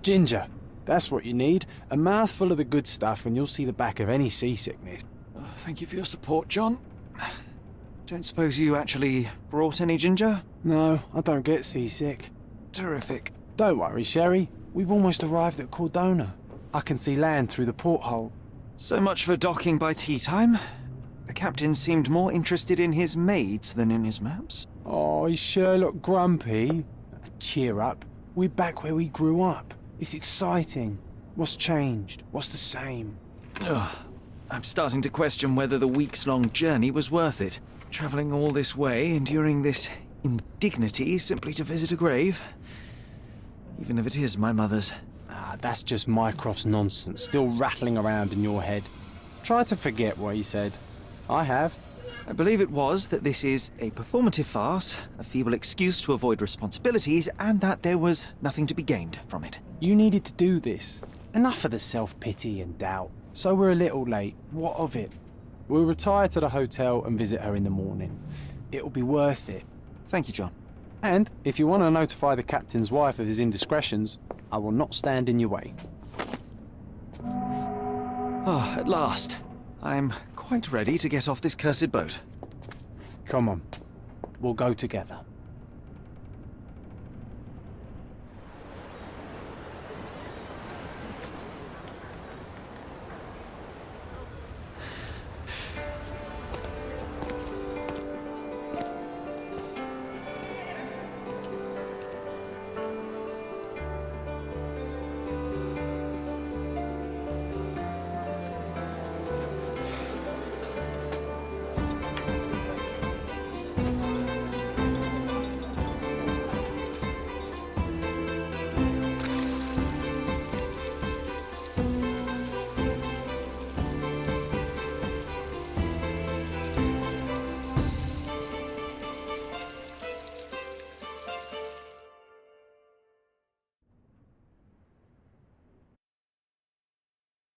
Ginger. That's what you need. A mouthful of the good stuff and you'll see the back of any seasickness. Oh, thank you for your support, John. Don't suppose you actually brought any ginger? No, I don't get seasick. Terrific. Don't worry, Sherry. We've almost arrived at Cordona. I can see land through the porthole. So much for docking by tea time. The captain seemed more interested in his maids than in his maps. Oh, is Sherlock grumpy? Cheer up. We're back where we grew up. It's exciting. What's changed? What's the same? Ugh. I'm starting to question whether the weeks-long journey was worth it. Travelling all this way, enduring this indignity simply to visit a grave. Even if it is my mother's. Ah, that's just Mycroft's nonsense, still rattling around in your head. Try to forget what he said. I have. I believe it was that this is a performative farce, a feeble excuse to avoid responsibilities, and that there was nothing to be gained from it. You needed to do this. Enough of the self-pity and doubt. So we're a little late. What of it? We'll retire to the hotel and visit her in the morning. It'll be worth it. Thank you, John. And if you want to notify the captain's wife of his indiscretions, I will not stand in your way. Oh, at last. I'm quite ready to get off this cursed boat. Come on. We'll go together.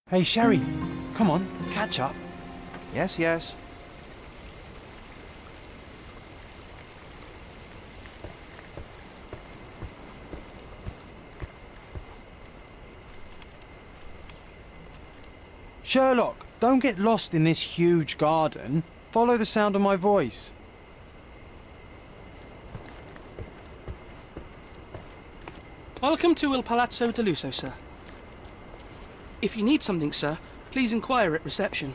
Hey, Sherry. Come on, catch up. Yes, yes. Sherlock, don't get lost in this huge garden. Follow the sound of my voice. Welcome to Il Palazzo de Lusso, sir. If you need something, sir, please inquire at reception.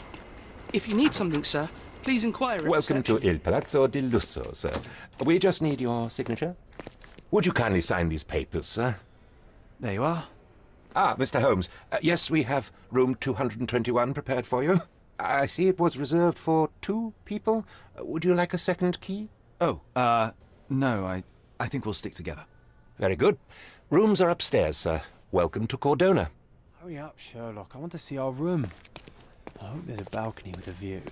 If you need something, sir, please inquire at Welcome reception. to Il Palazzo di Lusso, sir. We just need your signature. Would you kindly sign these papers, sir? There you are. Ah, Mr. Holmes. Yes, we have room 221 prepared for you. I see it was reserved for 2 people. Would you like a second key? Oh, no, I think we'll stick together. Very good. Rooms are upstairs, sir. Welcome to Cordona. Hurry up, Sherlock. I want to see our room. I hope there's a balcony with a view.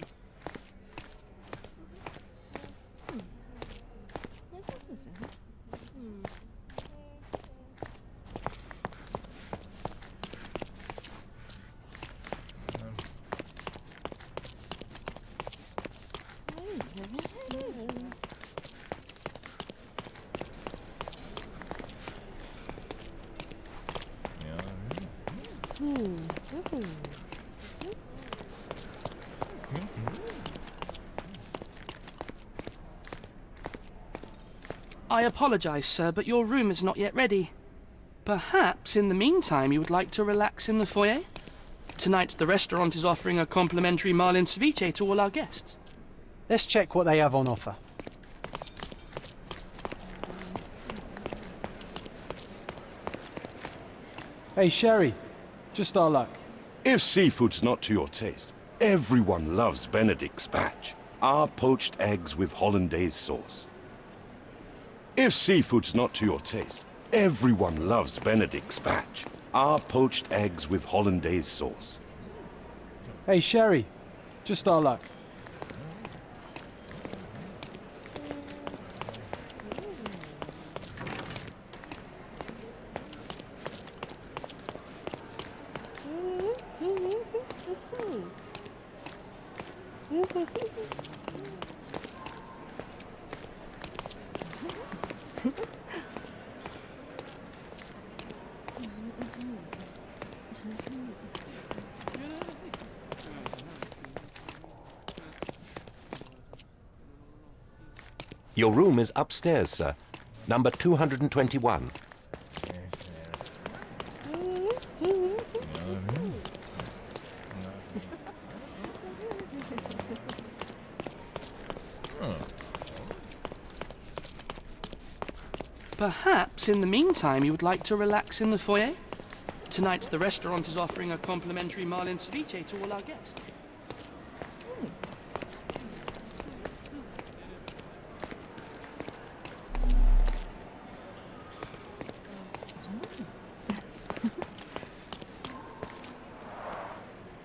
I apologise, sir, but your room is not yet ready. Perhaps, in the meantime, you would like to relax in the foyer? Tonight, the restaurant is offering a complimentary marlin ceviche to all our guests. Let's check what they have on offer. Hey, Sherry. Just our luck. If seafood's not to your taste, everyone loves Benedict spatch, our poached eggs with hollandaise sauce. If seafood's not to your taste, everyone loves Benedict spatch, our poached eggs with hollandaise sauce. Hey, Sherry. Just our luck. Your room is upstairs, sir. Number 221. Perhaps in the meantime you would like to relax in the foyer? Tonight the restaurant is offering a complimentary marlin ceviche to all our guests.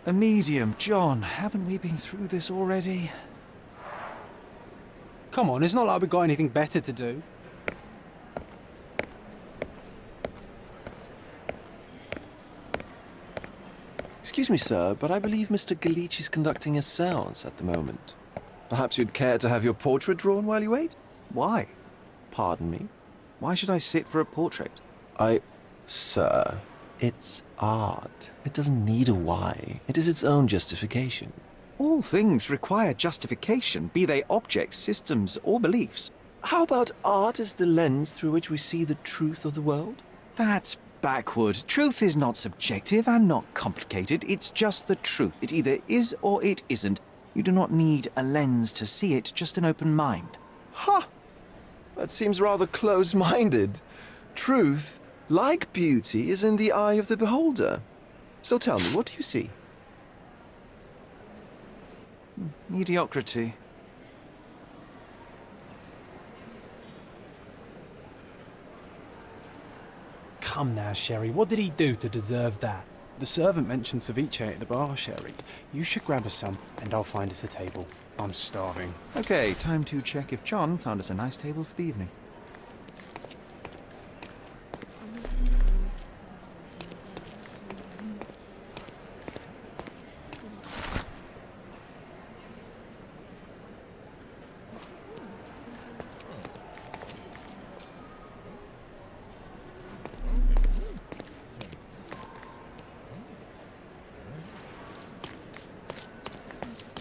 A medium, John. Haven't we been through this already? Come on, it's not like we've got anything better to do. Excuse me, sir, but I believe Mr. Galich is conducting a séance at the moment. Perhaps you'd care to have your portrait drawn while you wait? Why? Pardon me? Why should I sit for a portrait? Sir, it's art. It doesn't need a why. It is its own justification. All things require justification, be they objects, systems, or beliefs. How about art as the lens through which we see the truth of the world? That's backward. Truth is not subjective and not complicated. It's just the truth. It either is or it isn't. You do not need a lens to see it, just an open mind. Ha! That seems rather close-minded. Truth, like beauty, is in the eye of the beholder. So tell me, what do you see? Mediocrity. Come now, Sherry, what did he do to deserve that? The servant mentioned ceviche at the bar, Sherry. You should grab us some, and I'll find us a table. I'm starving. Okay, time to check if John found us a nice table for the evening.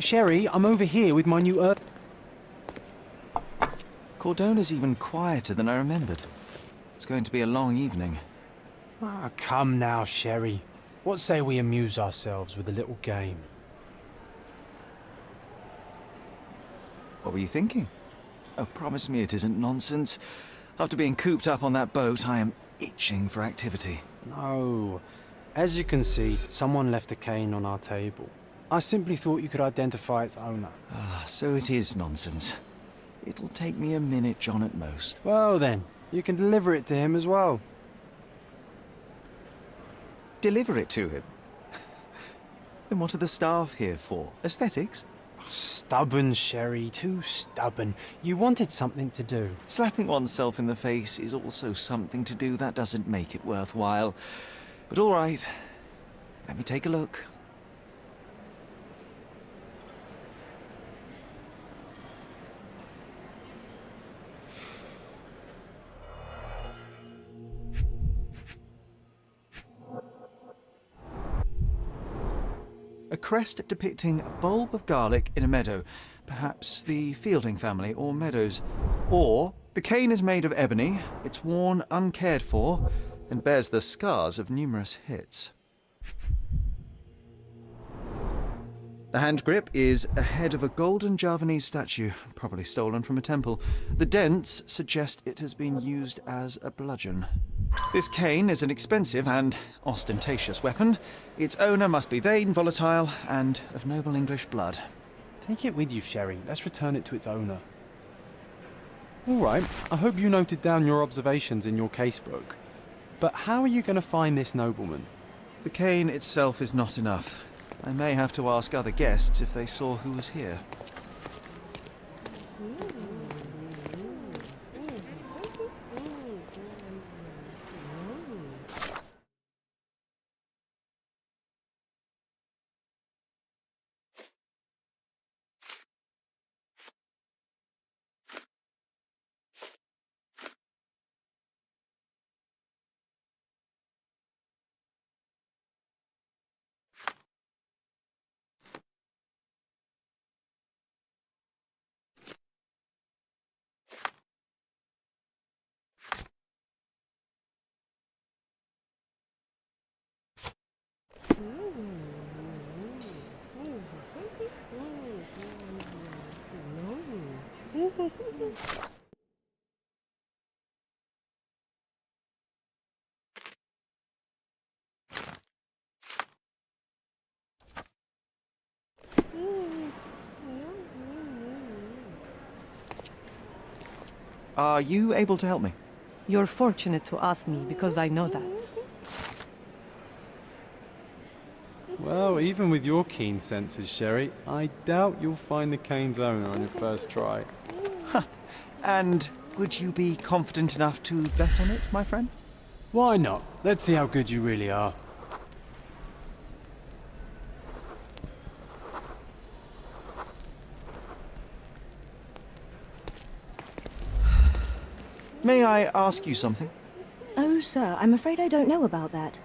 Sherry, I'm over here with my new earth. Cordona's even quieter than I remembered. It's going to be a long evening. Ah, come now, Sherry. What say we amuse ourselves with a little game? What were you thinking? Oh, promise me it isn't nonsense. After being cooped up on that boat, I am itching for activity. No. As you can see, someone left a cane on our table. I simply thought you could identify its owner. Ah, so it is nonsense. It'll take me a minute, John, at most. Well then, you can deliver it to him as well. Deliver it to him? Then what are the staff here for? Aesthetics? Stubborn, Sherry, too stubborn. You wanted something to do. Slapping oneself in the face is also something to do. That doesn't make it worthwhile. But all right, let me take a look. A crest depicting a bulb of garlic in a meadow, perhaps the Fielding family or Meadows. Or the cane is made of ebony, it's worn uncared for, and bears the scars of numerous hits. The hand grip is a head of a golden Javanese statue, probably stolen from a temple. The dents suggest it has been used as a bludgeon. This cane is an expensive and ostentatious weapon. Its owner must be vain, volatile, and of noble English blood. Take it with you, Sherry. Let's return it to its owner. All right, I hope you noted down your observations in your casebook. But how are you going to find this nobleman? The cane itself is not enough. I may have to ask other guests if they saw who was here. Are you able to help me? You're fortunate to ask me, because I know that. Well, even with your keen senses, Sherry, I doubt you'll find the cane's owner on your first try. And would you be confident enough to bet on it, my friend? Why not? Let's see how good you really are. May I ask you something? Oh, sir, I'm afraid I don't know about that.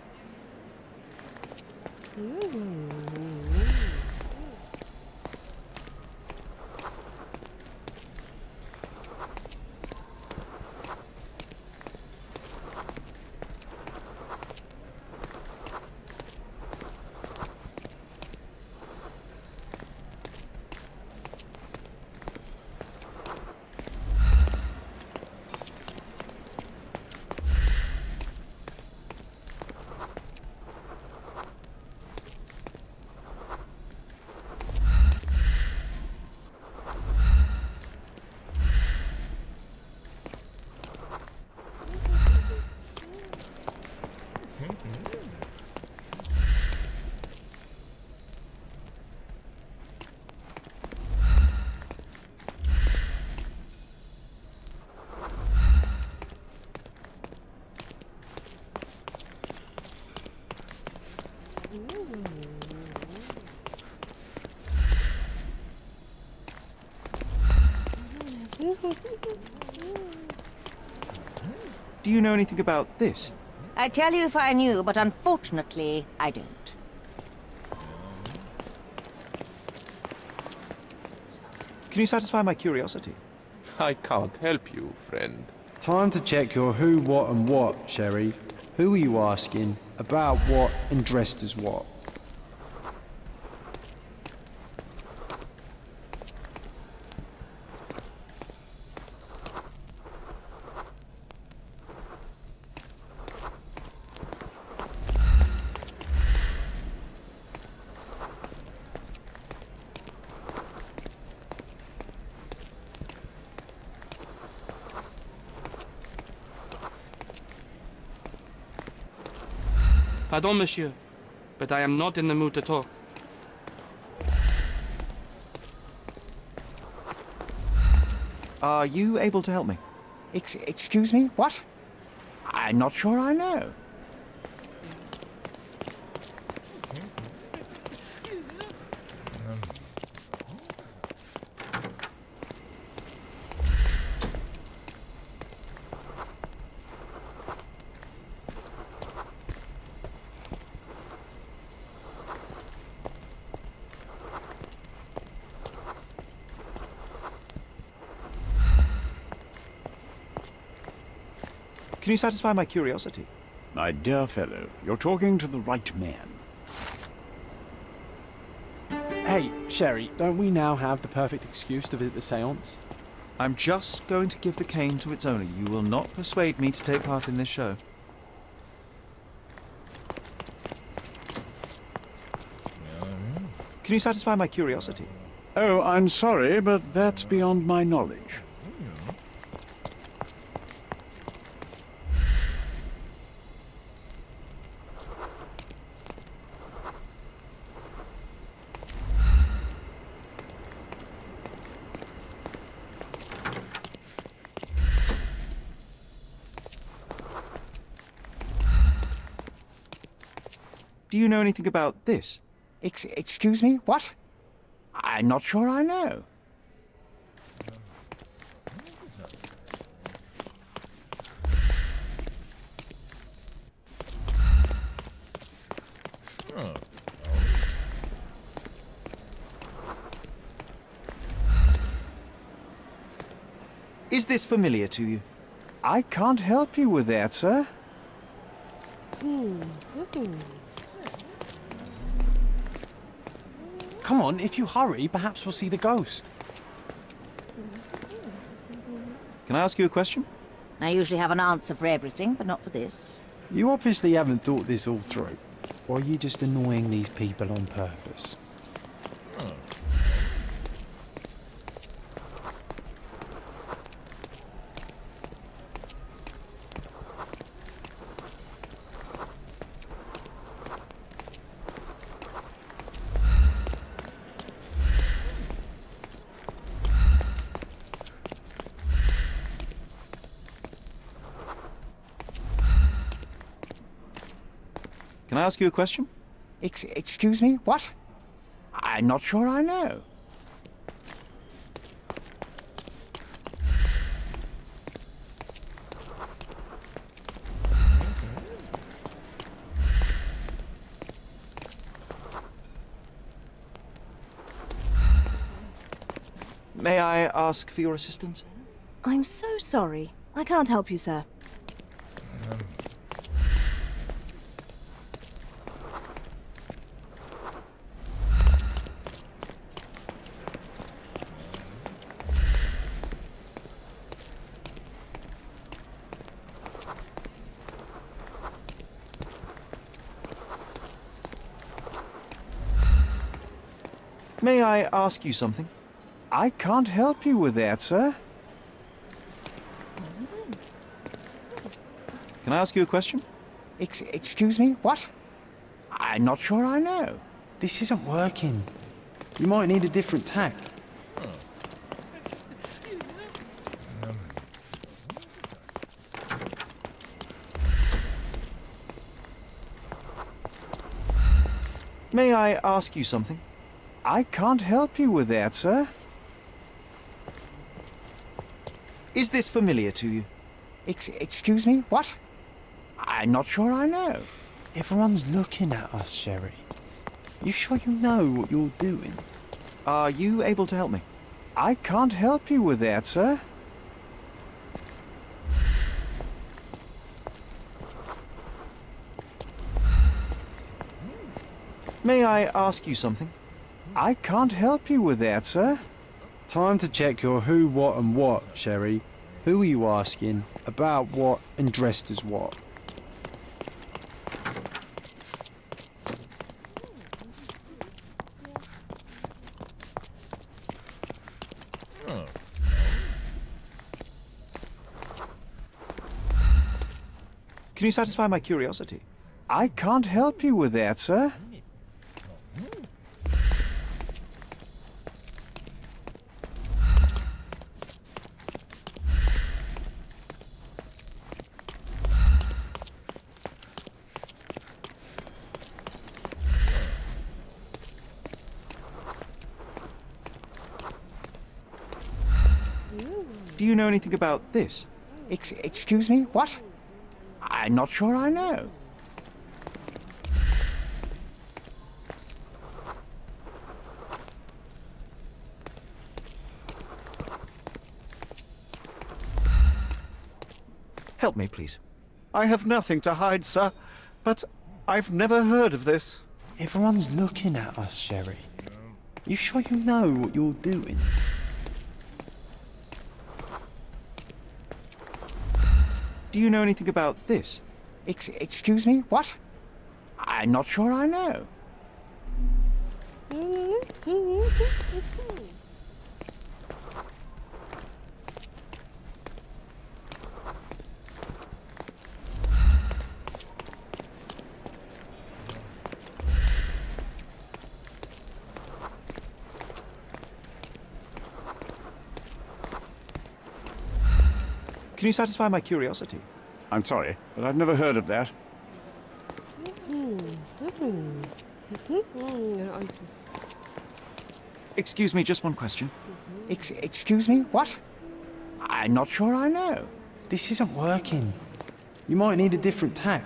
Do you know anything about this? I'd tell you if I knew, but unfortunately, I don't. Can you satisfy my curiosity? I can't help you, friend. Time to check your who, what and what, Sherry. Who are you asking? About what and dressed as what? Pardon, monsieur, but I am not in the mood to talk. Are you able to help me? Excuse me? What? I'm not sure I know. Can you satisfy my curiosity? My dear fellow, you're talking to the right man. Hey, Sherry, don't we now have the perfect excuse to visit the seance? I'm just going to give the cane to its owner. You will not persuade me to take part in this show. Can you satisfy my curiosity? Oh, I'm sorry, but that's beyond my knowledge. Do you know anything about this? Excuse me? What? I'm not sure I know. Is this familiar to you? I can't help you with that, sir. Come on, if you hurry, perhaps we'll see the ghost. Can I ask you a question? I usually have an answer for everything, but not for this. You obviously haven't thought this all through. Or are you just annoying these people on purpose? Can I ask you a question? Excuse me? What? I'm not sure I know. May I ask for your assistance? I'm so sorry. I can't help you, sir. May I ask you something? I can't help you with that, sir. Can I ask you a question? Excuse me? What? I'm not sure I know. This isn't working. You might need a different tack. May I ask you something? I can't help you with that, sir. Is this familiar to you? Excuse me? What? I'm not sure I know. Everyone's looking at us, Sherry. You sure you know what you're doing? Are you able to help me? I can't help you with that, sir. May I ask you something? I can't help you with that, sir. Time to check your who, what and what, Sherry. Who are you asking? About what and dressed as what? Can you satisfy my curiosity? I can't help you with that, sir. Do you know anything about this? Excuse me? What? I'm not sure I know. Help me, please. I have nothing to hide, sir, but I've never heard of this. Everyone's looking at us, Sherry. You sure you know what you're doing? Do you know anything about this? Excuse me? What? I'm not sure I know. Can you satisfy my curiosity? I'm sorry, but I've never heard of that. Excuse me, just one question. Excuse me? What? I'm not sure I know. This isn't working. You might need a different tack.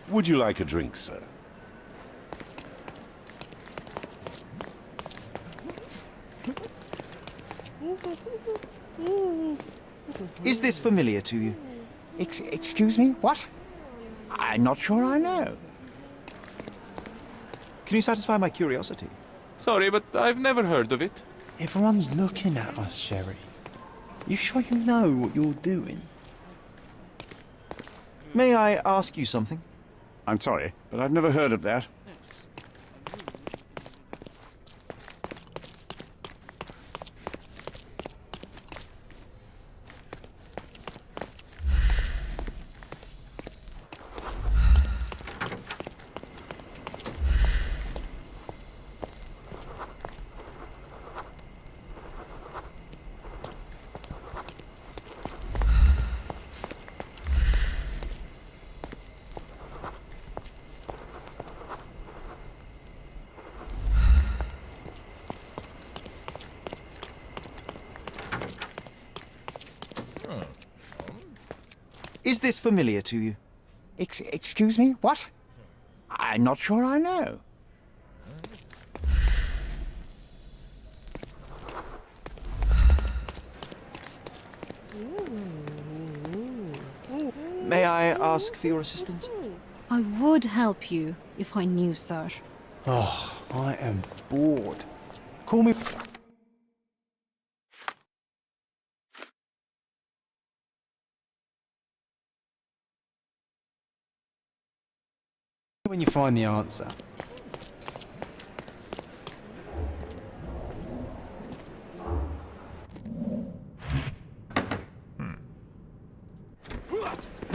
Would you like a drink, sir? Is this familiar to you? Excuse me? What? I'm not sure I know. Can you satisfy my curiosity? Sorry, but I've never heard of it. Everyone's looking at us, Sherry. You sure you know what you're doing? May I ask you something? I'm sorry, but I've never heard of that. Is this familiar to you? Excuse me? What? I'm not sure I know. May I ask for your assistance? I would help you if I knew, sir. Oh, I am bored. Call me... when you find the answer.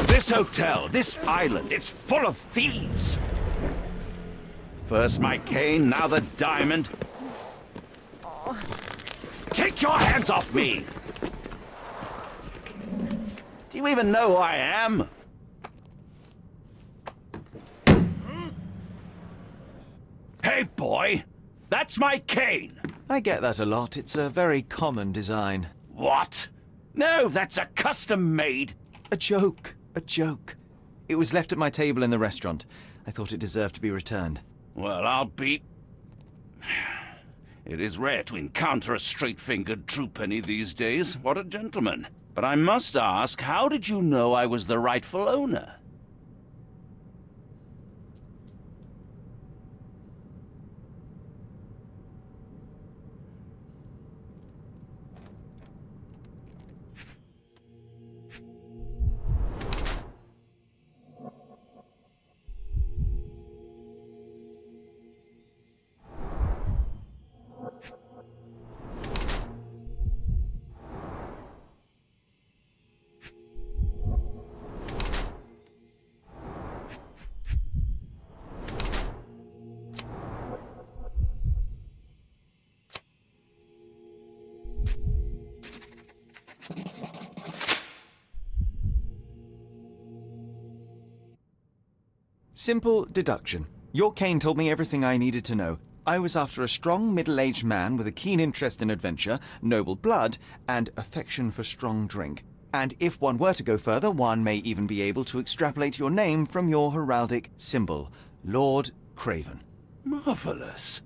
This hotel, this island, it's full of thieves. First my cane, now the diamond. Take your hands off me! Do you even know who I am? Hey, boy! That's my cane! I get that a lot. It's a very common design. What? No, that's a custom-made... A joke. A joke. It was left at my table in the restaurant. I thought it deserved to be returned. Well, I'll be... It is rare to encounter a straight-fingered true penny these days. What a gentleman. But I must ask, how did you know I was the rightful owner? Simple deduction. Your cane told me everything I needed to know. I was after a strong middle-aged man with a keen interest in adventure, noble blood, and affection for strong drink. And if one were to go further, one may even be able to extrapolate your name from your heraldic symbol, Lord Craven. Marvelous.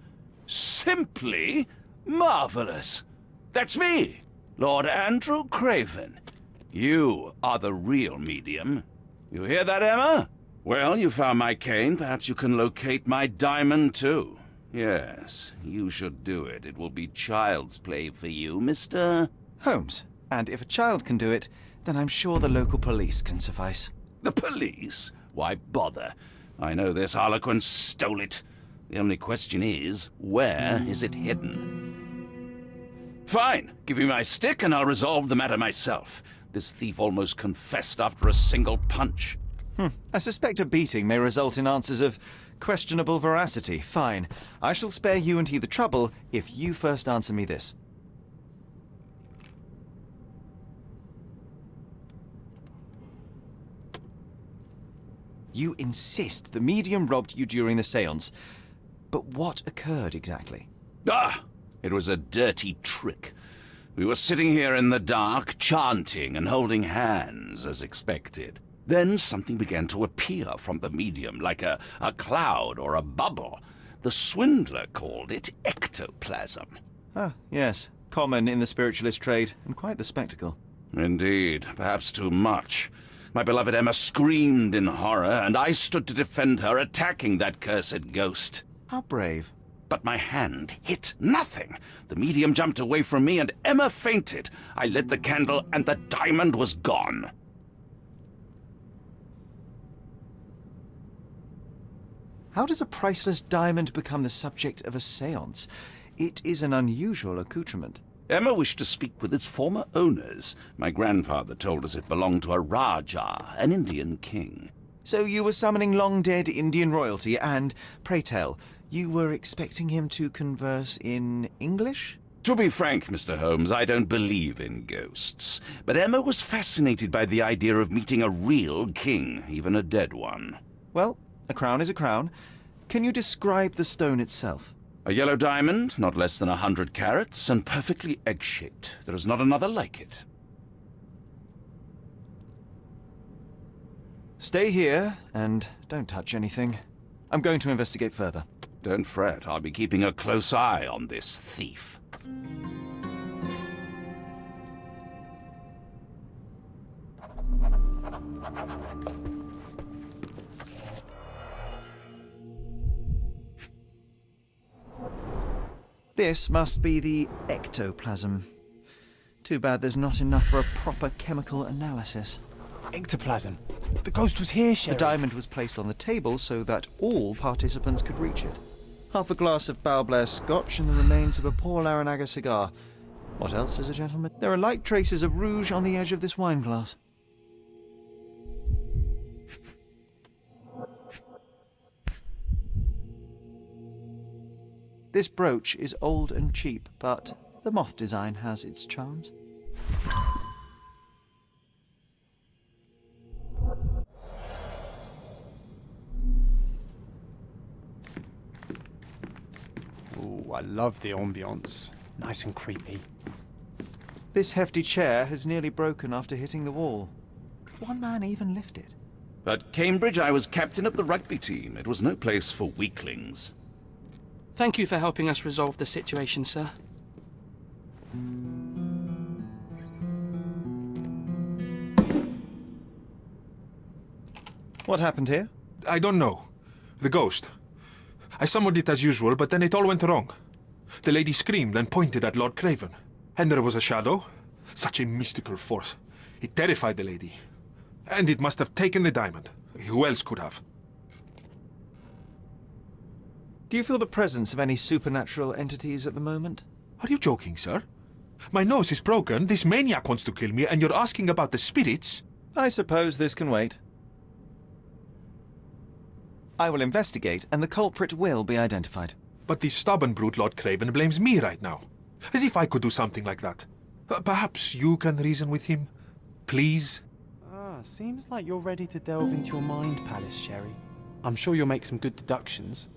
Simply marvelous. That's me, Lord Andrew Craven. You are the real medium. You hear that, Emma? Well, you found my cane. Perhaps you can locate my diamond, too. Yes, you should do it. It will be child's play for you, Mr. Holmes. And if a child can do it, then I'm sure the local police can suffice. The police? Why bother? I know this harlequin stole it. The only question is, where is it hidden? Fine. Give me my stick and I'll resolve the matter myself. This thief almost confessed after a single punch. I suspect a beating may result in answers of questionable veracity. Fine. I shall spare you and he the trouble if you first answer me this. You insist the medium robbed you during the séance. But what occurred exactly? It was a dirty trick. We were sitting here in the dark, chanting and holding hands, as expected. Then something began to appear from the medium, like a cloud or a bubble. The swindler called it ectoplasm. Ah, yes. Common in the spiritualist trade, and quite the spectacle. Indeed, perhaps too much. My beloved Emma screamed in horror, and I stood to defend her, attacking that cursed ghost. How brave. But my hand hit nothing. The medium jumped away from me, and Emma fainted. I lit the candle, and the diamond was gone. How does a priceless diamond become the subject of a séance? It is an unusual accoutrement. Emma wished to speak with its former owners. My grandfather told us it belonged to a Raja, an Indian king. So you were summoning long-dead Indian royalty, and, pray tell, you were expecting him to converse in English? To be frank, Mr. Holmes, I don't believe in ghosts. But Emma was fascinated by the idea of meeting a real king, even a dead one. Well, a crown is a crown. Can you describe the stone itself? A yellow diamond, not less than 100 carats, and perfectly egg-shaped. There is not another like it. Stay here, and don't touch anything. I'm going to investigate further. Don't fret, I'll be keeping a close eye on this thief. This must be the ectoplasm. Too bad there's not enough for a proper chemical analysis. Ectoplasm? The ghost was here, Sheriff. The diamond was placed on the table so that all participants could reach it. Half a glass of Balblair scotch and the remains of a poor Laranaga cigar. What else does a gentleman? There are light traces of rouge on the edge of this wine glass. This brooch is old and cheap, but the moth design has its charms. Ooh, I love the ambience. Nice and creepy. This hefty chair has nearly broken after hitting the wall. Could one man even lift it? At Cambridge, I was captain of the rugby team. It was no place for weaklings. Thank you for helping us resolve the situation, sir. What happened here? I don't know. The ghost. I summoned it as usual, but then it all went wrong. The lady screamed and pointed at Lord Craven. And there was a shadow. Such a mystical force. It terrified the lady. And it must have taken the diamond. Who else could have? Do you feel the presence of any supernatural entities at the moment? Are you joking, sir? My nose is broken, this maniac wants to kill me, and you're asking about the spirits? I suppose this can wait. I will investigate, and the culprit will be identified. But this stubborn brute Lord Craven blames me right now. As if I could do something like that. Perhaps you can reason with him? Please? Seems like you're ready to delve into your mind palace, Sherry. I'm sure you'll make some good deductions.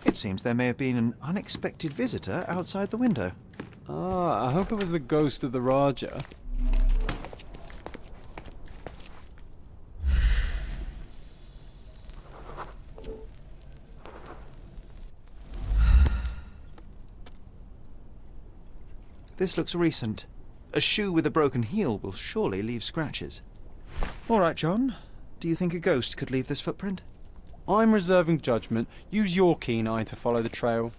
It seems there may have been an unexpected visitor outside the window. I hope it was the ghost of the Raja. This looks recent. A shoe with a broken heel will surely leave scratches. All right, John. Do you think a ghost could leave this footprint? I'm reserving judgment. Use your keen eye to follow the trail.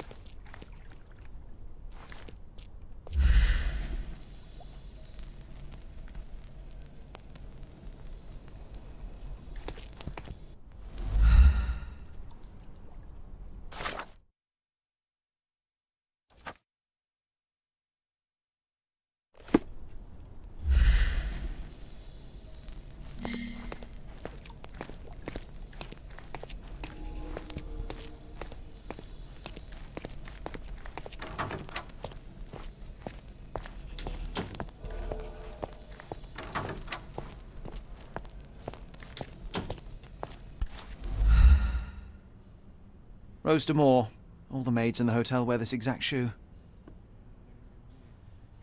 Roaster Moore. All the maids in the hotel wear this exact shoe.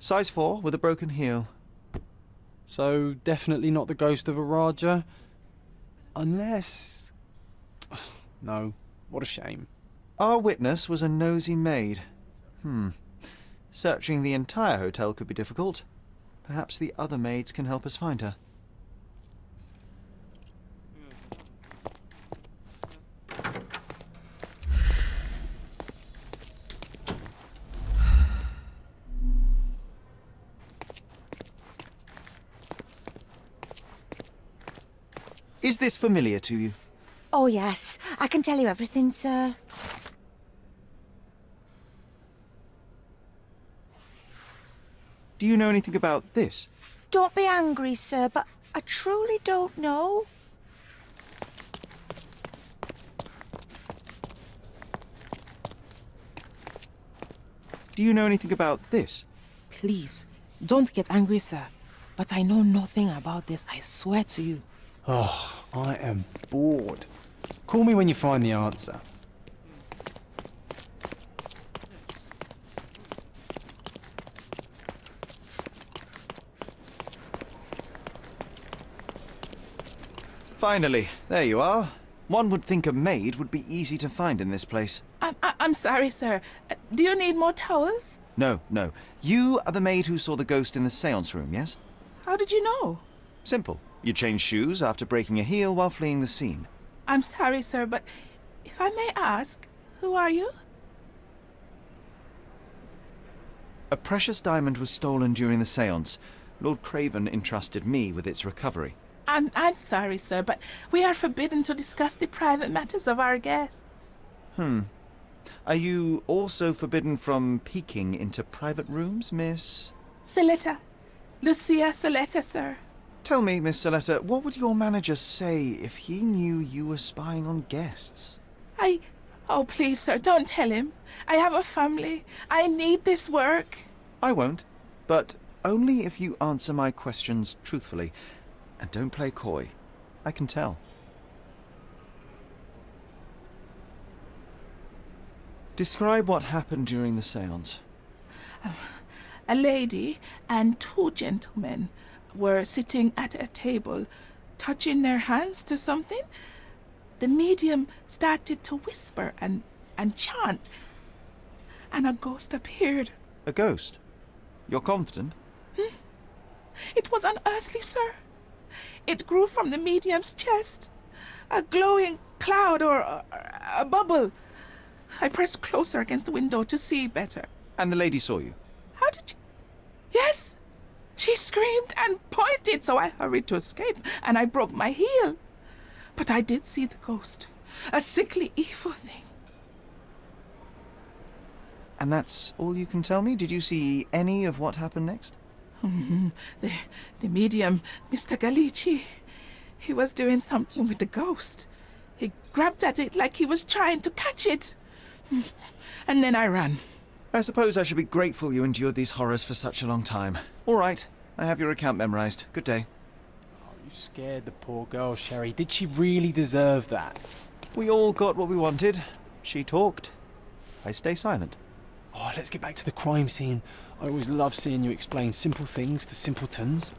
Size 4 with a broken heel. So, definitely not the ghost of a Raja? Unless... No, what a shame. Our witness was a nosy maid. Searching the entire hotel could be difficult. Perhaps the other maids can help us find her. Is this familiar to you? Oh, yes. I can tell you everything, sir. Do you know anything about this? Don't be angry, sir, but I truly don't know. Do you know anything about this? Please, don't get angry, sir. But I know nothing about this, I swear to you. Oh, I am bored. Call me when you find the answer. Finally, there you are. One would think a maid would be easy to find in this place. I'm sorry, sir. Do you need more towels? No. You are the maid who saw the ghost in the seance room, yes? How did you know? Simple. You changed shoes after breaking a heel while fleeing the scene. I'm sorry, sir, but if I may ask, who are you? A precious diamond was stolen during the seance. Lord Craven entrusted me with its recovery. I'm sorry, sir, but we are forbidden to discuss the private matters of our guests. Are you also forbidden from peeking into private rooms, Miss? Saletta. Lucia Saletta, sir. Tell me, Miss Saletta, what would your manager say if he knew you were spying on guests? Oh, please, sir, don't tell him. I have a family. I need this work. I won't, but only if you answer my questions truthfully. And don't play coy. I can tell. Describe what happened during the seance. A lady and two gentlemen were sitting at a table, touching their hands to something. The medium started to whisper and chant, and a ghost appeared. A ghost? You're confident? It was unearthly, sir. It grew from the medium's chest. A glowing cloud or a bubble. I pressed closer against the window to see better. And the lady saw you? How did you... Yes! She screamed and pointed, so I hurried to escape, and I broke my heel. But I did see the ghost. A sickly, evil thing. And that's all you can tell me? Did you see any of what happened next? The medium, Mr. Galici, he was doing something with the ghost. He grabbed at it like he was trying to catch it. And then I ran. I suppose I should be grateful you endured these horrors for such a long time. All right, I have your account memorized. Good day. Oh, you scared the poor girl, Sherry. Did she really deserve that? We all got what we wanted. She talked. I stay silent. Oh, let's get back to the crime scene. I always love seeing you explain simple things to simpletons.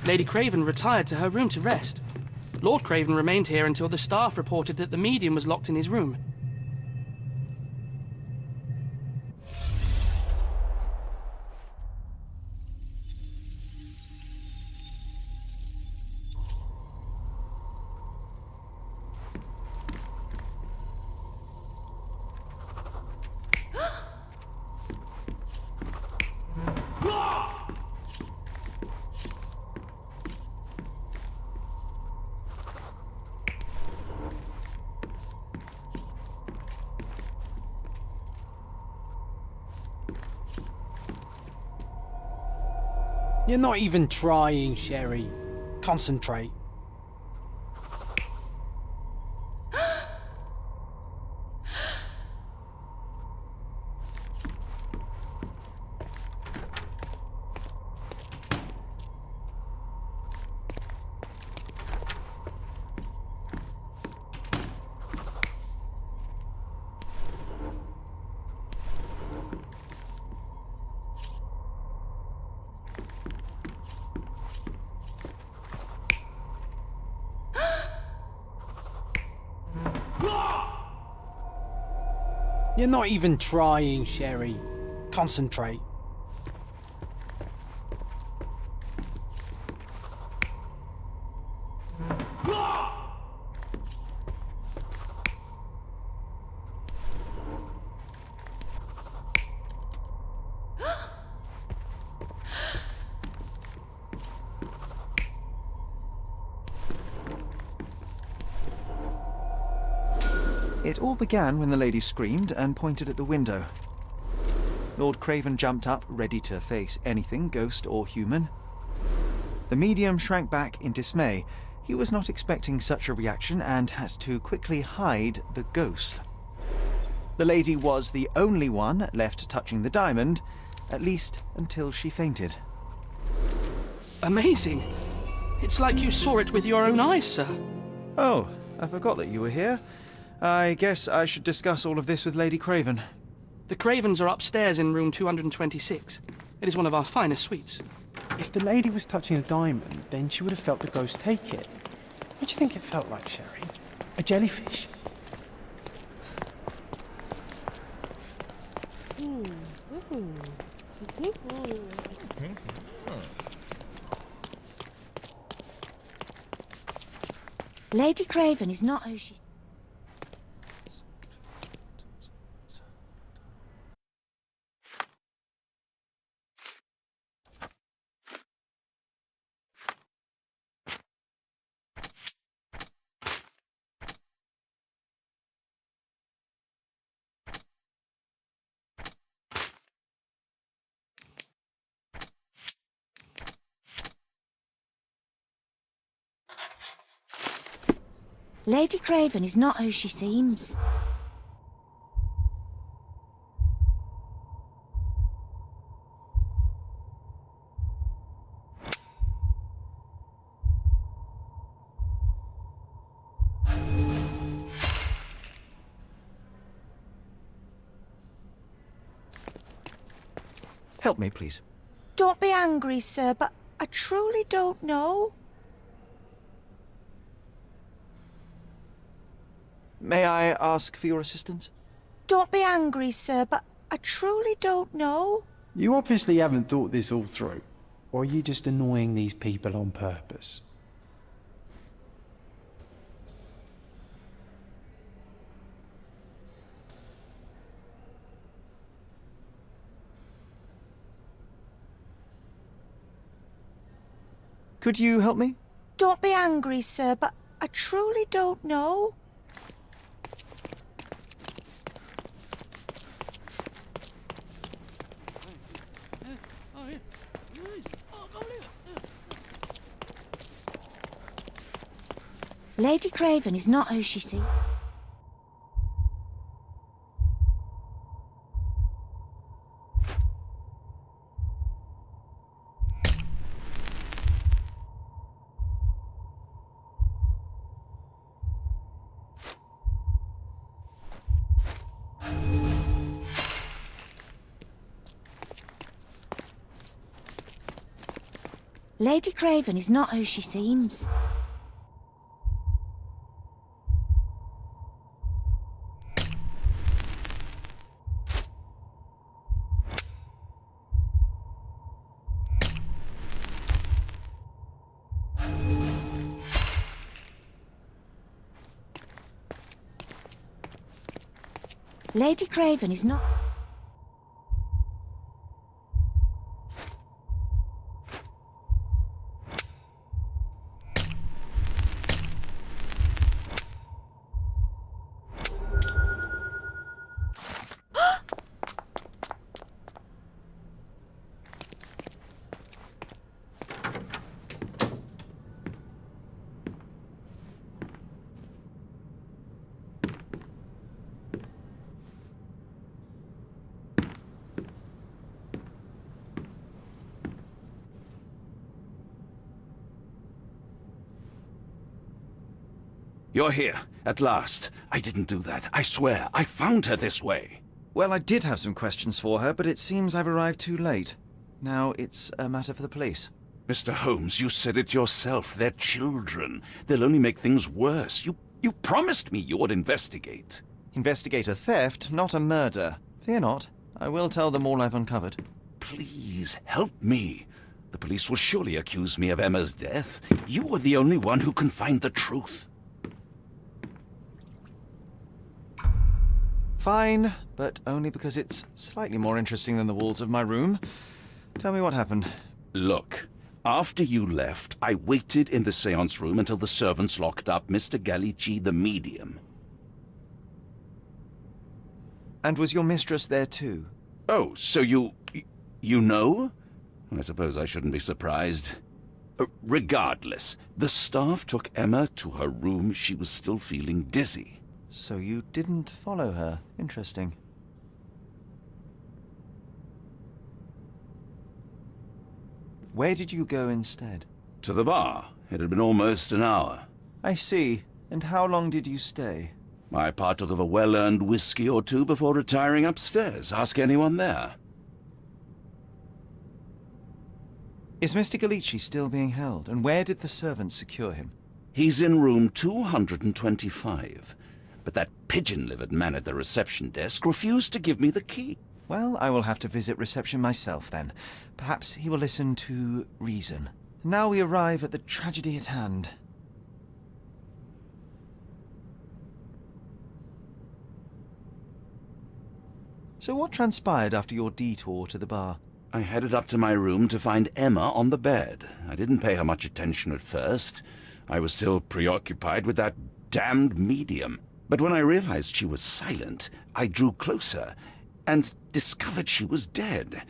Lady Craven retired to her room to rest. Lord Craven remained here until the staff reported that the medium was locked in his room. You're not even trying, Sherry. Concentrate. You're not even trying, Sherry. Concentrate. It all began when the lady screamed and pointed at the window. Lord Craven jumped up, ready to face anything, ghost or human. The medium shrank back in dismay. He was not expecting such a reaction and had to quickly hide the ghost. The lady was the only one left touching the diamond, at least until she fainted. Amazing. It's like you saw it with your own eyes, sir. Oh, I forgot that you were here. I guess I should discuss all of this with Lady Craven. The Cravens are upstairs in room 226. It is one of our finest suites. If the lady was touching a diamond, then she would have felt the ghost take it. What do you think it felt like, Sherry? A jellyfish? Lady Craven is not who she... Lady Craven is not who she seems. Help me, please. Don't be angry, sir, but I truly don't know. May I ask for your assistance? Don't be angry, sir, but I truly don't know. You obviously haven't thought this all through. Or are you just annoying these people on purpose? Could you help me? Don't be angry, sir, but I truly don't know. Lady Craven is not who she seems. Lady Craven is not who she seems. Lady Craven is not... You're here, at last. I didn't do that. I swear, I found her this way. Well, I did have some questions for her, but it seems I've arrived too late. Now it's a matter for the police. Mr. Holmes, you said it yourself. They're children. They'll only make things worse. You promised me you would investigate. Investigate a theft, not a murder. Fear not. I will tell them all I've uncovered. Please, help me. The police will surely accuse me of Emma's death. You are the only one who can find the truth. Fine, but only because it's slightly more interesting than the walls of my room. Tell me what happened. Look, after you left, I waited in the seance room until the servants locked up Mr. Gallici, the medium. And was your mistress there too? Oh, so you know? I suppose I shouldn't be surprised. Regardless, the staff took Emma to her room. She was still feeling dizzy. So you didn't follow her. Interesting. Where did you go instead? To the bar. It had been almost an hour. I see. And how long did you stay? I partook of a well-earned whiskey or two before retiring upstairs. Ask anyone there. Is Mr. Gallici still being held? And where did the servants secure him? He's in room 225. But that pigeon-livered man at the reception desk refused to give me the key. Well, I will have to visit reception myself then. Perhaps he will listen to reason. Now we arrive at the tragedy at hand. So what transpired after your detour to the bar? I headed up to my room to find Emma on the bed. I didn't pay her much attention at first. I was still preoccupied with that damned medium. But when I realized she was silent, I drew closer and discovered she was dead.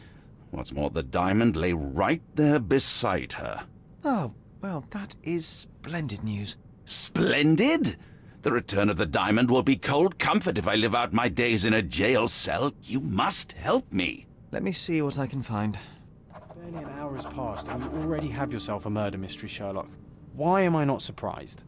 What's more, the diamond lay right there beside her. Oh, well, that is splendid news. Splendid? The return of the diamond will be cold comfort if I live out my days in a jail cell. You must help me. Let me see what I can find. Barely an hour has passed and you already have yourself a murder mystery, Sherlock. Why am I not surprised?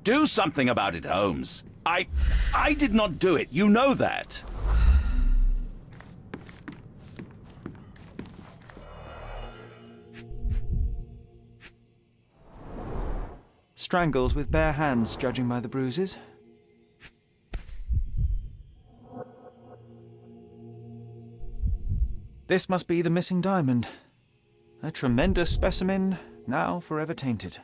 Do something about it, Holmes. I did not do it. You know that. Strangled with bare hands, judging by the bruises. This must be the missing diamond. A tremendous specimen, now forever tainted.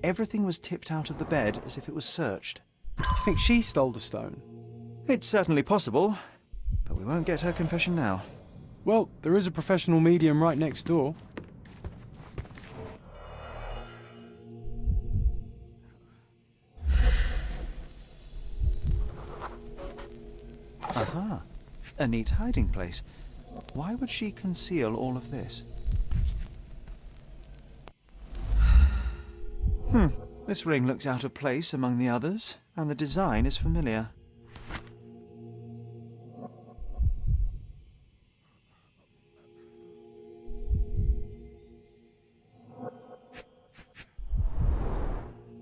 Everything was tipped out of the bed as if it was searched. You think she stole the stone? It's certainly possible, but we won't get her confession now. Well, there is a professional medium right next door. Aha! A neat hiding place. Why would she conceal all of this? This ring looks out of place among the others, and the design is familiar.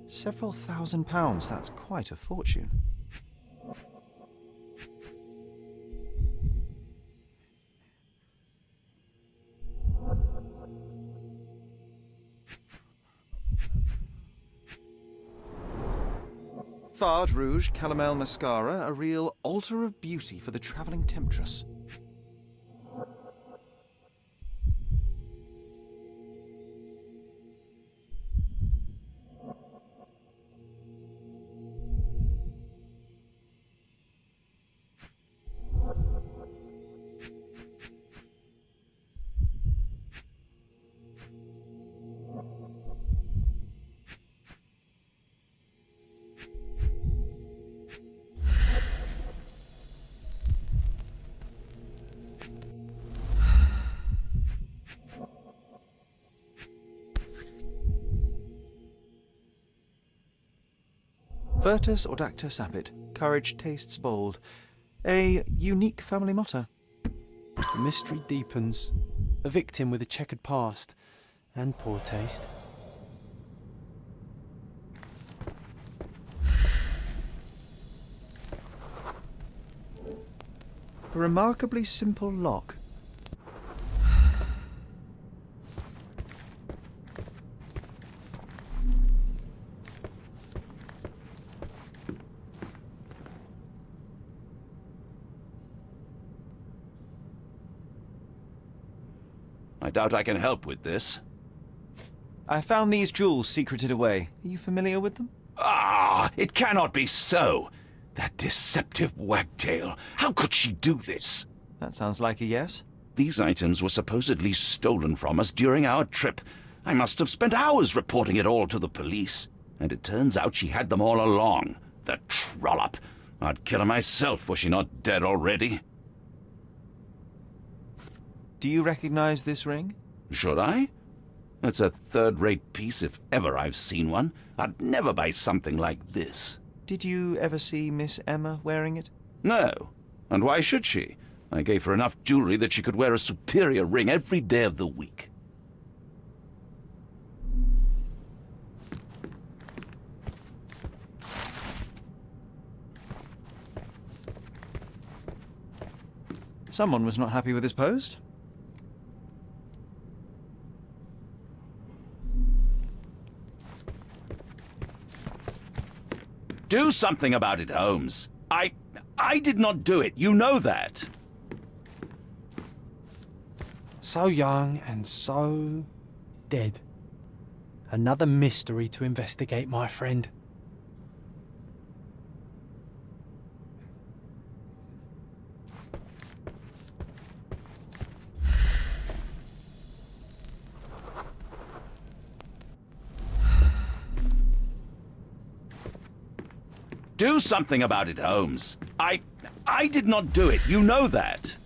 Several £1,000s, that's quite a fortune. Fard Rouge Calomel Mascara, a real altar of beauty for the travelling temptress. Virtus audacta sapit. Courage tastes bold. A unique family motto. The mystery deepens. A victim with a checkered past and poor taste. A remarkably simple lock. I doubt I can help with this. I found these jewels secreted away. Are you familiar with them? Ah, it cannot be so! That deceptive wagtail. How could she do this? That sounds like a yes. These items were supposedly stolen from us during our trip. I must have spent hours reporting it all to the police. And it turns out she had them all along. The trollop. I'd kill her myself, were she not dead already. Do you recognize this ring? Should I? It's a third-rate piece if ever I've seen one. I'd never buy something like this. Did you ever see Miss Emma wearing it? No. And why should she? I gave her enough jewelry that she could wear a superior ring every day of the week. Someone was not happy with his post. Do something about it, Holmes. I did not do it. You know that. So young and so dead. Another mystery to investigate, my friend. Do something about it, Holmes. I did not do it. You know that.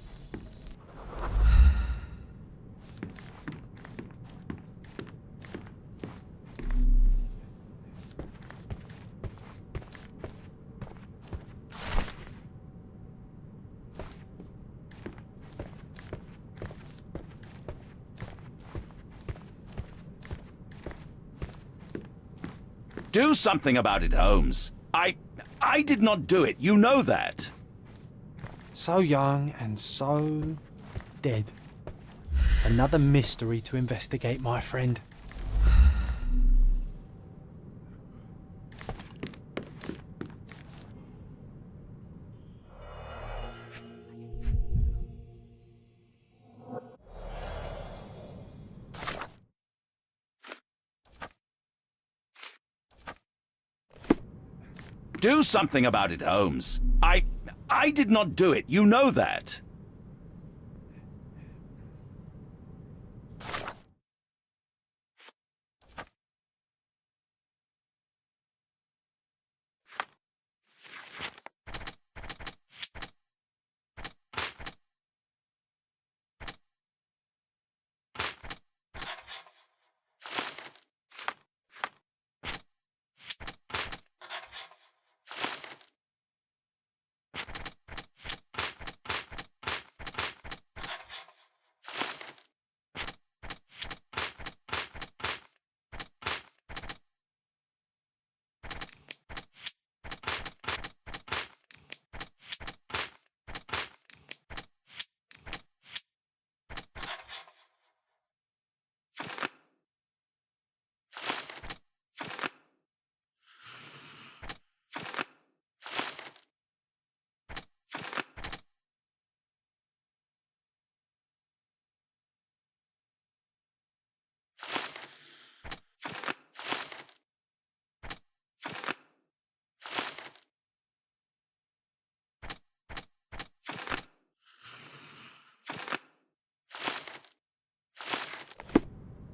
Do something about it, Holmes. I did not do it. You know that. So young and so dead. Another mystery to investigate, my friend. Do something about it, Holmes. I did not do it. You know that.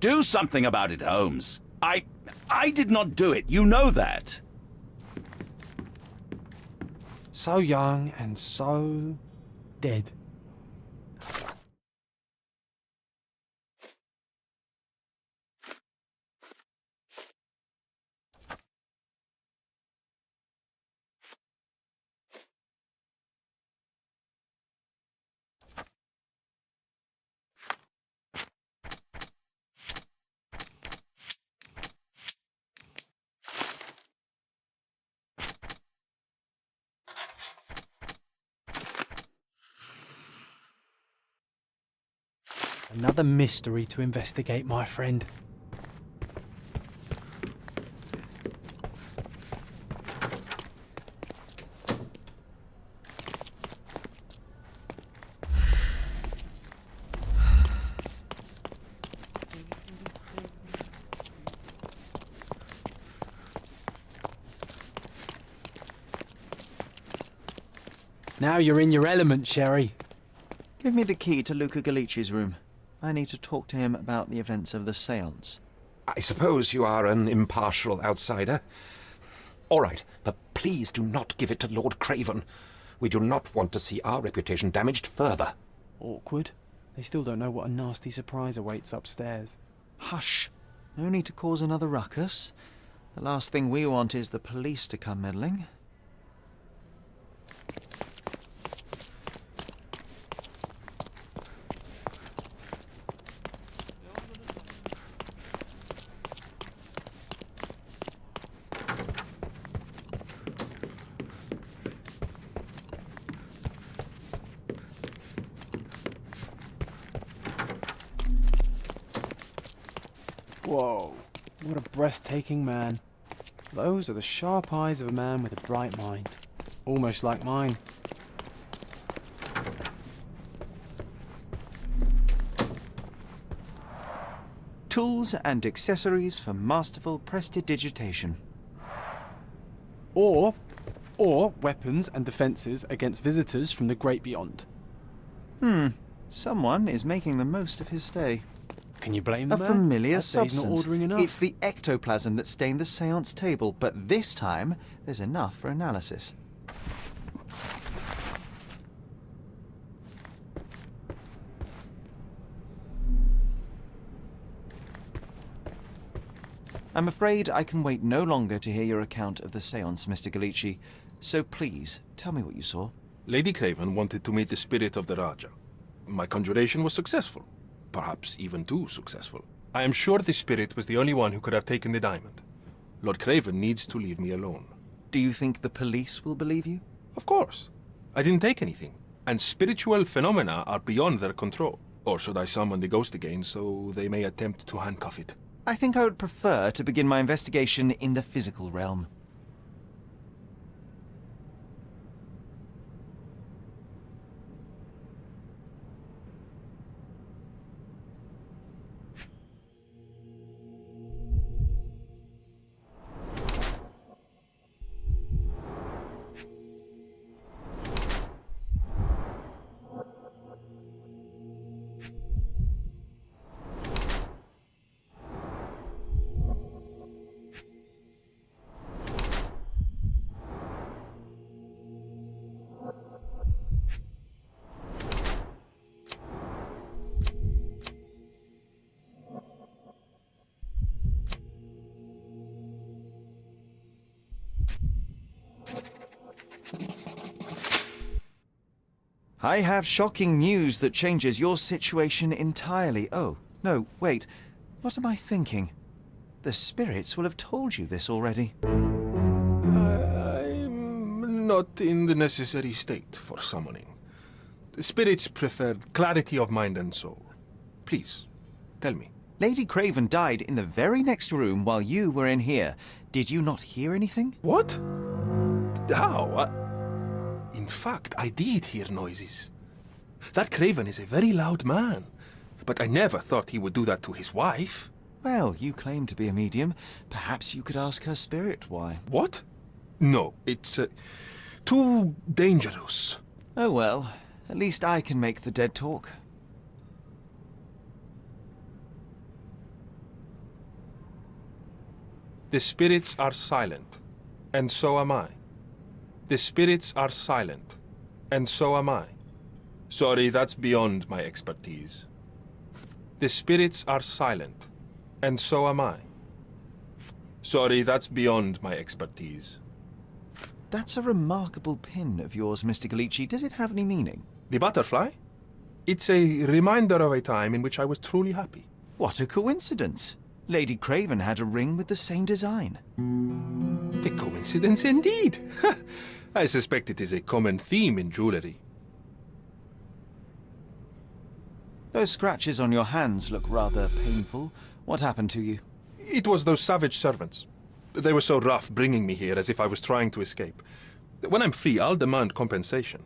Do something about it, Holmes. I did not do it. You know that. So young and so dead. Another mystery to investigate, my friend. Now you're in your element, Sherry. Give me the key to Luca Galici's room. I need to talk to him about the events of the séance. I suppose you are an impartial outsider. All right, but please do not give it to Lord Craven. We do not want to see our reputation damaged further. Awkward. They still don't know what a nasty surprise awaits upstairs. Hush. No need to cause another ruckus. The last thing we want is the police to come meddling. Whoa, what a breathtaking man. Those are the sharp eyes of a man with a bright mind. Almost like mine. Tools and accessories for masterful prestidigitation. Or weapons and defences against visitors from the great beyond. Someone is making the most of his stay. Can you blame the A man? familiar I'd say he's not substance. ordering enough. It's the ectoplasm that stained the séance table, but this time there's enough for analysis. I'm afraid I can wait no longer to hear your account of the séance, Mr. Galici. So please, tell me what you saw. Lady Craven wanted to meet the spirit of the Raja. My conjuration was successful. Perhaps even too successful. I am sure the spirit was the only one who could have taken the diamond. Lord Craven needs to leave me alone. Do you think the police will believe you? Of course. I didn't take anything. And spiritual phenomena are beyond their control. Or should I summon the ghost again so they may attempt to handcuff it? I think I would prefer to begin my investigation in the physical realm. I have shocking news that changes your situation entirely. Oh, no, wait. What am I thinking? The spirits will have told you this already. I'm not in the necessary state for summoning. The spirits preferred clarity of mind and soul. Please, tell me. Lady Craven died in the very next room while you were in here. Did you not hear anything? What? How? In fact, I did hear noises. That Craven is a very loud man. But I never thought he would do that to his wife. Well, you claim to be a medium. Perhaps you could ask her spirit why. What? No, it's too dangerous. Oh well, at least I can make the dead talk. The spirits are silent, and so am I. The spirits are silent, and so am I. Sorry, that's beyond my expertise. The spirits are silent, and so am I. Sorry, that's beyond my expertise. That's a remarkable pin of yours, Mr. Galici. Does it have any meaning? The butterfly? It's a reminder of a time in which I was truly happy. What a coincidence. Lady Craven had a ring with the same design. A coincidence indeed. I suspect it is a common theme in jewelry. Those scratches on your hands look rather painful. What happened to you? It was those savage servants. They were so rough bringing me here as if I was trying to escape. When I'm free, I'll demand compensation.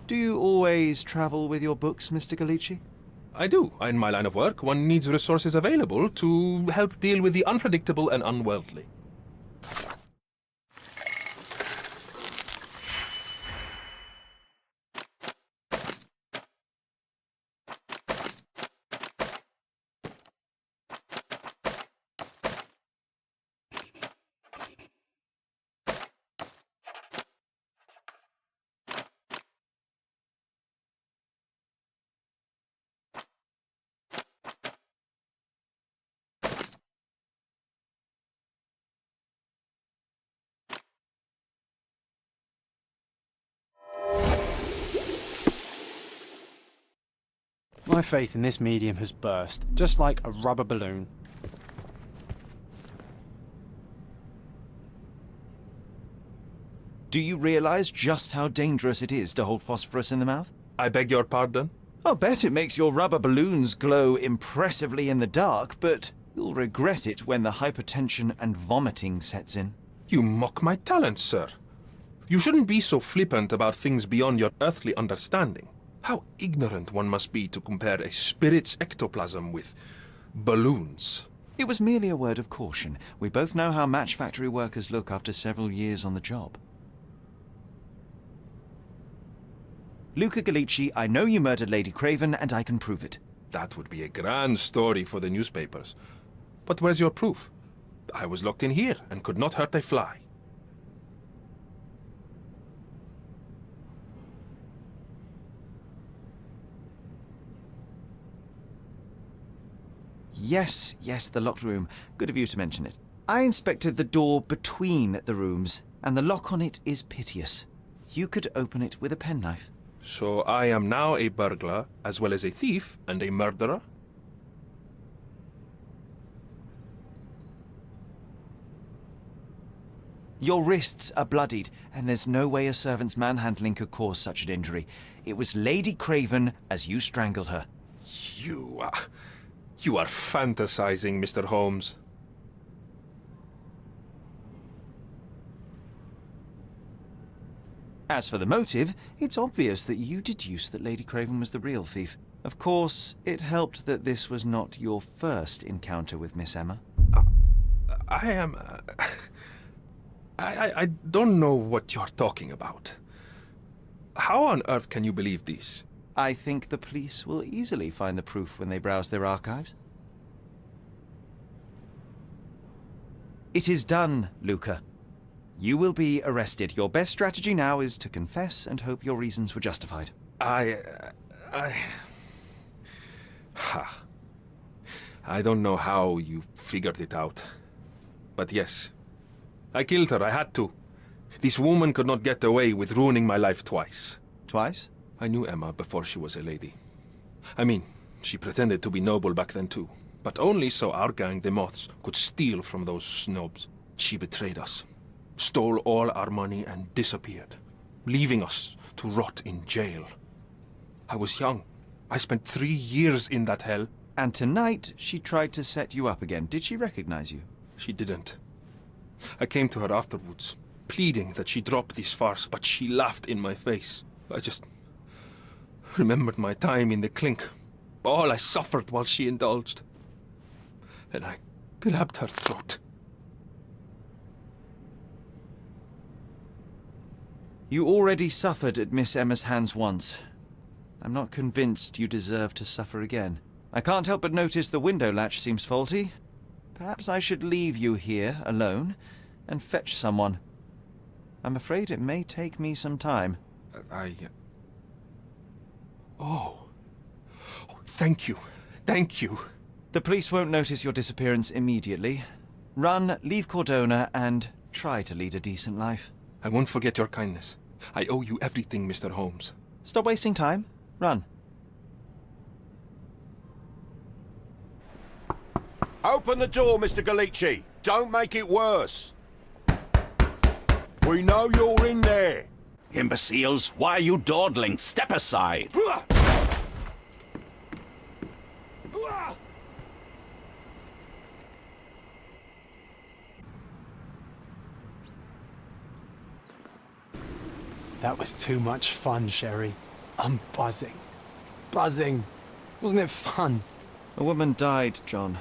Do you always travel with your books, Mr. Galici? I do. In my line of work, one needs resources available to help deal with the unpredictable and unworldly. My faith in this medium has burst, just like a rubber balloon. Do you realize just how dangerous it is to hold phosphorus in the mouth? I beg your pardon? I'll bet it makes your rubber balloons glow impressively in the dark, but you'll regret it when the hypertension and vomiting sets in. You mock my talents, sir. You shouldn't be so flippant about things beyond your earthly understanding. How ignorant one must be to compare a spirit's ectoplasm with balloons. It was merely a word of caution. We both know how match factory workers look after several years on the job. Luca Galici, I know you murdered Lady Craven, and I can prove it. That would be a grand story for the newspapers. But where's your proof? I was locked in here and could not hurt a fly. Yes, the locked room. Good of you to mention it. I inspected the door between the rooms, and the lock on it is piteous. You could open it with a penknife. So I am now a burglar, as well as a thief and a murderer? Your wrists are bloodied, and there's no way a servant's manhandling could cause such an injury. It was Lady Craven as you strangled her. You are fantasizing, Mr. Holmes. As for the motive, it's obvious that you deduced that Lady Craven was the real thief. Of course, it helped that this was not your first encounter with Miss Emma. I don't know what you're talking about. How on earth can you believe this? I think the police will easily find the proof when they browse their archives. It is done, Luca. You will be arrested. Your best strategy now is to confess and hope your reasons were justified. I don't know how you figured it out. But yes, I killed her. I had to. This woman could not get away with ruining my life twice. Twice? I knew Emma before she was a lady. I mean, she pretended to be noble back then too. But only so our gang, the Moths, could steal from those snobs. She betrayed us, stole all our money and disappeared, leaving us to rot in jail. I was young. I spent 3 years in that hell. And tonight, she tried to set you up again. Did she recognize you? She didn't. I came to her afterwards, pleading that she drop this farce, but she laughed in my face. I just remembered my time in the clink. all I suffered while she indulged. And I grabbed her throat. You already suffered at Miss Emma's hands once. I'm not convinced you deserve to suffer again. I can't help but notice the window latch seems faulty. Perhaps I should leave you here alone and fetch someone. I'm afraid it may take me some time. Oh, thank you. Thank you. The police won't notice your disappearance immediately. Run, leave Cordona, and try to lead a decent life. I won't forget your kindness. I owe you everything, Mr. Holmes. Stop wasting time. Run. Open the door, Mr. Galici. Don't make it worse. We know you're in there. Imbeciles, why are you dawdling? Step aside. That was too much fun, Sherry. I'm buzzing. Buzzing. Wasn't it fun? A woman died, John.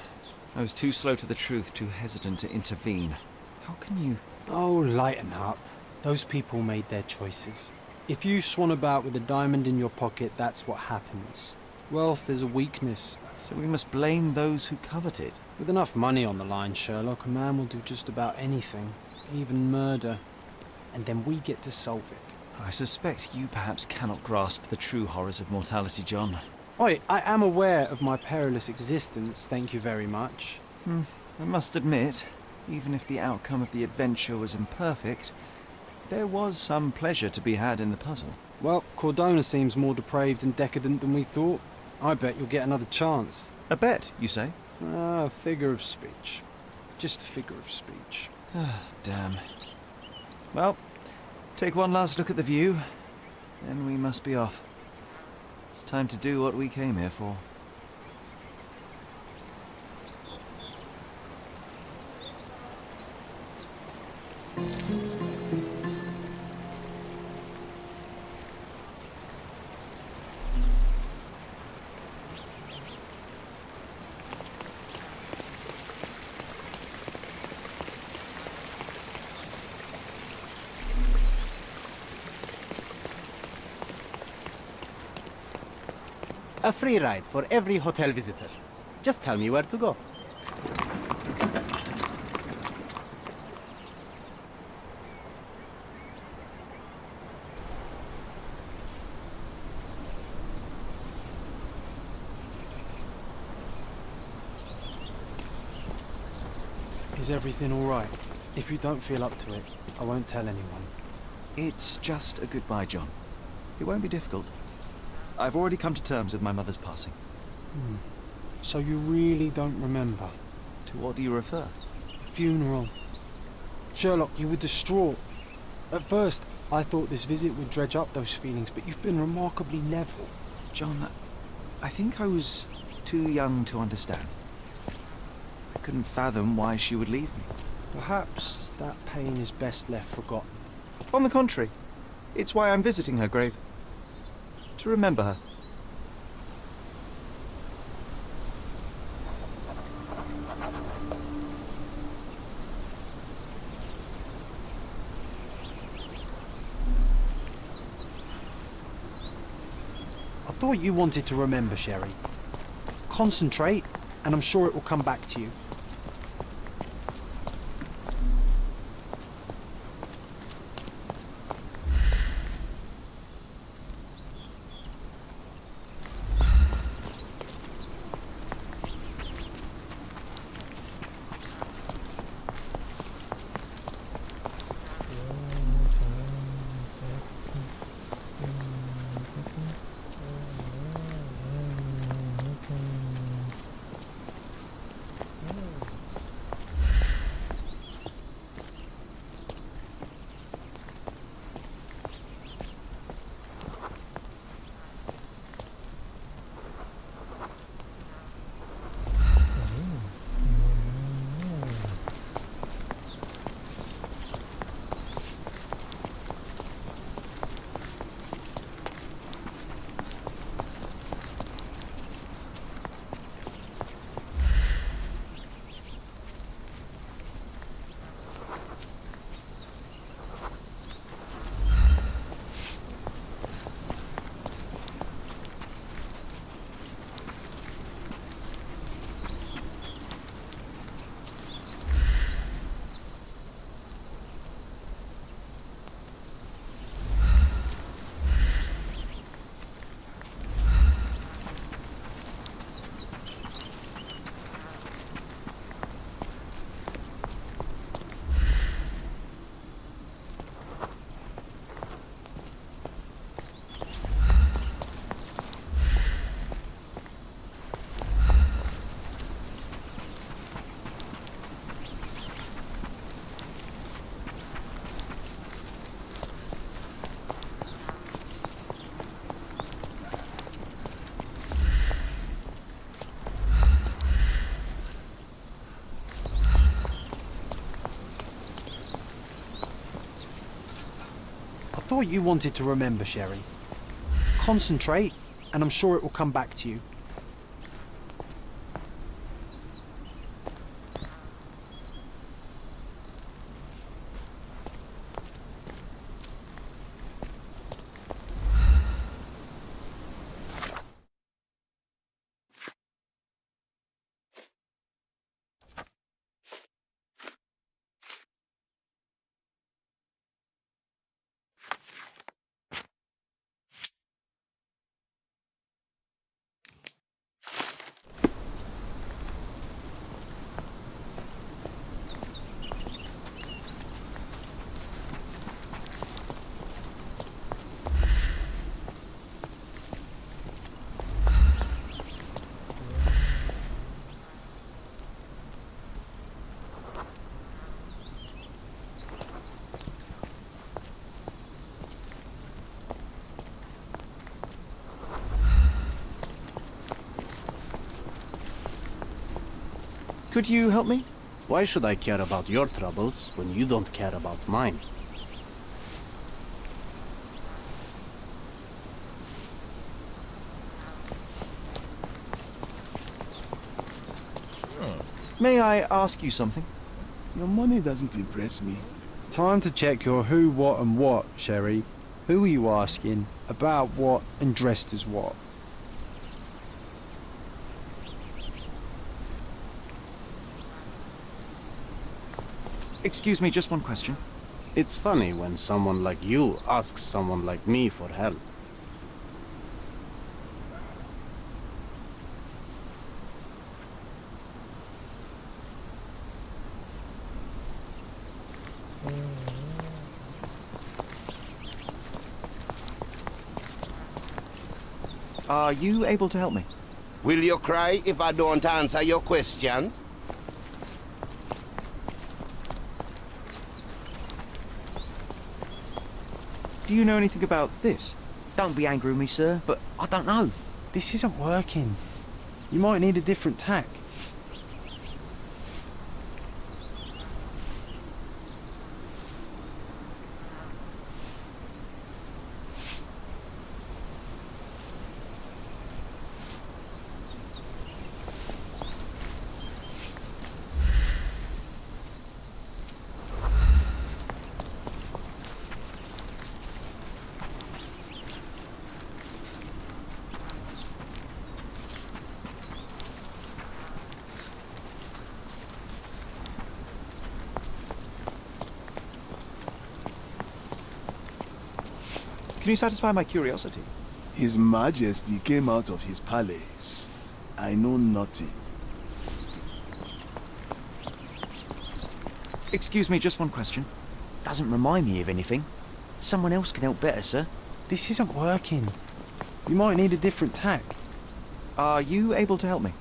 I was too slow to the truth, too hesitant to intervene. How can you... Oh, lighten up. Those people made their choices. If you swan about with a diamond in your pocket, that's what happens. Wealth is a weakness. So we must blame those who covet it. With enough money on the line, Sherlock, a man will do just about anything. Even murder. And then we get to solve it. I suspect you perhaps cannot grasp the true horrors of mortality, John. Oi, I am aware of my perilous existence, thank you very much. I must admit, even if the outcome of the adventure was imperfect, there was some pleasure to be had in the puzzle. Well, Cordona seems more depraved and decadent than we thought. I bet you'll get another chance. A bet, you say? A figure of speech. Just a figure of speech. Damn. Well, take one last look at the view, then we must be off. It's time to do what we came here for. A free ride for every hotel visitor. Just tell me where to go. Is everything all right? If you don't feel up to it, I won't tell anyone. It's just a goodbye, John. It won't be difficult. I've already come to terms with my mother's passing. So you really don't remember? To what do you refer? The funeral. Sherlock, you were distraught. At first, I thought this visit would dredge up those feelings, but you've been remarkably level. John, I think I was too young to understand. I couldn't fathom why she would leave me. Perhaps that pain is best left forgotten. On the contrary, it's why I'm visiting her grave. To remember her. I thought you wanted to remember, Sherry. Concentrate, and I'm sure it will come back to you. thought you wanted to remember, Sherry. Concentrate, and I'm sure it will come back to you. Could you help me? Why should I care about your troubles when you don't care about mine? May I ask you something? Your money doesn't impress me. Time to check your who, what and what, Sherry. Who are you asking? About what and dressed as what? Excuse me, just one question. It's funny when someone like you asks someone like me for help. Are you able to help me? Will you cry if I don't answer your questions? Do you know anything about this? Don't be angry with me, sir, but I don't know. This isn't working. You might need a different tack. Can you satisfy my curiosity? His Majesty came out of his palace. I know nothing. Excuse me, just one question. Doesn't remind me of anything. Someone else can help better, sir. This isn't working. You might need a different tack. Are you able to help me?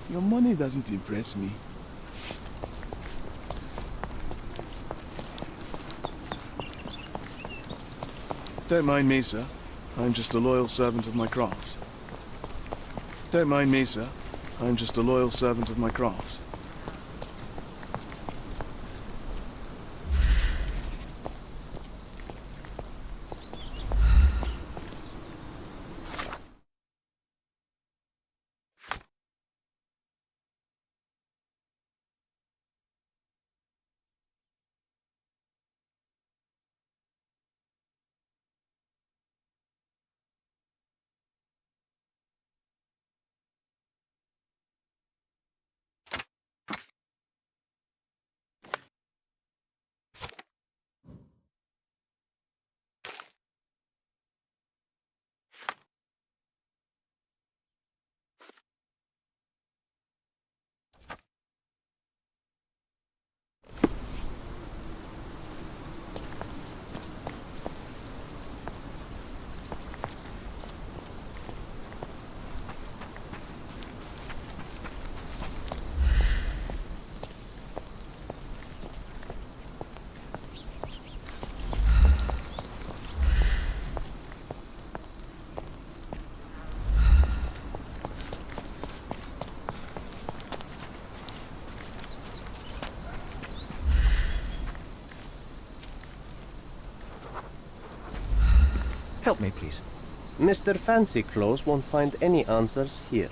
Your money doesn't impress me. Don't mind me, sir. I'm just a loyal servant of my craft. Don't mind me, sir. I'm just a loyal servant of my craft. Help me, please. Mr. Fancy Clothes won't find any answers here.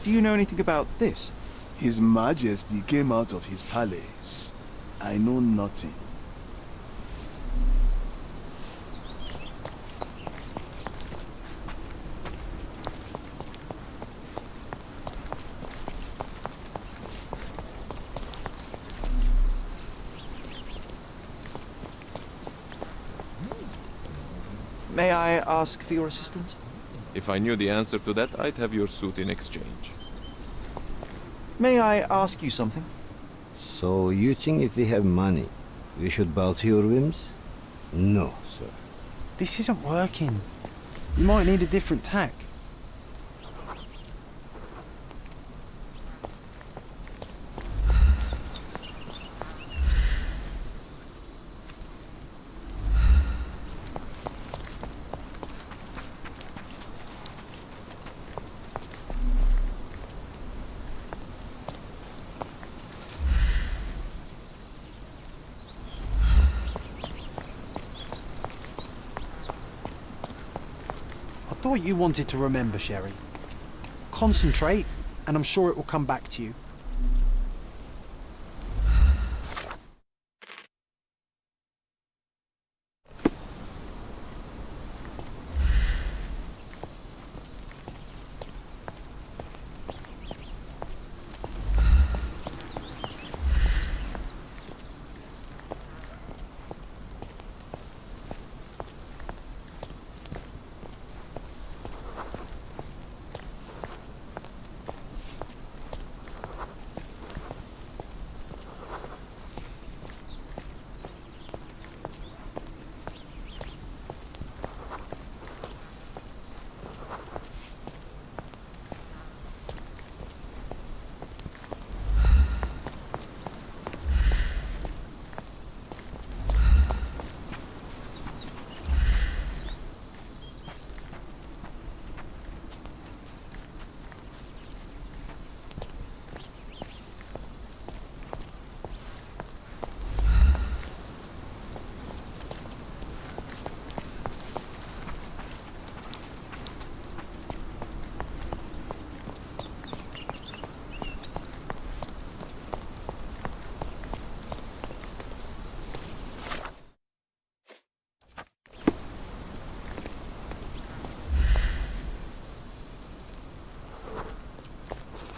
Do you know anything about this? His Majesty came out of his palace. I know nothing. May I ask for your assistance? If I knew the answer to that, I'd have your suit in exchange. May I ask you something? So you think if we have money, we should bow to your whims? No, sir. This isn't working. You might need a different tack. I thought you wanted to remember, Sherry. Concentrate, and I'm sure it will come back to you.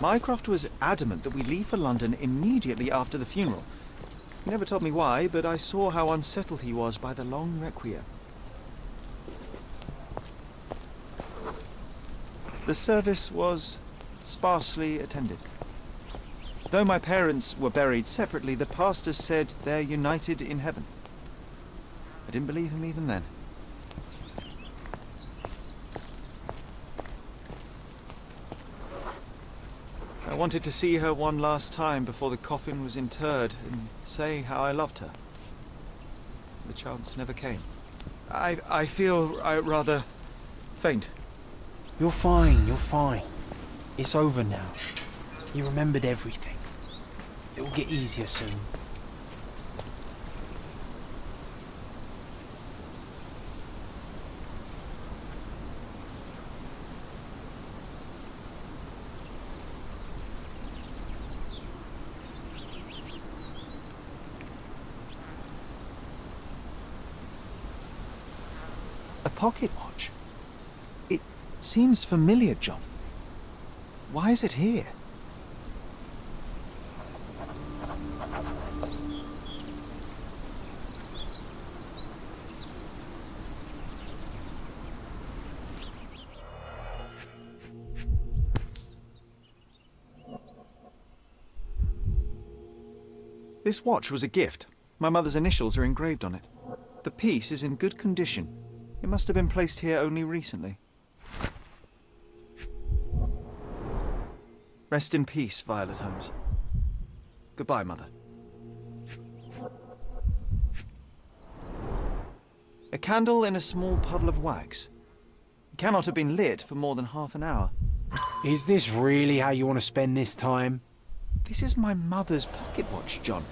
Mycroft was adamant that we leave for London immediately after the funeral. He never told me why, but I saw how unsettled he was by the long requiem. The service was sparsely attended. Though my parents were buried separately, the pastor said they're united in heaven. I didn't believe him even then. I wanted to see her one last time before the coffin was interred and say how I loved her. The chance never came. I feel rather faint. You're fine, you're fine. It's over now. You remembered everything. It will get easier soon. A pocket watch? It seems familiar, John. Why is it here? This watch was a gift. My mother's initials are engraved on it. The piece is in good condition. It must have been placed here only recently. Rest in peace, Violet Holmes. Goodbye, Mother. A candle in a small puddle of wax. It cannot have been lit for more than half an hour. Is this really how you want to spend this time? This is my mother's pocket watch, John.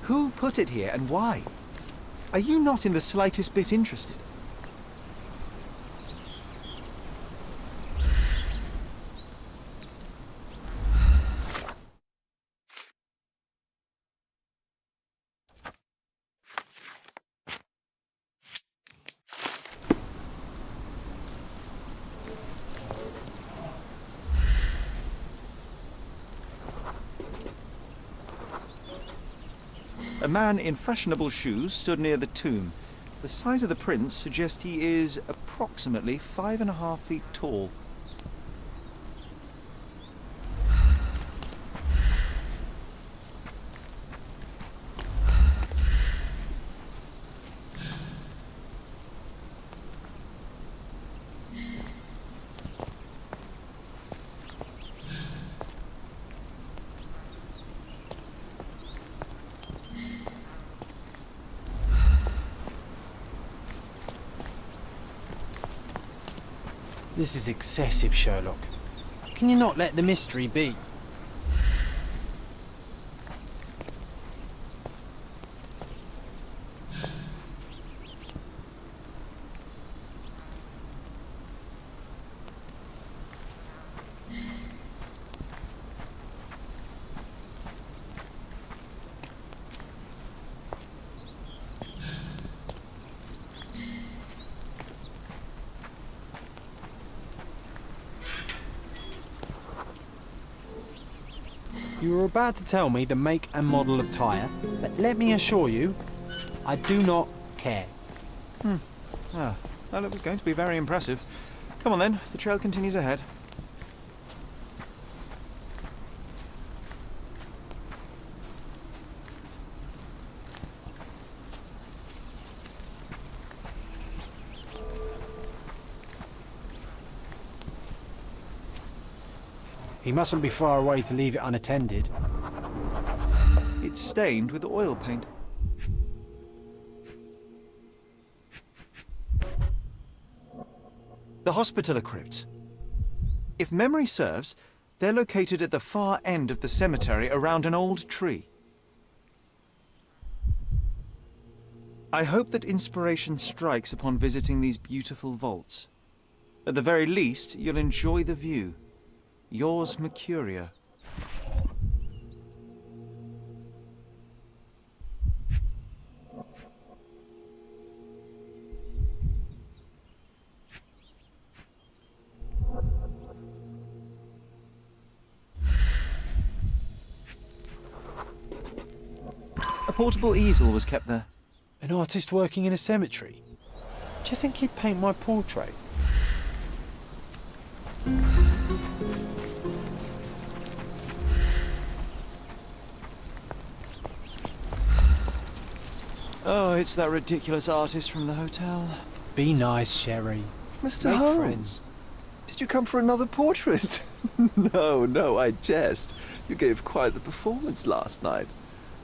Who put it here and why? Are you not in the slightest bit interested? A man in fashionable shoes stood near the tomb. The size of the prints suggests he is approximately 5.5 feet tall. This is excessive, Sherlock. Can you not let the mystery be? You were about to tell me the make and model of tyre, but let me assure you, I do not care. Well, it was going to be very impressive. Come on then, the trail continues ahead. He mustn't be far away to leave it unattended. It's stained with oil paint. The Hospitaller crypts. If memory serves, they're located at the far end of the cemetery around an old tree. I hope that inspiration strikes upon visiting these beautiful vaults. At the very least, you'll enjoy the view. Yours, Mercuria. A portable easel was kept there. An artist working in a cemetery? Do you think he'd paint my portrait? Oh, it's that ridiculous artist from the hotel. Be nice, Sherry. Mr. Make Holmes, friends. did you come for another portrait? No, I jest. You gave quite the performance last night.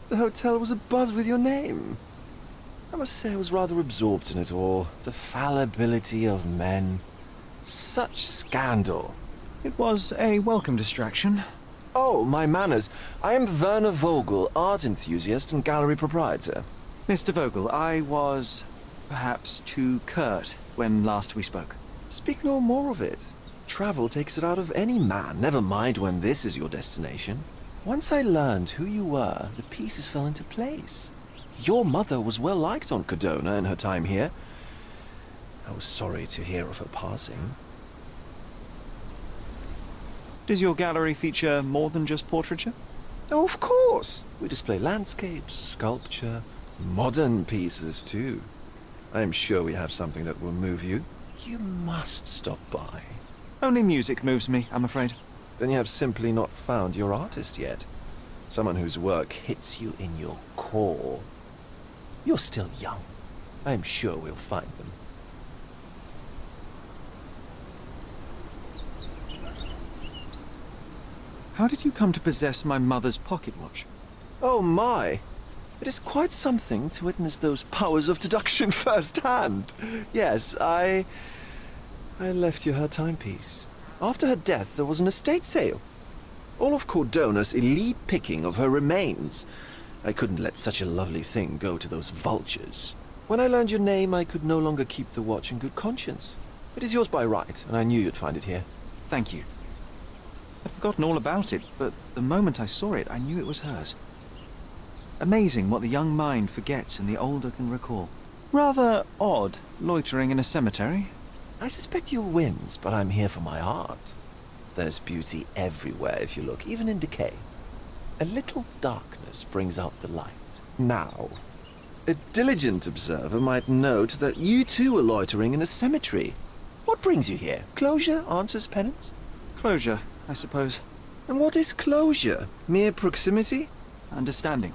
The hotel was abuzz with your name. I must say I was rather absorbed in it all. The fallibility of men. Such scandal. It was a welcome distraction. Oh, my manners. I am Werner Vogel, art enthusiast and gallery proprietor. Mr. Vogel, I was perhaps too curt when last we spoke. Speak no more of it. Travel takes it out of any man, never mind when this is your destination. Once I learned who you were, the pieces fell into place. Your mother was well liked on Codona in her time here. I was sorry to hear of her passing. Does your gallery feature more than just portraiture? Oh, of course. We display landscapes, sculpture, modern pieces too. I am sure we have something that will move you. You must stop by. Only music moves me, I'm afraid. Then you have simply not found your artist yet. Someone whose work hits you in your core. You're still young. I'm sure we'll find them. How did you come to possess my mother's pocket watch? Oh my! It is quite something to witness those powers of deduction firsthand. Yes, I left you her timepiece. After her death, there was an estate sale. All of Cordona's elite picking of her remains. I couldn't let such a lovely thing go to those vultures. When I learned your name, I could no longer keep the watch in good conscience. It is yours by right, and I knew you'd find it here. Thank you. I'd forgotten all about it, but the moment I saw it, I knew it was hers. Amazing what the young mind forgets and the older can recall. Rather odd, loitering in a cemetery. I suspect you'll win, but I'm here for my art. There's beauty everywhere if you look, even in decay. A little darkness brings out the light. Now, a diligent observer might note that you too are loitering in a cemetery. What brings you here? Closure answers penance? Closure, I suppose. And what is closure? Mere proximity? Understanding.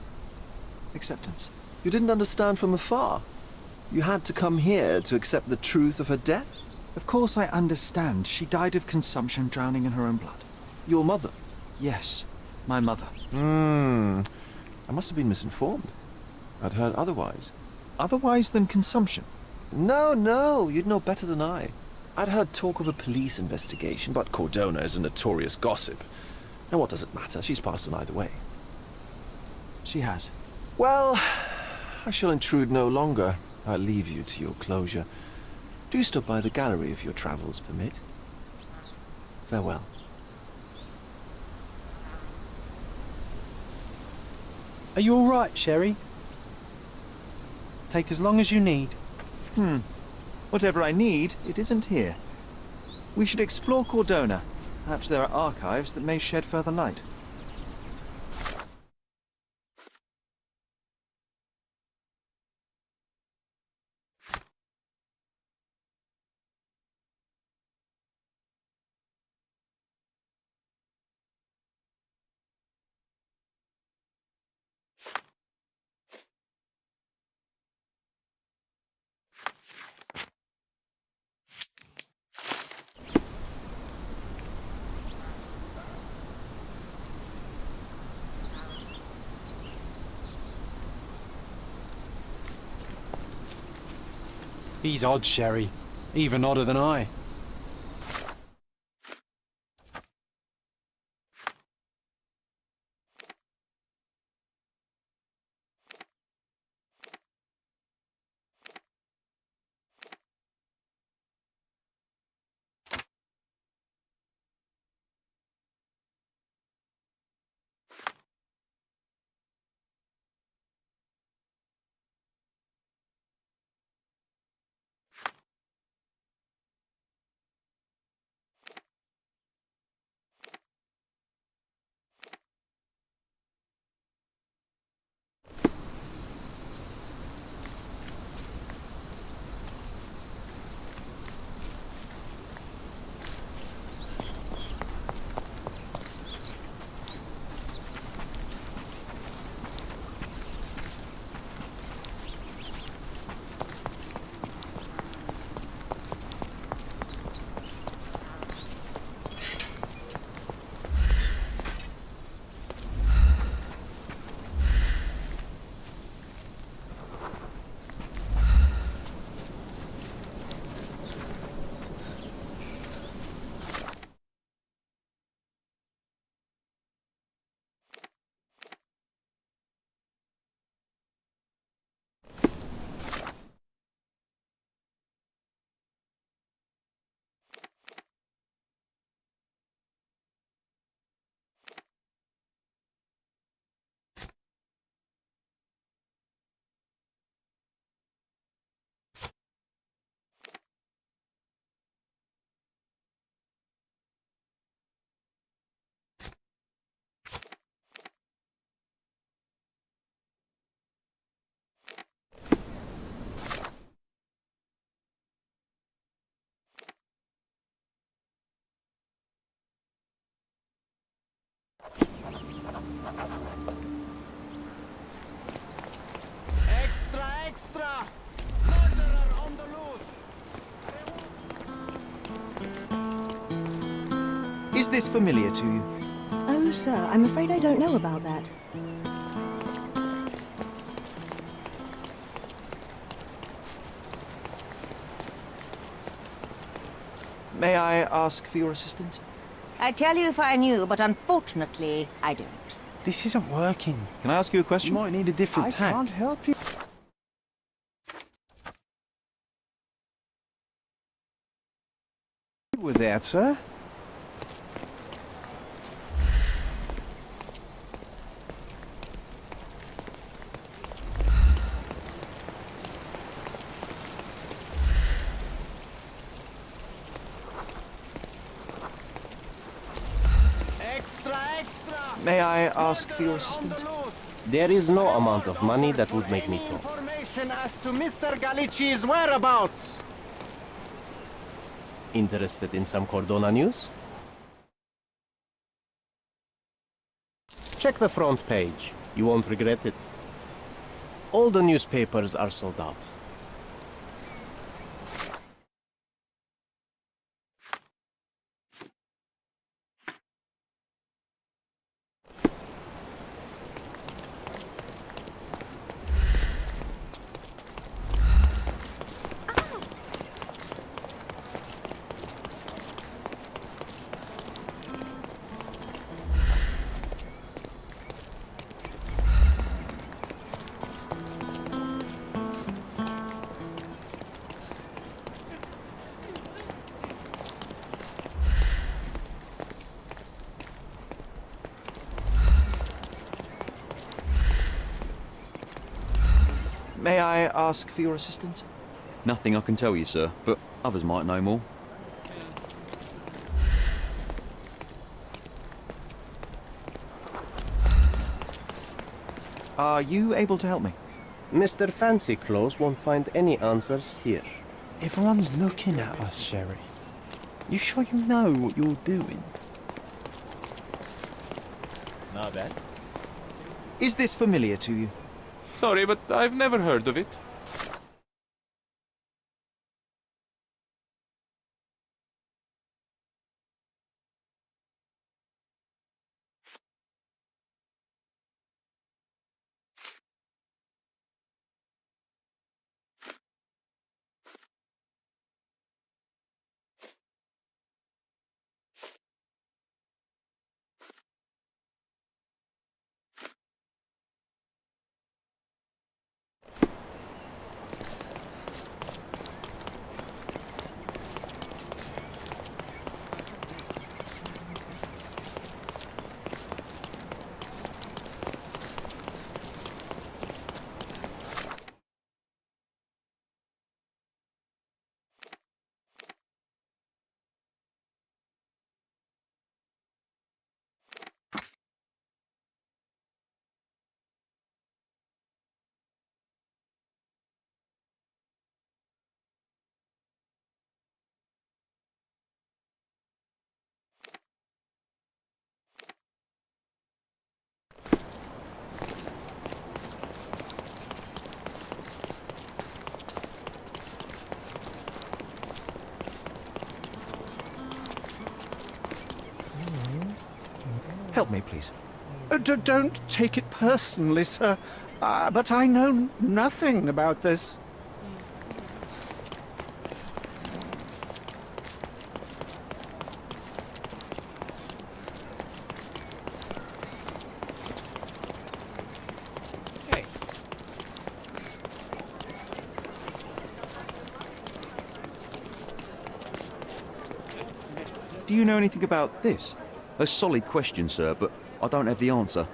Acceptance. You didn't understand from afar. You had to come here to accept the truth of her death? Of course I understand. She died of consumption, drowning in her own blood. Your mother? Yes, my mother. I must have been misinformed. I'd heard otherwise. Otherwise than consumption? No, you'd know better than I. I'd heard talk of a police investigation, but Cordona is a notorious gossip. And what does it matter? She's passed on either way. She has. Well, I shall intrude no longer. I'll leave you to your closure. Do stop by the gallery if your travels permit. Farewell. Are you all right, Sherry? Take as long as you need. Whatever I need, it isn't here. We should explore Cordona. Perhaps there are archives that may shed further light. He's odd, Sherry. Even odder than I. extra! Murderer on the loose! Is this familiar to you? Oh, sir, I'm afraid I don't know about that. May I ask for your assistance? I'd tell you if I knew, but unfortunately, I don't. This isn't working. Can I ask you a question? You might need a different tack. I can't help you. With that, sir? May I ask for your assistance? There is no amount of money that would make me talk. Information as to Mr. Galici's whereabouts. Interested in some Cordona news? Check the front page. You won't regret it. All the newspapers are sold out. May I ask for your assistance? Nothing I can tell you, sir, but others might know more. Are you able to help me? Mr. Fancy Clothes won't find any answers here. Everyone's looking at us, Sherry. You sure you know what you're doing? Not bad. Is this familiar to you? Sorry, but I've never heard of it. Help me, please. Don't take it personally, sir. But I know nothing about this. Do you know anything about this? A solid question, sir, but I don't have the answer.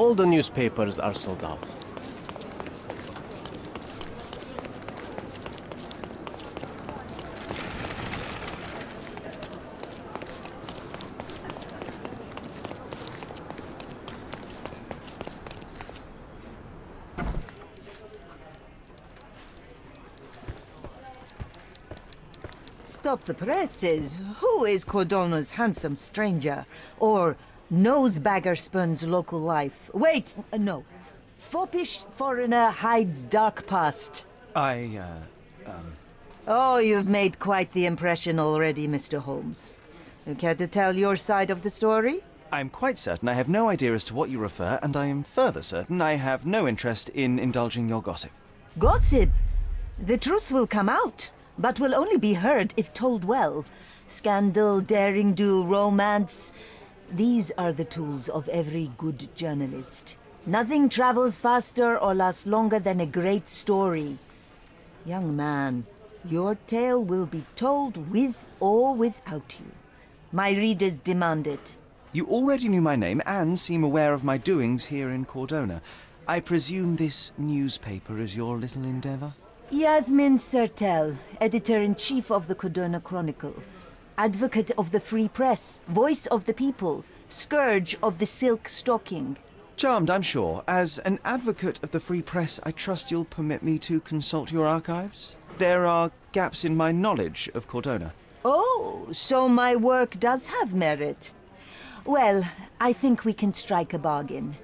All the newspapers are sold out. Stop the presses. Who is Cordona's handsome stranger? Or Nosebaggerspun's local life? Wait, no. Foppish foreigner hides dark past. Oh, you've made quite the impression already, Mr. Holmes. You care to tell your side of the story? I'm quite certain I have no idea as to what you refer, and I am further certain I have no interest in indulging your gossip. Gossip? The truth will come out, but will only be heard if told well. Scandal, daring-do, romance. These are the tools of every good journalist. Nothing travels faster or lasts longer than a great story. Young man, your tale will be told with or without you. My readers demand it. You already knew my name and seem aware of my doings here in Cordona. I presume this newspaper is your little endeavor? Yasmin Sertel, editor-in-chief of the Cordona Chronicle. Advocate of the free press, voice of the people, scourge of the silk stocking. Charmed, I'm sure. As an advocate of the free press, I trust you'll permit me to consult your archives? There are gaps in my knowledge of Cordona. Oh, so my work does have merit. Well, I think we can strike a bargain.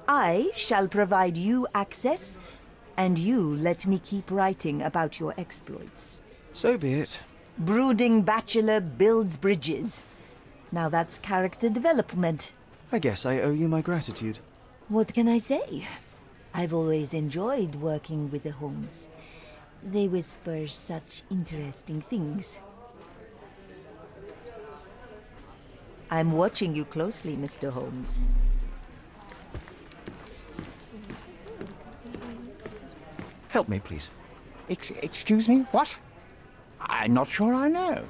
I shall provide you access, and you let me keep writing about your exploits. So be it. Brooding bachelor builds bridges. Now that's character development. I guess I owe you my gratitude. What can I say? I've always enjoyed working with the Holmes. They whisper such interesting things. I'm watching you closely, Mr. Holmes. Help me, please. Excuse me? What? I'm not sure I know.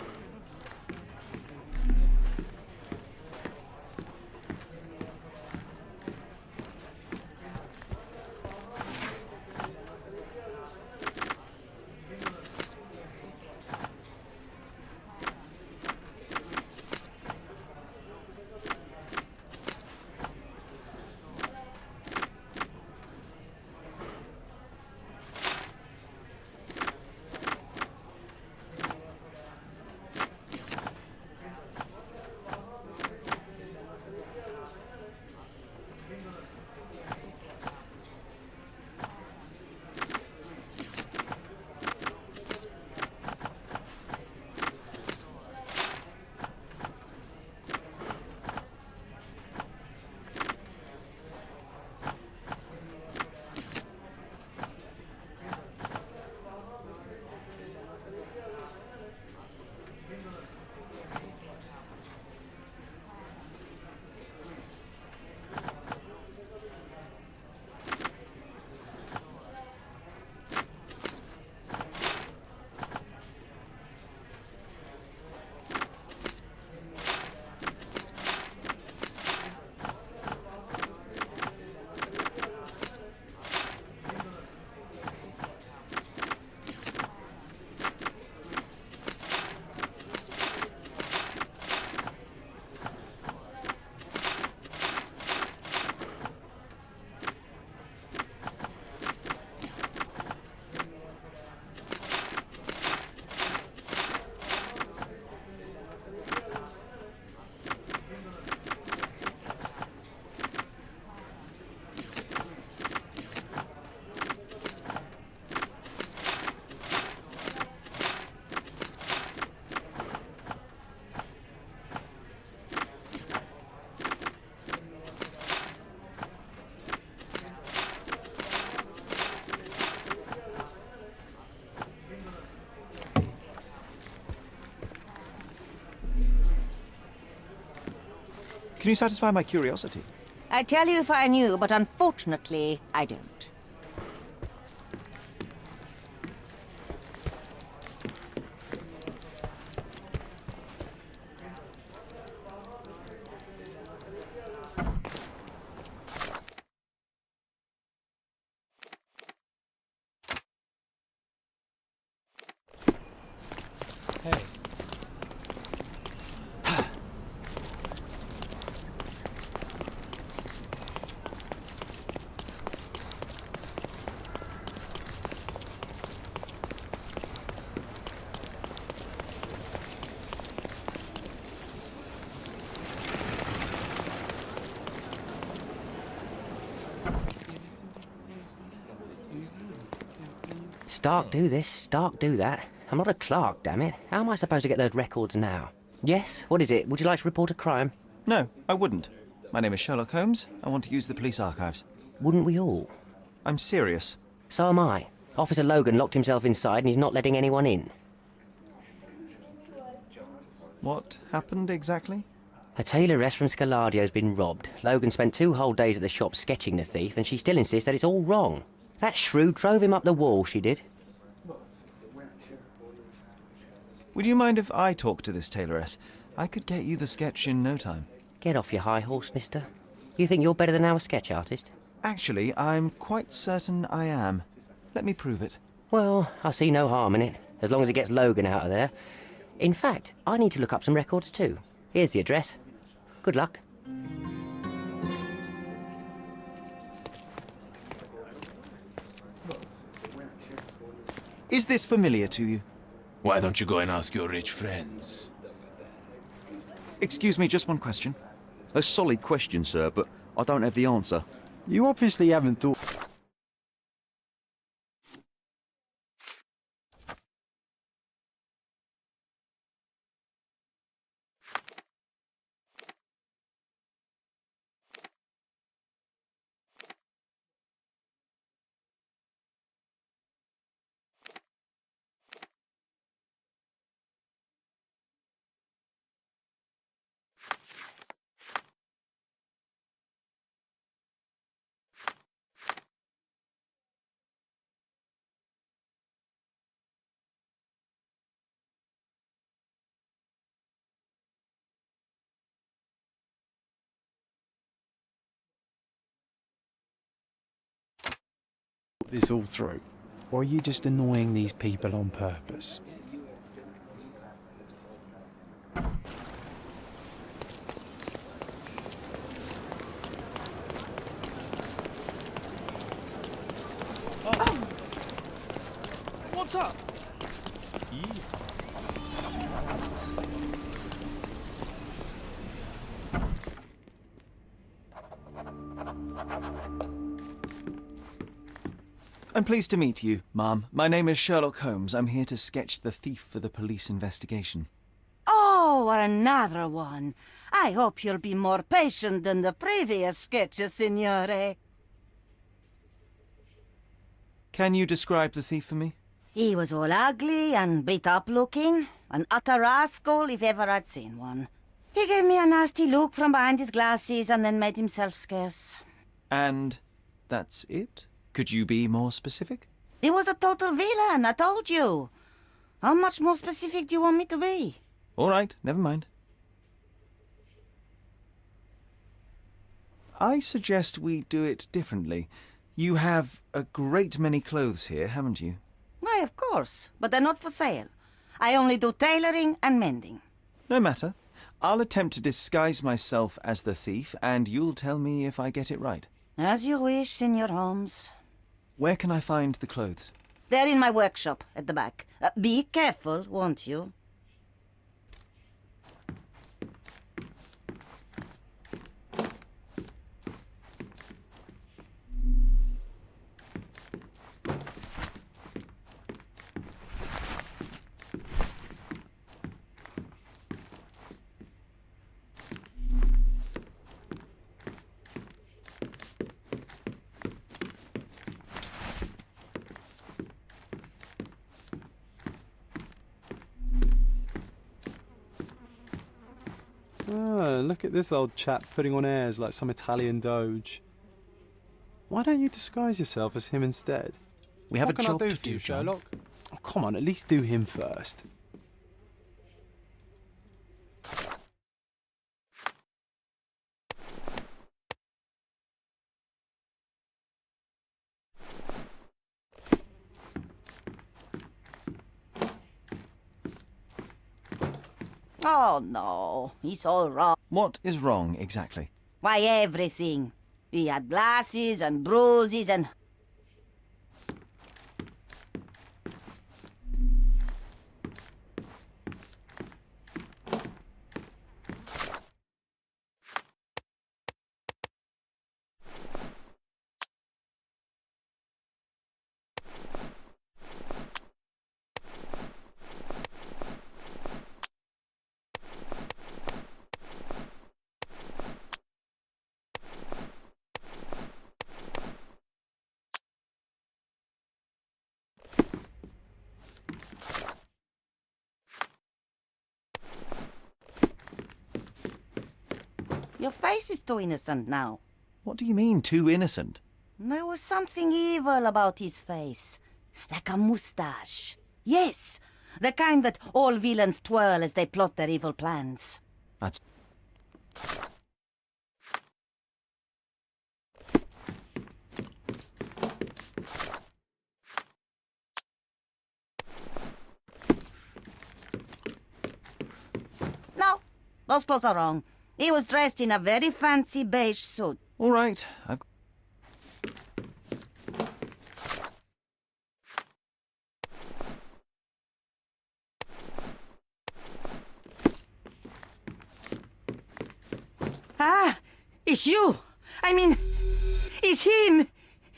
Can you satisfy my curiosity? I'd tell you if I knew, but unfortunately, I don't. Stark do this, Stark do that. I'm not a clerk, damn it. How am I supposed to get those records now? Yes? What is it? Would you like to report a crime? No, I wouldn't. My name is Sherlock Holmes. I want to use the police archives. Wouldn't we all? I'm serious. So am I. Officer Logan locked himself inside and he's not letting anyone in. What happened exactly? A tailoress from Scaladio's been robbed. Logan spent 2 whole days at the shop sketching the thief, and she still insists that it's all wrong. That shrew drove him up the wall, she did. Would you mind if I talk to this tailoress? I could get you the sketch in no time. Get off your high horse, mister. You think you're better than our sketch artist? Actually, I'm quite certain I am. Let me prove it. Well, I see no harm in it, as long as it gets Logan out of there. In fact, I need to look up some records too. Here's the address. Good luck. Is this familiar to you? Why don't you go and ask your rich friends? Excuse me, just one question. A solid question, sir, but I don't have the answer. You obviously haven't thought... this all through? Or are you just annoying these people on purpose? What's up? I'm pleased to meet you, ma'am. My name is Sherlock Holmes. I'm here to sketch the thief for the police investigation. Oh, another one. I hope you'll be more patient than the previous sketches, signore. Can you describe the thief for me? He was all ugly and beat-up looking. An utter rascal if ever I'd seen one. He gave me a nasty look from behind his glasses and then made himself scarce. And that's it? Could you be more specific? He was a total villain, I told you. How much more specific do you want me to be? All right, never mind. I suggest we do it differently. You have a great many clothes here, haven't you? Why, of course, but they're not for sale. I only do tailoring and mending. No matter. I'll attempt to disguise myself as the thief, and you'll tell me if I get it right. As you wish, Signor Holmes. Where can I find the clothes? They're in my workshop at the back. Be careful, won't you? Oh, look at this old chap putting on airs like some Italian doge. Why don't you disguise yourself as him instead? We have what a job can I do to for you, do, John. Sherlock? Oh, come on, at least do him first. Oh, no. He's all wrong. What is wrong, exactly? Why, everything. He had glasses and bruises and... Your face is too innocent now. What do you mean, too innocent? There was something evil about his face. Like a moustache. Yes, the kind that all villains twirl as they plot their evil plans. That's... No, those clothes are wrong. He was dressed in a very fancy beige suit. All right, I've... Ah, it's you. I mean, it's him.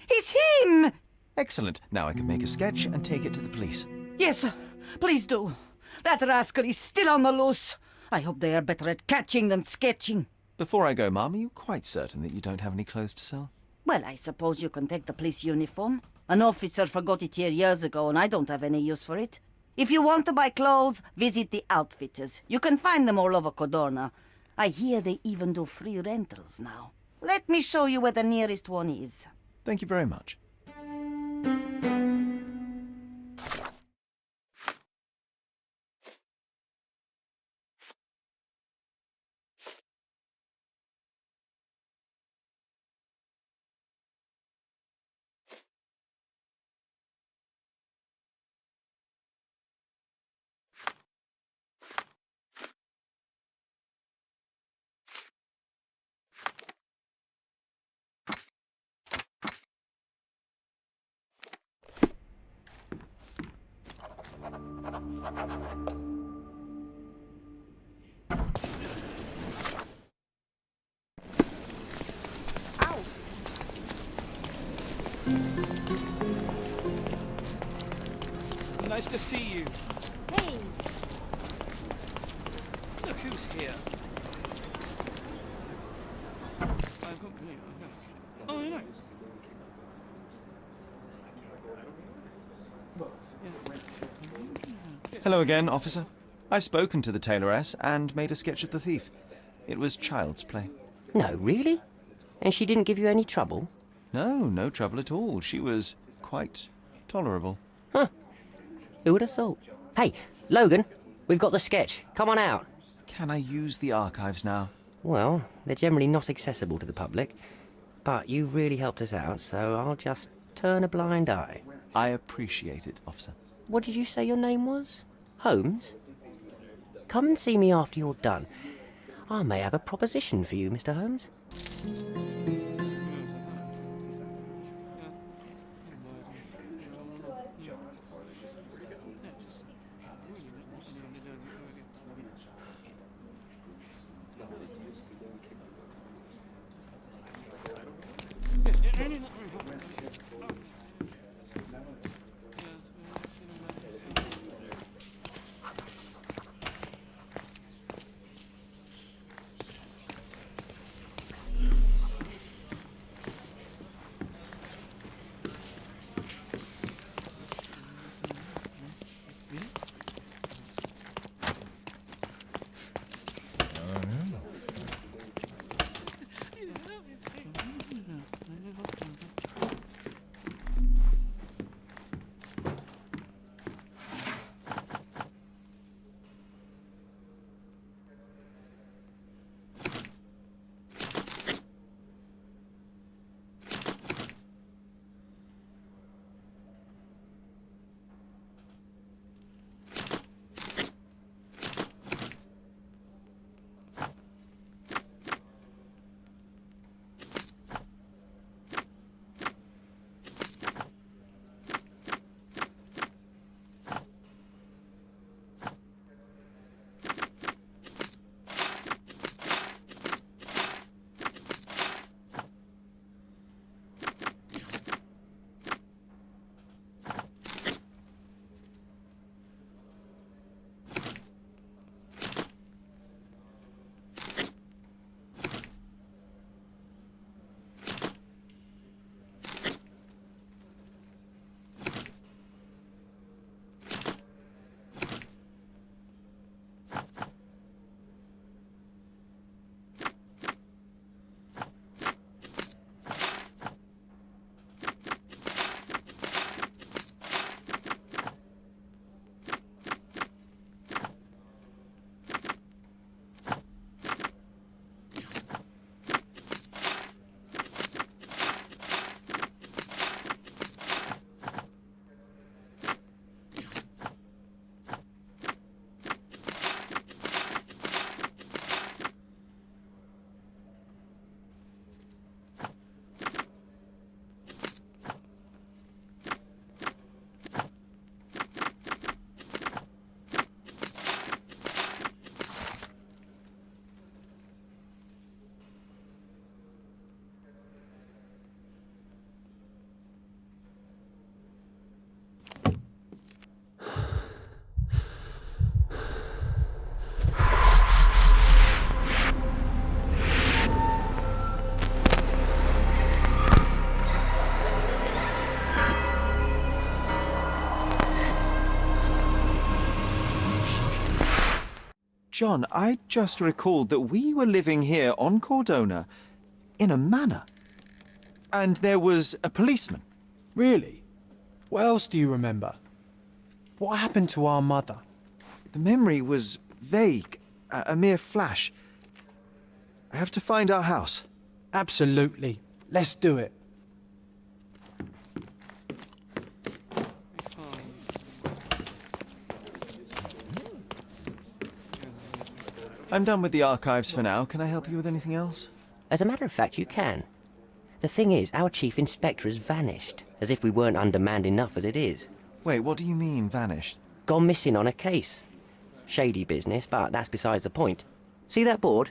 It's him. Excellent. Now I can make a sketch and take it to the police. Yes, please do. That rascal is still on the loose. I hope they are better at catching than sketching. Before I go, Mum, are you quite certain that you don't have any clothes to sell? Well, I suppose you can take the police uniform. An officer forgot it here years ago, and I don't have any use for it. If you want to buy clothes, visit the outfitters. You can find them all over Codorna. I hear they even do free rentals now. Let me show you where the nearest one is. Thank you very much. Nice to see you. Hey. Look who's here. Oh, no. Hello again, officer. I've spoken to the tailoress and made a sketch of the thief. It was child's play. No, really? And she didn't give you any trouble? No, no trouble at all. She was quite tolerable. Huh. Who would have thought? Hey, Logan, we've got the sketch. Come on out. Can I use the archives now? Well, they're generally not accessible to the public. But you really helped us out, so I'll just turn a blind eye. I appreciate it, officer. What did you say your name was? Holmes? Come and see me after you're done. I may have a proposition for you, Mr. Holmes. John, I just recalled that we were living here on Cordona in a manor. And there was a policeman. Really? What else do you remember? What happened to our mother? The memory was vague, a mere flash. I have to find our house. Absolutely. Let's do it. I'm done with the archives for now. Can I help you with anything else? As a matter of fact, you can. The thing is, our chief inspector has vanished, as if we weren't undermanned enough as it is. Wait, what do you mean, vanished? Gone missing on a case. Shady business, but that's besides the point. See that board?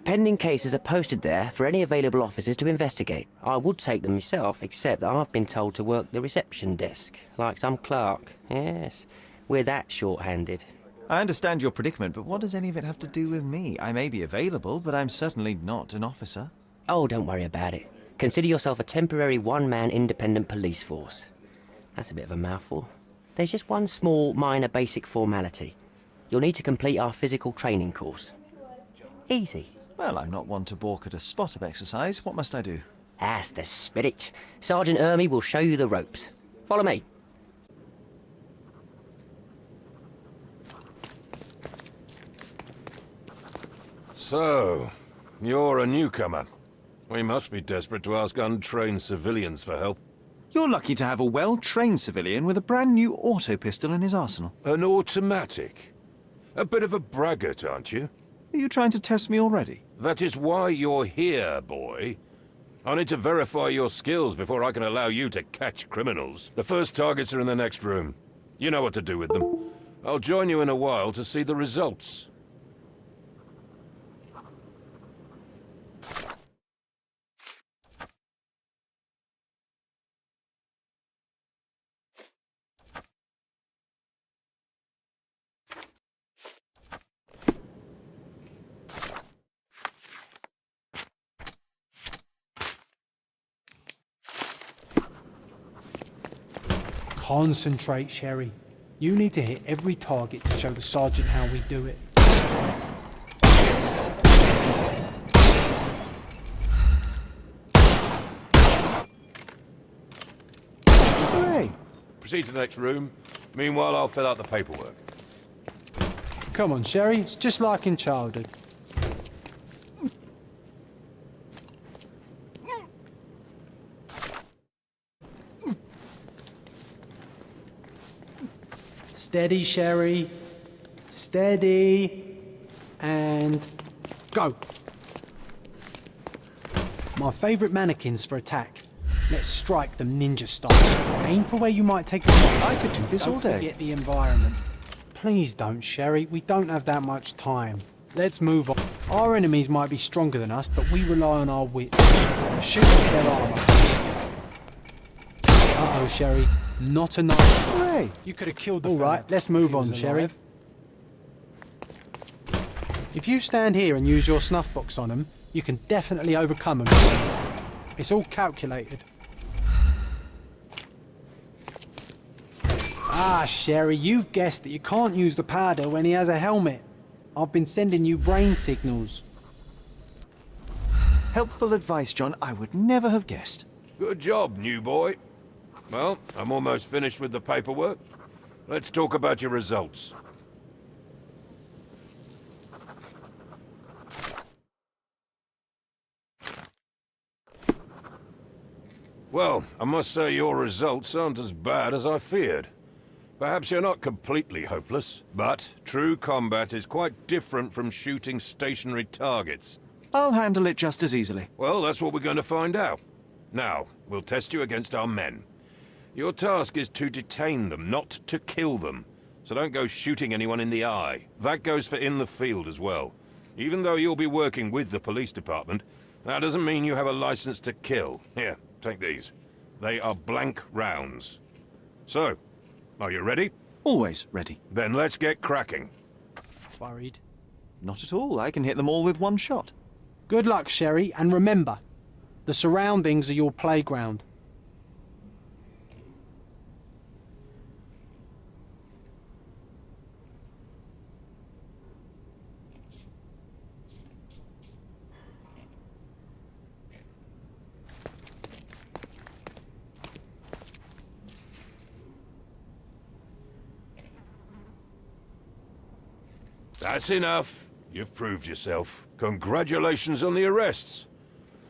Pending cases are posted there for any available officers to investigate. I would take them myself, except that I've been told to work the reception desk, like some clerk. Yes, we're that short-handed. I understand your predicament, but what does any of it have to do with me? I may be available, but I'm certainly not an officer. Oh, don't worry about it. Consider yourself a temporary one-man independent police force. That's a bit of a mouthful. There's just one small, minor, basic formality. You'll need to complete our physical training course. Easy. Well, I'm not one to balk at a spot of exercise. What must I do? That's the spirit. Sergeant Ermy will show you the ropes. Follow me. So, you're a newcomer. We must be desperate to ask untrained civilians for help. You're lucky to have a well-trained civilian with a brand new auto pistol in his arsenal. An automatic? A bit of a braggart, aren't you? Are you trying to test me already? That is why you're here, boy. I need to verify your skills before I can allow you to catch criminals. The first targets are in the next room. You know what to do with them. I'll join you in a while to see the results. Concentrate, Sherry. You need to hit every target to show the sergeant how we do it. Hooray! Proceed to the next room. Meanwhile, I'll fill out the paperwork. Come on, Sherry. It's just like in childhood. Steady, Sherry. Steady. And go. My favourite mannequins for attack. Let's strike them ninja style. Aim for where you might take the shot. I could do this all day. Don't forget the environment. Please don't, Sherry. We don't have that much time. Let's move on. Our enemies might be stronger than us, but we rely on our wits. Shoot off their armour. Uh-oh, Sherry. Not enough. Hooray! You could have killed the fella. All right, let's move on, Sherry. If you stand here and use your snuff box on them, you can definitely overcome them. It's all calculated. Ah, Sherry, you've guessed that you can't use the powder when he has a helmet. I've been sending you brain signals. Helpful advice, John. I would never have guessed. Good job, new boy. Well, I'm almost finished with the paperwork. Let's talk about your results. Well, I must say your results aren't as bad as I feared. Perhaps you're not completely hopeless, but true combat is quite different from shooting stationary targets. I'll handle it just as easily. Well, that's what we're going to find out. Now, we'll test you against our men. Your task is to detain them, not to kill them. So don't go shooting anyone in the eye. That goes for in the field as well. Even though you'll be working with the police department, that doesn't mean you have a license to kill. Here, take these. They are blank rounds. So, are you ready? Always ready. Then let's get cracking. Worried? Not at all. I can hit them all with one shot. Good luck, Sherry, and remember, the surroundings are your playground. That's enough. You've proved yourself. Congratulations on the arrests.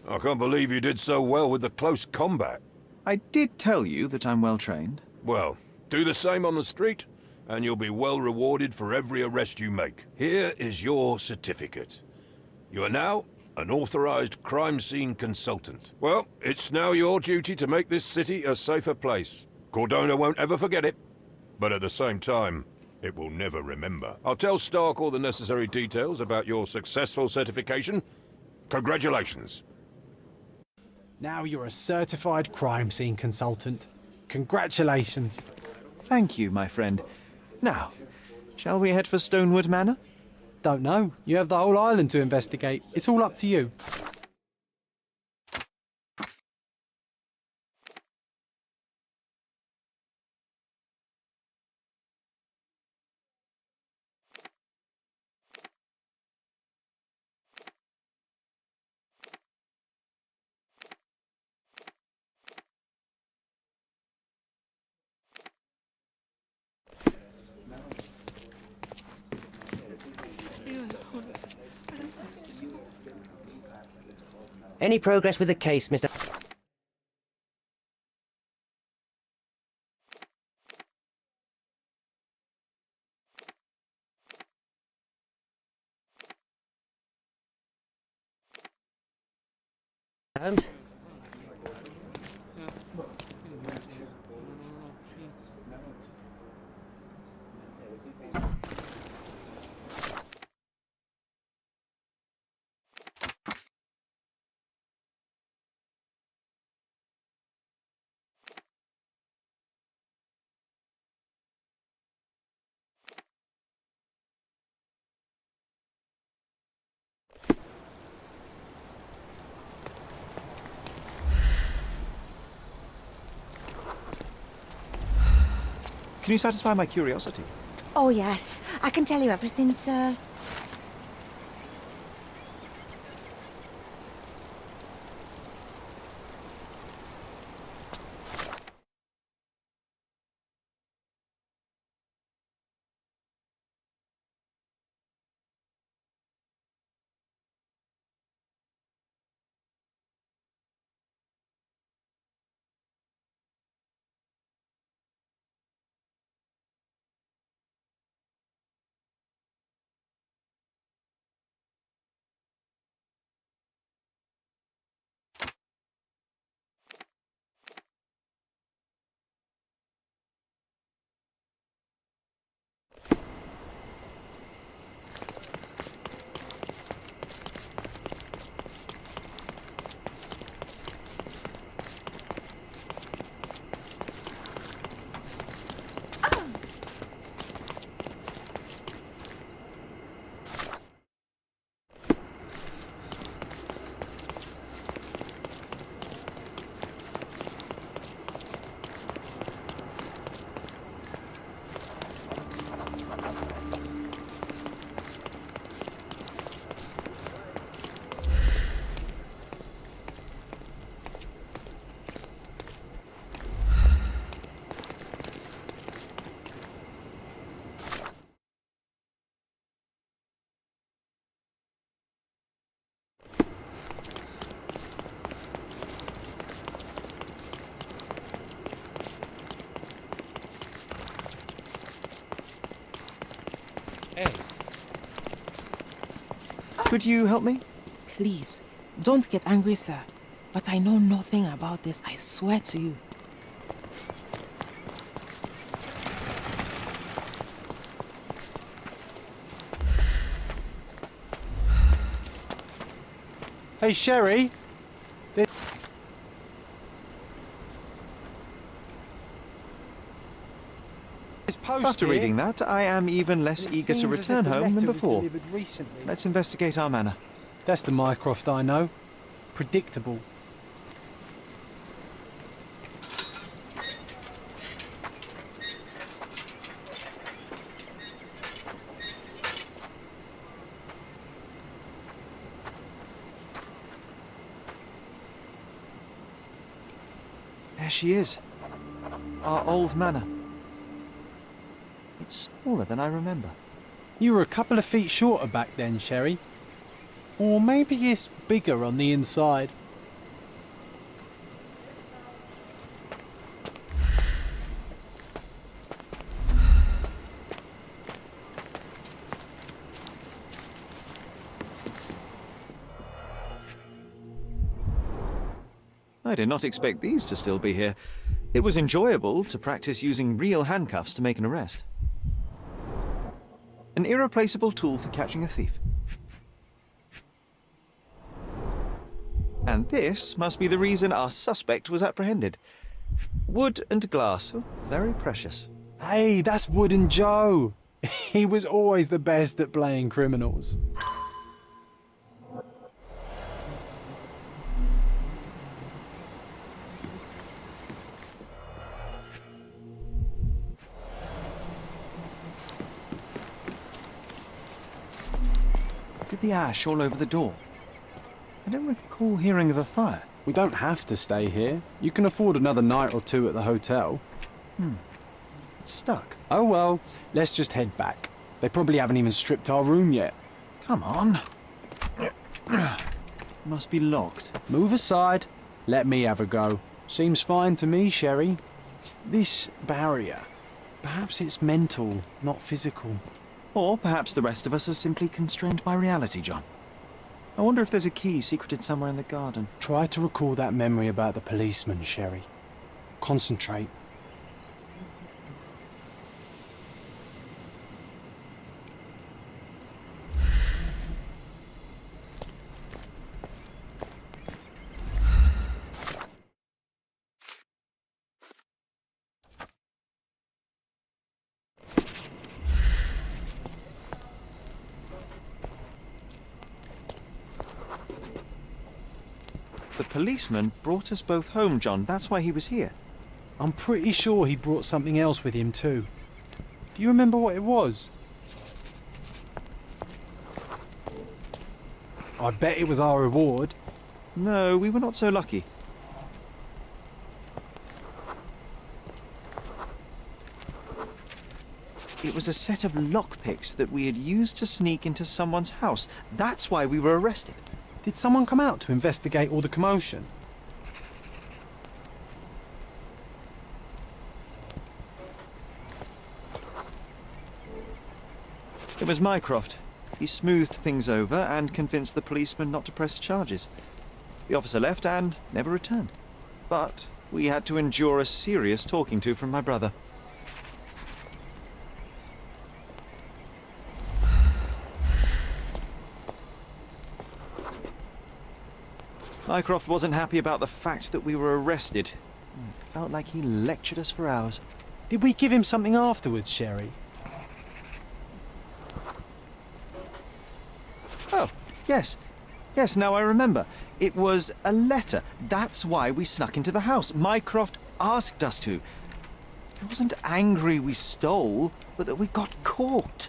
I can't believe you did so well with the close combat. I did tell you that I'm well trained. Well, do the same on the street, and you'll be well rewarded for every arrest you make. Here is your certificate. You are now an authorized crime scene consultant. Well, it's now your duty to make this city a safer place. Cordona won't ever forget it, but at the same time, it will never remember. I'll tell Stark all the necessary details about your successful certification. Congratulations. Now you're a certified crime scene consultant. Congratulations. Thank you, my friend. Now, shall we head for Stonewood Manor? Don't know. You have the whole island to investigate. It's all up to you. Any progress with the case, Mr. Holmes? Can you satisfy my curiosity? Oh, yes. I can tell you everything, sir. Could you help me? Please, don't get angry, sir. But I know nothing about this, I swear to you. Hey, Sherry. After reading that, I am even less eager to return home than before. Let's investigate our manor. That's the Mycroft I know. Predictable. There she is. Our old manor. It's smaller than I remember. You were a couple of feet shorter back then, Sherry. Or maybe it's bigger on the inside. I did not expect these to still be here. It was enjoyable to practice using real handcuffs to make an arrest. An irreplaceable tool for catching a thief. And this must be the reason our suspect was apprehended. Wood and glass. Oh, very precious. Hey, that's Wooden Joe. He was always the best at playing criminals. Did the ash all over the door? I don't recall hearing of a fire. We don't have to stay here. You can afford another night or two at the hotel. It's stuck. Oh well, let's just head back. They probably haven't even stripped our room yet. Come on. Must be locked. Move aside. Let me have a go. Seems fine to me, Sherry. This barrier, perhaps it's mental, not physical. Or perhaps the rest of us are simply constrained by reality, John. I wonder if there's a key secreted somewhere in the garden. Try to recall that memory about the policeman, Sherry. Concentrate. The policeman brought us both home, John. That's why he was here. I'm pretty sure he brought something else with him too. Do you remember what it was? I bet it was our reward. No, we were not so lucky. It was a set of lockpicks that we had used to sneak into someone's house. That's why we were arrested. Did someone come out to investigate all the commotion? It was Mycroft. He smoothed things over and convinced the policeman not to press charges. The officer left and never returned. But we had to endure a serious talking to from my brother. Mycroft wasn't happy about the fact that we were arrested. It felt like he lectured us for hours. Did we give him something afterwards, Sherry? Oh, yes. Yes, now I remember. It was a letter. That's why we snuck into the house. Mycroft asked us to. He wasn't angry we stole, but that we got caught.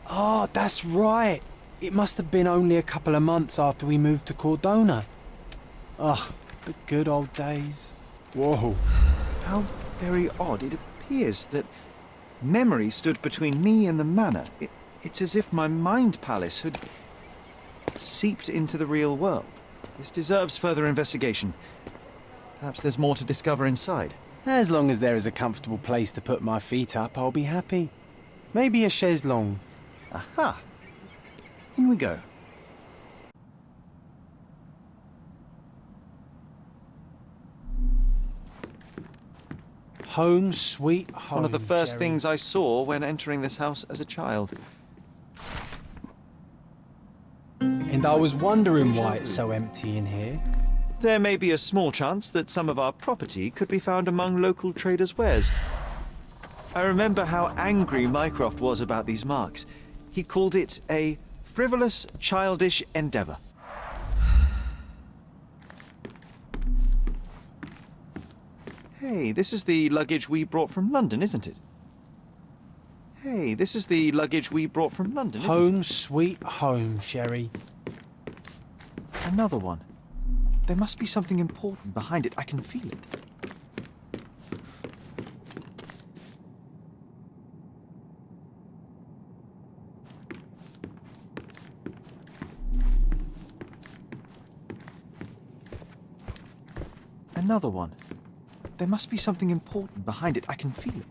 Ah, that's right. It must have been only a couple of months after we moved to Cordona. Ugh, the good old days. Whoa. How very odd. It appears that memory stood between me and the manor. It's as if my mind palace had seeped into the real world. This deserves further investigation. Perhaps there's more to discover inside. As long as there is a comfortable place to put my feet up, I'll be happy. Maybe a chaise longue. Aha! In we go. Home sweet home. One of the first Sherry. things I saw when entering this house as a child. And I was wondering why it's so empty in here. There may be a small chance that some of our property could be found among local traders' wares. I remember how angry Mycroft was about these marks. He called it a frivolous, childish endeavour. Hey, this is the luggage we brought from London, isn't it? Hey, this is the luggage we brought from London, isn't it? Home sweet home, Sherry. Another one. There must be something important behind it. I can feel it. another one. There must be something important behind it. I can feel it.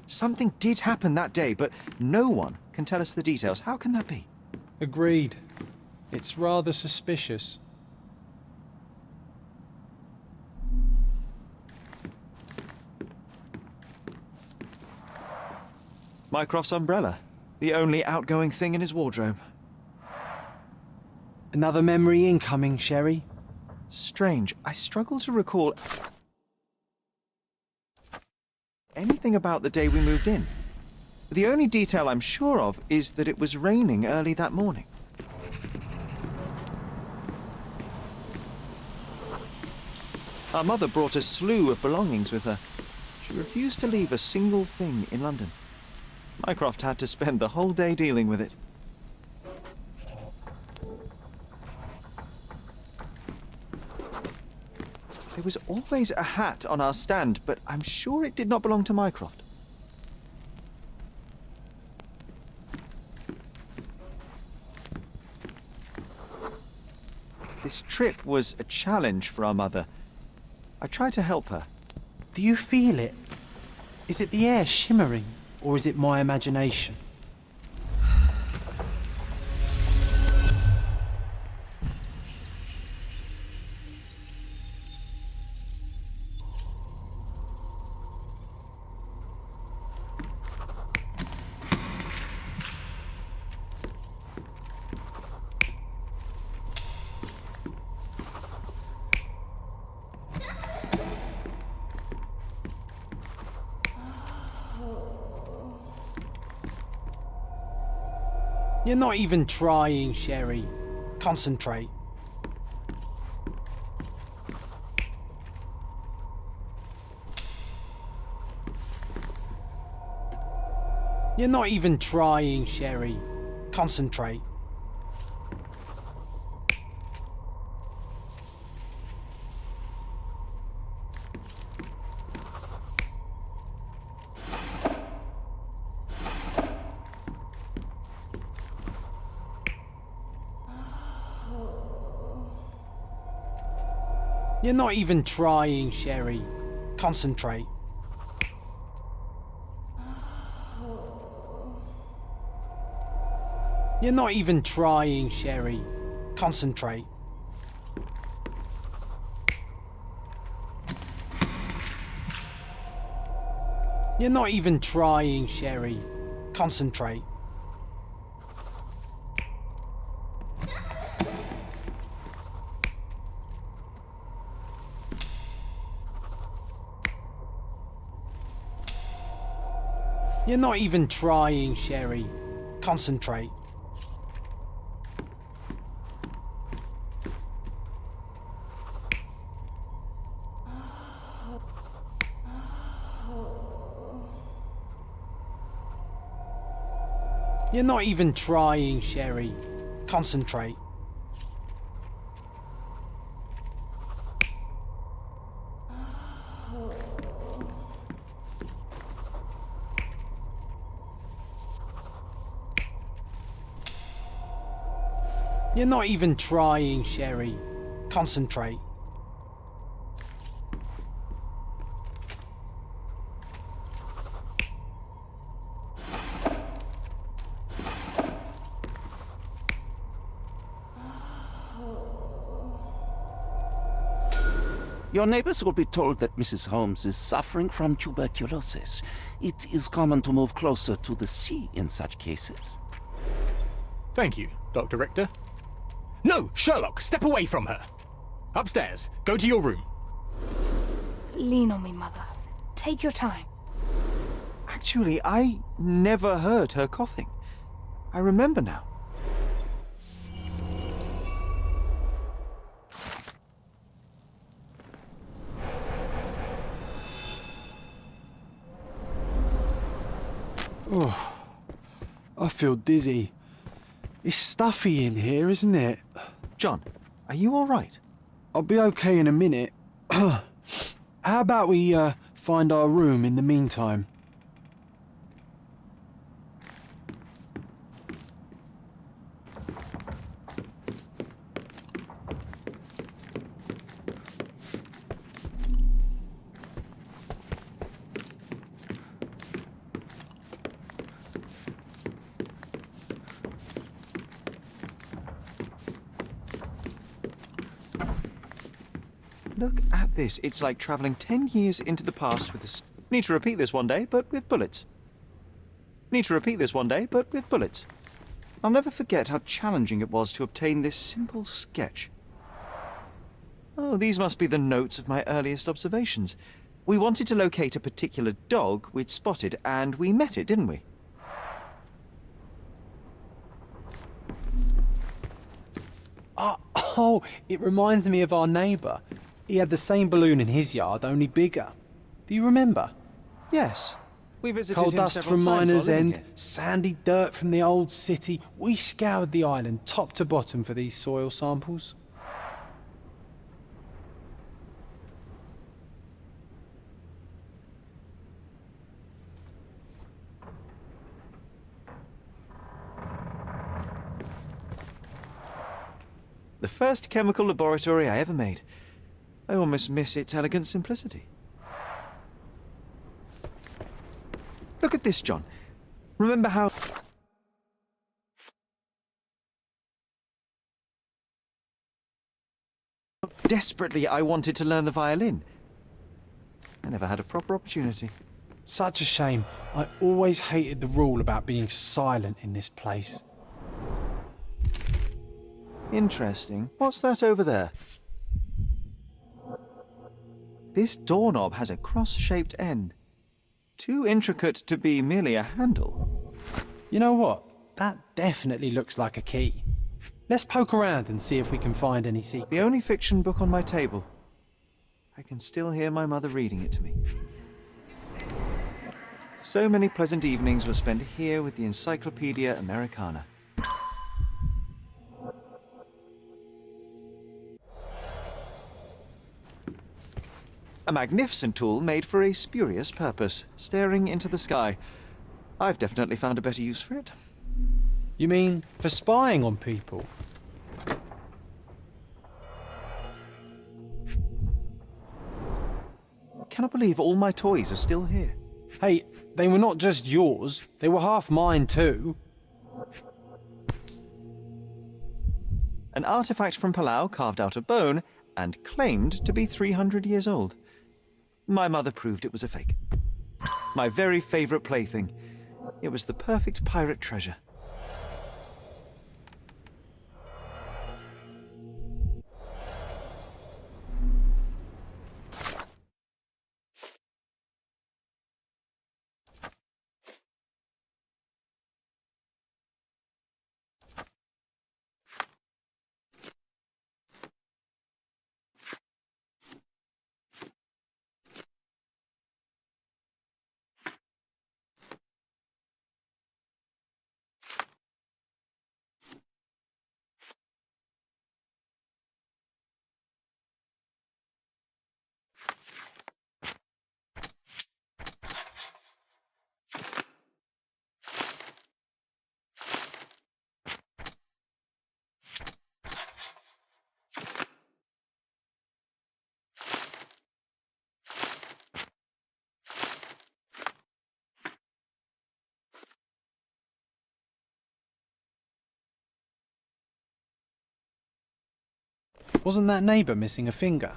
Something did happen that day, but no one can tell us the details. How can that be? Agreed. It's rather suspicious. Mycroft's umbrella. The only outgoing thing in his wardrobe. Another memory incoming, Sherry. Strange. I struggle to recall anything about the day we moved in. The only detail I'm sure of is that it was raining early that morning. Our mother brought a slew of belongings with her. She refused to leave a single thing in London. Mycroft had to spend the whole day dealing with it. There was always a hat on our stand, but I'm sure it did not belong to Mycroft. This trip was a challenge for our mother. I tried to help her. Do you feel it? Is it the air shimmering, or is it my imagination? You're not even trying, Sherry. Concentrate. You're not even trying, Sherry. Concentrate. You're not even trying, Sherry. Concentrate. You're not even trying, Sherry. Concentrate. You're not even trying, Sherry. Concentrate. You're not even trying, Sherry. Concentrate. You're not even trying, Sherry. Concentrate. You're not even trying, Sherry. Concentrate. Your neighbors will be told that Mrs. Holmes is suffering from tuberculosis. It is common to move closer to the sea in such cases. Thank you, Dr. Richter. No, Sherlock, step away from her. Upstairs, go to your room. Lean on me, Mother. Take your time. Actually, I never heard her coughing. I remember now. Oh, I feel dizzy. It's stuffy in here, isn't it? John, are you all right? I'll be okay in a minute. How about we find our room in the meantime? Look at this. It's like traveling 10 years into the past with a... Need to repeat this one day, but with bullets. Need to repeat this one day, but with bullets. I'll never forget how challenging it was to obtain this simple sketch. Oh, these must be the notes of my earliest observations. We wanted to locate a particular dog we'd spotted, and we met it, didn't we? Oh, it reminds me of our neighbour. He had the same balloon in his yard, only bigger. Do you remember? Yes. We visited Coal him dust several from times Miner's while living End, here. sandy dirt from the old city. We scoured the island top to bottom for these soil samples. The first chemical laboratory I ever made. I almost miss its elegant simplicity. Look at this, John. Remember how... desperately I wanted to learn the violin. I never had a proper opportunity. Such a shame. I always hated the rule about being silent in this place. Interesting. What's that over there? This doorknob has a cross-shaped end. Too intricate to be merely a handle. You know what? That definitely looks like a key. Let's poke around and see if we can find any secrets. The only fiction book on my table. I can still hear my mother reading it to me. So many pleasant evenings were spent here with the Encyclopedia Americana. A magnificent tool made for a spurious purpose, staring into the sky. I've definitely found a better use for it. You mean for spying on people? Cannot believe all my toys are still here. Hey, they were not just yours, they were half mine too. An artifact from Palau carved out of bone and claimed to be 300 years old. My mother proved it was a fake. My very favorite plaything. It was the perfect pirate treasure. Wasn't that neighbour missing a finger?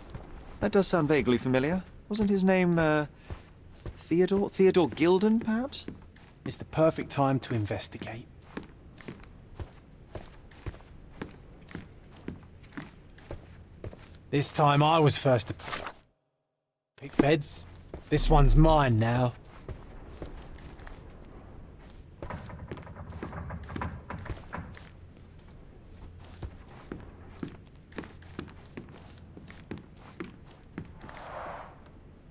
That does sound vaguely familiar. Wasn't his name, Theodore? Theodore Gilden, perhaps? It's the perfect time to investigate. This time I was first to pick beds. This one's mine now.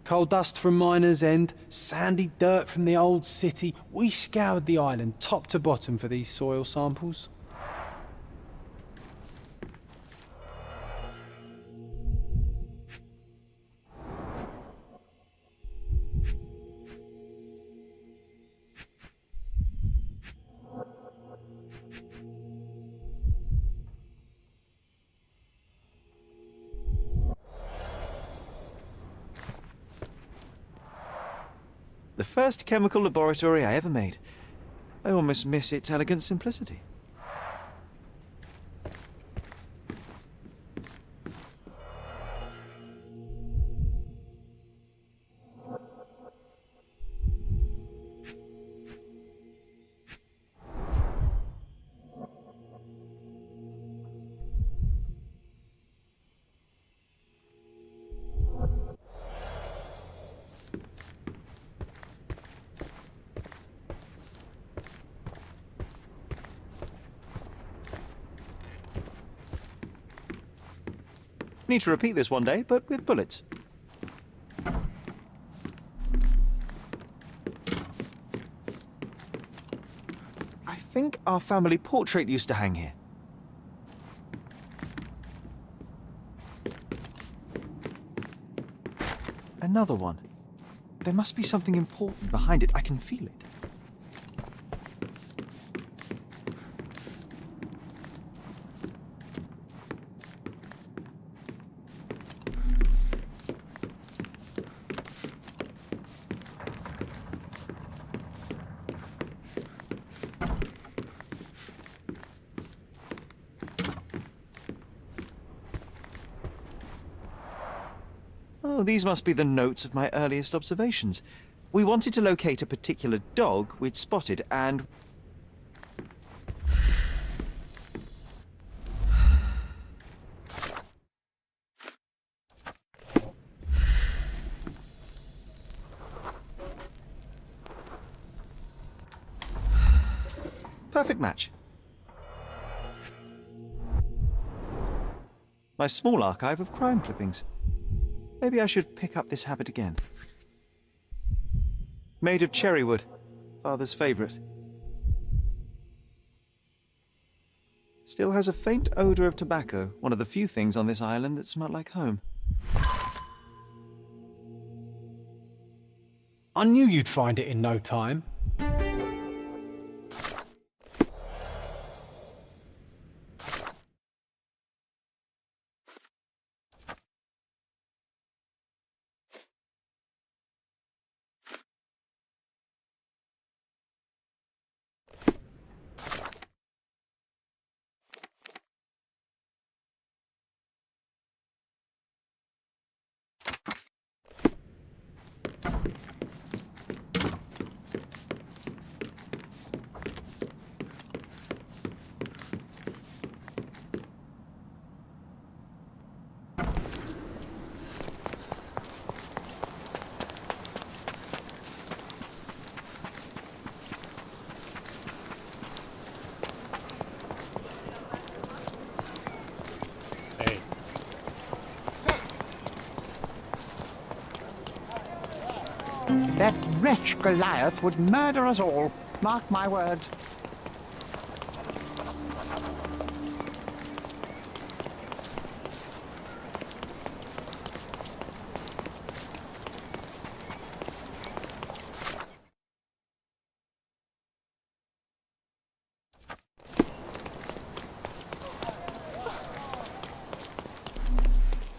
Coal dust from Miner's End, sandy dirt from the old city. We scoured the island top to bottom for these soil samples. The first chemical laboratory I ever made. I almost miss its elegant simplicity. Need to repeat this one day, but with bullets. I think our family portrait used to hang here. Another one. There must be something important behind it. I can feel it. Oh, these must be the notes of my earliest observations. We wanted to locate a particular dog we'd spotted, and... Perfect match. My small archive of crime clippings. Maybe I should pick up this habit again. Made of cherry wood, Father's favourite. Still has a faint odour of tobacco, one of the few things on this island that smell like home. I knew you'd find it in no time. That wretch Goliath would murder us all. Mark my words.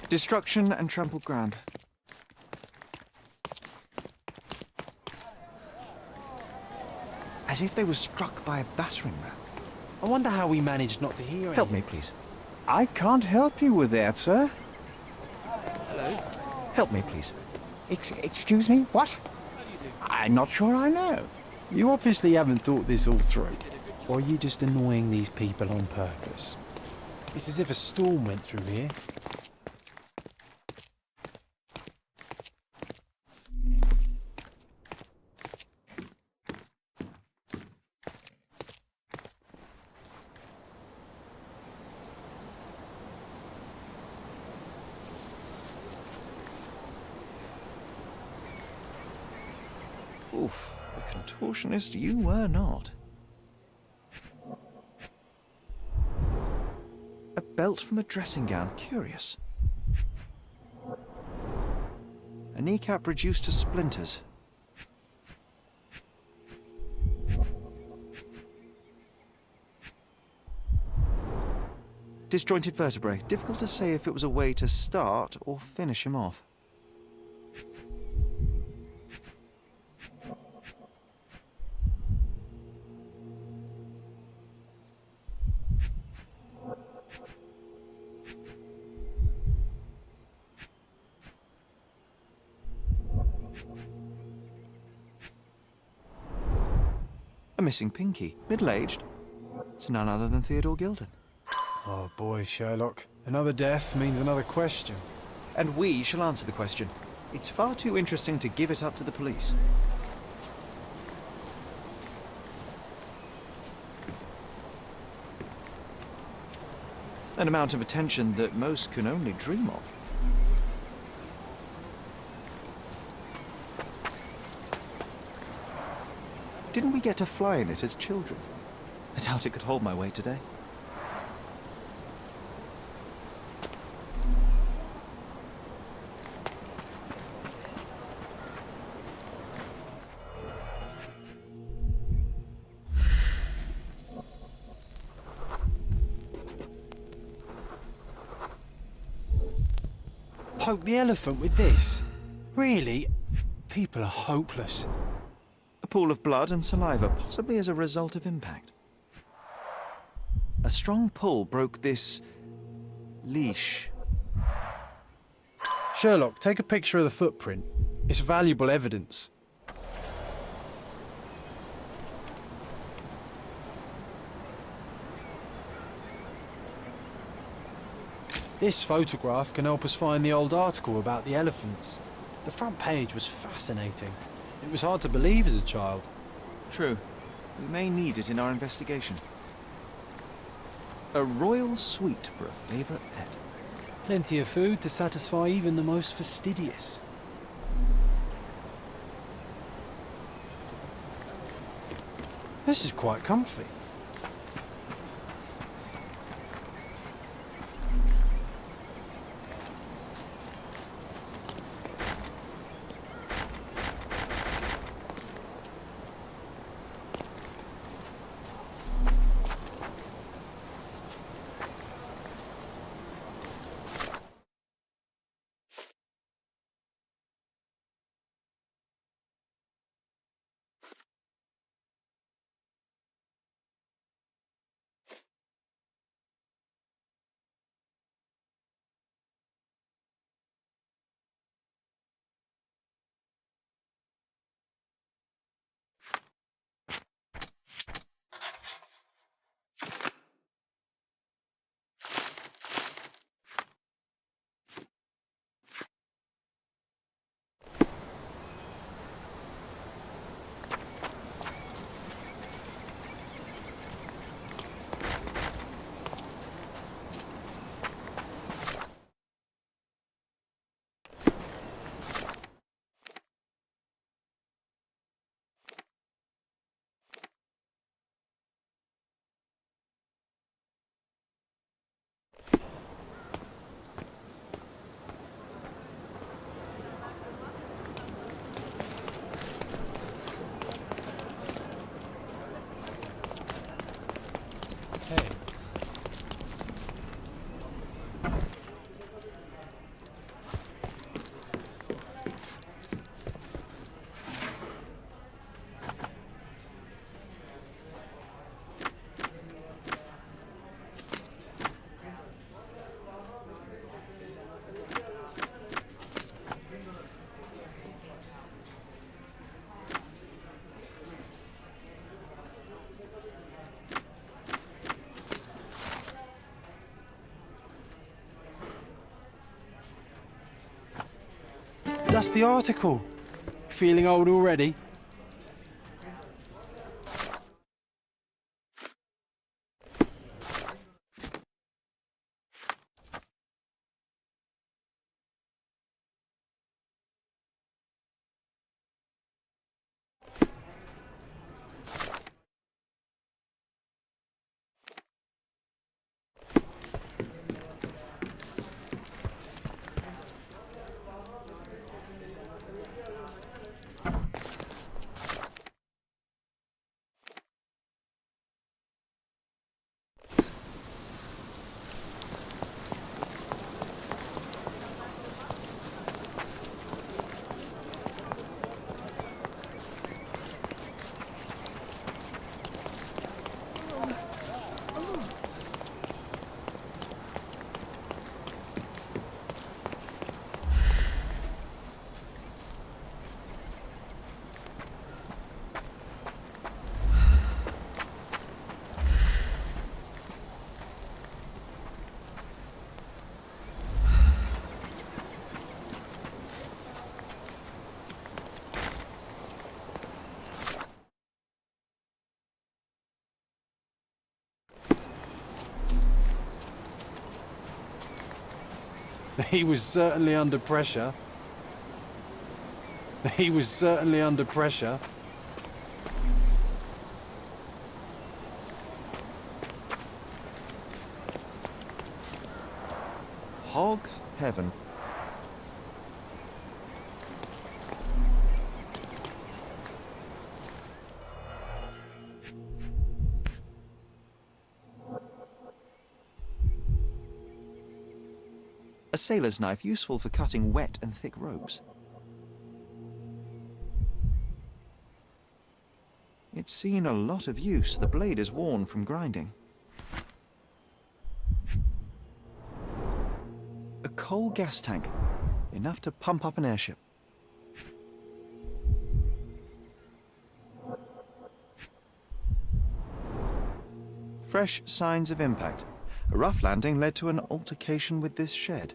Destruction and trampled ground. As if they were struck by a battering ram. I wonder how we managed not to hear it. Help me, please. I can't help you with that, sir. Hello? Help me, please. Excuse me? What? I'm not sure I know. You obviously haven't thought this all through. Or are you just annoying these people on purpose? It's as if a storm went through here. Oof, a contortionist you were not. A belt from a dressing gown, curious. A kneecap reduced to splinters. Disjointed vertebrae. Difficult to say if it was a way to start or finish him off. A missing pinky, middle-aged. It's none other than Theodore Gilded. Oh boy, Sherlock. Another death means another question. And we shall answer the question. It's far too interesting to give it up to the police. An amount of attention that most can only dream of. Didn't we get to fly in it as children? I doubt it could hold my weight today. Poke the elephant with this? Really? People are hopeless. A pool of blood and saliva, possibly as a result of impact. A strong pull broke this leash. Sherlock, take a picture of the footprint. It's valuable evidence. This photograph can help us find the old article about the elephants. The front page was fascinating. It was hard to believe as a child. True. We may need it in our investigation. A royal suite for a favourite pet. Plenty of food to satisfy even the most fastidious. This is quite comfy. That's the article. Feeling old already? He was certainly under pressure. He was certainly under pressure. Hog heaven. A sailor's knife useful for cutting wet and thick ropes. It's seen a lot of use. The blade is worn from grinding. A coal gas tank, enough to pump up an airship. Fresh signs of impact. A rough landing led to an altercation with this shed.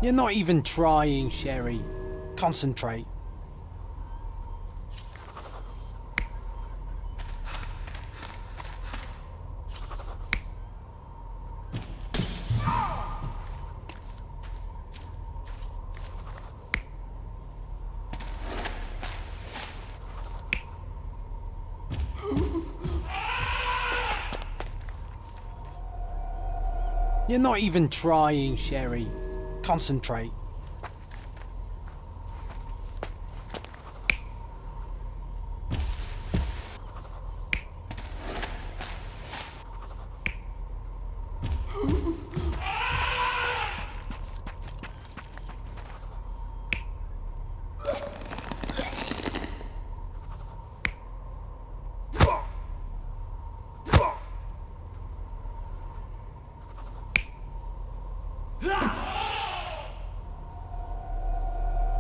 You're not even trying, Sherry. Concentrate. You're not even trying, Sherry. Concentrate.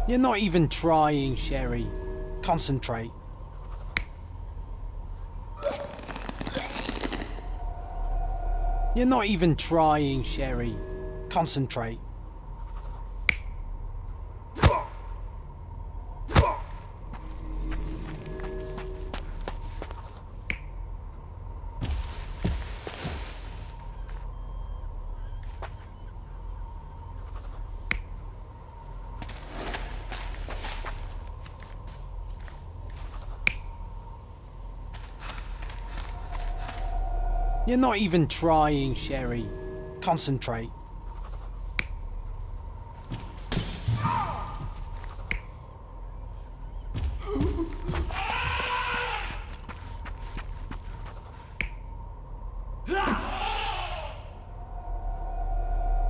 You're not even trying, Sherry. Concentrate. You're not even trying, Sherry. Concentrate. You're not even trying, Sherry. Concentrate.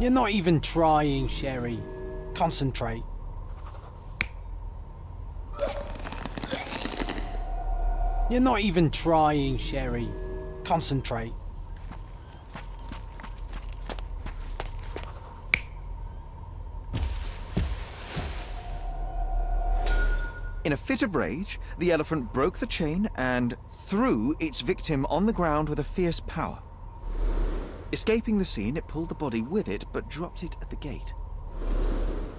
You're not even trying, Sherry. Concentrate. You're not even trying, Sherry. Concentrate. In a fit of rage, the elephant broke the chain and threw its victim on the ground with a fierce power. Escaping the scene, it pulled the body with it, but dropped it at the gate.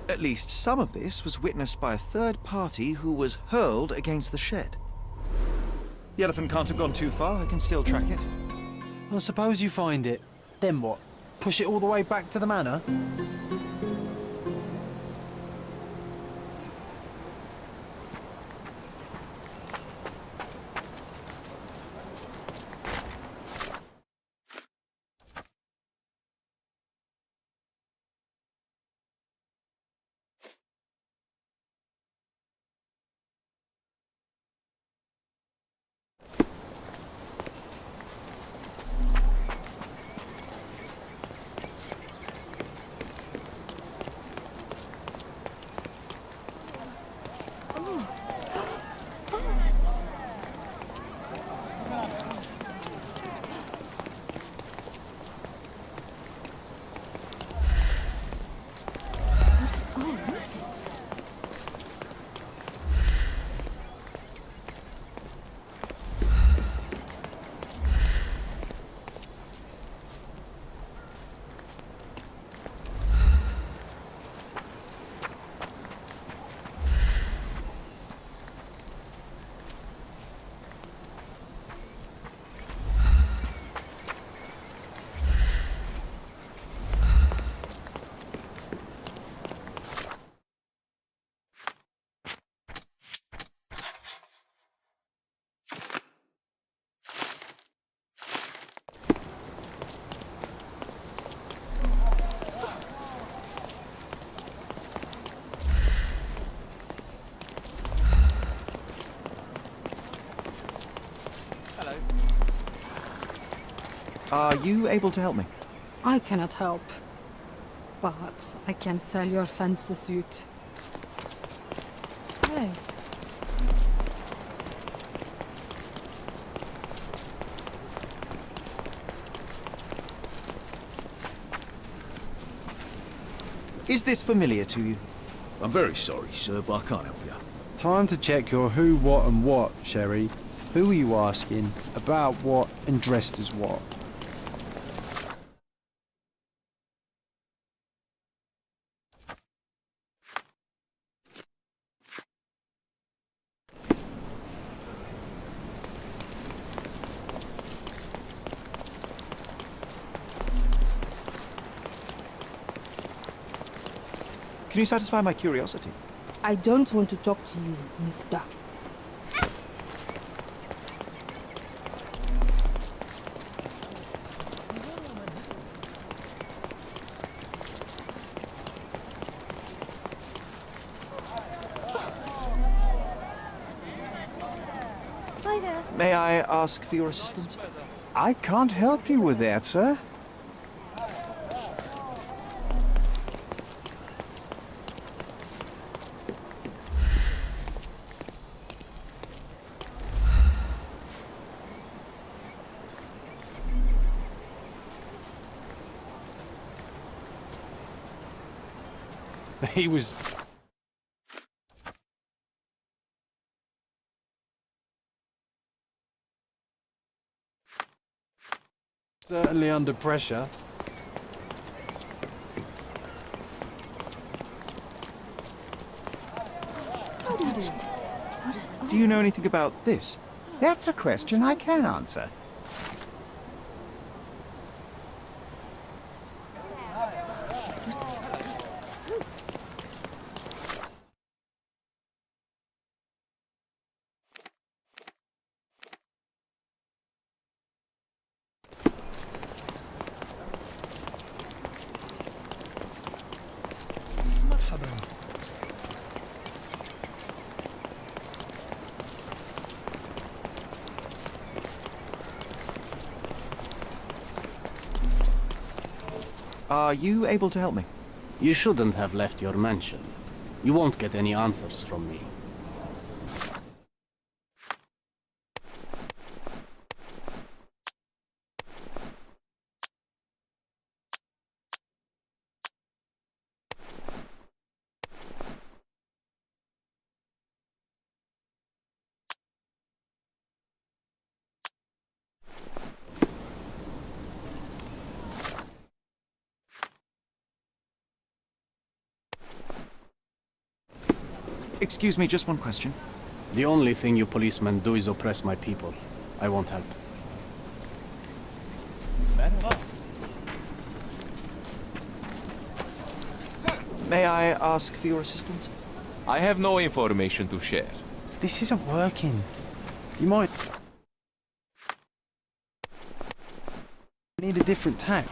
At least some of this was witnessed by a third party who was hurled against the shed. The elephant can't have gone too far. I can still track it. Well, suppose you find it. Then what? Push it all the way back to the manor? Are you able to help me? I cannot help. But I can sell your fancy suit. Hey. Is this familiar to you? I'm very sorry, sir, but I can't help you. Time to check your who, what and what, Sherry. Who are you asking, about what and dressed as what? Can you satisfy my curiosity? I don't want to talk to you, mister. Hi there. May I ask for your assistance? I can't help you with that, sir. He was... certainly under pressure. Do you know anything about this? That's a question I can answer. Are you able to help me? You shouldn't have left your mansion. You won't get any answers from me. Excuse me, just one question. The only thing you policemen do is oppress my people. I won't help. May I ask for your assistance? I have no information to share. This isn't working. You might... need a different tack.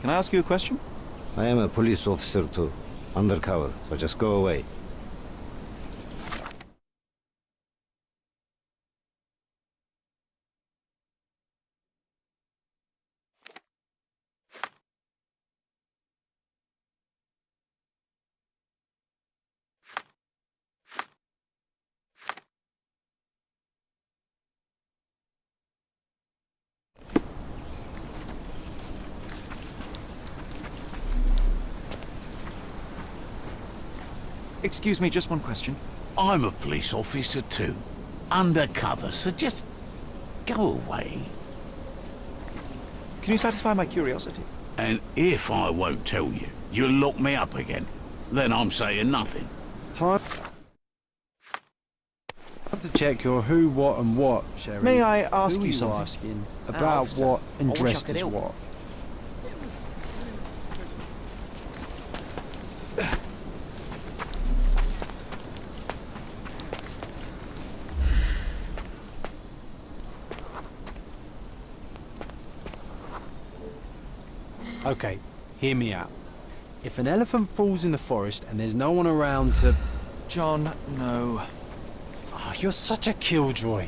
Can I ask you a question? I am a police officer too. Undercover, so just go away. Excuse me, just one question. I'm a police officer too. Undercover, so just go away. Can you satisfy my curiosity? And if I won't tell you, you'll lock me up again. Then I'm saying nothing. Time to check your who, what and what, Sherry. May I ask Who you are something? asking about officer, what I and wish I dressed could as help. what? Okay, hear me out. If an elephant falls in the forest and there's no one around to... John, no. Oh, you're such a killjoy.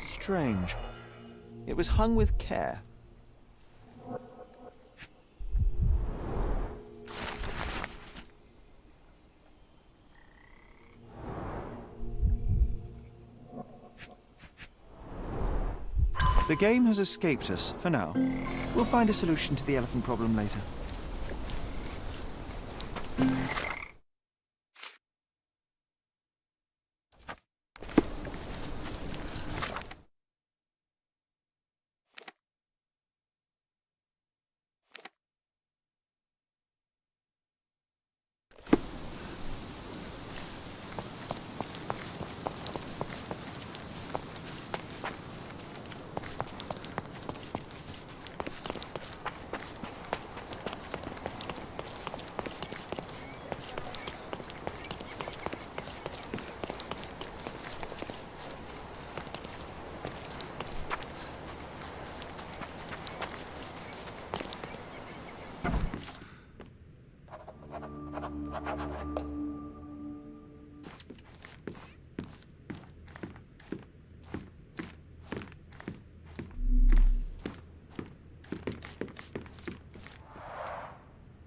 Strange. It was hung with care. The game has escaped us, for now. We'll find a solution to the elephant problem later.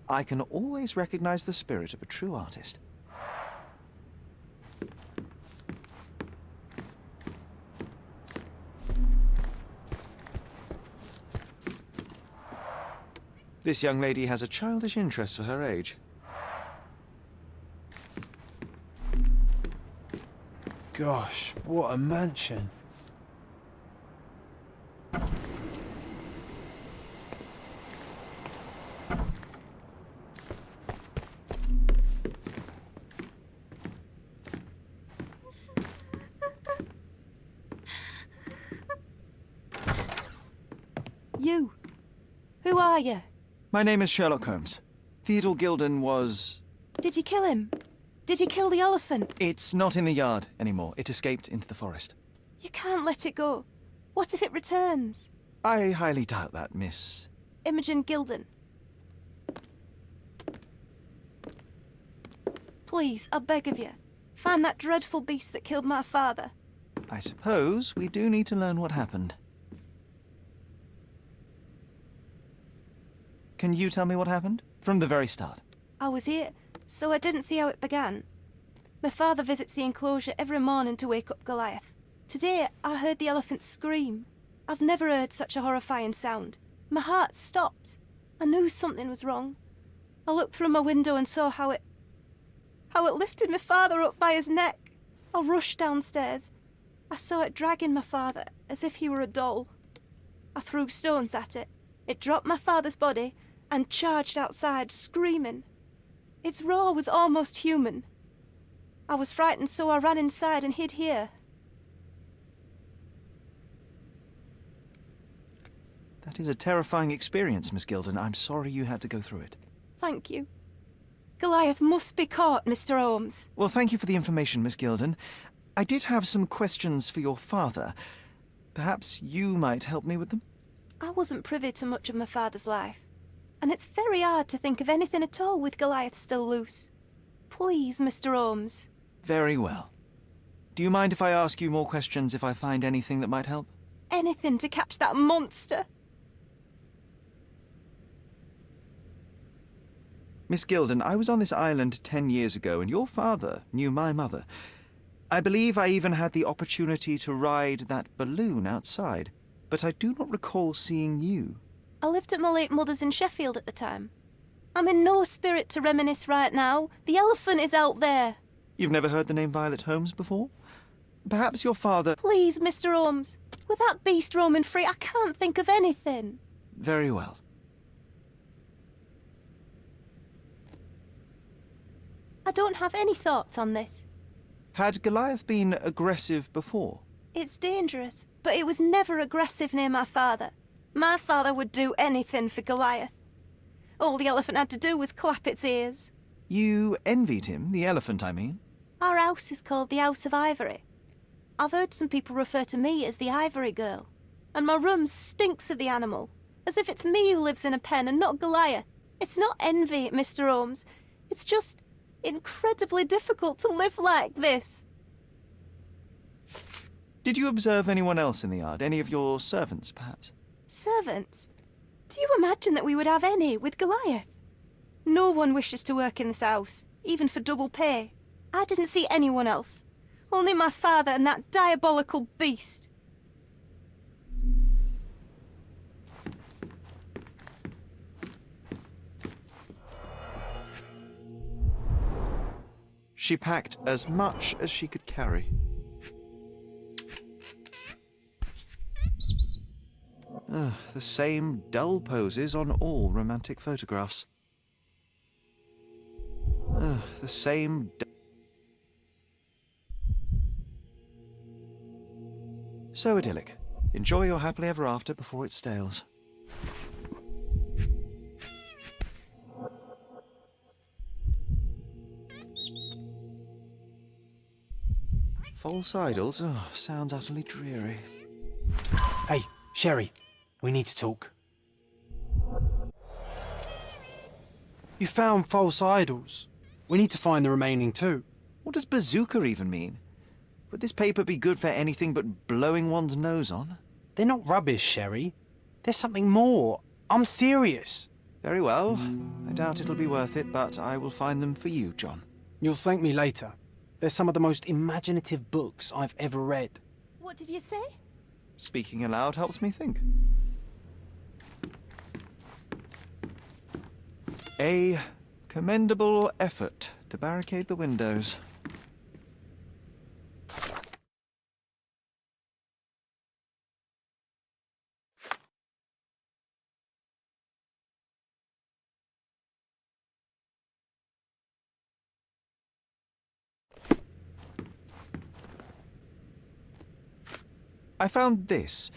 I can always recognize the spirit of a true artist. This young lady has a childish interest for her age. Gosh, what a mansion. You. Who are you? My name is Sherlock Holmes. Theodore Gilden was... Did you kill him? Did he kill the elephant? It's not in the yard anymore. It escaped into the forest. You can't let it go. What if it returns? I highly doubt that, Miss. Imogen Gilden. Please, I beg of you, find that dreadful beast that killed my father. I suppose we do need to learn what happened. Can you tell me what happened? From the very start. I was here, so I didn't see how it began. My father visits the enclosure every morning to wake up Goliath. Today, I heard the elephant scream. I've never heard such a horrifying sound. My heart stopped. I knew something was wrong. I looked through my window and saw how it lifted my father up by his neck. I rushed downstairs. I saw it dragging my father as if he were a doll. I threw stones at it. It dropped my father's body and charged outside, screaming. Its roar was almost human. I was frightened, so I ran inside and hid here. That is a terrifying experience, Miss Gilden. I'm sorry you had to go through it. Thank you. Goliath must be caught, Mr. Holmes. Well, thank you for the information, Miss Gilden. I did have some questions for your father. Perhaps you might help me with them? I wasn't privy to much of my father's life, and it's very hard to think of anything at all with Goliath still loose. Please, Mr. Holmes. Very well. Do you mind if I ask you more questions if I find anything that might help? Anything to catch that monster. Miss Gilden, I was on this island 10 years ago, and your father knew my mother. I believe I even had the opportunity to ride that balloon outside, but I do not recall seeing you. I lived at my late mother's in Sheffield at the time. I'm in no spirit to reminisce right now. The elephant is out there. You've never heard the name Violet Holmes before? Perhaps your father... Please, Mr. Holmes. With that beast roaming free, I can't think of anything. Very well. I don't have any thoughts on this. Had Goliath been aggressive before? It's dangerous, but it was never aggressive near my father. My father would do anything for Goliath. All the elephant had to do was clap its ears. You envied him, the elephant, I mean? Our house is called the House of Ivory. I've heard some people refer to me as the Ivory Girl, and my room stinks of the animal, as if it's me who lives in a pen and not Goliath. It's not envy, Mr. Holmes. It's just incredibly difficult to live like this. Did you observe anyone else in the yard? Any of your servants, perhaps? Servants? Do you imagine that we would have any with Goliath? No one wishes to work in this house, even for double pay. I didn't see anyone else. Only my father and that diabolical beast. She packed as much as she could carry. The same dull poses on all romantic photographs. The same... So idyllic. Enjoy your happily ever after before it stales. False idols? Oh, sounds utterly dreary. Hey, Sherry, we need to talk. You found false idols. We need to find the remaining two. What does bazooka even mean? Would this paper be good for anything but blowing one's nose on? They're not rubbish, Sherry. There's something more. I'm serious. Very well. I doubt it'll be worth it, but I will find them for you, John. You'll thank me later. They're some of the most imaginative books I've ever read. What did you say? Speaking aloud helps me think. A commendable effort to barricade the windows. I found this.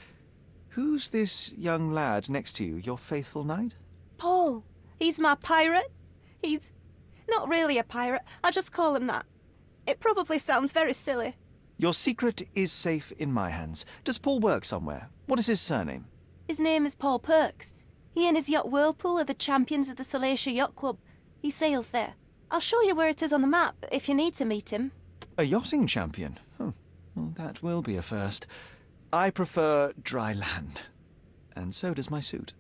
Who's this young lad next to you, your faithful knight? Paul. He's my pirate. He's Not really a pirate. I'll just call him that. It probably sounds very silly. Your secret is safe in my hands. Does Paul work somewhere? What is his surname? His name is Paul Perks. He and his yacht Whirlpool are the champions of the Salacia Yacht Club. He sails there. I'll show you where it is on the map if you need to meet him. A yachting champion? Well, that will be a first. I prefer dry land. And so does my suit.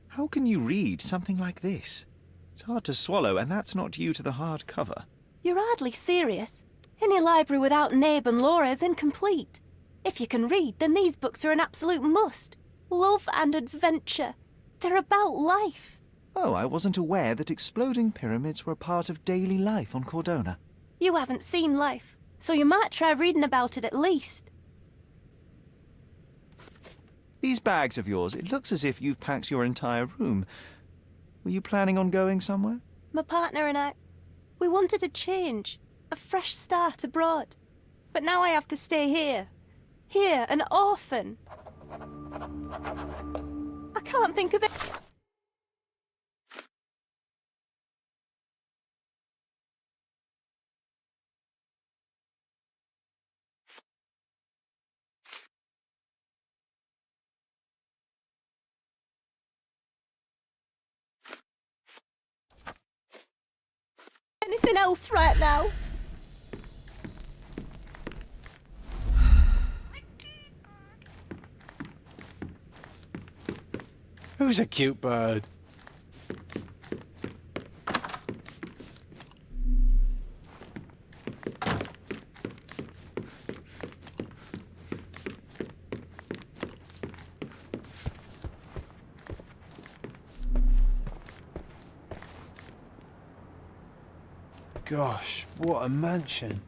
How can you read something like this? It's hard to swallow, and that's not due to the hard cover. You're hardly serious. Any library without Nabe and Laura is incomplete. If you can read, then these books are an absolute must. Love and adventure. They're about life. Oh, I wasn't aware that exploding pyramids were a part of daily life on Cordona. You haven't seen life, so you might try reading about it at least. These bags of yours, it looks as if you've packed your entire room. Were you planning on going somewhere? My partner and I, we wanted a change, a fresh start abroad. But now I have to stay here. Here, an orphan. I can't think of it. Anything else right now? Who's a cute bird? Gosh, what a mansion.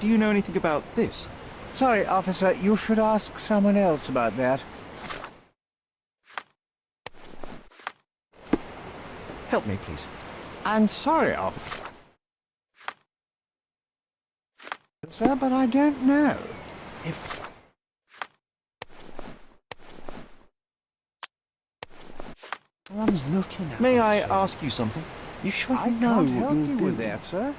Do you know anything about this? Sorry, officer, you should ask someone else about that. Help me, please. I'm sorry, officer, but I don't know. If someone's looking at May us, I sir. ask you something? You should I know can't what help you're you with doing. that, sir.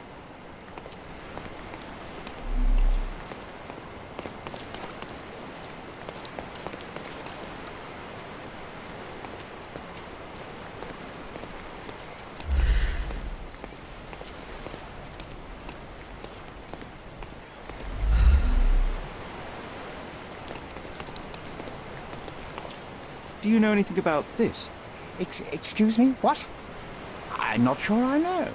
Do you know anything about this? Excuse me? What? I'm not sure I know.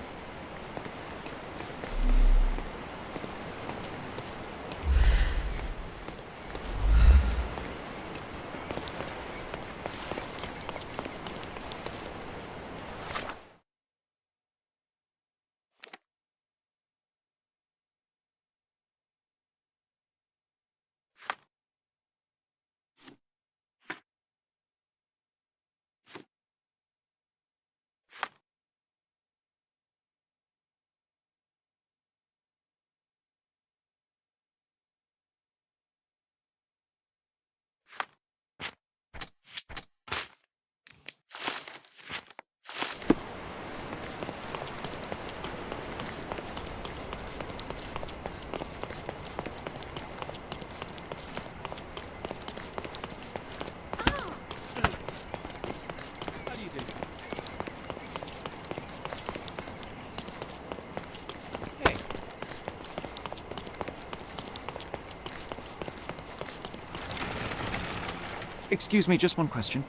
Excuse me, just one question.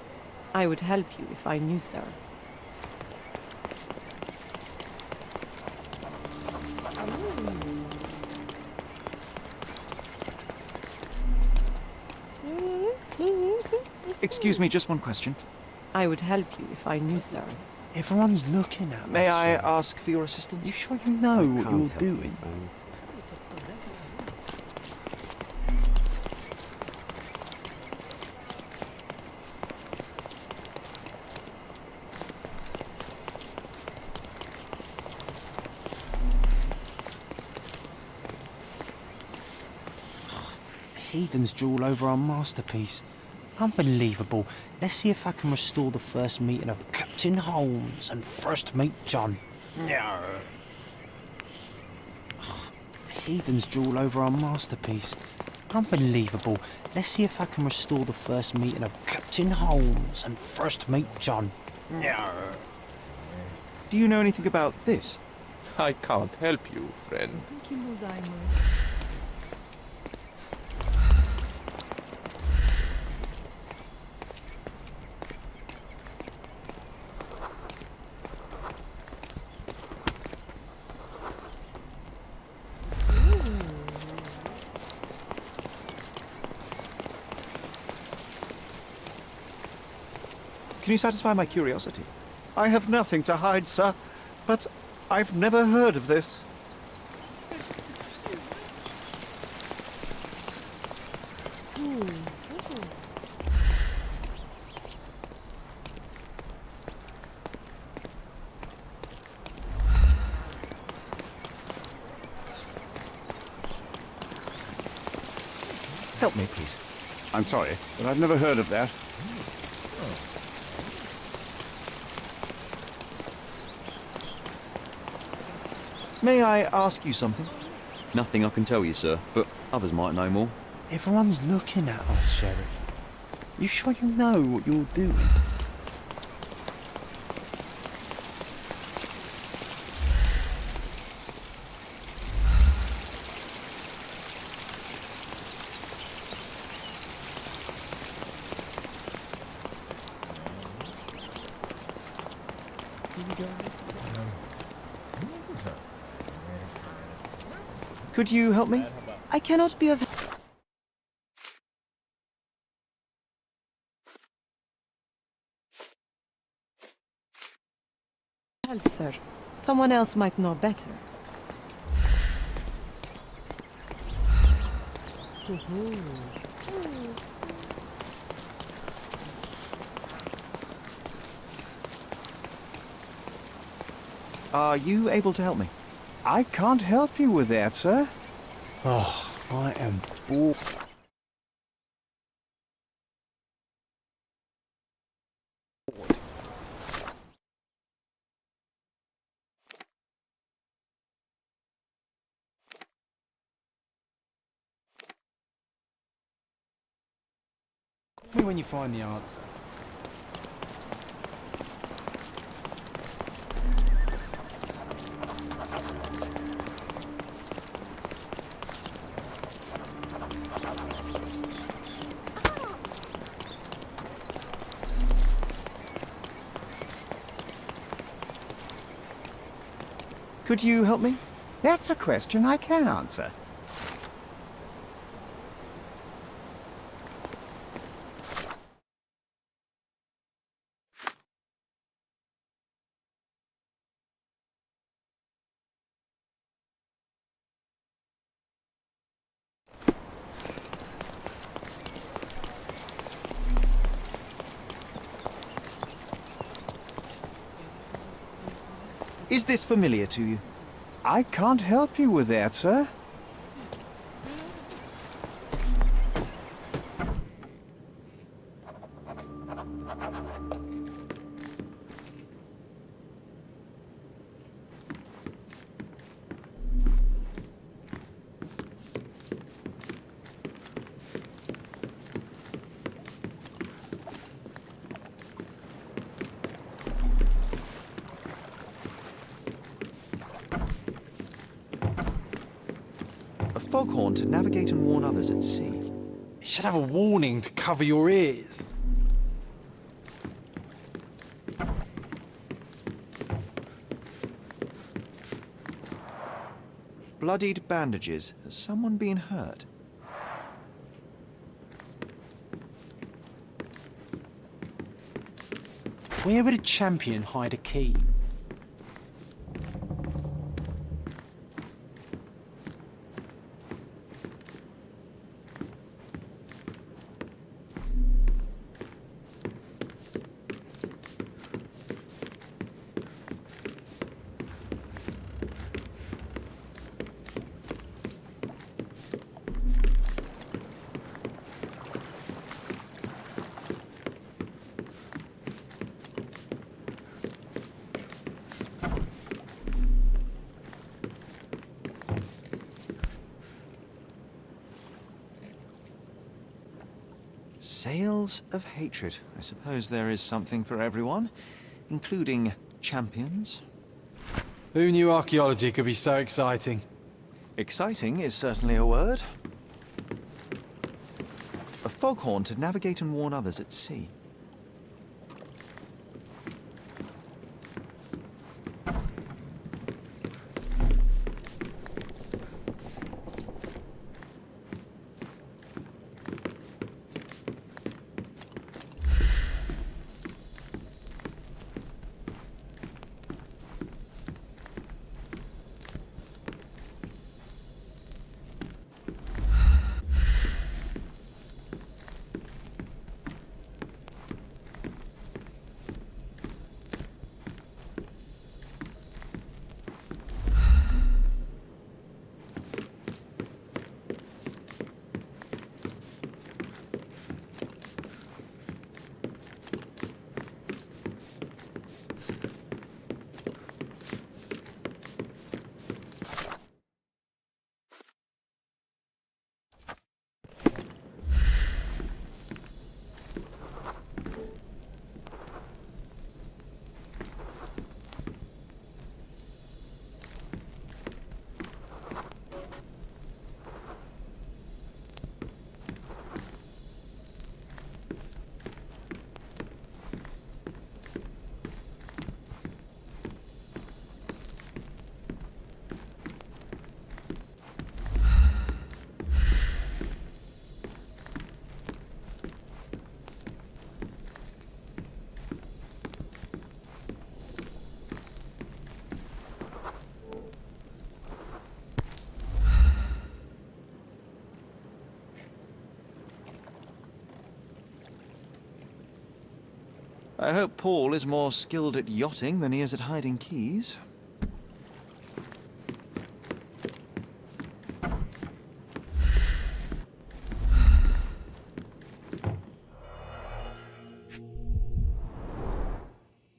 I would help you if I knew, sir. Excuse me, just one question. I would help you if I knew, sir. Everyone's looking at May us. I ask for your assistance? You sure you know what you're doing? Heathens drool over our masterpiece. Unbelievable. Let's see if I can restore the first meeting of Captain Holmes and First Mate John. No. Heathens drool over our masterpiece. Unbelievable. Let's see if I can restore the first meeting of Captain Holmes and First Mate John. No. Do you know anything about this? I can't help you, friend. Can you satisfy my curiosity? I have nothing to hide, sir, but I've never heard of this. Help me, please. I'm sorry, but I've never heard of that. May I ask you something? Nothing I can tell you, sir, but others might know more. Everyone's looking at us, Sheriff. You sure you know what you're doing? Could you help me? I cannot be of help, sir. Someone else might know better. Are you able to help me? I can't help you with that, sir. Oh, I am bored. Call me when you find the answer. Could you help me? That's a question I can answer. Is this familiar to you? I can't help you with that, sir. Foghorn to navigate and warn others at sea. should have a warning to cover your ears. Bloodied bandages. Has someone been hurt? Where would a champion hide a key? Sails of hatred. I suppose there is something for everyone, including champions. Who knew archaeology could be so exciting? Exciting is certainly a word. A foghorn to navigate and warn others at sea. I hope Paul is more skilled at yachting than he is at hiding keys.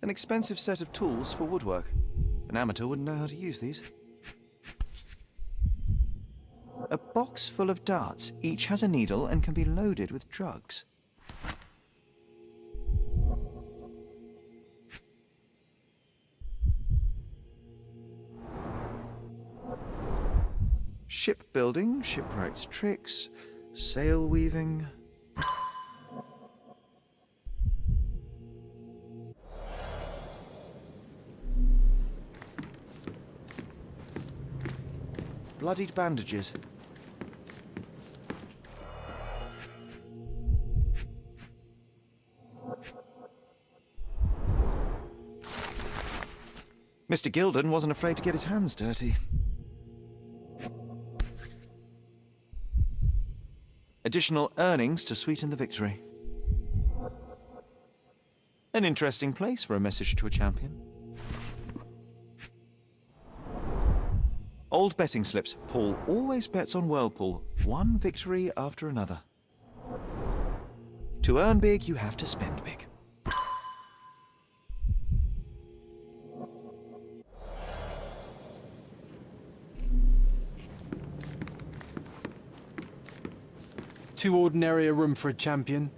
An expensive set of tools for woodwork. An amateur wouldn't know how to use these. A box full of darts. Each has a needle and can be loaded with drugs. Shipbuilding, shipwright's tricks, sail weaving. Bloodied bandages. Mr. Gilden wasn't afraid to get his hands dirty. Additional earnings to sweeten the victory. An interesting place for a message to a champion. Old betting slips. Paul always bets on Whirlpool. One victory after another. To earn big, you have to spend big. Too ordinary a room for a champion.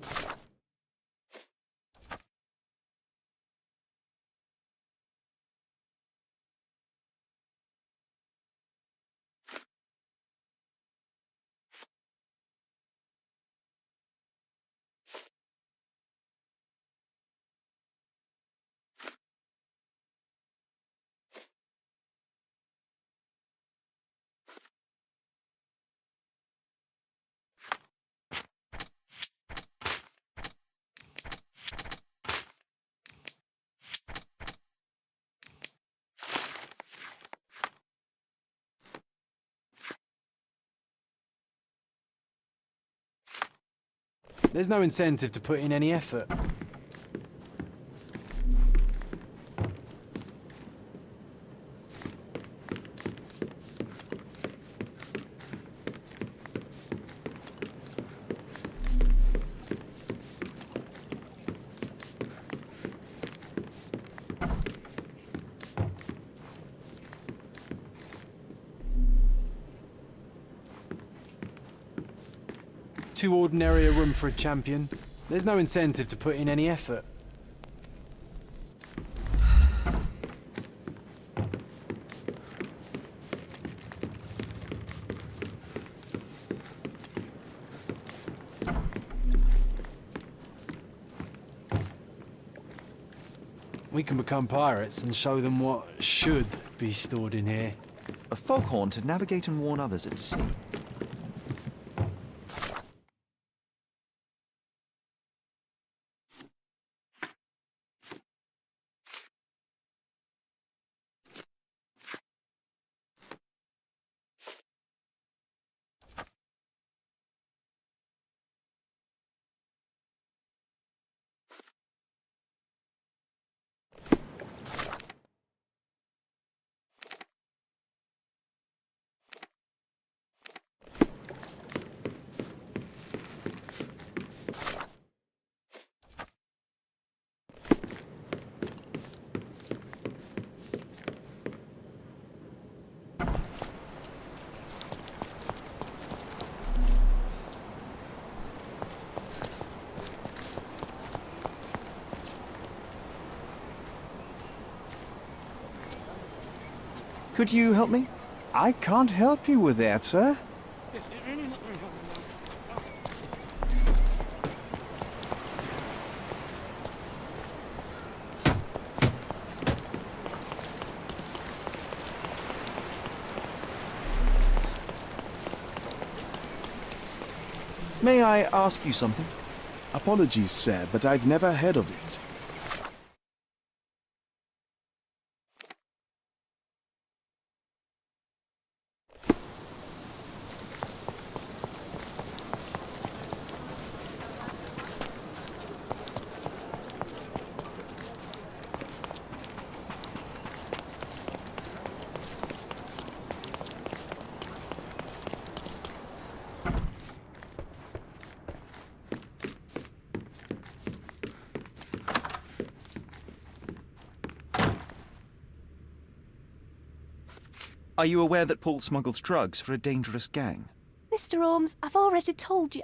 There's no incentive to put in any effort. Too ordinary a room for a champion. There's no incentive to put in any effort. We can become pirates and show them what should be stored in here. A foghorn to navigate and warn others at sea. Could you help me? I can't help you with that, sir. May I ask you something? Apologies, sir, but I've never heard of it. Are you aware that Paul smuggles drugs for a dangerous gang? Mr. Holmes, I've already told you.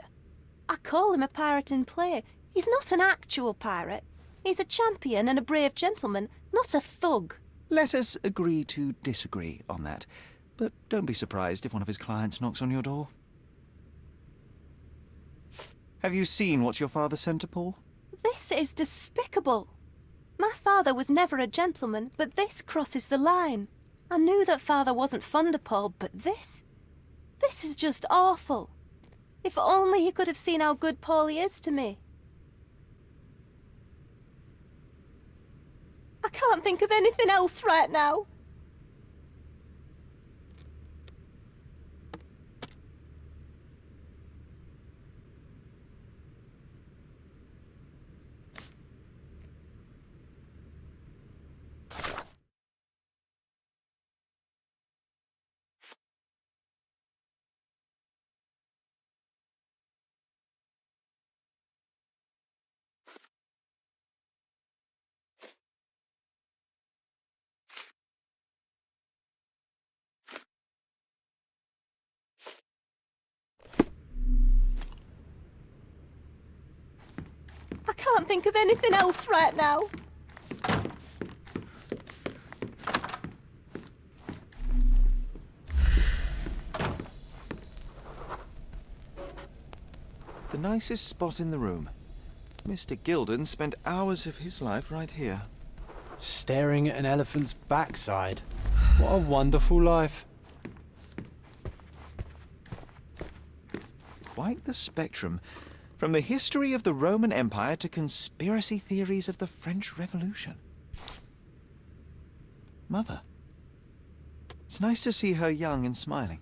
I call him a pirate in play. He's not an actual pirate. He's a champion and a brave gentleman, not a thug. Let us agree to disagree on that. But don't be surprised if one of his clients knocks on your door. Have you seen what your father sent to Paul? This is despicable. My father was never a gentleman, but this crosses the line. I knew that father wasn't fond of Paul, but this is just awful. If only he could have seen how good Paulie is to me. I can't think of anything else right now. I can't think of anything else right now. The nicest spot in the room. Mr. Gilden spent hours of his life right here. Staring at an elephant's backside. What a wonderful life. Quite the spectrum. From the history of the Roman Empire to conspiracy theories of the French Revolution. Mother. It's nice to see her young and smiling.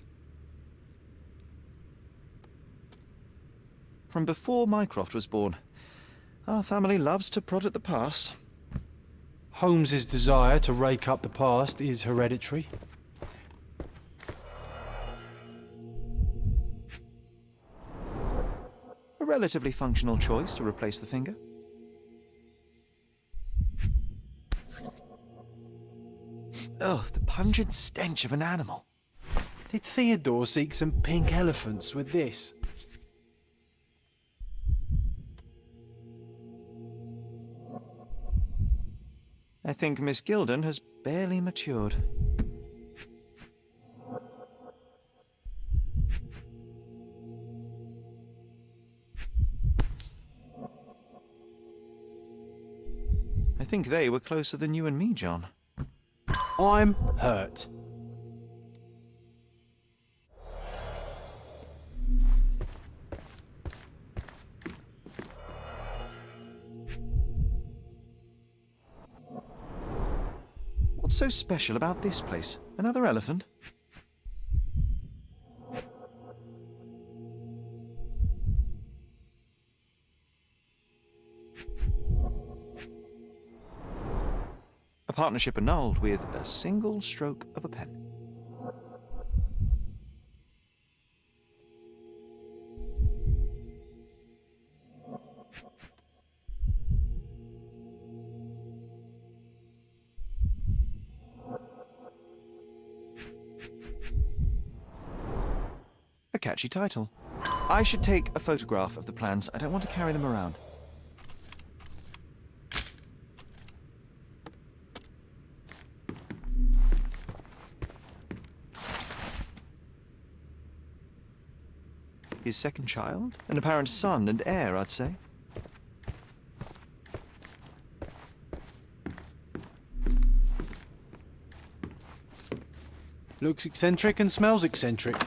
from before Mycroft was born. Our family loves to prod at the past. Holmes's desire to rake up the past is hereditary. A relatively functional choice to replace the finger. Oh, the pungent stench of an animal. Did Theodore seek some pink elephants with this? I think Miss Gilden has barely matured. I think they were closer than you and me, John. I'm hurt. What's so special about this place? Another elephant? A partnership annulled with a single stroke of a pen. A catchy title. I should take a photograph of the plans. I don't want to carry them around. His second child? An apparent son and heir, I'd say. Looks eccentric and smells eccentric.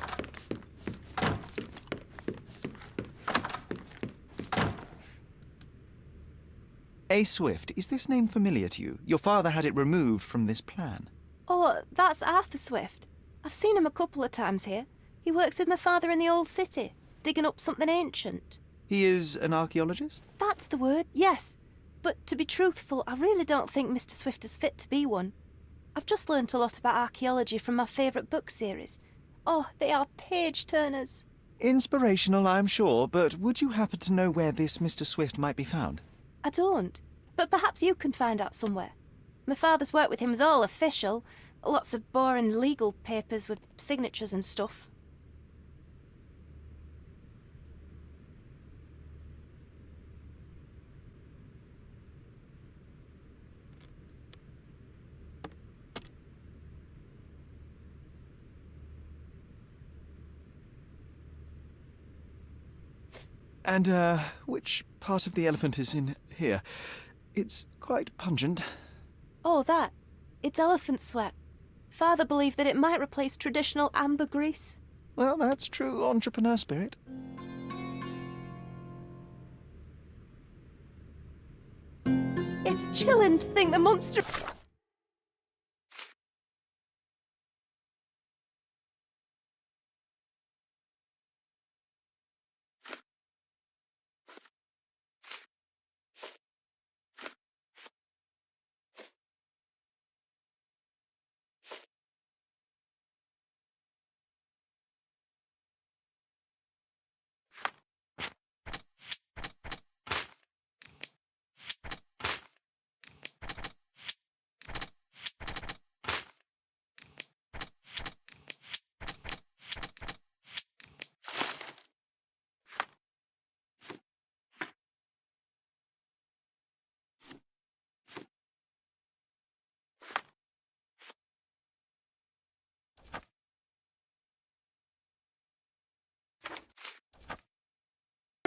A. Swift, is this name familiar to you? Your father had it removed from this plan. Oh, that's Arthur Swift. I've seen him a couple of times here. He works with my father in the old city, digging up something ancient. He is an archaeologist? That's the word, yes. But to be truthful, I really don't think Mr. Swift is fit to be one. I've just learnt a lot about archaeology from my favourite book series. Oh, they are page-turners. Inspirational, I'm sure, but would you happen to know where this Mr. Swift might be found? I don't, but perhaps you can find out somewhere. My father's work with him is all official. Lots of boring legal papers with signatures and stuff. And, which part of the elephant is in here? It's quite pungent. Oh, that. It's elephant sweat. Father believed that it might replace traditional ambergris. Well, that's true entrepreneur spirit. It's chilling to think the monster...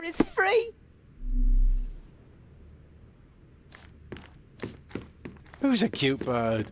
is free. Who's a cute bird?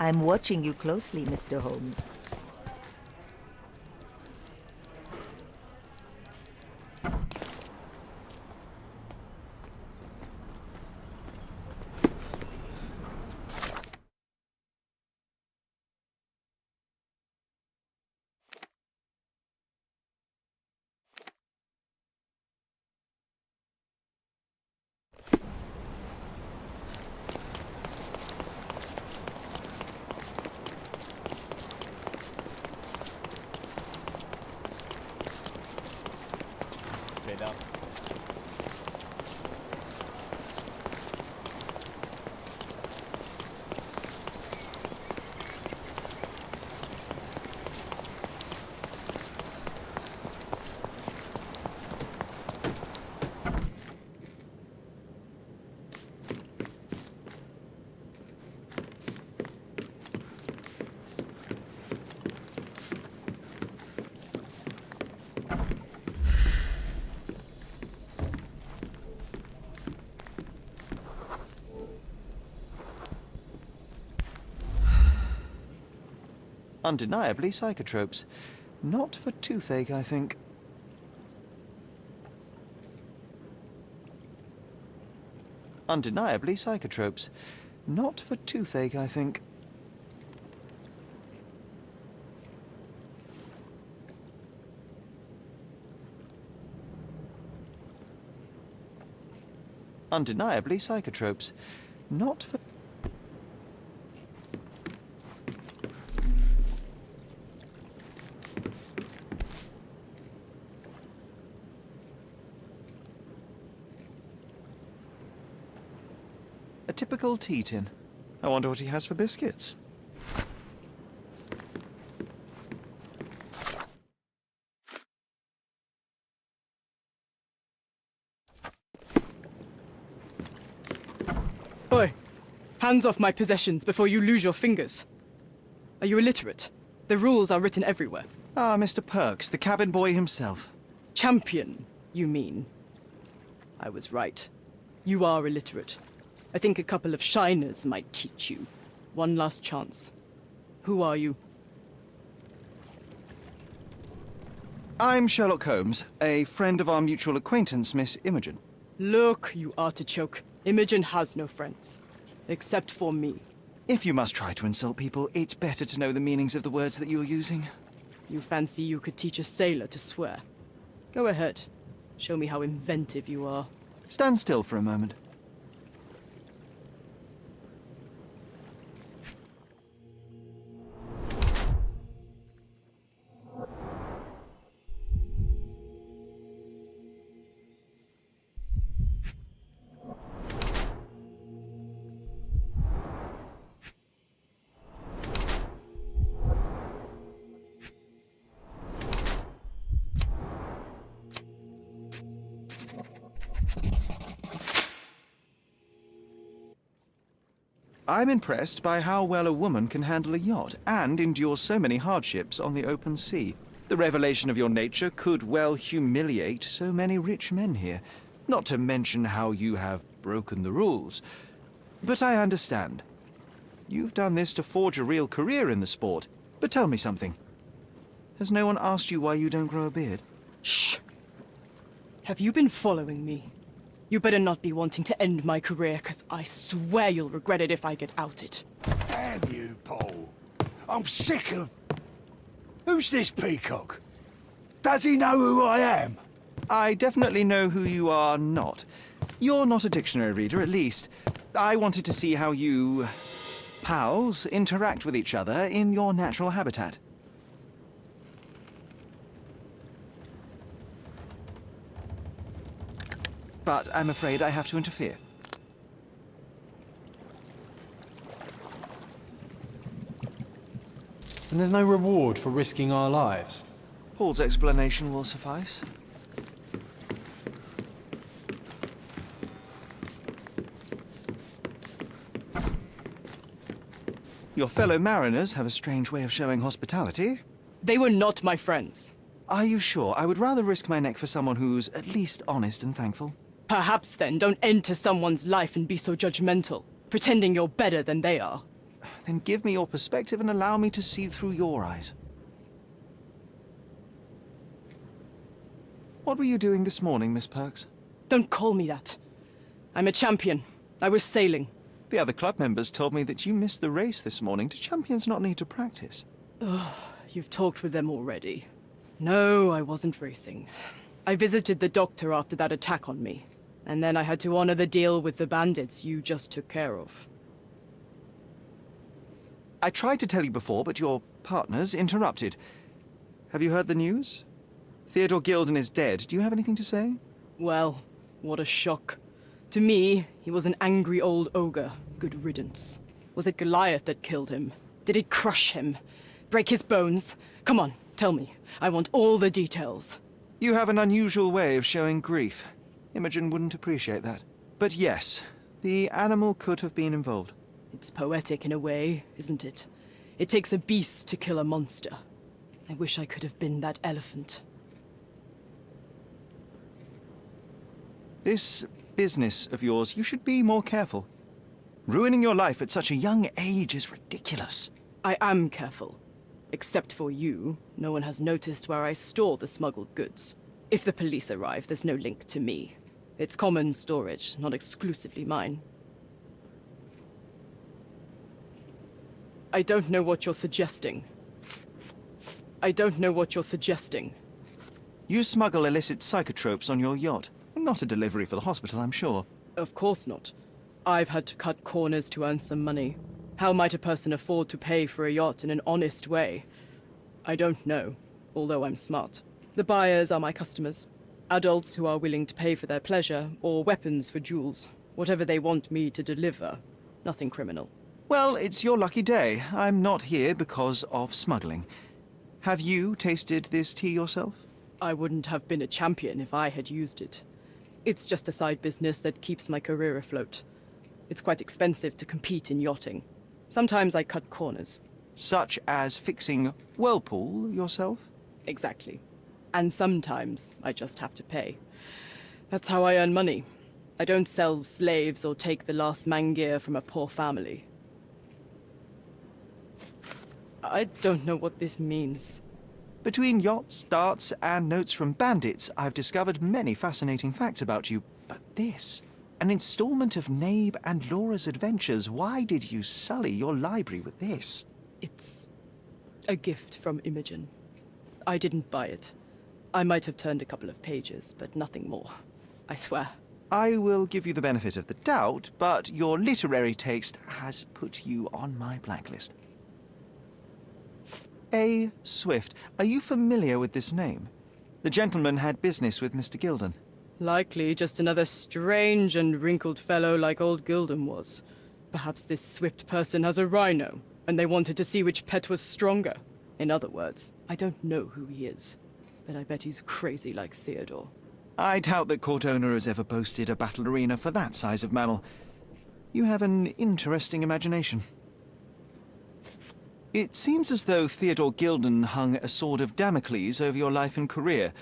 I'm watching you closely, Mr. Holmes. Undeniably psychotropes. Not for toothache, I think. Undeniably psychotropes. Not for toothache, I think. Undeniably psychotropes. Not for... A typical tea tin. I wonder what he has for biscuits. Oi! Hands off my possessions before you lose your fingers. Are you illiterate? The rules are written everywhere. Ah, Mr. Perks, the cabin boy himself. Champion, you mean? I was right. You are illiterate. I think a couple of shiners might teach you. One last chance. Who are you? I'm Sherlock Holmes, a friend of our mutual acquaintance, Miss Imogen. Look, you artichoke. Imogen has no friends. Except for me. If you must try to insult people, it's better to know the meanings of the words that you're using. You fancy you could teach a sailor to swear? Go ahead. Show me how inventive you are. Stand still for a moment. I'm impressed by how well a woman can handle a yacht and endure so many hardships on the open sea. The revelation of your nature could well humiliate so many rich men here, not to mention how you have broken the rules. But I understand. You've done this to forge a real career in the sport. But tell me something. Has no one asked you why you don't grow a beard? Shh! Have you been following me? You better not be wanting to end my career, because I swear you'll regret it if I get outed. Damn you, Paul. I'm sick of... Who's this peacock? Does he know who I am? I definitely know who you are not. You're not a dictionary reader, at least. I wanted to see how you... pals interact with each other in your natural habitat. But I'm afraid I have to interfere. And there's no reward for risking our lives. Paul's explanation will suffice. Your fellow mariners have a strange way of showing hospitality. They were not my friends. Are you sure? I would rather risk my neck for someone who's at least honest and thankful. Perhaps then don't enter someone's life and be so judgmental, pretending you're better than they are. Then give me your perspective and allow me to see through your eyes. What were you doing this morning, Miss Perks? Don't call me that. I'm a champion. I was sailing. The other club members told me that you missed the race this morning. Do champions not need to practice? Ugh, you've talked with them already. No, I wasn't racing. I visited the doctor after that attack on me. And then I had to honor the deal with the bandits you just took care of. I tried to tell you before, but your partners interrupted. Have you heard the news? Theodore Gildon is dead. Do you have anything to say? Well, what a shock. To me, he was an angry old ogre. Good riddance. Was it Goliath that killed him? Did it crush him? Break his bones? Come on, tell me. I want all the details. You have an unusual way of showing grief. Imogen wouldn't appreciate that. But yes, the animal could have been involved. It's poetic in a way, isn't it? It takes a beast to kill a monster. I wish I could have been that elephant. This business of yours, you should be more careful. Ruining your life at such a young age is ridiculous. I am careful. Except for you, no one has noticed where I store the smuggled goods. If the police arrive, there's no link to me. It's common storage, not exclusively mine. I don't know what you're suggesting. I don't know what you're suggesting. You smuggle illicit psychotropes on your yacht. Not a delivery for the hospital, I'm sure. Of course not. I've had to cut corners to earn some money. How might a person afford to pay for a yacht in an honest way? I don't know, although I'm smart. The buyers are my customers. Adults who are willing to pay for their pleasure, or weapons for jewels. Whatever they want me to deliver. Nothing criminal. Well, it's your lucky day. I'm not here because of smuggling. Have you tasted this tea yourself? I wouldn't have been a champion if I had used it. It's just a side business that keeps my career afloat. It's quite expensive to compete in yachting. Sometimes I cut corners. Such as fixing whirlpool yourself? Exactly. And sometimes I just have to pay. That's how I earn money. I don't sell slaves or take the last mangear from a poor family. I don't know what this means. Between yachts, darts, and notes from bandits, I've discovered many fascinating facts about you. But this, an installment of Nabe and Laura's adventures. Why did you sully your library with this? It's a gift from Imogen. I didn't buy it. I might have turned a couple of pages, but nothing more. I swear. I will give you the benefit of the doubt, but your literary taste has put you on my blacklist. A. Swift. Are you familiar with this name? The gentleman had business with Mr. Gildon. Likely just another strange and wrinkled fellow like old Gildon was. Perhaps this Swift person has a rhino, and they wanted to see which pet was stronger. In other words, I don't know who he is, but I bet he's crazy like Theodore. I doubt that court owner has ever boasted a battle arena for that size of mammal. You have an interesting imagination. It seems as though Theodore Gildon hung a sword of Damocles over your life and career.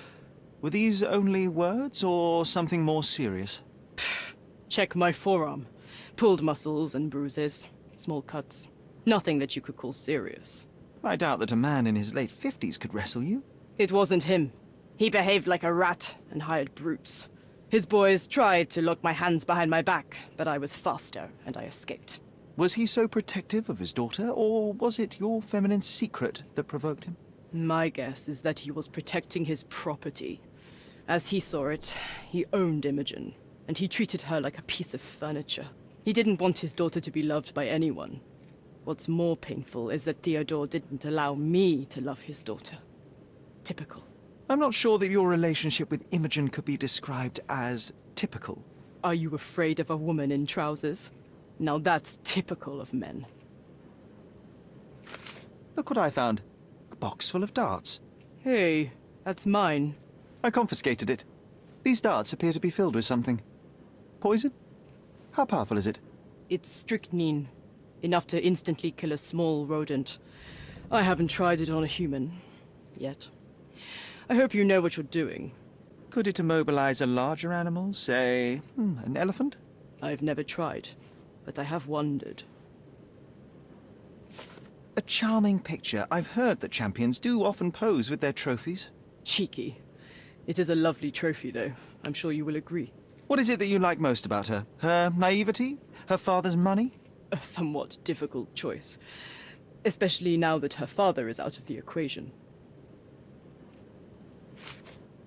Were these only words, or something more serious? Check my forearm. Pulled muscles and bruises. Small cuts. Nothing that you could call serious. I doubt that a man in his late 50s could wrestle you. It wasn't him. He behaved like a rat and hired brutes. His boys tried to lock my hands behind my back, but I was faster and I escaped. Was he so protective of his daughter, or was it your feminine secret that provoked him? My guess is that he was protecting his property. As he saw it, he owned Imogen, and he treated her like a piece of furniture. He didn't want his daughter to be loved by anyone. What's more painful is that Theodore didn't allow me to love his daughter. Typical. I'm not sure that your relationship with Imogen could be described as typical. Are you afraid of a woman in trousers? Now that's typical of men. Look what I found. A box full of darts. Hey, that's mine. I confiscated it. These darts appear to be filled with something. Poison? How powerful is it? It's strychnine. Enough to instantly kill a small rodent. I haven't tried it on a human. Yet. I hope you know what you're doing. Could it immobilize a larger animal, say, an elephant? I've never tried, but I have wondered. A charming picture. I've heard that champions do often pose with their trophies. Cheeky. It is a lovely trophy, though. I'm sure you will agree. What is it that you like most about her? Her naivety? Her father's money? A somewhat difficult choice. Especially now that her father is out of the equation.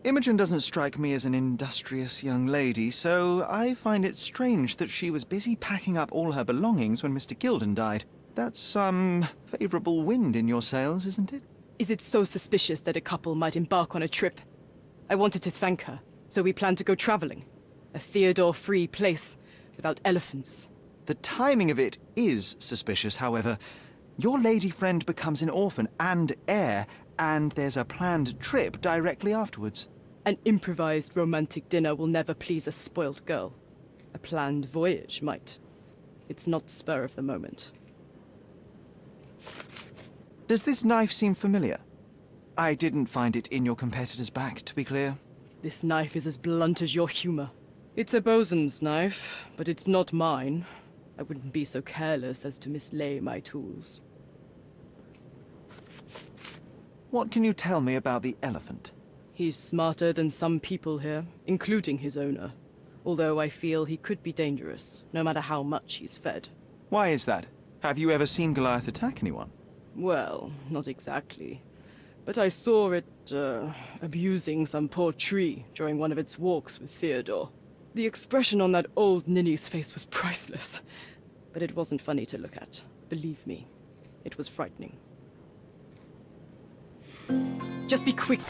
Imogen doesn't strike me as an industrious young lady, so I find it strange that she was busy packing up all her belongings when Mr. Gilden died. That's some favourable wind in your sails, isn't it? Is it so suspicious that a couple might embark on a trip? I wanted to thank her, so we planned to go travelling. A Theodore-free place, without elephants. The timing of it is suspicious, however. Your lady friend becomes an orphan and heir, and there's a planned trip directly afterwards. An improvised romantic dinner will never please a spoilt girl. A planned voyage might. It's not spur of the moment. Does this knife seem familiar? I didn't find it in your competitor's back, to be clear. This knife is as blunt as your humor. It's a bosun's knife, but it's not mine. I wouldn't be so careless as to mislay my tools. What can you tell me about the elephant? He's smarter than some people here, including his owner. Although I feel he could be dangerous, no matter how much he's fed. Why is that? Have you ever seen Goliath attack anyone? Well, not exactly. But I saw it, abusing some poor tree during one of its walks with Theodore. The expression on that old ninny's face was priceless. But it wasn't funny to look at. Believe me, it was frightening. Just be quick.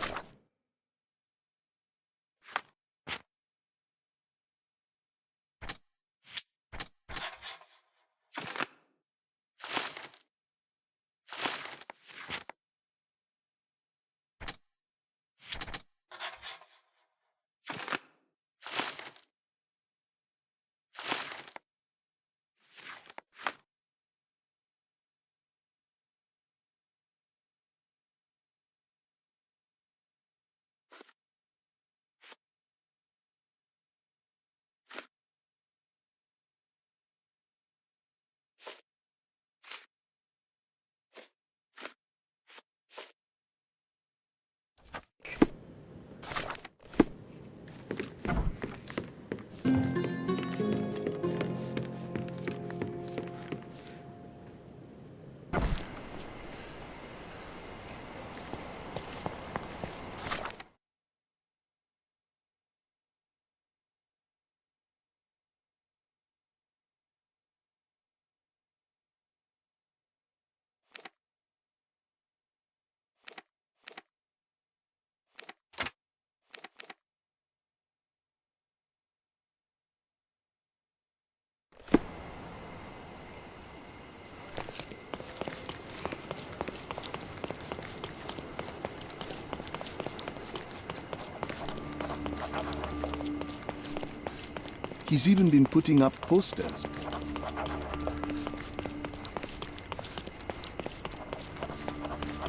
He's even been putting up posters.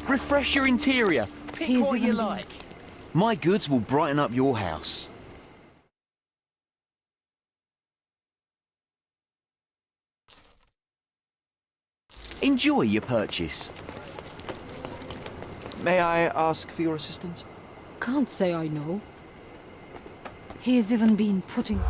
Refresh your interior. Pick what you like. My goods will brighten up your house. Enjoy your purchase. May I ask for your assistance? Can't say I know. He's even been putting...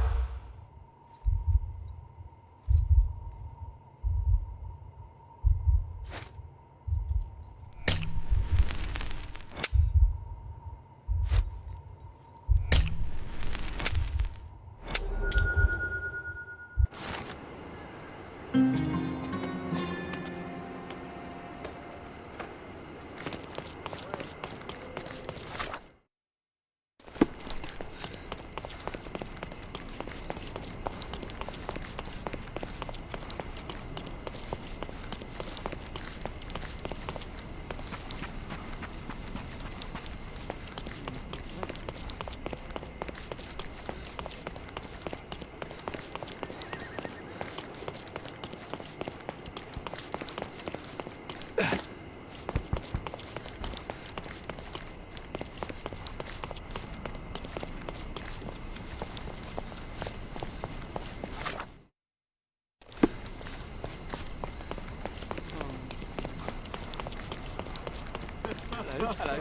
Hello.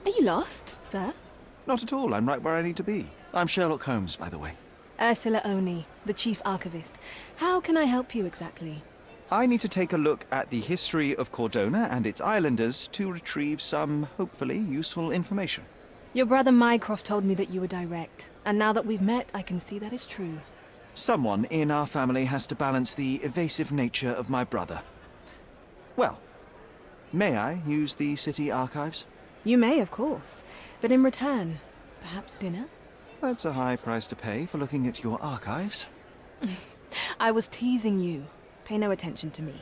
Are you lost, sir? Not at all. I'm right where I need to be. I'm Sherlock Holmes, by the way. Ursula Oni, the chief archivist. How can I help you exactly? I need to take a look at the history of Cordona and its islanders to retrieve some, hopefully, useful information. Your brother Mycroft told me that you were direct, and now that we've met, I can see that is true. Someone in our family has to balance the evasive nature of my brother. Well, may I use the city archives? You may, of course, but in return, perhaps dinner? That's a high price to pay for looking at your archives. I was teasing you. Pay no attention to me.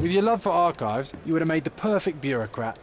With your love for archives, you would have made the perfect bureaucrat.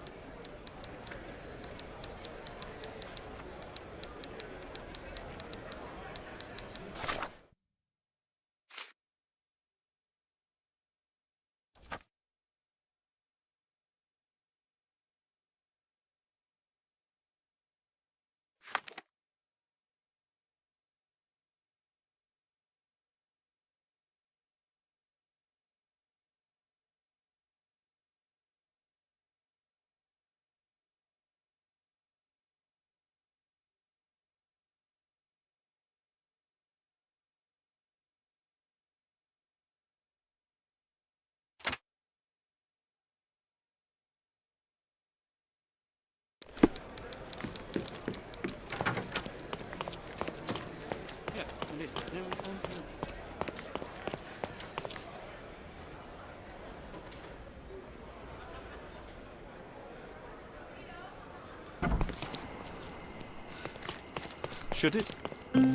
Should it?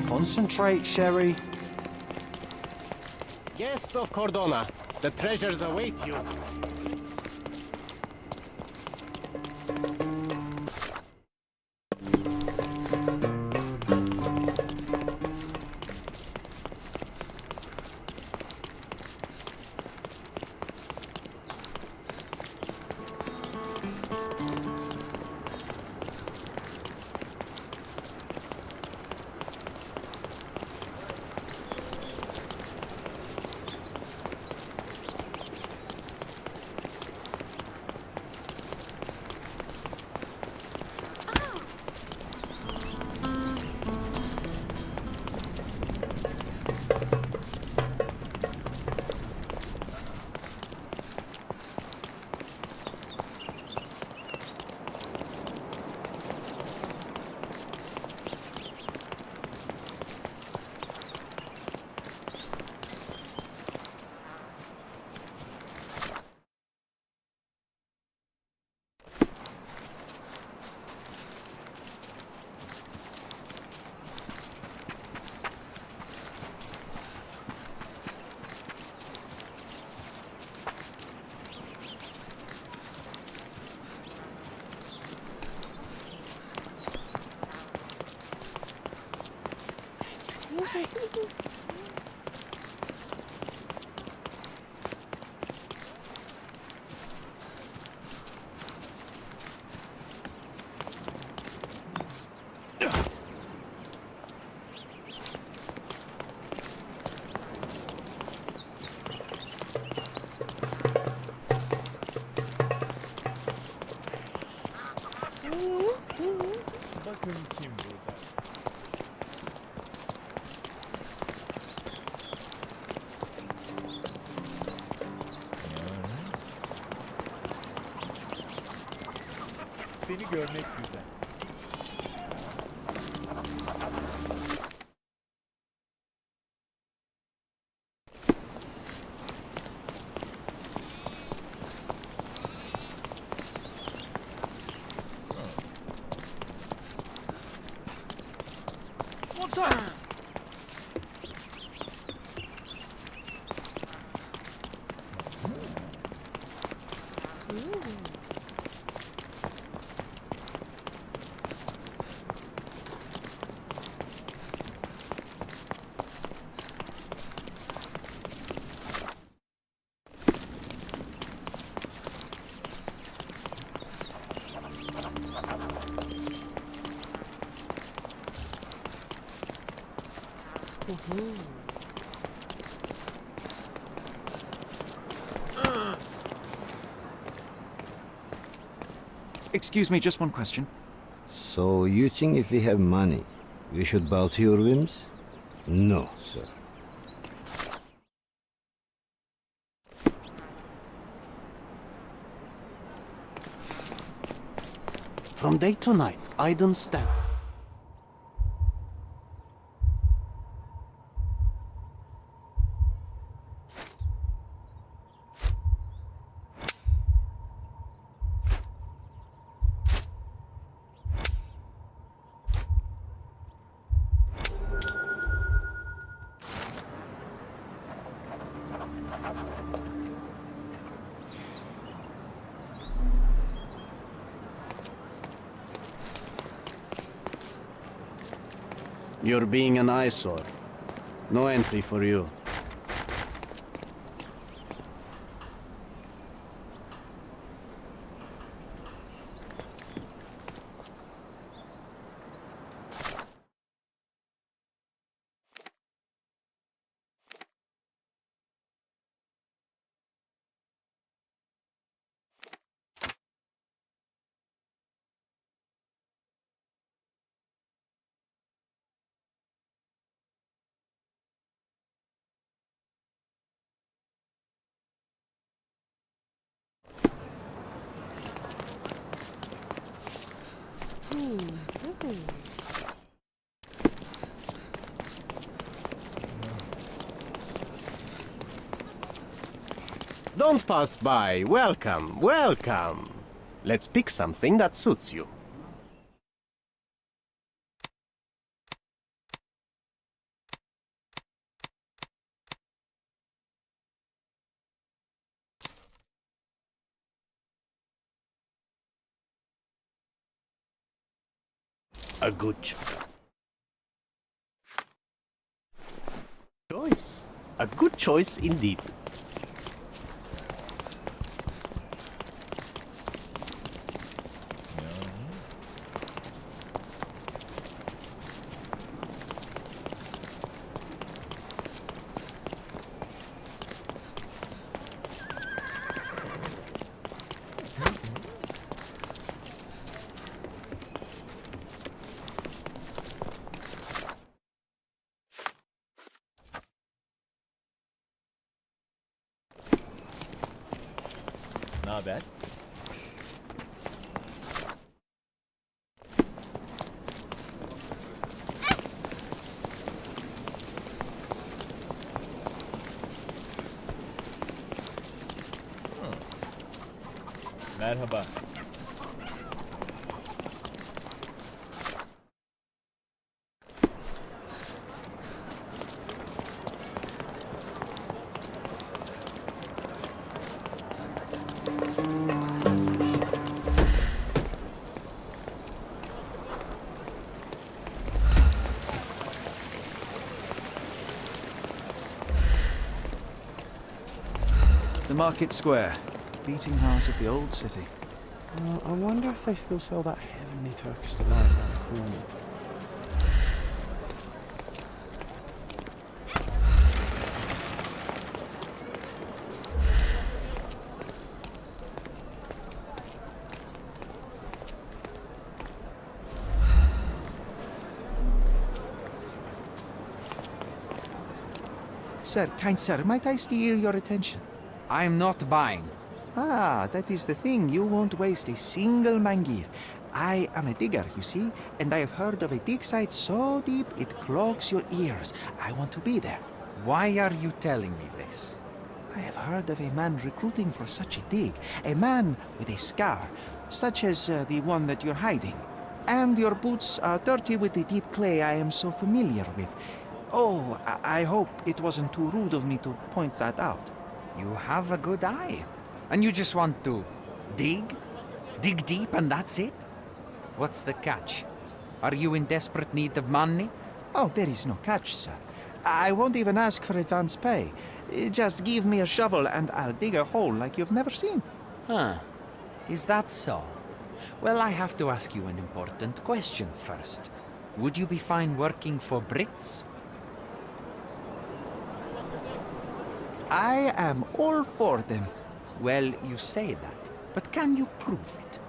Concentrate, Sherry. Guests of Cordona, the treasures await you. kim burada? Seni görmek güzel. What's up? Excuse me, just one question. So you think if we have money, we should bow to your whims? No, sir. From day to night, I don't stand. You're being an eyesore. No entry for you. Don't pass by. Welcome, welcome. Let's pick something that suits you. A good choice. A good choice indeed. Ne haber? Merhaba. The market square, beating heart of the old city. I wonder if they still sell that heavenly Turkish delight around the corner. kind sir, might I steal your attention? I'm not buying. Ah, that is the thing. You won't waste a single mangir. I am a digger, you see, and I have heard of a dig site so deep it clogs your ears. I want to be there. Why are you telling me this? I have heard of a man recruiting for such a dig. A man with a scar, such as the one that you're hiding. And your boots are dirty with the deep clay I am so familiar with. Oh, I hope it wasn't too rude of me to point that out. You have a good eye. And you just want to dig? Dig deep and that's it? What's the catch? Are you in desperate need of money? Oh, there is no catch, sir. I won't even ask for advance pay. Just give me a shovel and I'll dig a hole like you've never seen. Huh. Is that so? Well, I have to ask you an important question first. Would you be fine working for Brits? I am all for them. Well, you say that, but can you prove it?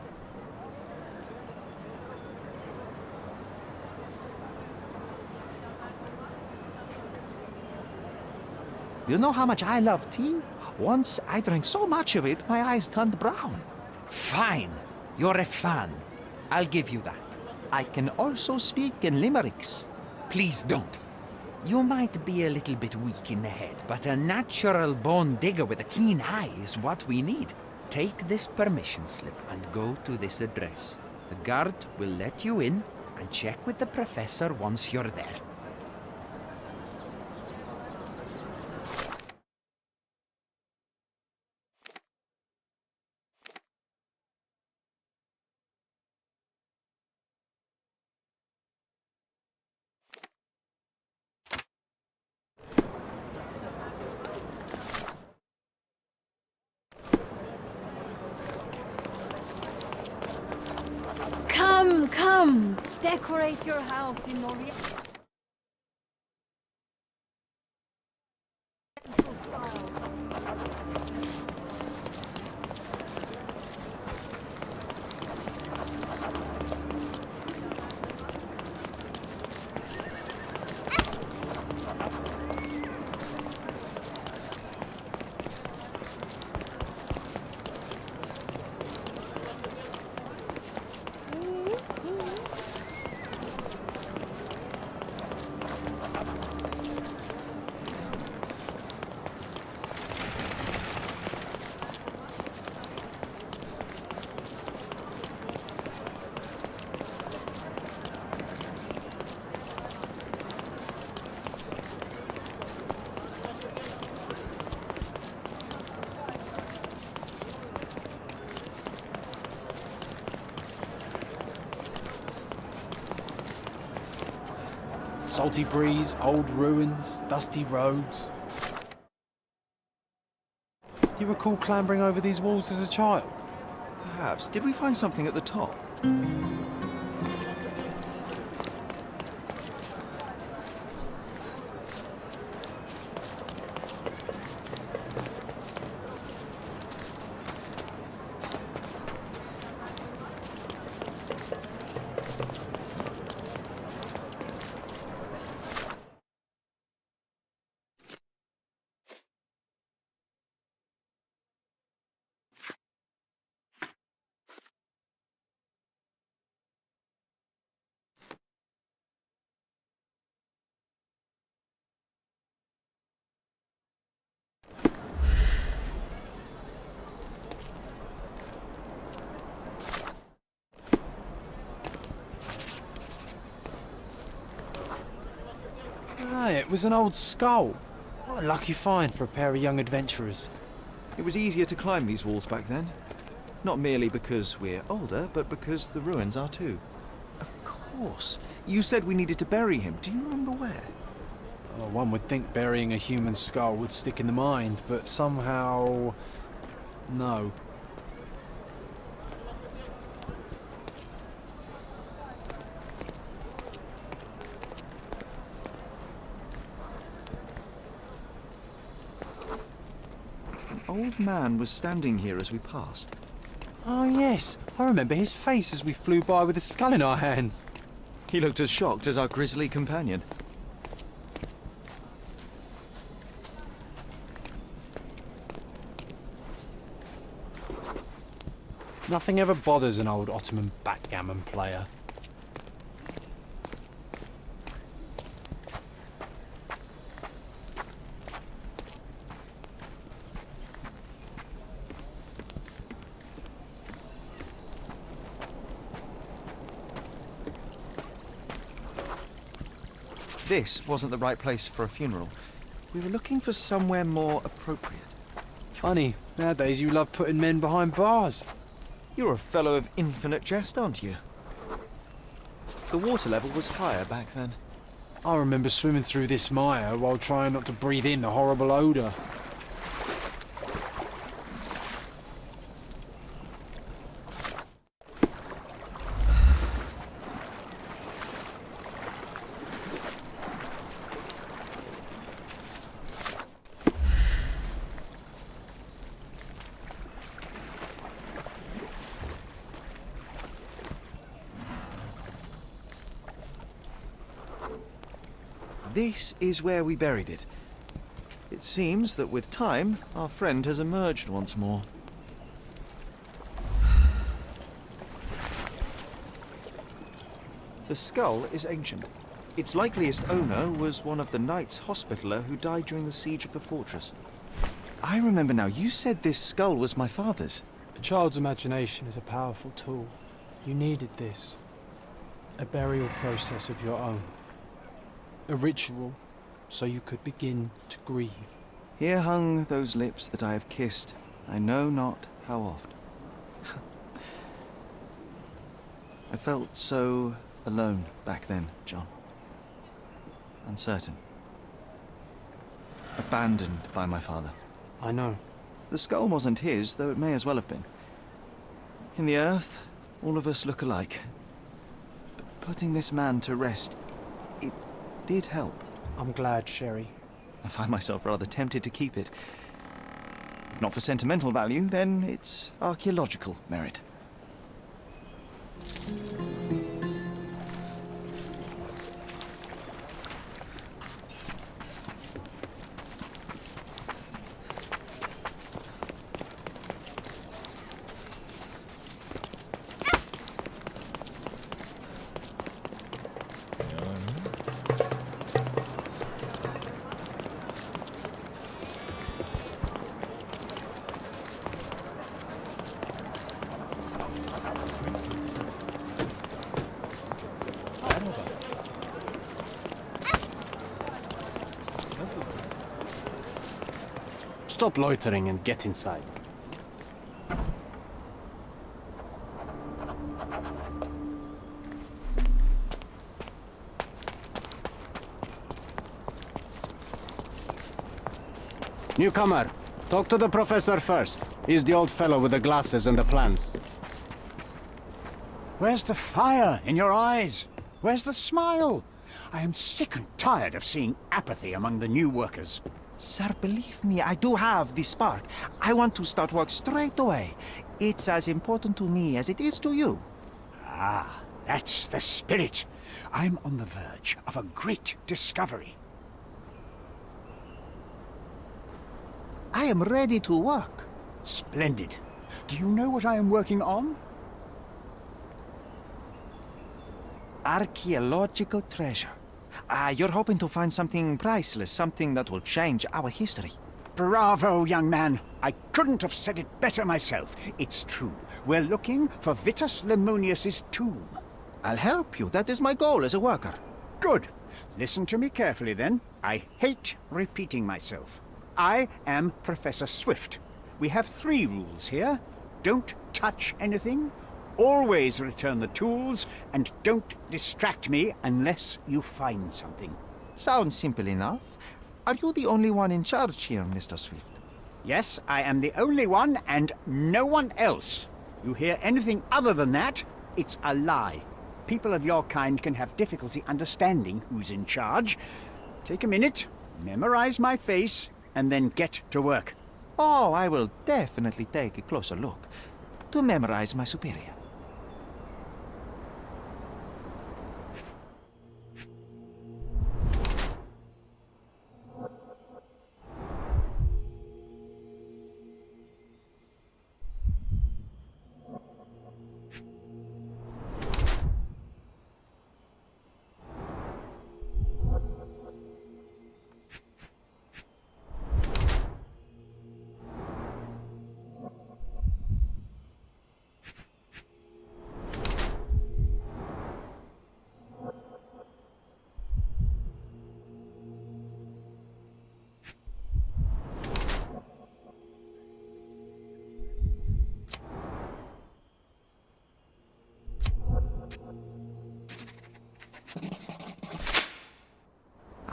You know how much I love tea? Once I drank so much of it, my eyes turned brown. Fine. You're a fan. I'll give you that. I can also speak in limericks. Please don't. You might be a little bit weak in the head, but a natural-born digger with a keen eye is what we need. Take this permission slip and go to this address. The guard will let you in and check with the professor once you're there. Come! Decorate your house in Oriental style. Salty breeze, old ruins, dusty roads. Do you recall clambering over these walls as a child? Perhaps. Did we find something at the top? Ah, it was an old skull. What a lucky find for a pair of young adventurers. It was easier to climb these walls back then. Not merely because we're older, but because the ruins are too. Of course. You said we needed to bury him. Do you remember where? Oh, one would think burying a human skull would stick in the mind, but somehow... no. An old man was standing here as we passed. Oh yes, I remember his face as we flew by with a skull in our hands. He looked as shocked as our grisly companion. Nothing ever bothers an old Ottoman backgammon player. This wasn't the right place for a funeral. We were looking for somewhere more appropriate. Funny, nowadays you love putting men behind bars. You're a fellow of infinite jest, aren't you? The water level was higher back then. I remember swimming through this mire while trying not to breathe in the horrible odour. This is where we buried it. It seems that with time, our friend has emerged once more. The skull is ancient. Its likeliest owner was one of the Knights Hospitaller who died during the siege of the fortress. I remember now, you said this skull was my father's. A child's imagination is a powerful tool. You needed this. A burial process of your own. A ritual, so you could begin to grieve. Here hung those lips that I have kissed, I know not how oft. I felt so alone back then, John. Uncertain. Abandoned by my father. I know. The skull wasn't his, though it may as well have been. In the earth, all of us look alike. But putting this man to rest, it did help. I'm glad, Sherry. I find myself rather tempted to keep it. If not for sentimental value, then it's archaeological merit. Stop loitering and get inside. Newcomer, talk to the professor first. He's the old fellow with the glasses and the plans. Where's the fire in your eyes? Where's the smile? I am sick and tired of seeing apathy among the new workers. Sir, believe me, I do have the spark. I want to start work straight away. It's as important to me as it is to you. Ah, that's the spirit. I'm on the verge of a great discovery. I am ready to work. Splendid. Do you know what I am working on? Archaeological treasure. You're hoping to find something priceless, something that will change our history. Bravo, young man. I couldn't have said it better myself. It's true. We're looking for Vitus Lemonius's tomb. I'll help you. That is my goal as a worker. Good. Listen to me carefully, then. I hate repeating myself. I am Professor Swift. We have 3 rules here. Don't touch anything. Always return the tools, and don't distract me unless you find something. Sounds simple enough. Are you the only one in charge here, Mr. Swift? Yes, I am the only one, and no one else. You hear anything other than that, it's a lie. People of your kind can have difficulty understanding who's in charge. Take a minute, memorize my face, and then get to work. Oh, I will definitely take a closer look to memorize my superior.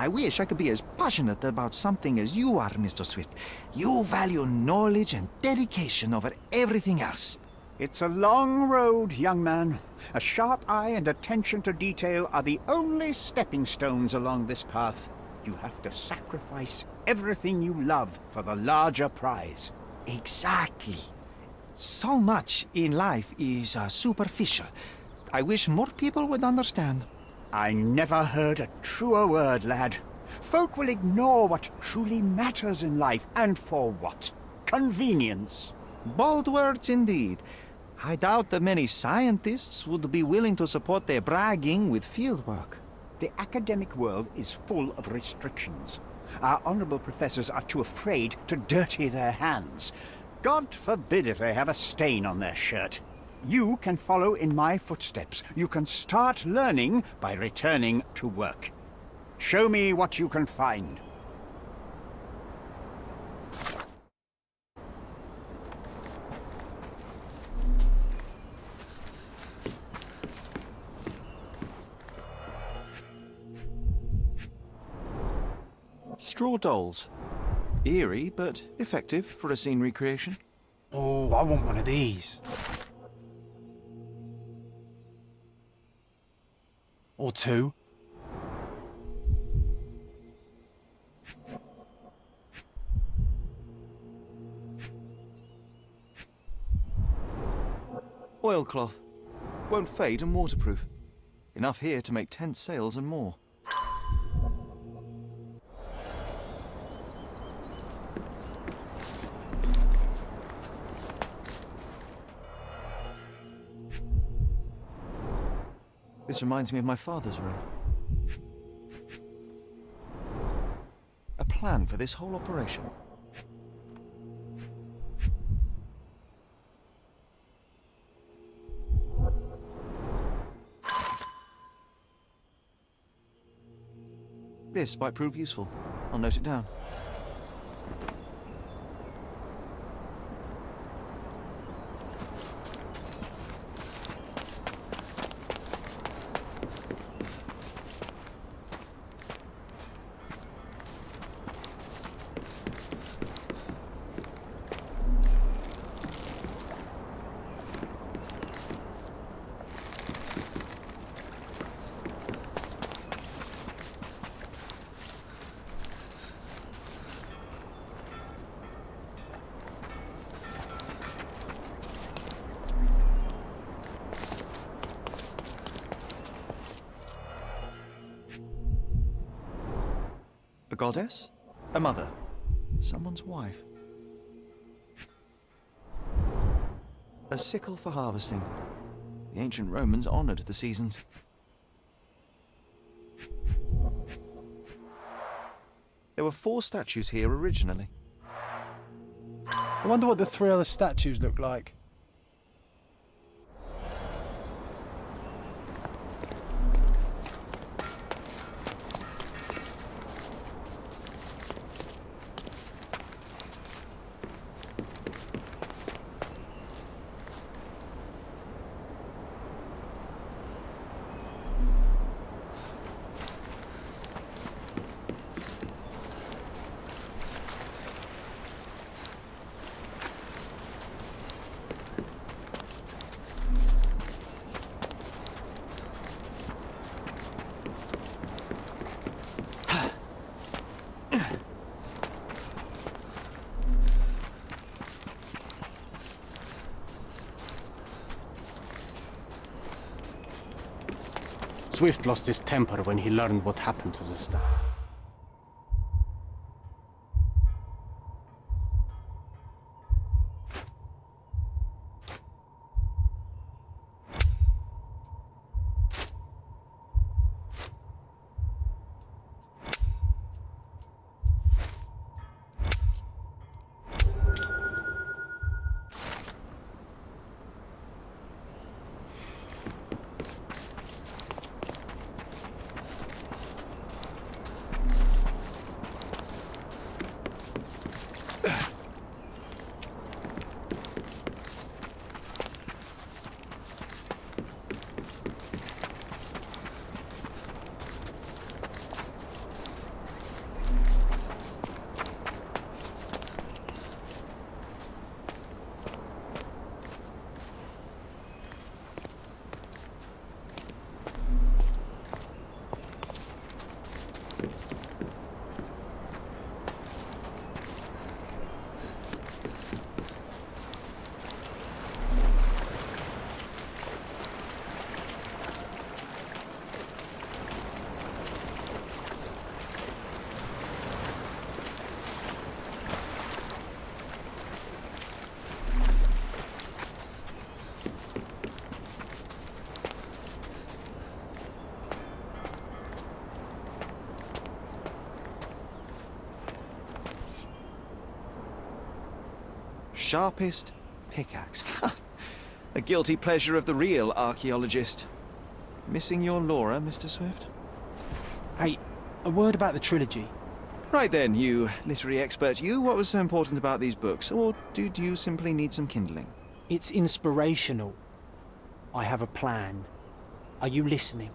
I wish I could be as passionate about something as you are, Mr. Swift. You value knowledge and dedication over everything else. It's a long road, young man. A sharp eye and attention to detail are the only stepping stones along this path. You have to sacrifice everything you love for the larger prize. Exactly. So much in life is superficial. I wish more people would understand. I never heard a truer word, lad. Folk will ignore what truly matters in life, and for what? Convenience. Bold words indeed. I doubt that many scientists would be willing to support their bragging with fieldwork. The academic world is full of restrictions. Our honorable professors are too afraid to dirty their hands. God forbid if they have a stain on their shirt. You can follow in my footsteps. You can start learning by returning to work. Show me what you can find. Straw dolls. Eerie, but effective for a scene recreation. Oh, I want one of these. Or two. Oilcloth. Won't fade and waterproof. Enough here to make tent sails and more. This reminds me of my father's room. A plan for this whole operation. This might prove useful. I'll note it down. A goddess? A mother? Someone's wife? A sickle for harvesting. The ancient Romans honored the seasons. There were 4 statues here originally. I wonder what the 3 other statues look like. Swift lost his temper when he learned what happened to the staff. Sharpest pickaxe. A guilty pleasure of the real archaeologist. Missing your Laura, Mr. Swift? Hey, a word about the trilogy. Right then, you literary expert, what was so important about these books? Or do you simply need some kindling? It's inspirational. I have a plan. Are you listening?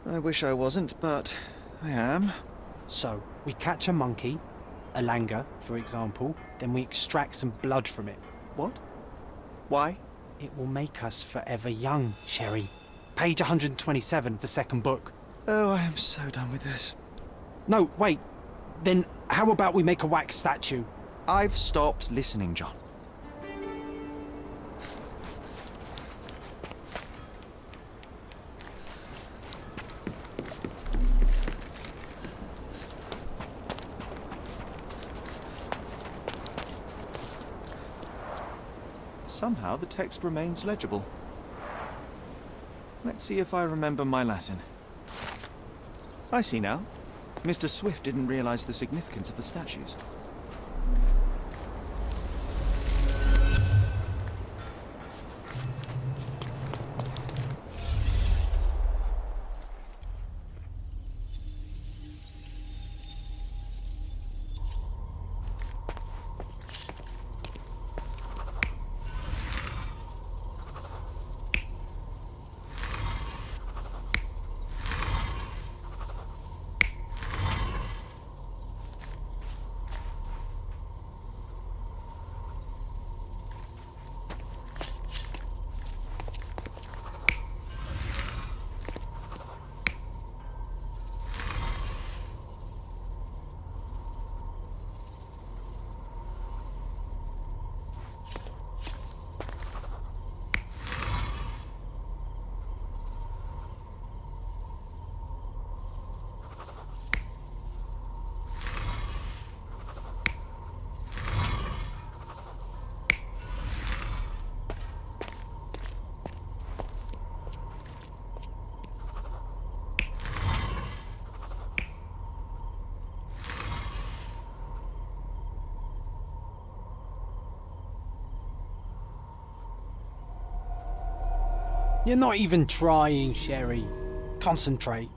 I wish I wasn't, but I am. So, we catch a monkey, a langur, for example, then we extract some blood from it. What? Why? It will make us forever young, Sherry. Page 127 of the second book. Oh, I am so done with this. No, wait. Then how about we make a wax statue? I've stopped listening, John. Somehow the text remains legible. Let's see if I remember my Latin. I see now. Mr. Swift didn't realize the significance of the statues. You're not even trying, Sherry. Concentrate.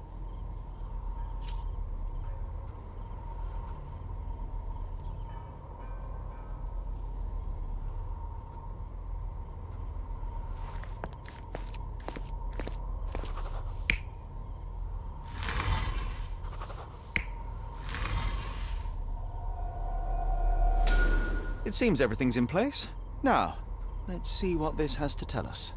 It seems everything's in place. Now, let's see what this has to tell us.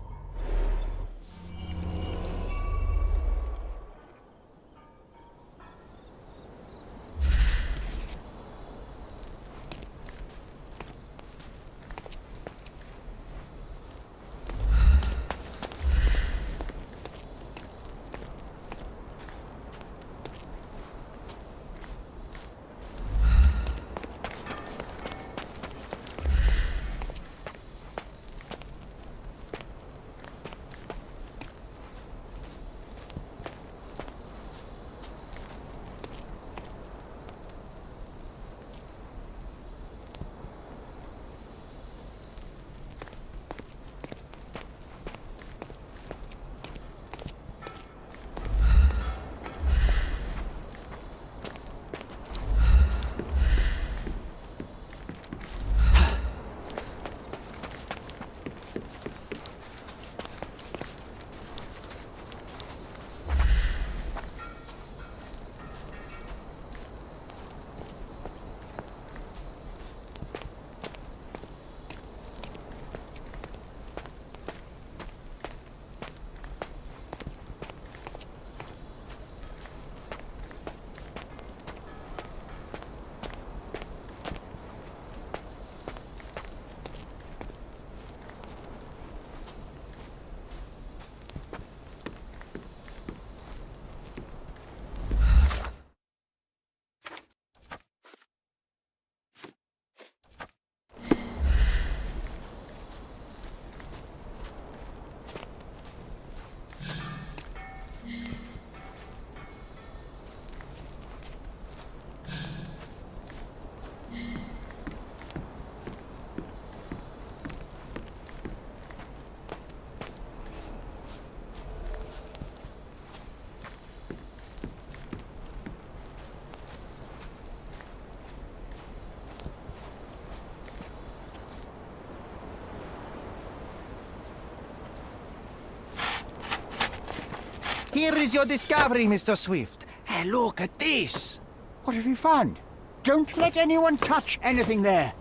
Here is your discovery, Mr. Swift. Hey, look at this. What have you found? Don't let anyone touch anything there.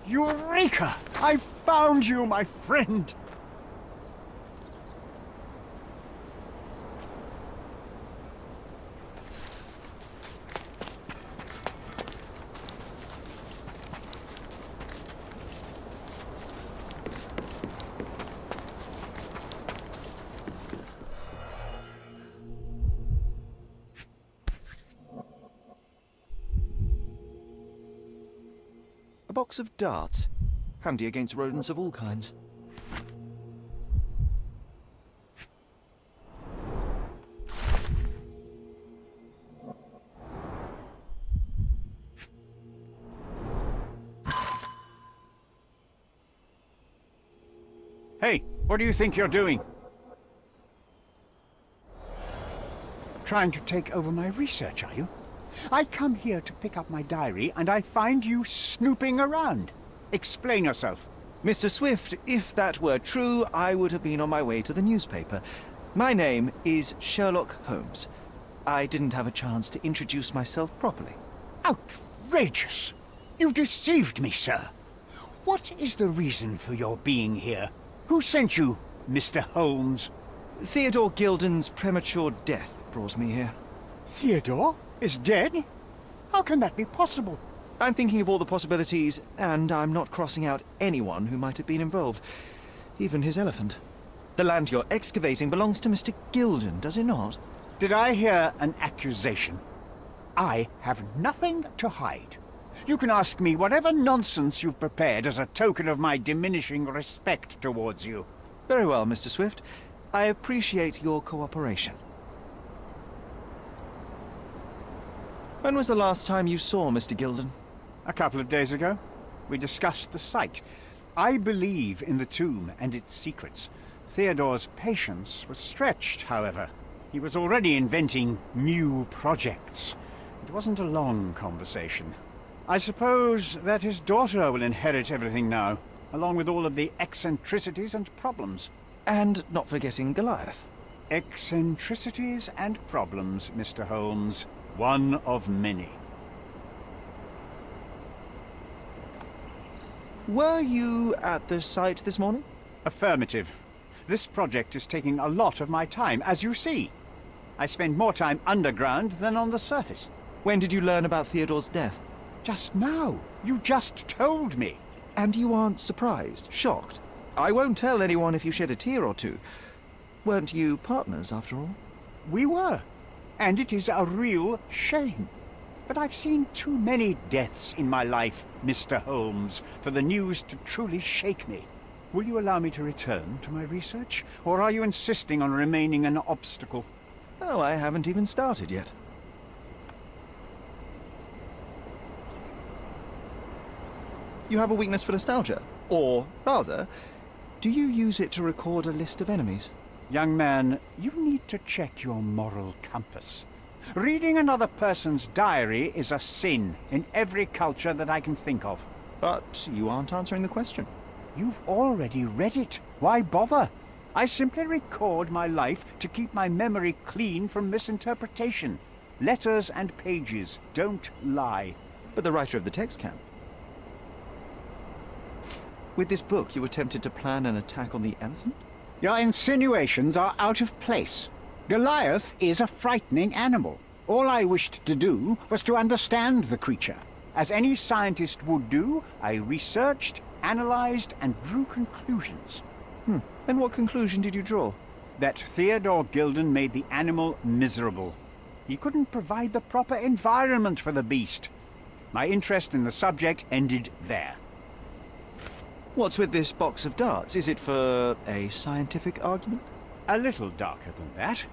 Eureka! I found you, my friend. A box of darts. Handy against rodents of all kinds. Hey, what do you think you're doing? Trying to take over my research, are you? I come here to pick up my diary, and I find you snooping around. Explain yourself. Mr. Swift, if that were true, I would have been on my way to the newspaper. My name is Sherlock Holmes. I didn't have a chance to introduce myself properly. Outrageous! You deceived me, sir. What is the reason for your being here? Who sent you, Mr. Holmes? Theodore Gilden's premature death brought me here. Theodore is dead? How can that be possible? I'm thinking of all the possibilities, and I'm not crossing out anyone who might have been involved. Even his elephant. The land you're excavating belongs to Mr. Gilden, does it not? Did I hear an accusation? I have nothing to hide. You can ask me whatever nonsense you've prepared as a token of my diminishing respect towards you. Very well, Mr. Swift. I appreciate your cooperation. When was the last time you saw Mr. Gilden? A couple of days ago. We discussed the site. I believe in the tomb and its secrets. Theodore's patience was stretched, however. He was already inventing new projects. It wasn't a long conversation. I suppose that his daughter will inherit everything now, along with all of the eccentricities and problems. And not forgetting Goliath. Eccentricities and problems, Mr. Holmes. One of many. Were you at the site this morning? Affirmative. This project is taking a lot of my time, as you see. I spend more time underground than on the surface. When did you learn about Theodore's death? Just now. You just told me. And you aren't surprised, shocked? I won't tell anyone if you shed a tear or two. Weren't you partners, after all? We were. And it is a real shame. But I've seen too many deaths in my life, Mr. Holmes, for the news to truly shake me. Will you allow me to return to my research? Or are you insisting on remaining an obstacle? Oh, I haven't even started yet. You have a weakness for nostalgia? Or, rather, do you use it to record a list of enemies? Young man, you need to check your moral compass. Reading another person's diary is a sin in every culture that I can think of. But you aren't answering the question. You've already read it. Why bother? I simply record my life to keep my memory clean from misinterpretation. Letters and pages don't lie. But the writer of the text can. With this book, you attempted to plan an attack on the elephant? Your insinuations are out of place. Goliath is a frightening animal. All I wished to do was to understand the creature. As any scientist would do, I researched, analyzed, and drew conclusions. And what conclusion did you draw? That Theodore Gilden made the animal miserable. He couldn't provide the proper environment for the beast. My interest in the subject ended there. What's with this box of darts? Is it for a scientific argument? A little darker than that.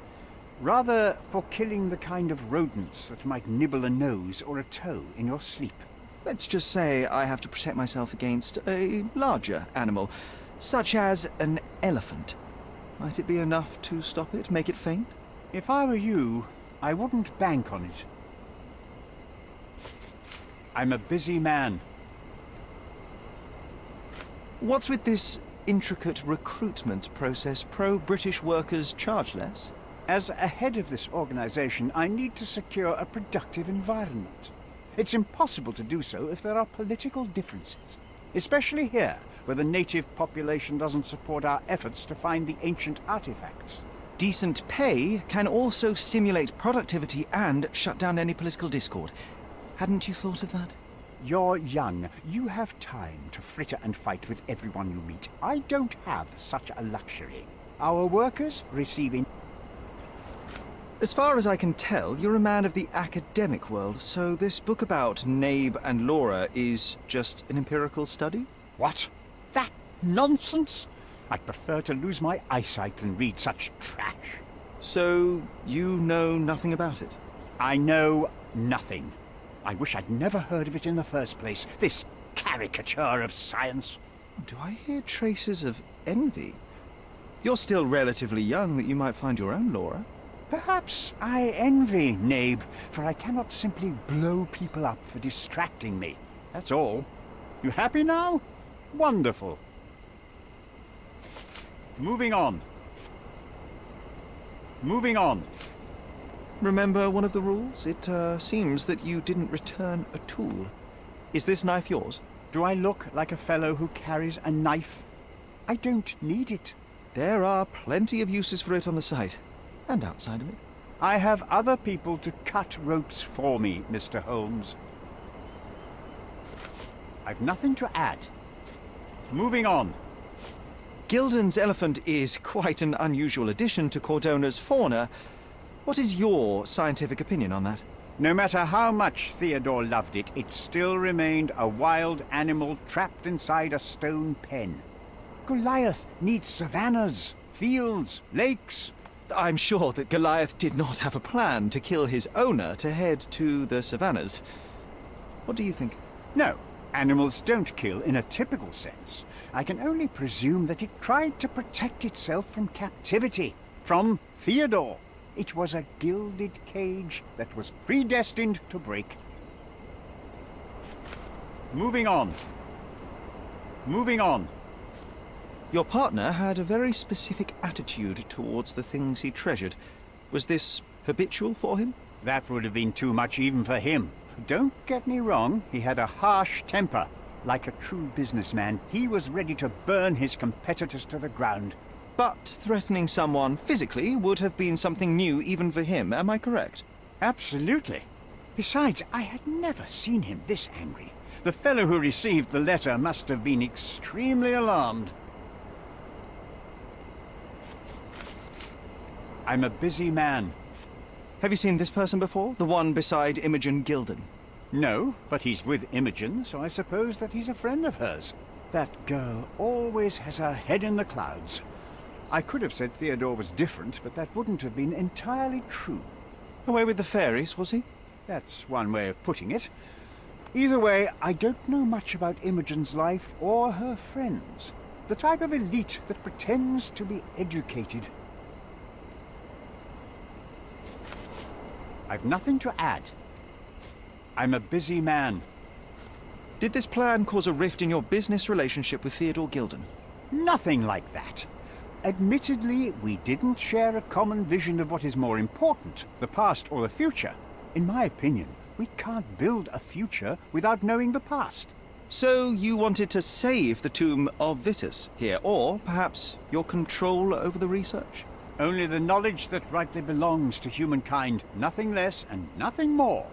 Rather for killing the kind of rodents that might nibble a nose or a toe in your sleep. Let's just say I have to protect myself against a larger animal, such as an elephant. Might it be enough to stop it, make it faint? If I were you, I wouldn't bank on it. I'm a busy man. What's with this intricate recruitment process? Pro-British workers charge less? As a head of this organization, I need to secure a productive environment. It's impossible to do so if there are political differences, especially here, where the native population doesn't support our efforts to find the ancient artifacts. Decent pay can also stimulate productivity and shut down any political discord. Hadn't you thought of that? You're young. You have time to fritter and fight with everyone you meet. I don't have such a luxury. Our workers receiving... As far as I can tell, you're a man of the academic world, so this book about Nabe and Laura is just an empirical study? What? That nonsense? I'd prefer to lose my eyesight than read such trash. So, you know nothing about it? I know nothing. I wish I'd never heard of it in the first place, this caricature of science. Do I hear traces of envy? You're still relatively young that you might find your own Laura. Perhaps I envy Nabe, for I cannot simply blow people up for distracting me. That's all. You happy now? Wonderful. Moving on. Moving on. Remember one of the rules? It seems that you didn't return a tool. Is this knife yours? Do I look like a fellow who carries a knife? I don't need it. There are plenty of uses for it on the site, and outside of it. I have other people to cut ropes for me, Mr. Holmes. I've nothing to add. Moving on. Gilden's elephant is quite an unusual addition to Cordona's fauna. What is your scientific opinion on that? No matter how much Theodore loved it, it still remained a wild animal trapped inside a stone pen. Goliath needs savannas, fields, lakes. I'm sure that Goliath did not have a plan to kill his owner to head to the savannas. What do you think? No, animals don't kill in a typical sense. I can only presume that it tried to protect itself from captivity, from Theodore. It was a gilded cage that was predestined to break. Moving on. Moving on. Your partner had a very specific attitude towards the things he treasured. Was this habitual for him? That would have been too much even for him. Don't get me wrong, he had a harsh temper. Like a true businessman, he was ready to burn his competitors to the ground. But threatening someone physically would have been something new even for him, am I correct? Absolutely. Besides, I had never seen him this angry. The fellow who received the letter must have been extremely alarmed. I'm a busy man. Have you seen this person before? The one beside Imogen Gilden? No, but he's with Imogen, so I suppose that he's a friend of hers. That girl always has her head in the clouds. I could have said Theodore was different, but that wouldn't have been entirely true. Away with the fairies, was he? That's one way of putting it. Either way, I don't know much about Imogen's life or her friends. The type of elite that pretends to be educated. I've nothing to add. I'm a busy man. Did this plan cause a rift in your business relationship with Theodore Gilden? Nothing like that. Admittedly, we didn't share a common vision of what is more important, the past or the future. In my opinion, we can't build a future without knowing the past. So you wanted to save the tomb of Vitus here, or perhaps your control over the research? Only the knowledge that rightly belongs to humankind, nothing less and nothing more.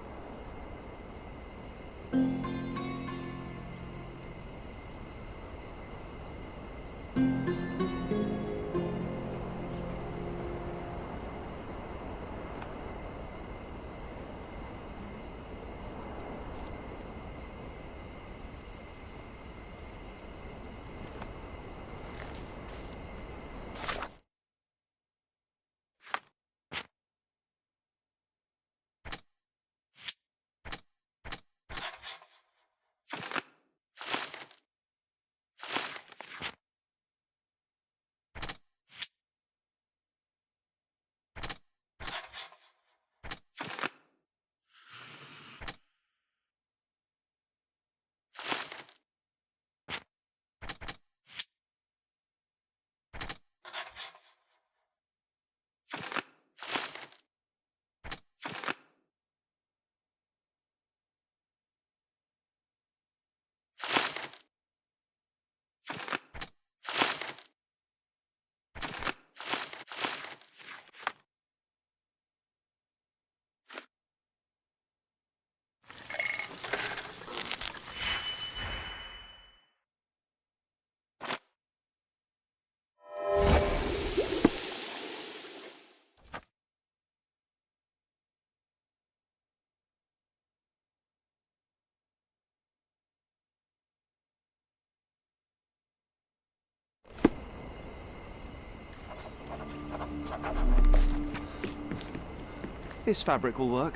This fabric will work.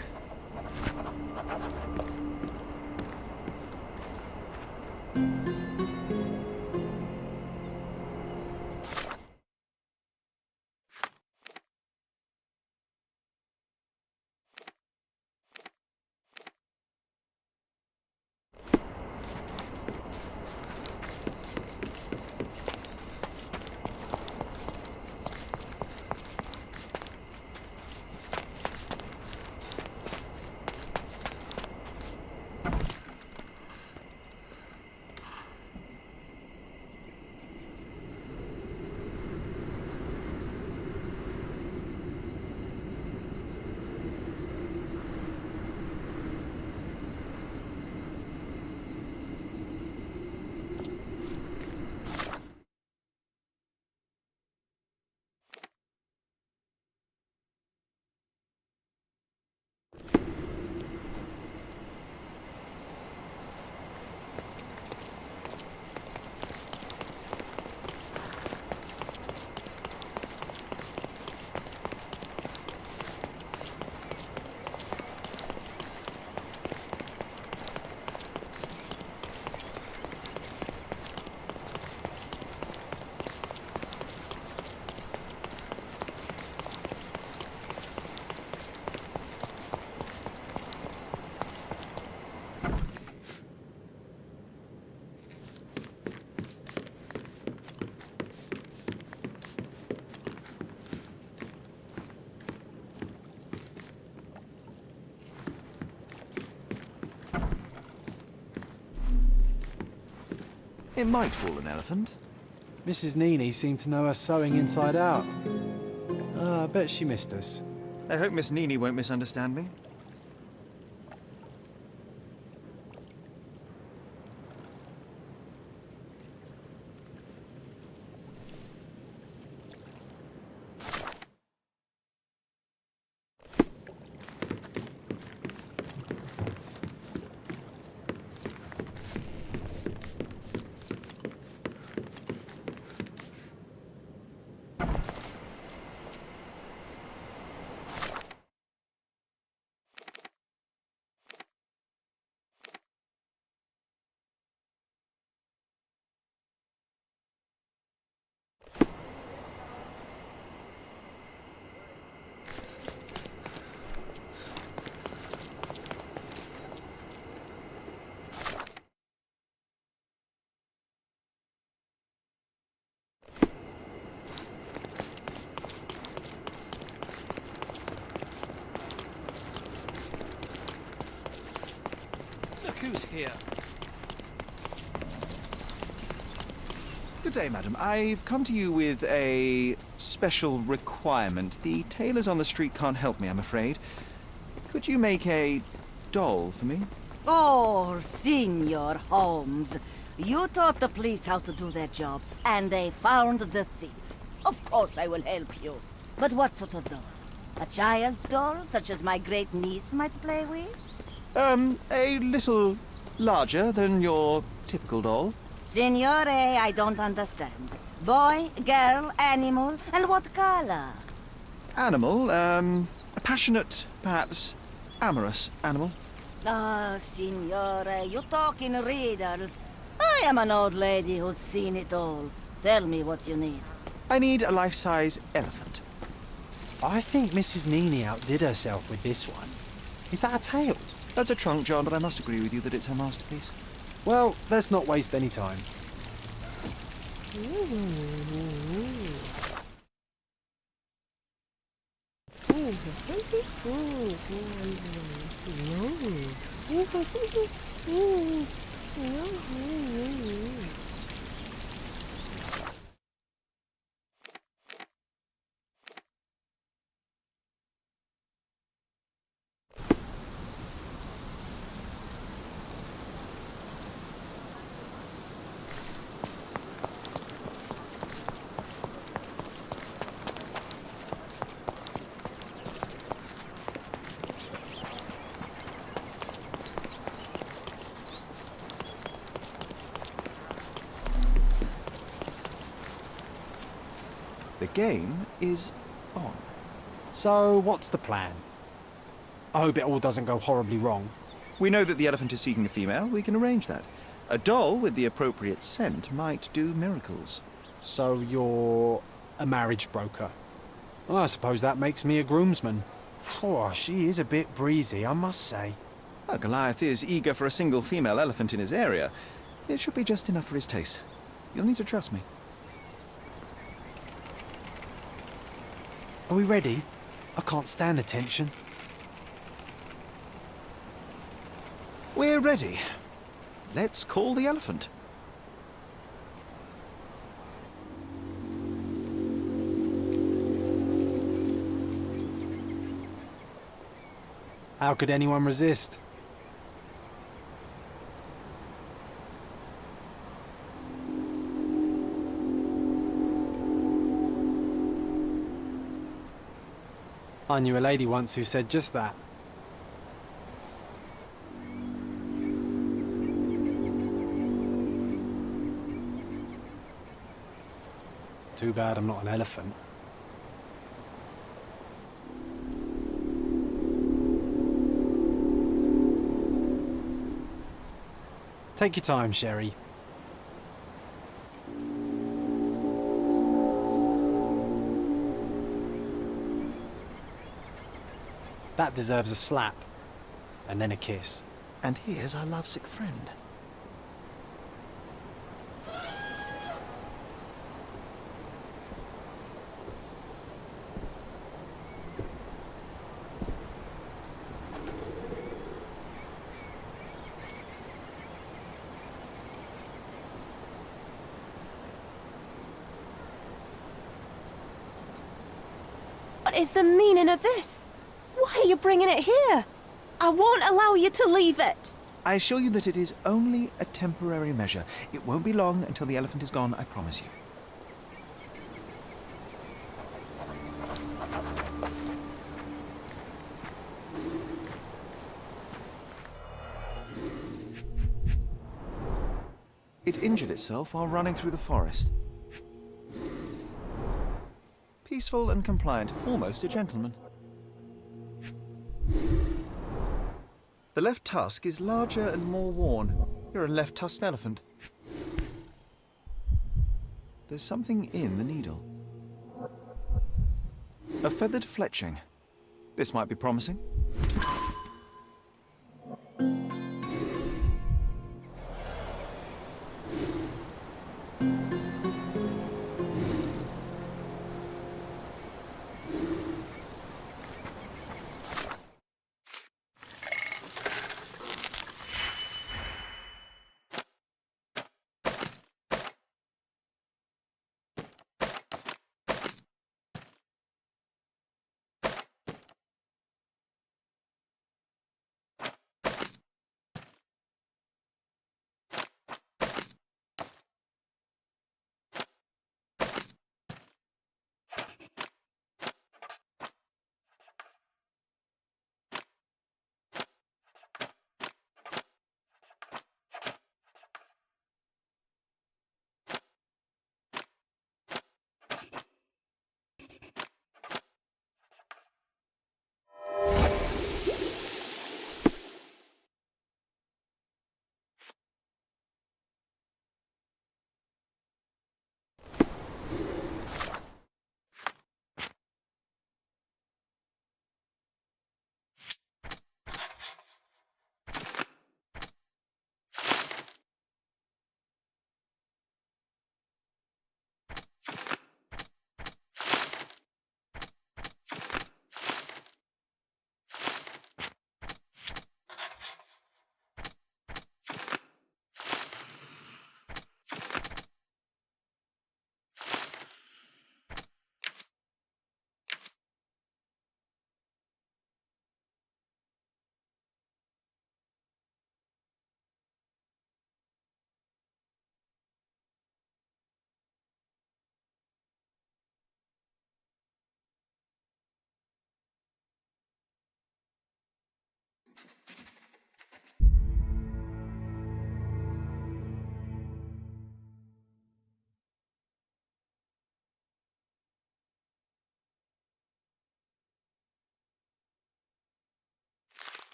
It might fool an elephant. Mrs. Nini seemed to know her sewing inside out. I bet she missed us. I hope Miss Nini won't misunderstand me. Who's here? Good day, madam. I've come to you with a special requirement. The tailors on the street can't help me, I'm afraid. Could you make a doll for me? Oh, Signor Holmes. You taught the police how to do their job, and they found the thief. Of course I will help you. But what sort of doll? A child's doll, such as my great niece might play with? A little larger than your typical doll. Signore, I don't understand. Boy, girl, animal, and what color? Animal, a passionate, perhaps amorous animal. Ah, Signore, you talk in riddles. I am an old lady who's seen it all. Tell me what you need. I need a life-size elephant. I think Mrs. Nini outdid herself with this one. Is that a tail? That's a trunk, John, but I must agree with you that it's her masterpiece. Well, let's not waste any time. The game is on. So, what's the plan? I hope it all doesn't go horribly wrong. We know that the elephant is seeking a female. We can arrange that. A doll with the appropriate scent might do miracles. So you're a marriage broker? Well, I suppose that makes me a groomsman. Oh, she is a bit breezy, I must say. Well, Goliath is eager for a single female elephant in his area. It should be just enough for his taste. You'll need to trust me. Are we ready? I can't stand the tension. We're ready. Let's call the elephant. How could anyone resist? I knew a lady once who said just that. Too bad I'm not an elephant. Take your time, Sherry. That deserves a slap. And then a kiss. And here's our lovesick friend. What is the meaning of this? Why are you bringing it here? I won't allow you to leave it. I assure you that it is only a temporary measure. It won't be long until the elephant is gone, I promise you. It injured itself while running through the forest. Peaceful and compliant, almost a gentleman. The left tusk is larger and more worn. You're a left-tusked elephant. There's something in the needle. A feathered fletching. This might be promising.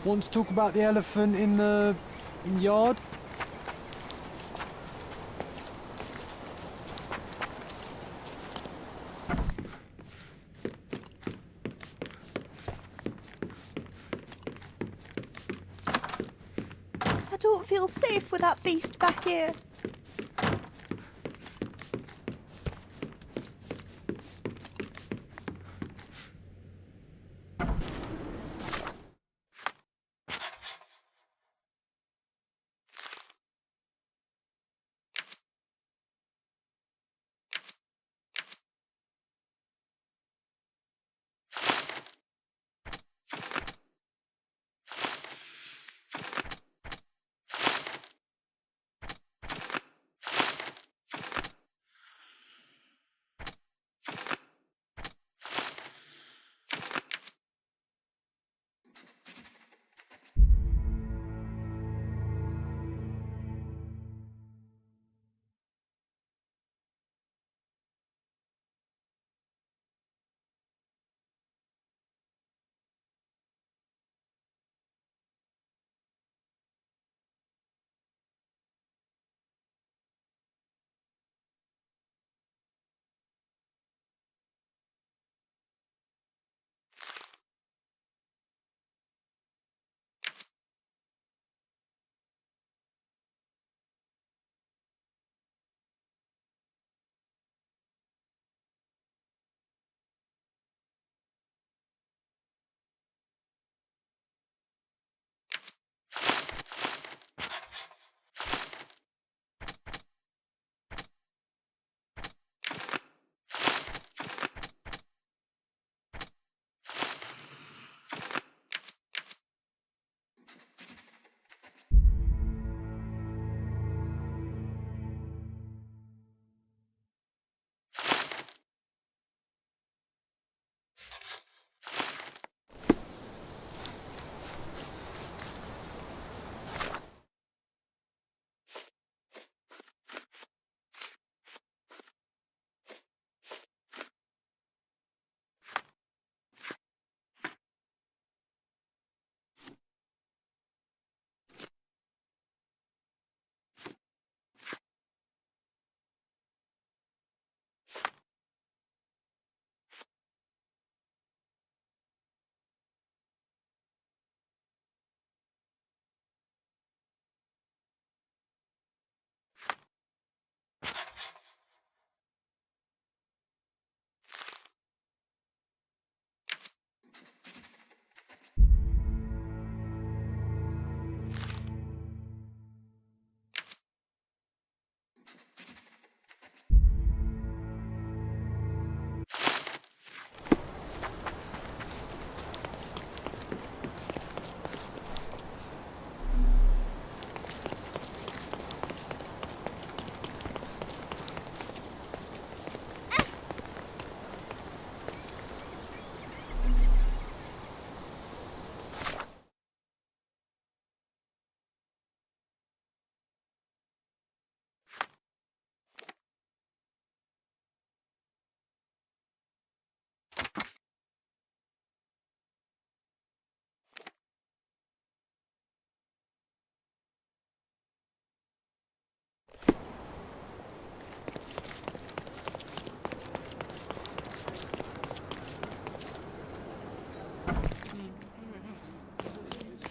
Want to talk about the elephant in the yard? I don't feel safe with that beast back here.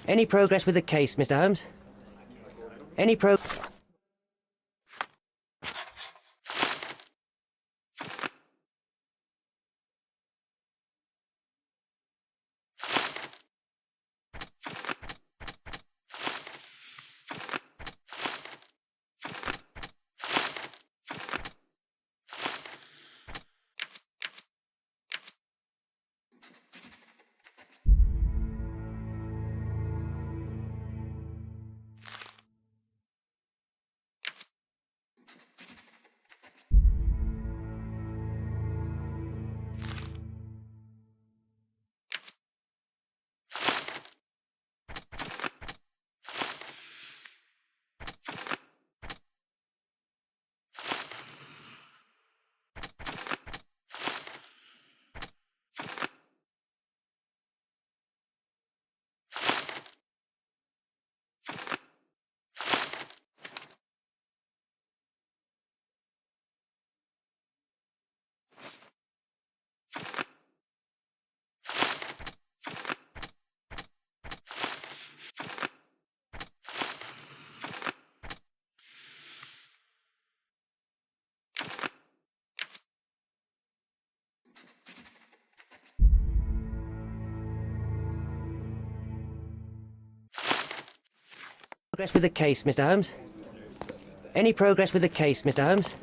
Any progress with the case, Mr. Holmes? Any progress with the case, Mr. Holmes? Any progress with the case, Mr. Holmes?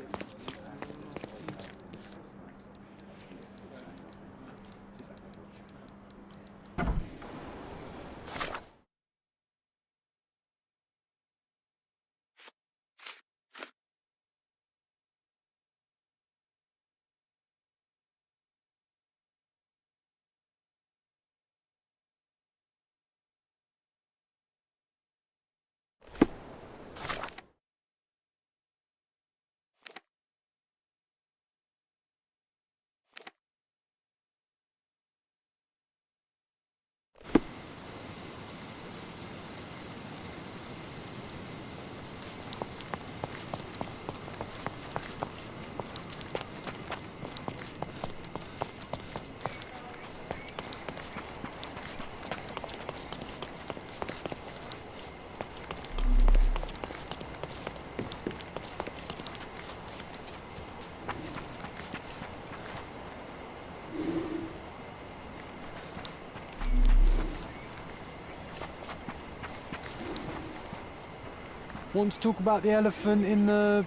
Want to talk about the elephant in the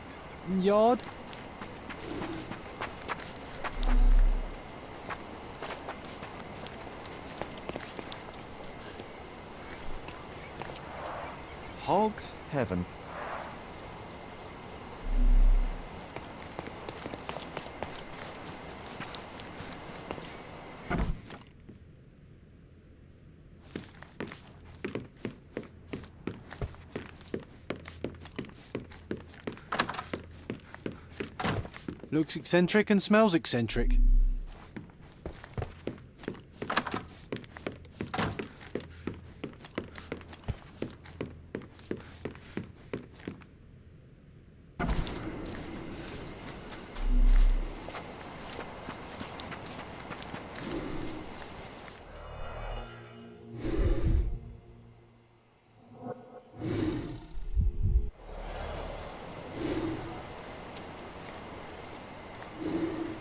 yard? Hog heaven. Looks eccentric and smells eccentric.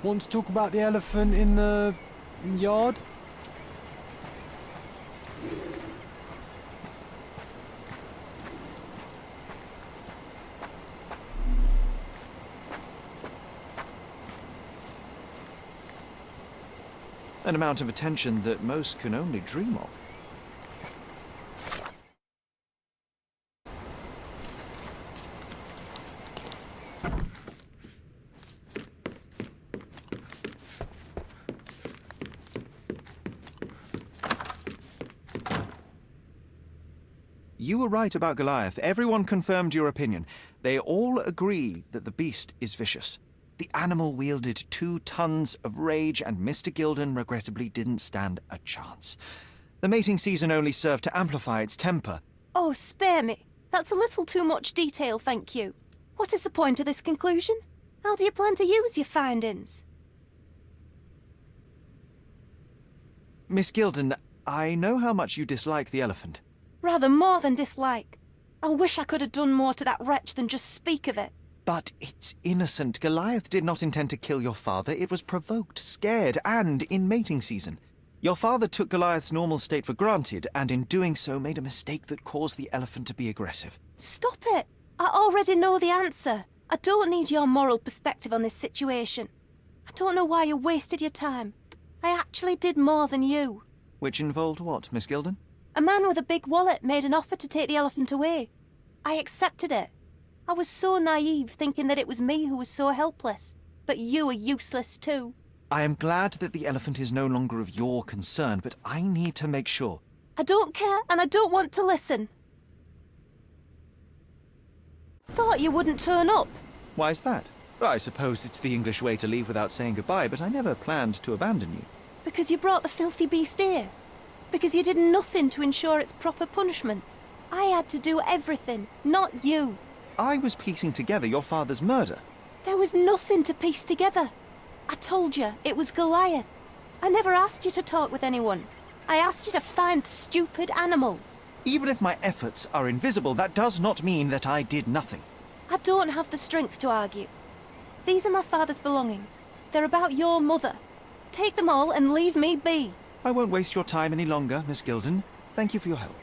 Want to talk about the elephant in the yard? An amount of attention that most can only dream of. You were right about Goliath. Everyone confirmed your opinion. They all agree that the beast is vicious. The animal wielded 2 tons of rage, and Mr. Gilden regrettably didn't stand a chance. The mating season only served to amplify its temper. Oh, spare me. That's a little too much detail, thank you. What is the point of this conclusion? How do you plan to use your findings? Miss Gilden, I know how much you dislike the elephant. Rather more than dislike. I wish I could have done more to that wretch than just speak of it. But it's innocent. Goliath did not intend to kill your father. It was provoked, scared, and in mating season. Your father took Goliath's normal state for granted, and in doing so made a mistake that caused the elephant to be aggressive. Stop it! I already know the answer. I don't need your moral perspective on this situation. I don't know why you wasted your time. I actually did more than you. Which involved what, Miss Gilden? A man with a big wallet made an offer to take the elephant away. I accepted it. I was so naive, thinking that it was me who was so helpless. But you are useless too. I am glad that the elephant is no longer of your concern, but I need to make sure. I don't care, and I don't want to listen. Thought you wouldn't turn up. Why's that? I suppose it's the English way to leave without saying goodbye, but I never planned to abandon you. Because you brought the filthy beast here. Because you did nothing to ensure its proper punishment. I had to do everything, not you. I was piecing together your father's murder. There was nothing to piece together. I told you, it was Goliath. I never asked you to talk with anyone. I asked you to find the stupid animal. Even if my efforts are invisible, that does not mean that I did nothing. I don't have the strength to argue. These are my father's belongings. They're about your mother. Take them all and leave me be. I won't waste your time any longer, Miss Gilden. Thank you for your help.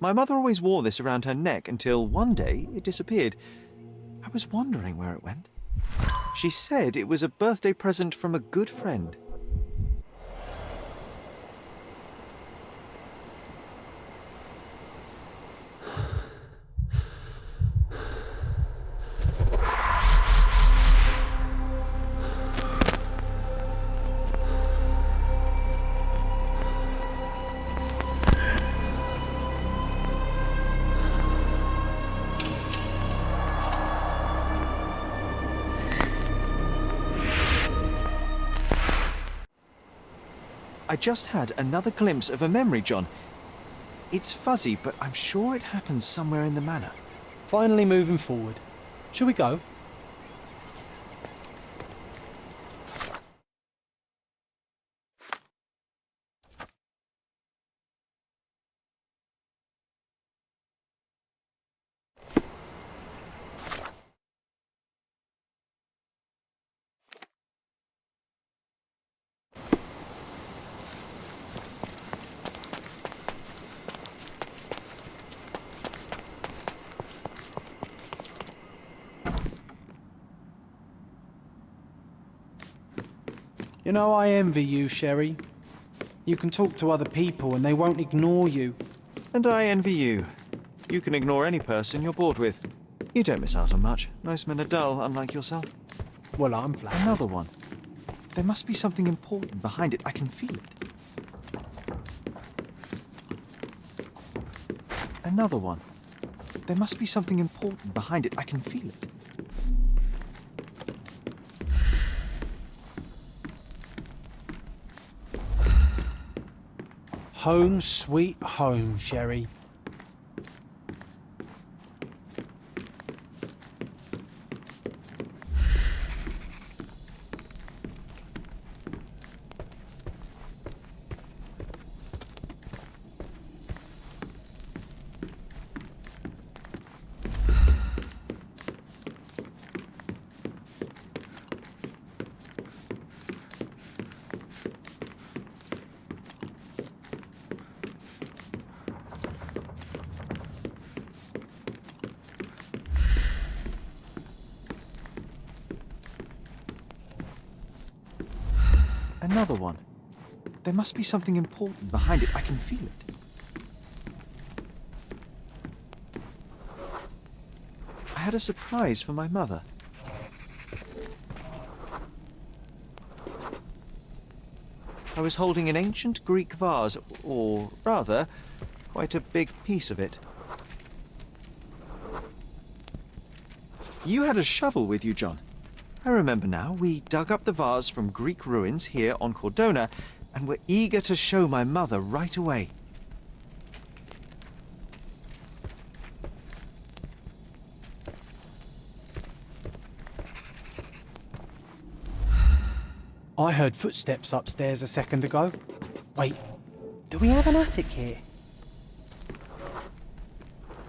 My mother always wore this around her neck until one day it disappeared. I was wondering where it went. She said it was a birthday present from a good friend. I just had another glimpse of a memory, John. It's fuzzy, but I'm sure it happens somewhere in the manor. Finally moving forward. Shall we go? You know, I envy you, Sherry. You can talk to other people and they won't ignore you. And I envy you. You can ignore any person you're bored with. You don't miss out on much. Most men are dull, unlike yourself. Well, I'm flattered. Another one. There must be something important behind it. I can feel it. Another one. There must be something important behind it. I can feel it. Home sweet home, Sherry. Another one. There must be something important behind it. I can feel it. I had a surprise for my mother. I was holding an ancient Greek vase, or rather, quite a big piece of it. You had a shovel with you, John. I remember now. We dug up the vase from Greek ruins here on Cordona and were eager to show my mother right away. I heard footsteps upstairs a second ago. Wait, do we have an attic here?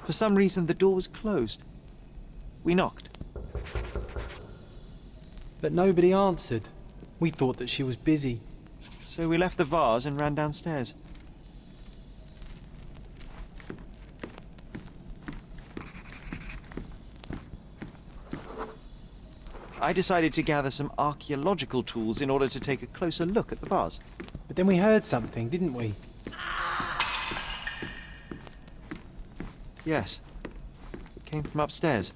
For some reason, the door was closed. We knocked. But nobody answered. We thought that she was busy. So we left the vase and ran downstairs. I decided to gather some archaeological tools in order to take a closer look at the vase. But then we heard something, didn't we? Yes. It came from upstairs.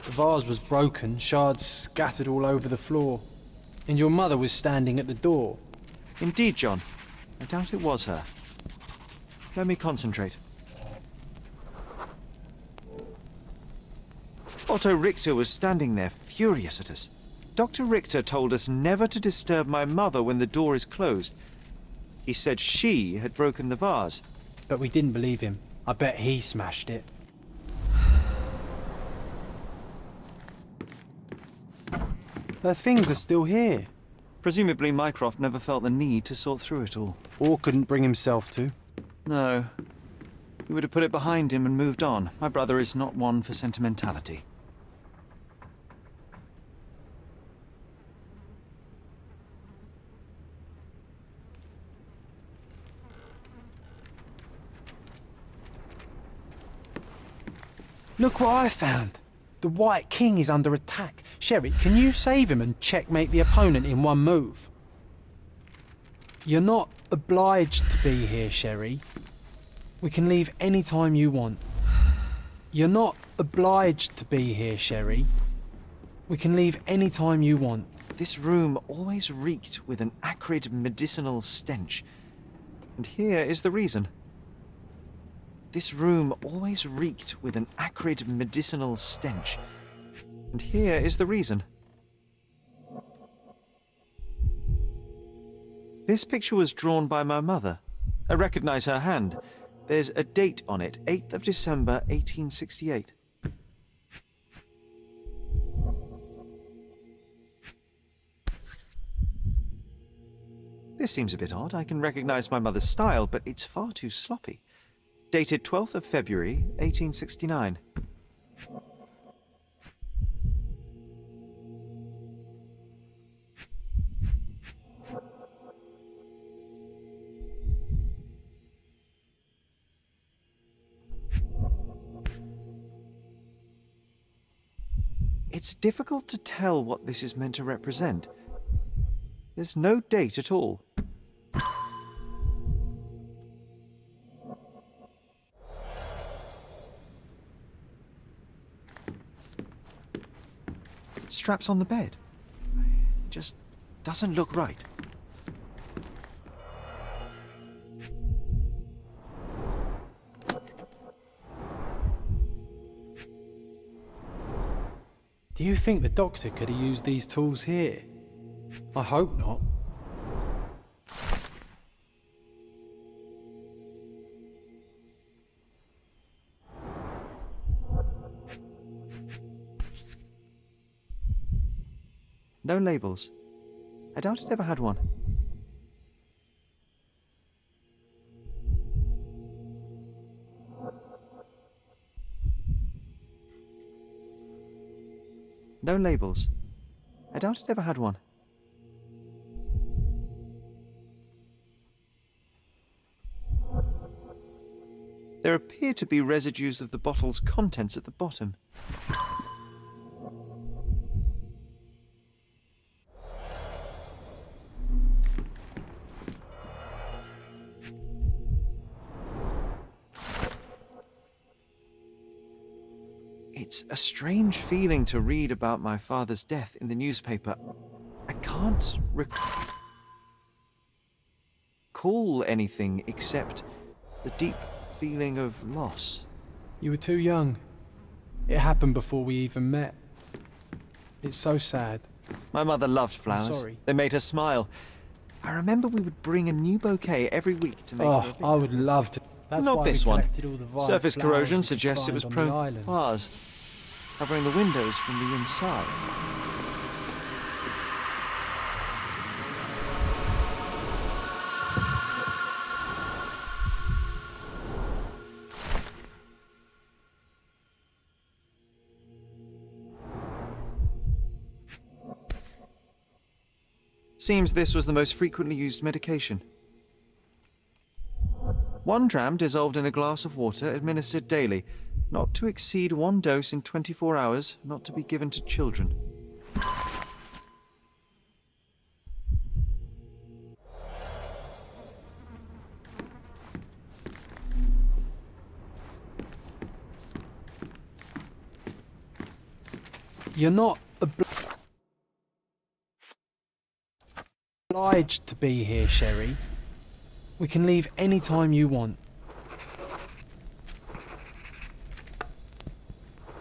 The vase was broken, shards scattered all over the floor. And your mother was standing at the door. Indeed, John. I doubt it was her. Let me concentrate. Otto Richter was standing there, furious at us. Dr. Richter told us never to disturb my mother when the door is closed. He said she had broken the vase. But we didn't believe him. I bet he smashed it. Her things are still here. Presumably Mycroft never felt the need to sort through it all. Or couldn't bring himself to. No. He would have put it behind him and moved on. My brother is not one for sentimentality. Look what I found. The White King is under attack. Sherry, can you save him and checkmate the opponent in one move? You're not obliged to be here, Sherry. We can leave any time you want. You're not obliged to be here, Sherry. We can leave any time you want. This room always reeked with an acrid medicinal stench. And here is the reason. This room always reeked with an acrid medicinal stench. And here is the reason. This picture was drawn by my mother. I recognize her hand. There's a date on it, 8th of December, 1868. This seems a bit odd. I can recognize my mother's style, but it's far too sloppy. Dated 12th of February, 1869. It's difficult to tell what this is meant to represent. There's no date at all. Straps on the bed. It just doesn't look right. Do you think the doctor could have used these tools here? I hope not. No labels. I doubt it ever had one. No labels. I doubt it ever had one. There appear to be residues of the bottle's contents at the bottom. It's a strange feeling to read about my father's death in the newspaper. I can't recall anything except the deep feeling of loss. You were too young. It happened before we even met. It's so sad. My mother loved flowers. I'm sorry. They made her smile. I remember we would bring a new bouquet every week to make her a visit. I would love to. That's Not why this we one. collected all the wild Surface flowers corrosion we could suggests it was find on the prone to island. bars, covering the windows from the inside. Seems this was the most frequently used medication. 1 dram dissolved in a glass of water, administered daily. Not to exceed 1 dose in 24 hours, not to be given to children. You're not obliged to be here, Sherry. We can leave any time you want.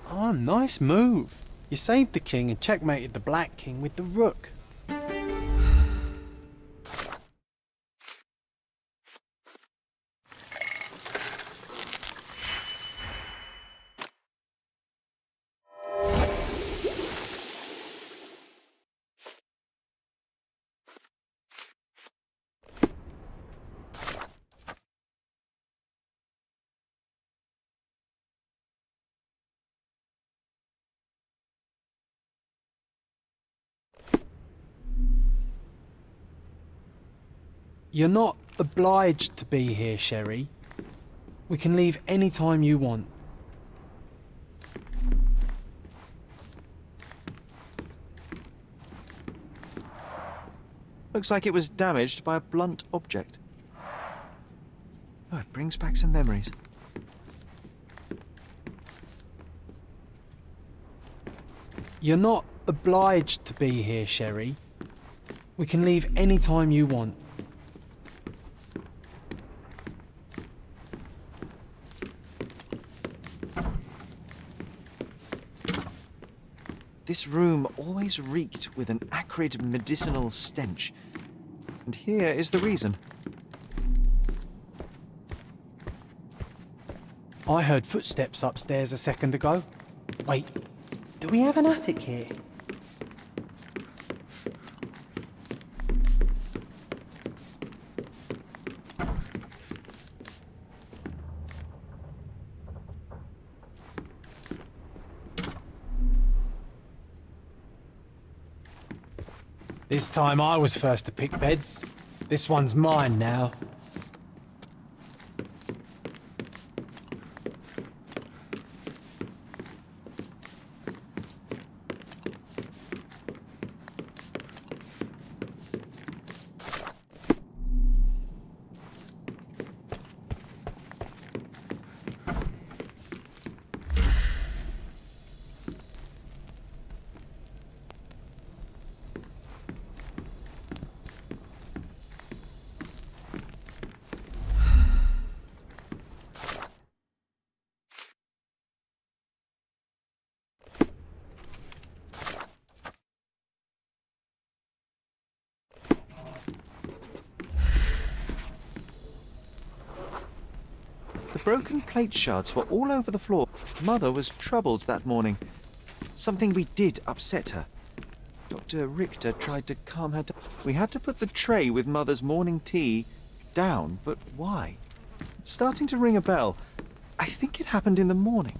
Oh, nice move. You saved the king and checkmated the Black King with the rook. You're not obliged to be here, Sherry. We can leave any time you want. Looks like it was damaged by a blunt object. Oh, it brings back some memories. You're not obliged to be here, Sherry. We can leave any time you want. This room always reeked with an acrid medicinal stench. And here is the reason. I heard footsteps upstairs a second ago. Wait, do we have an attic here? This time I was first to pick beds. This one's mine now. The broken plate shards were all over the floor. Mother was troubled that morning. Something we did upset her. Dr. Richter tried to calm her down. We had to put the tray with Mother's morning tea down, but why? It's starting to ring a bell. I think it happened in the morning.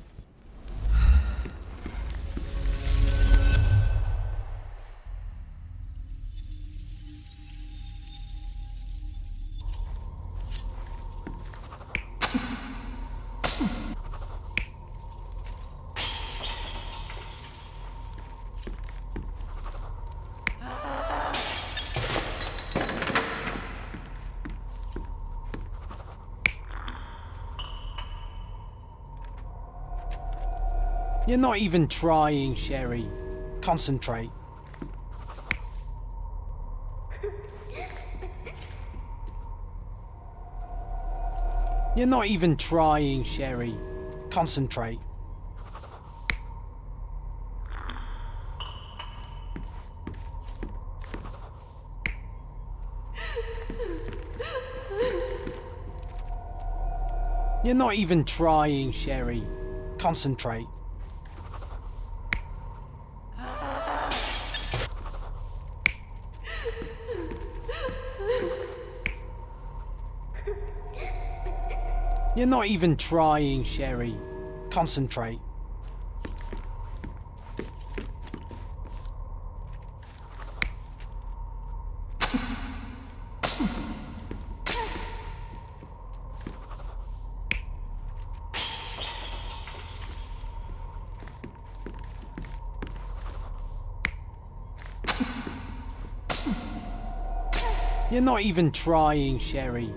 You're not even trying, Sherry. Concentrate. You're not even trying, Sherry. Concentrate. You're not even trying, Sherry. Concentrate. You're not even trying, Sherry. Concentrate. You're not even trying, Sherry.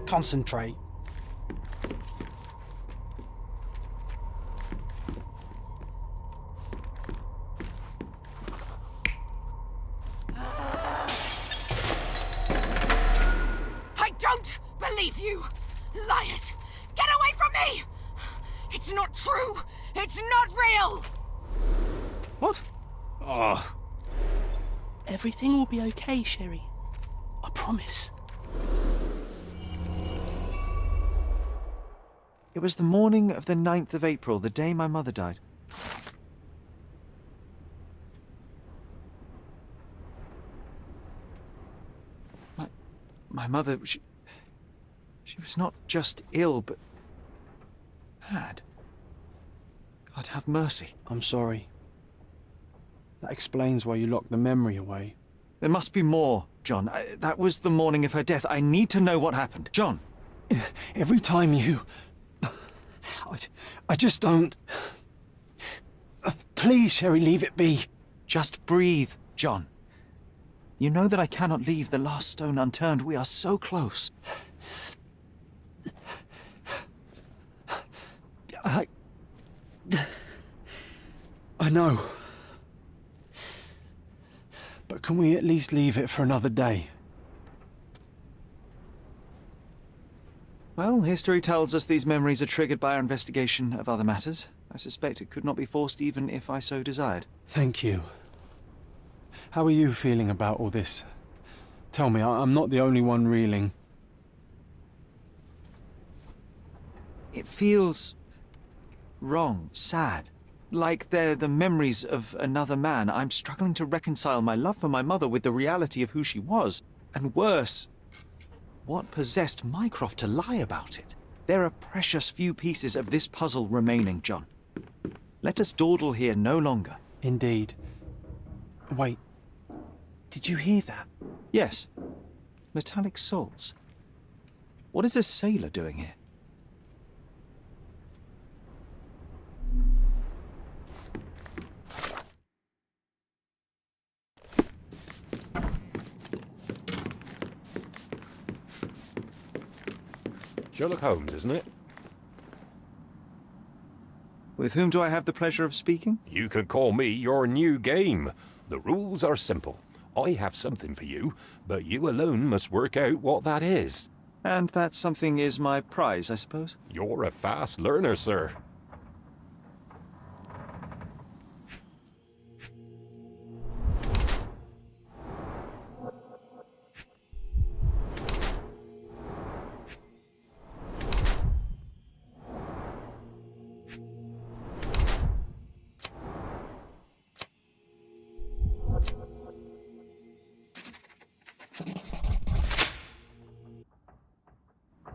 Concentrate. I don't believe you! Liars! Get away from me! It's not true! It's not real! What? Oh. Everything will be okay, Sherry. I promise. It was the morning of the 9th of April, the day my mother died. My mother, she was not just ill, but mad. God have mercy. I'm sorry. That explains why you locked the memory away. There must be more. John. That was the morning of her death. I need to know what happened. John! Every time you... I just don't... Please, Sherry, leave it be. Just breathe, John. You know that I cannot leave the last stone unturned. We are so close. I know. But can we at least leave it for another day? Well, history tells us these memories are triggered by our investigation of other matters. I suspect it could not be forced even if I so desired. Thank you. How are you feeling about all this? Tell me, I'm not the only one reeling. It feels... wrong, sad. Like they're the memories of another man. I'm struggling to reconcile my love for my mother with the reality of who she was. And worse, what possessed Mycroft to lie about it? There are precious few pieces of this puzzle remaining, John. Let us dawdle here no longer. Indeed. Wait. Did you hear that? Yes. Metallic soles. What is this sailor doing here? Sherlock Holmes, isn't it? With whom do I have the pleasure of speaking? You could call me your new game. The rules are simple. I have something for you, but you alone must work out what that is. And that something is my prize, I suppose? You're a fast learner, sir.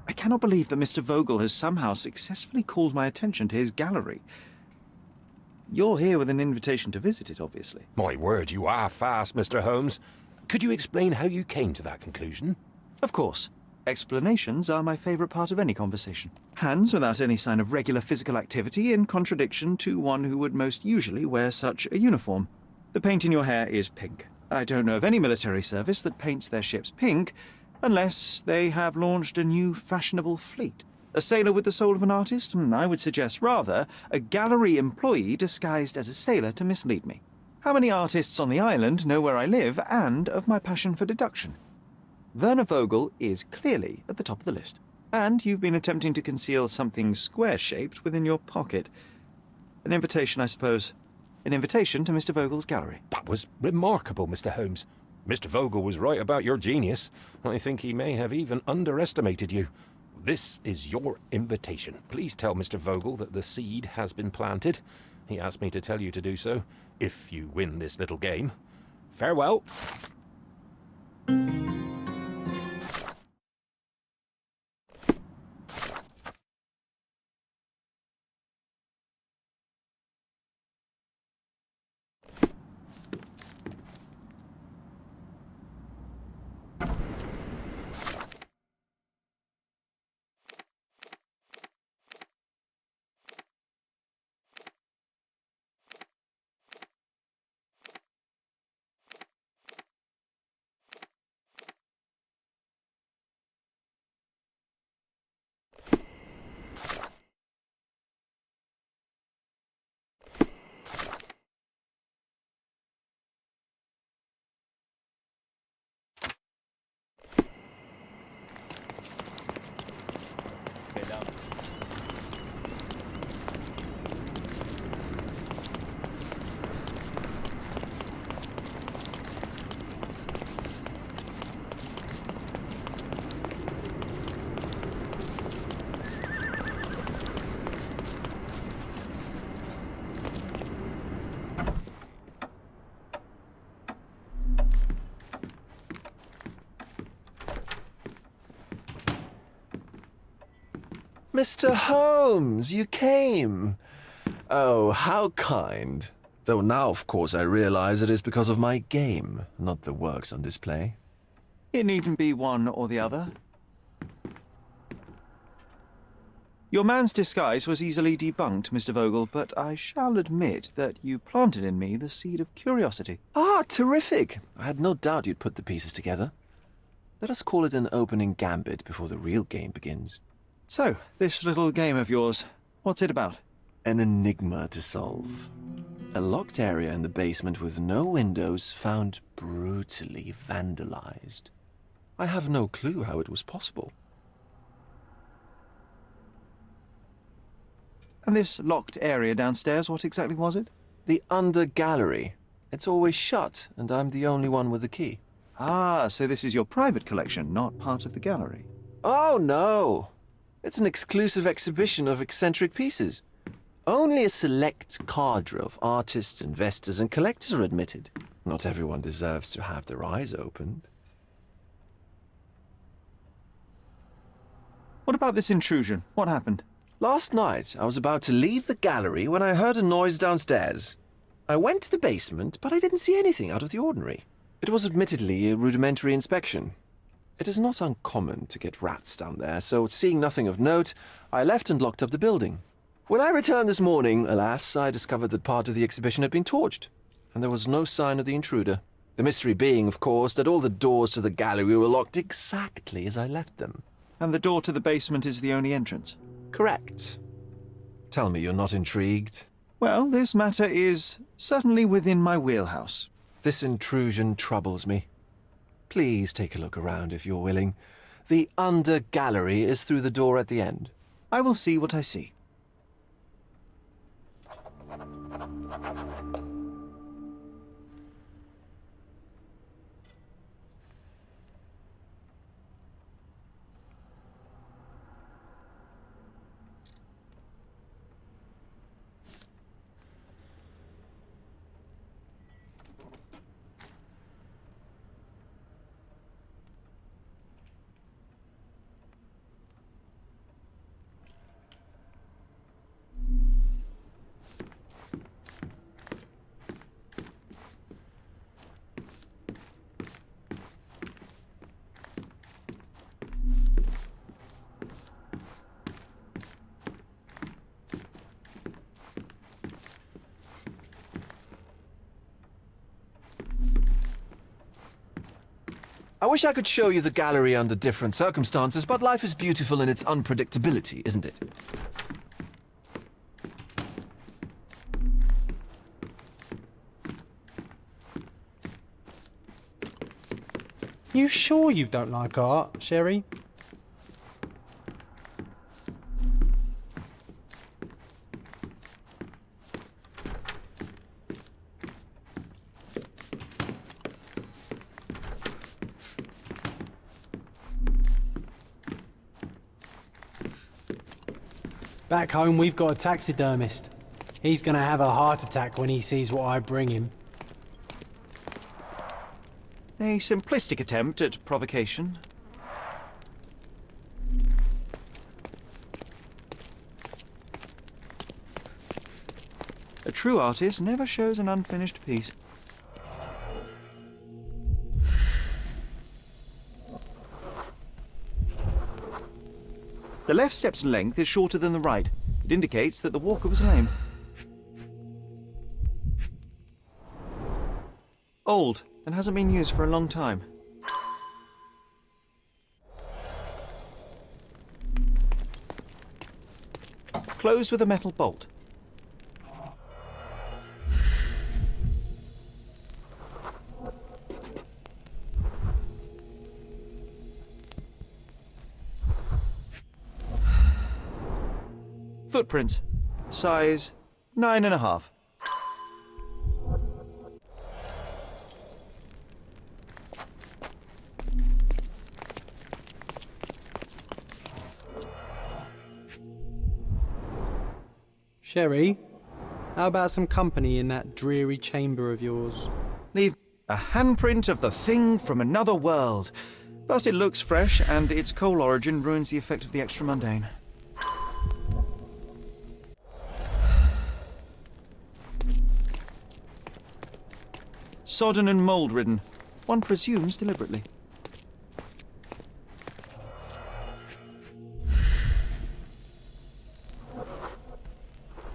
I cannot believe that Mr. Vogel has somehow successfully called my attention to his gallery. You're here with an invitation to visit it, obviously. My word, you are fast, Mr. Holmes. Could you explain how you came to that conclusion? Of course. Explanations are my favourite part of any conversation. Hands without any sign of regular physical activity, in contradiction to one who would most usually wear such a uniform. The paint in your hair is pink. I don't know of any military service that paints their ships pink, unless they have launched a new fashionable fleet. A sailor with the soul of an artist? I would suggest rather a gallery employee disguised as a sailor to mislead me. How many artists on the island know where I live and of my passion for deduction? Werner Vogel is clearly at the top of the list. And you've been attempting to conceal something square-shaped within your pocket. An invitation, I suppose. An invitation to Mr. Vogel's gallery. That was remarkable, Mr. Holmes. Mr. Vogel was right about your genius. I think he may have even underestimated you. This is your invitation. Please tell Mr. Vogel that the seed has been planted. He asked me to tell you to do so, if you win this little game. Farewell. Mr. Holmes, you came. Oh, how kind. Though now, of course, I realize it is because of my game, not the works on display. It needn't be one or the other. Your man's disguise was easily debunked, Mr. Vogel, but I shall admit that you planted in me the seed of curiosity. Ah, terrific! I had no doubt you'd put the pieces together. Let us call it an opening gambit before the real game begins. So, this little game of yours, what's it about? An enigma to solve. A locked area in the basement with no windows found brutally vandalized. I have no clue how it was possible. And this locked area downstairs, what exactly was it? The under gallery. It's always shut, and I'm the only one with the key. Ah, so this is your private collection, not part of the gallery. Oh, no! It's an exclusive exhibition of eccentric pieces. Only a select cadre of artists, investors, and collectors are admitted. Not everyone deserves to have their eyes opened. What about this intrusion? What happened? Last night, I was about to leave the gallery when I heard a noise downstairs. I went to the basement, but I didn't see anything out of the ordinary. It was admittedly a rudimentary inspection. It is not uncommon to get rats down there, so seeing nothing of note, I left and locked up the building. When I returned this morning, alas, I discovered that part of the exhibition had been torched, and there was no sign of the intruder. The mystery being, of course, that all the doors to the gallery were locked exactly as I left them. And the door to the basement is the only entrance? Correct. Tell me you're not intrigued. Well, this matter is certainly within my wheelhouse. This intrusion troubles me. Please take a look around if you're willing. The under gallery is through the door at the end. I will see what I see. I wish I could show you the gallery under different circumstances, but life is beautiful in its unpredictability, isn't it? You sure you don't like art, Sherry? Back home, we've got a taxidermist. He's gonna have a heart attack when he sees what I bring him. A simplistic attempt at provocation. A true artist never shows an unfinished piece. The left step's length is shorter than the right. It indicates that the walker was lame. Old, and hasn't been used for a long time. Closed with a metal bolt. Footprints. Size 9.5. Sherry, how about some company in that dreary chamber of yours? Leave a handprint of the thing from another world. But it looks fresh, and its coal origin ruins the effect of the extra mundane. Sodden and mould-ridden. One presumes deliberately.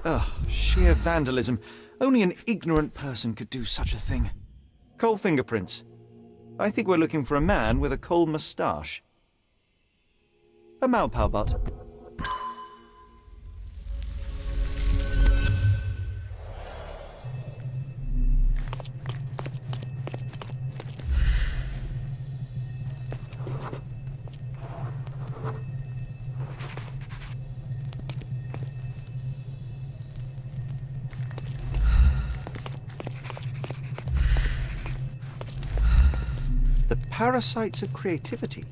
Ugh, sheer vandalism. Only an ignorant person could do such a thing. Coal fingerprints. I think we're looking for a man with a coal moustache. A Malpalbot. The parasites of creativity.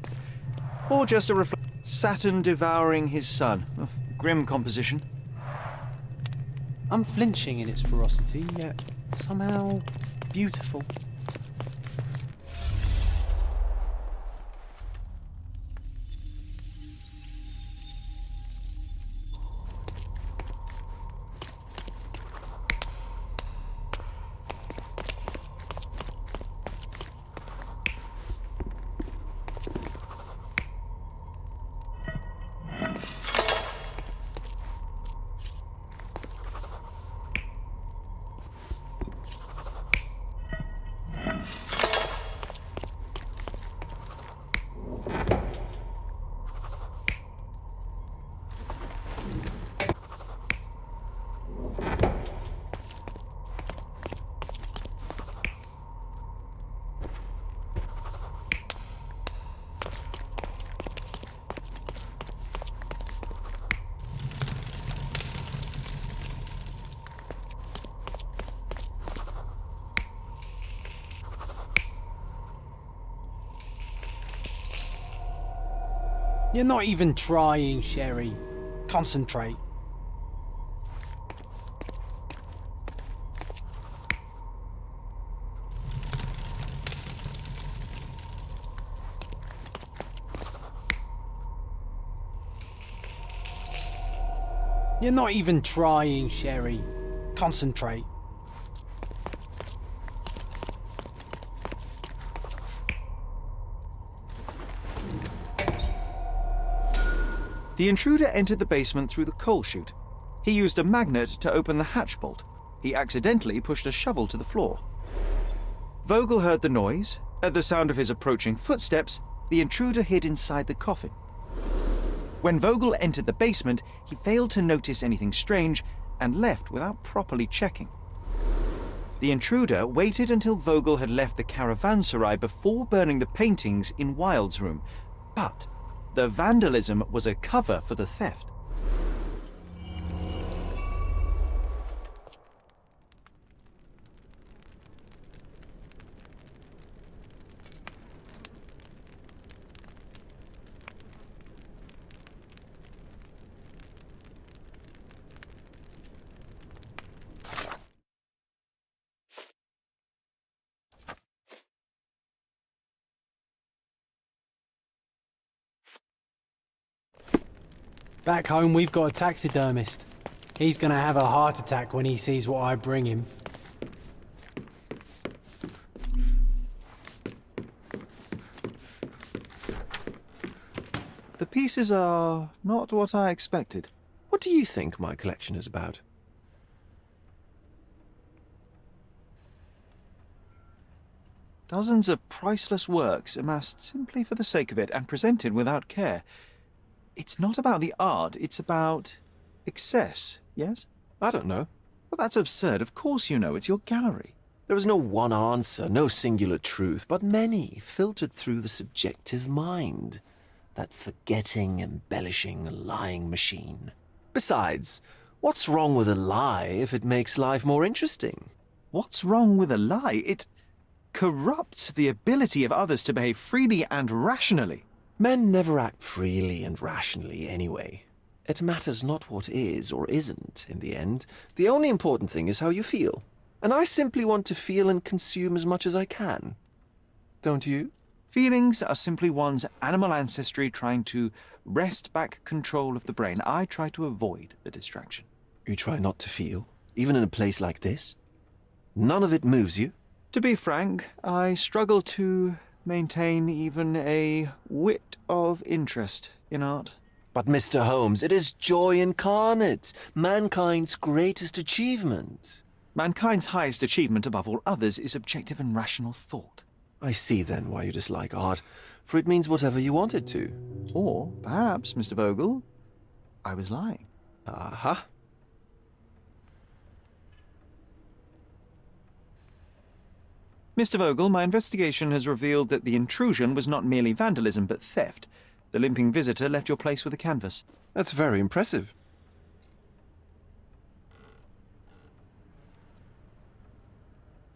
Or just a Saturn devouring his son. Oh, grim composition. Unflinching in its ferocity, yet somehow beautiful. You're not even trying, Sherry. Concentrate. You're not even trying, Sherry. Concentrate. The intruder entered the basement through the coal chute. He used a magnet to open the hatch bolt. He accidentally pushed a shovel to the floor. Vogel heard the noise. At the sound of his approaching footsteps, the intruder hid inside the coffin. When Vogel entered the basement, he failed to notice anything strange and left without properly checking. The intruder waited until Vogel had left the caravanserai before burning the paintings in Wilde's room, but the vandalism was a cover for the theft. Back home, we've got a taxidermist. He's gonna have a heart attack when he sees what I bring him. The pieces are not what I expected. What do you think my collection is about? Dozens of priceless works amassed simply for the sake of it and presented without care. It's not about the art, it's about excess, yes? I don't know. Well, that's absurd. Of course you know. It's your gallery. There is no one answer, no singular truth, but many filtered through the subjective mind. That forgetting, embellishing, lying machine. Besides, what's wrong with a lie if it makes life more interesting? What's wrong with a lie? It corrupts the ability of others to behave freely and rationally. Men never act freely and rationally anyway. It matters not what is or isn't in the end. The only important thing is how you feel. And I simply want to feel and consume as much as I can. Don't you? Feelings are simply one's animal ancestry trying to wrest back control of the brain. I try to avoid the distraction. You try not to feel, even in a place like this? None of it moves you? To be frank, I struggle to maintain even a whit of interest in art. But, Mr. Holmes, it is joy incarnate, mankind's greatest achievement. Mankind's highest achievement above all others is objective and rational thought. I see, then, why you dislike art, for it means whatever you want it to. Or, perhaps, Mr. Vogel, I was lying. Aha. Mr. Vogel, my investigation has revealed that the intrusion was not merely vandalism, but theft. The limping visitor left your place with a canvas. That's very impressive.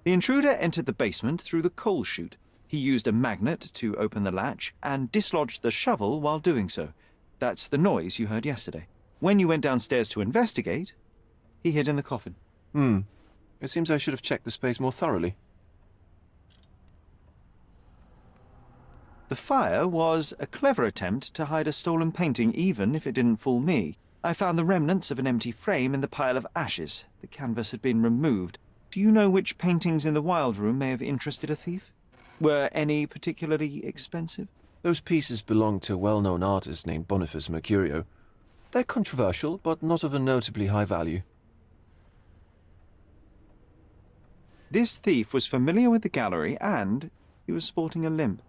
The intruder entered the basement through the coal chute. He used a magnet to open the latch and dislodged the shovel while doing so. That's the noise you heard yesterday. When you went downstairs to investigate, he hid in the coffin. It seems I should have checked the space more thoroughly. The fire was a clever attempt to hide a stolen painting, even if it didn't fool me. I found the remnants of an empty frame in the pile of ashes. The canvas had been removed. Do you know which paintings in the Wild Room may have interested a thief? Were any particularly expensive? Those pieces belong to a well-known artist named Boniface Mercurio. They're controversial, but not of a notably high value. This thief was familiar with the gallery, and he was sporting a limp.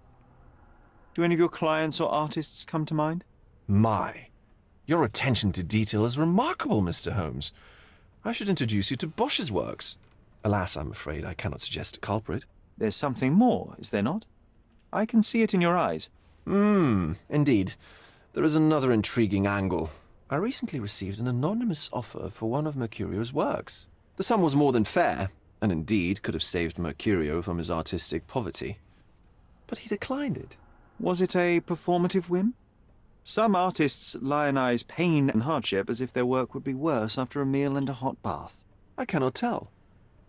Do any of your clients or artists come to mind? My, your attention to detail is remarkable, Mr. Holmes. I should introduce you to Bosch's works. Alas, I'm afraid I cannot suggest a culprit. There's something more, is there not? I can see it in your eyes. Indeed. There is another intriguing angle. I recently received an anonymous offer for one of Mercurio's works. The sum was more than fair, and indeed could have saved Mercurio from his artistic poverty. But he declined it. Was it a performative whim? Some artists lionize pain and hardship as if their work would be worse after a meal and a hot bath. I cannot tell.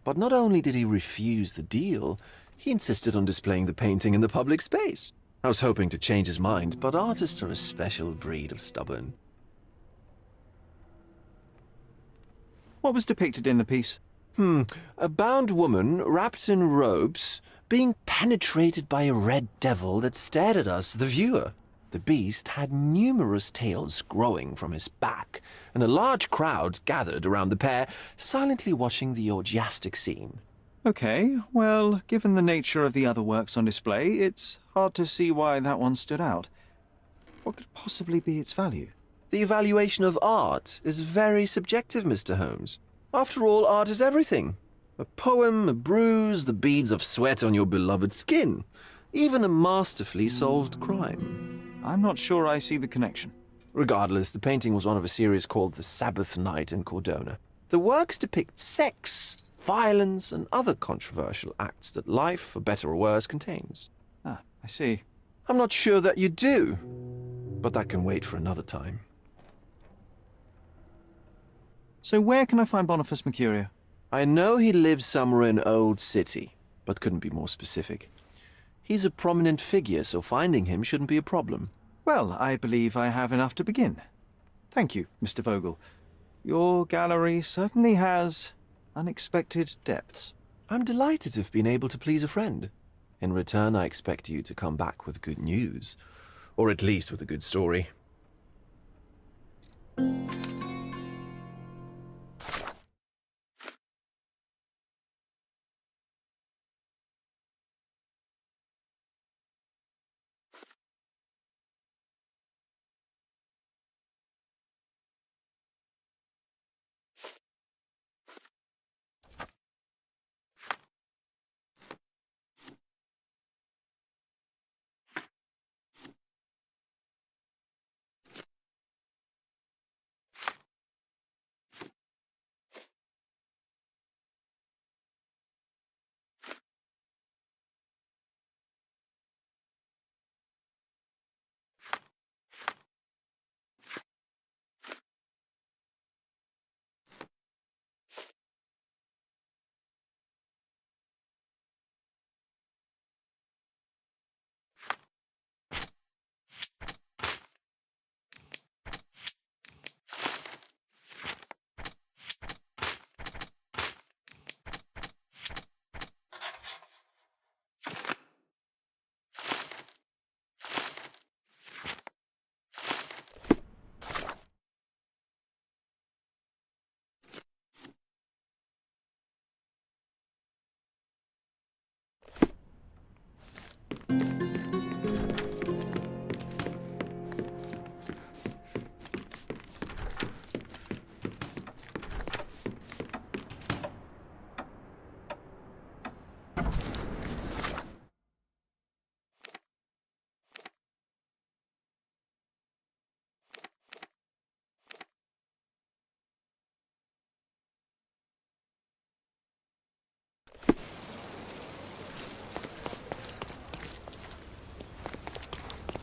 But not only did he refuse the deal, he insisted on displaying the painting in the public space. I was hoping to change his mind, but artists are a special breed of stubborn. What was depicted in the piece? A bound woman, wrapped in robes, being penetrated by a red devil that stared at us, the viewer. The beast had numerous tails growing from his back, and a large crowd gathered around the pair, silently watching the orgiastic scene. Okay, well, given the nature of the other works on display, it's hard to see why that one stood out. What could possibly be its value? The evaluation of art is very subjective, Mr. Holmes. After all, art is everything. A poem, a bruise, the beads of sweat on your beloved skin. Even a masterfully solved crime. I'm not sure I see the connection. Regardless, the painting was one of a series called The Sabbath Night in Cordona. The works depict sex, violence, and other controversial acts that life, for better or worse, contains. Ah, I see. I'm not sure that you do, but that can wait for another time. So where can I find Boniface Mercurio? I know he lives somewhere in Old City, but couldn't be more specific. He's a prominent figure, so finding him shouldn't be a problem. Well, I believe I have enough to begin. Thank you, Mr. Vogel. Your gallery certainly has unexpected depths. I'm delighted to have been able to please a friend. In return, I expect you to come back with good news. Or at least with a good story.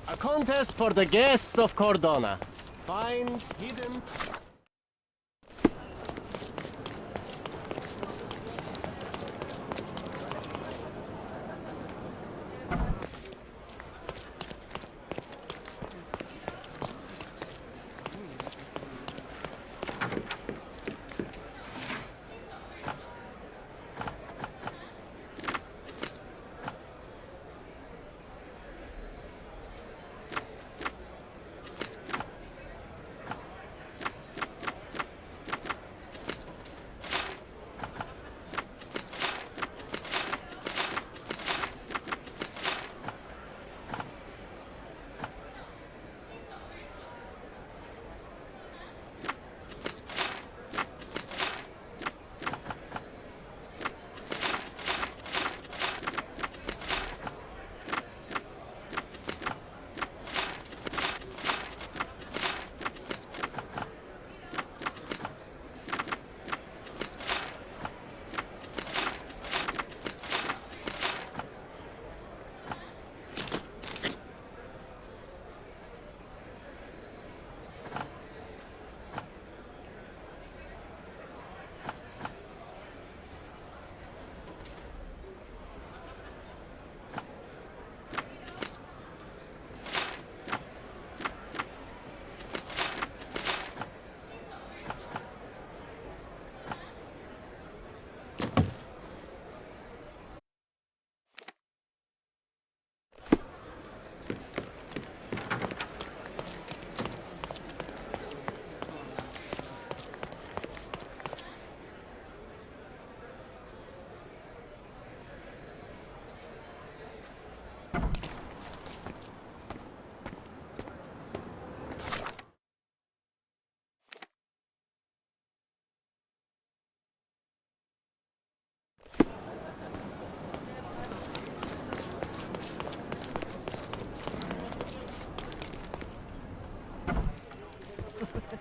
A contest for the guests of Cordona. Find hidden...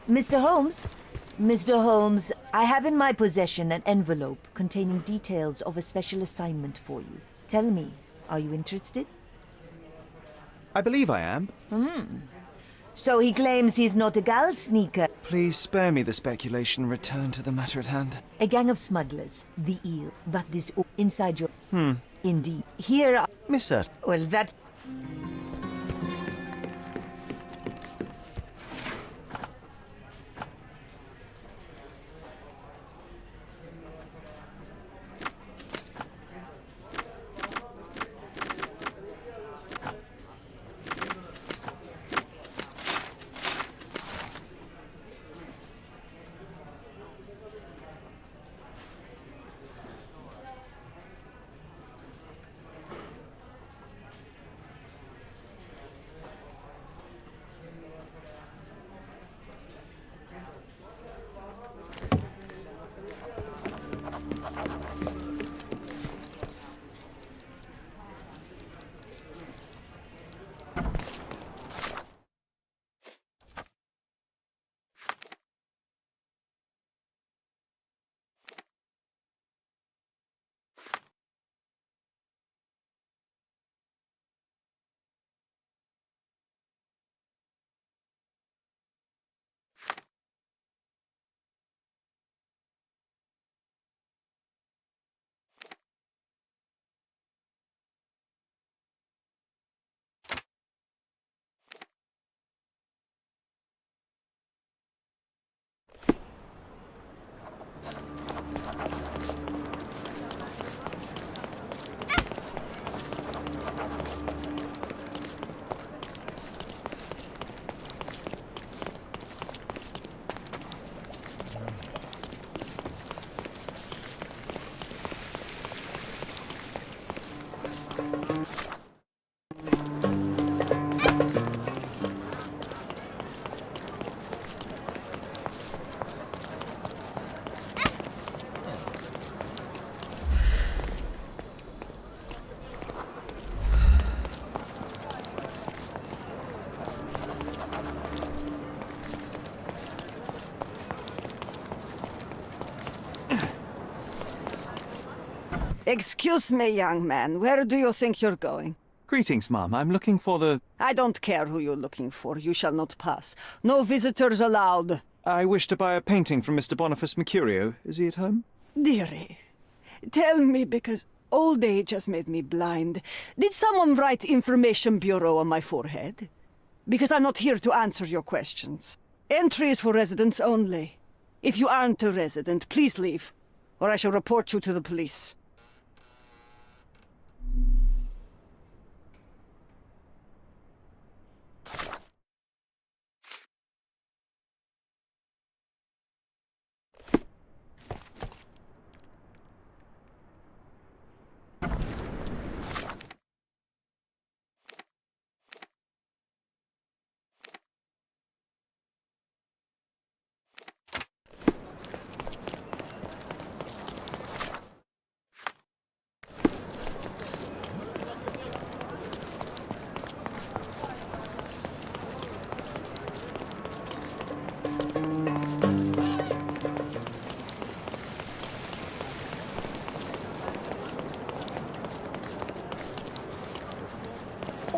Mr. Holmes? Mr. Holmes, I have in my possession an envelope containing details of a special assignment for you. Tell me, are you interested? I believe I am. So he claims he's not a gal sneaker. Please spare me the speculation. Return to the matter at hand. A gang of smugglers, the eel. But this inside your... Indeed. Here are... Miss her. Well, that's... Excuse me, young man. Where do you think you're going? Greetings, Mum. I'm looking for the... I don't care who you're looking for. You shall not pass. No visitors allowed. I wish to buy a painting from Mr. Boniface Mercurio. Is he at home? Dearie, tell me, because old age has made me blind. Did someone write Information Bureau on my forehead? Because I'm not here to answer your questions. Entry is for residents only. If you aren't a resident, please leave, or I shall report you to the police.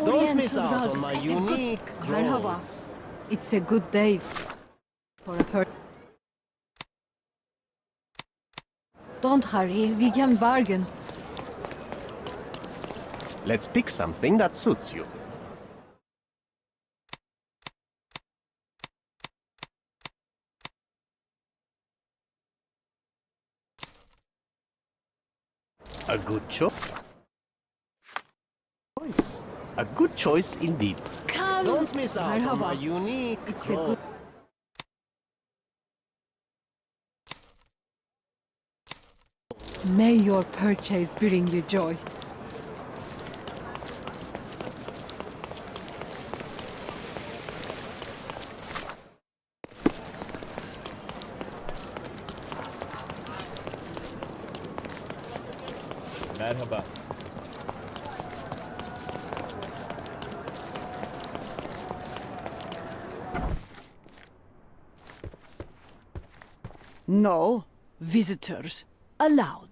Don't miss out on my unique Merhaba. clothes. It's a good day for a Don't hurry, we can bargain. Let's pick something that suits you. A good choice. A good choice indeed. Come. Don't miss out on my Merhaba. unique It's a clothes. good... May your purchase bring you joy. Merhaba. No visitors allowed.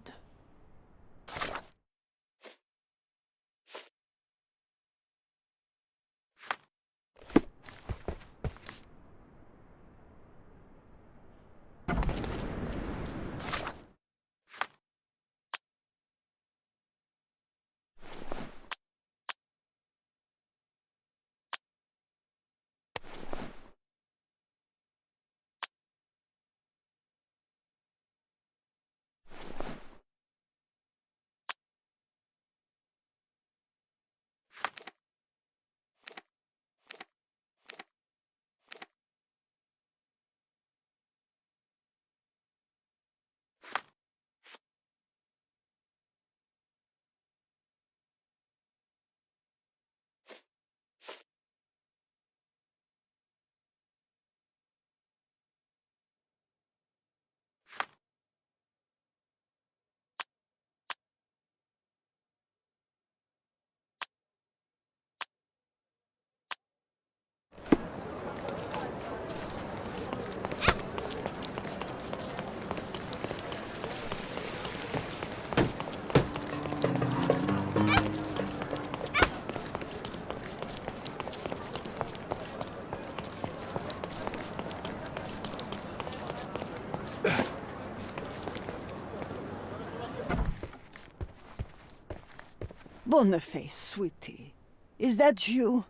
Boniface, sweetie. Is that you?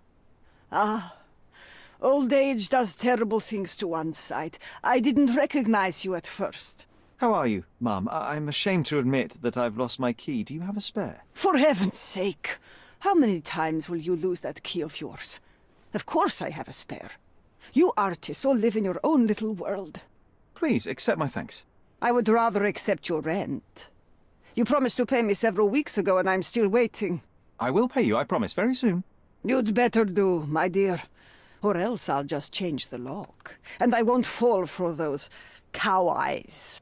Ah, old age does terrible things to one's sight. I didn't recognize you at first. How are you, Mum? I'm ashamed to admit that I've lost my key. Do you have a spare? For heaven's sake! How many times will you lose that key of yours? Of course I have a spare. You artists all live in your own little world. Please, accept my thanks. I would rather accept your rent. You promised to pay me several weeks ago, and I'm still waiting. I will pay you, I promise, very soon. You'd better do, my dear. Or else I'll just change the lock. And I won't fall for those cow eyes.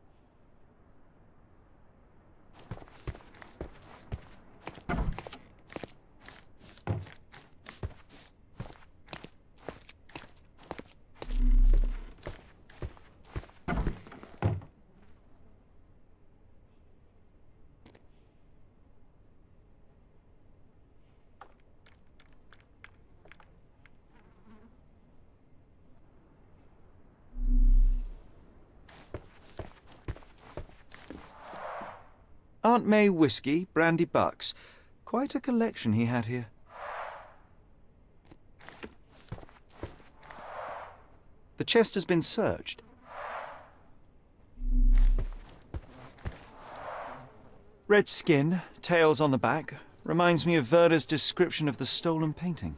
Aunt May whiskey, brandy bucks. Quite a collection he had here. The chest has been searched. Red skin, tails on the back, reminds me of Werder's description of the stolen painting.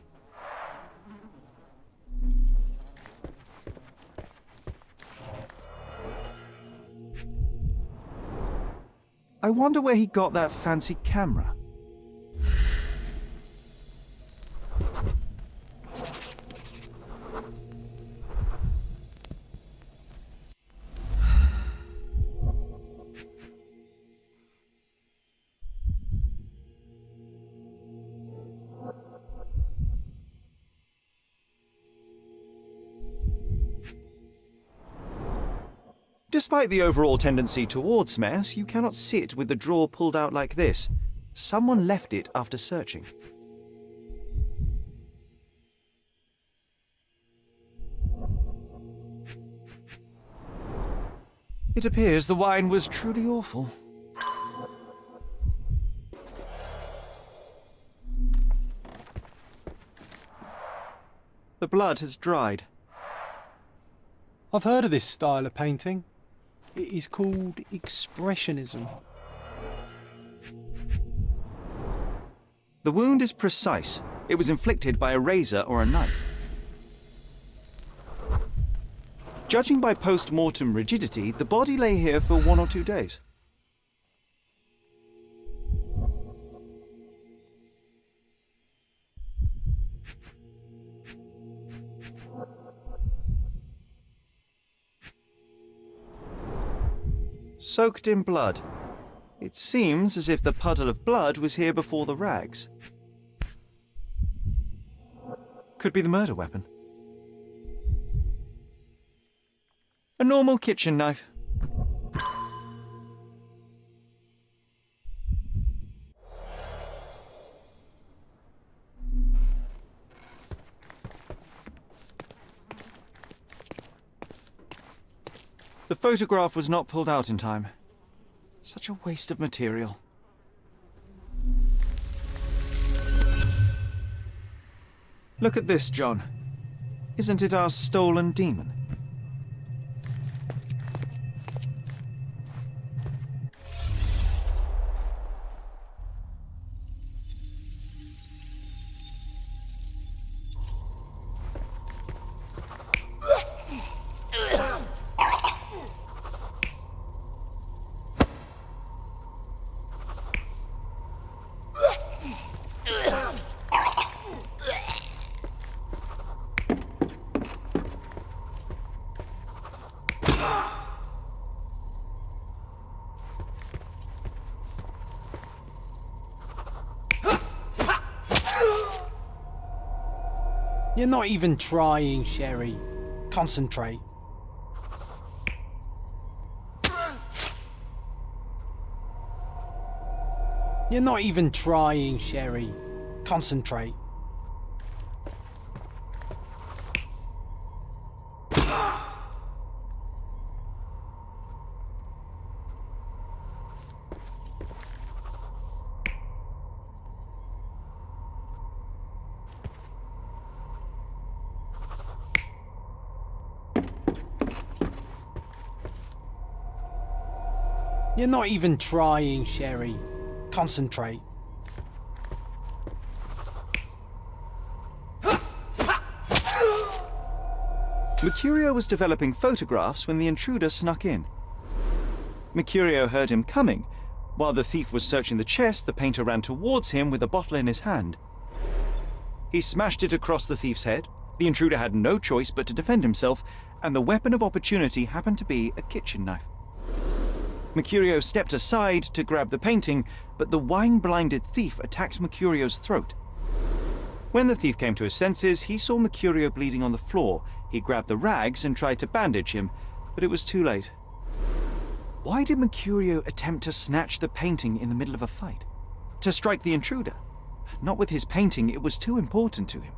I wonder where he got that fancy camera. Despite the overall tendency towards mess, you cannot sit with the drawer pulled out like this. Someone left it after searching. It appears the wine was truly awful. The blood has dried. I've heard of this style of painting. It is called expressionism. The wound is precise. It was inflicted by a razor or a knife. Judging by post-mortem rigidity, the body lay here for 1 or 2 days. Soaked in blood. It seems as if the puddle of blood was here before the rags. Could be the murder weapon. A normal kitchen knife. The photograph was not pulled out in time. Such a waste of material. Look at this, John. Isn't it our stolen demon? You're not even trying, Sherry. Concentrate. You're not even trying, Sherry. Concentrate. You're not even trying, Sherry. Concentrate. Mercurio was developing photographs when the intruder snuck in. Mercurio heard him coming. While the thief was searching the chest, the painter ran towards him with a bottle in his hand. He smashed it across the thief's head. The intruder had no choice but to defend himself, and the weapon of opportunity happened to be a kitchen knife. Mercurio stepped aside to grab the painting, but the wine-blinded thief attacked Mercurio's throat. When the thief came to his senses, he saw Mercurio bleeding on the floor. He grabbed the rags and tried to bandage him, but it was too late. Why did Mercurio attempt to snatch the painting in the middle of a fight? To strike the intruder? Not with his painting, it was too important to him.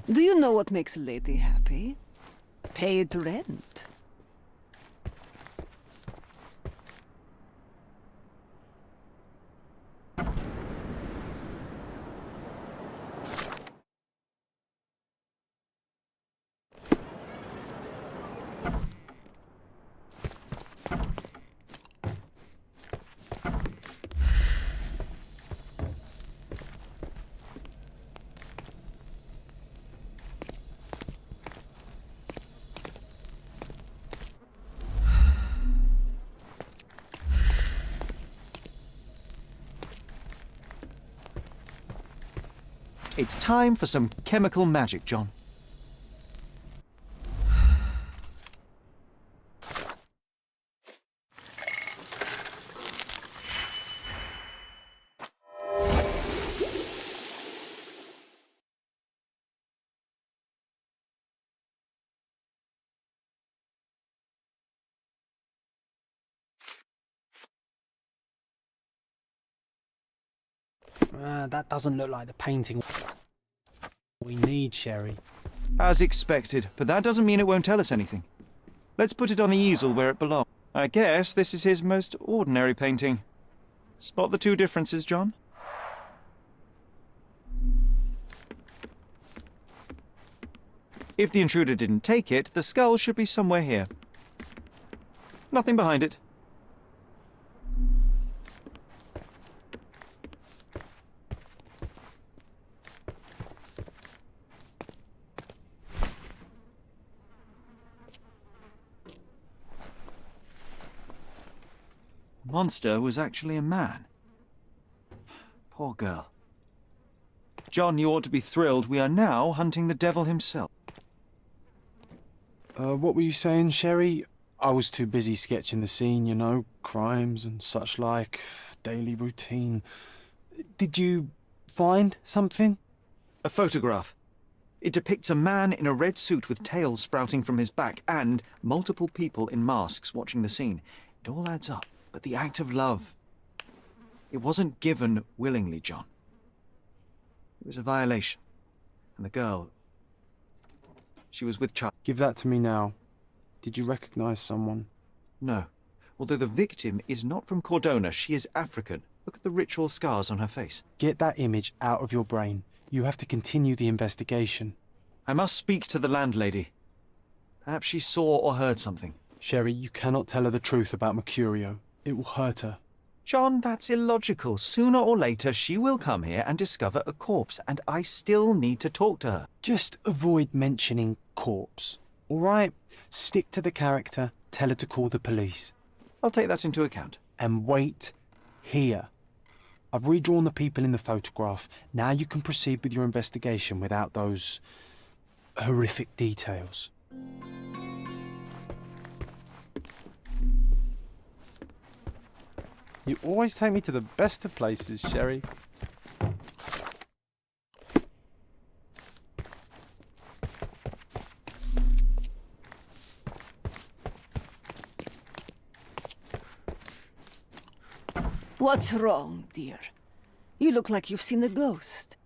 Do you know what makes a lady happy? Paid rent. It's time for some chemical magic, John. That doesn't look like the painting we need, Sherry. As expected, but that doesn't mean it won't tell us anything. Let's put it on the easel where it belongs. I guess this is his most ordinary painting. Spot the two differences, John? If the intruder didn't take it, the skull should be somewhere here. Nothing behind it. Monster was actually a man. Poor girl. John, you ought to be thrilled. We are now hunting the devil himself. What were you saying, Sherry? I was too busy sketching the scene, you know, crimes and such like, daily routine. Did you find something? A photograph. It depicts a man in a red suit with tails sprouting from his back and multiple people in masks watching the scene. It all adds up. But the act of love, it wasn't given willingly, John. It was a violation. And the girl, she was with child. Give that to me now. Did you recognize someone? No. Although the victim is not from Cordona, she is African. Look at the ritual scars on her face. Get that image out of your brain. You have to continue the investigation. I must speak to the landlady. Perhaps she saw or heard something. Sherry, you cannot tell her the truth about Mercurio. It will hurt her. John, that's illogical. Sooner or later, she will come here and discover a corpse, and I still need to talk to her. Just avoid mentioning corpse, all right? Stick to the character, tell her to call the police. I'll take that into account. And wait here. I've redrawn the people in the photograph. Now you can proceed with your investigation without those horrific details. You always take me to the best of places, Sherry. What's wrong, dear? You look like you've seen a ghost.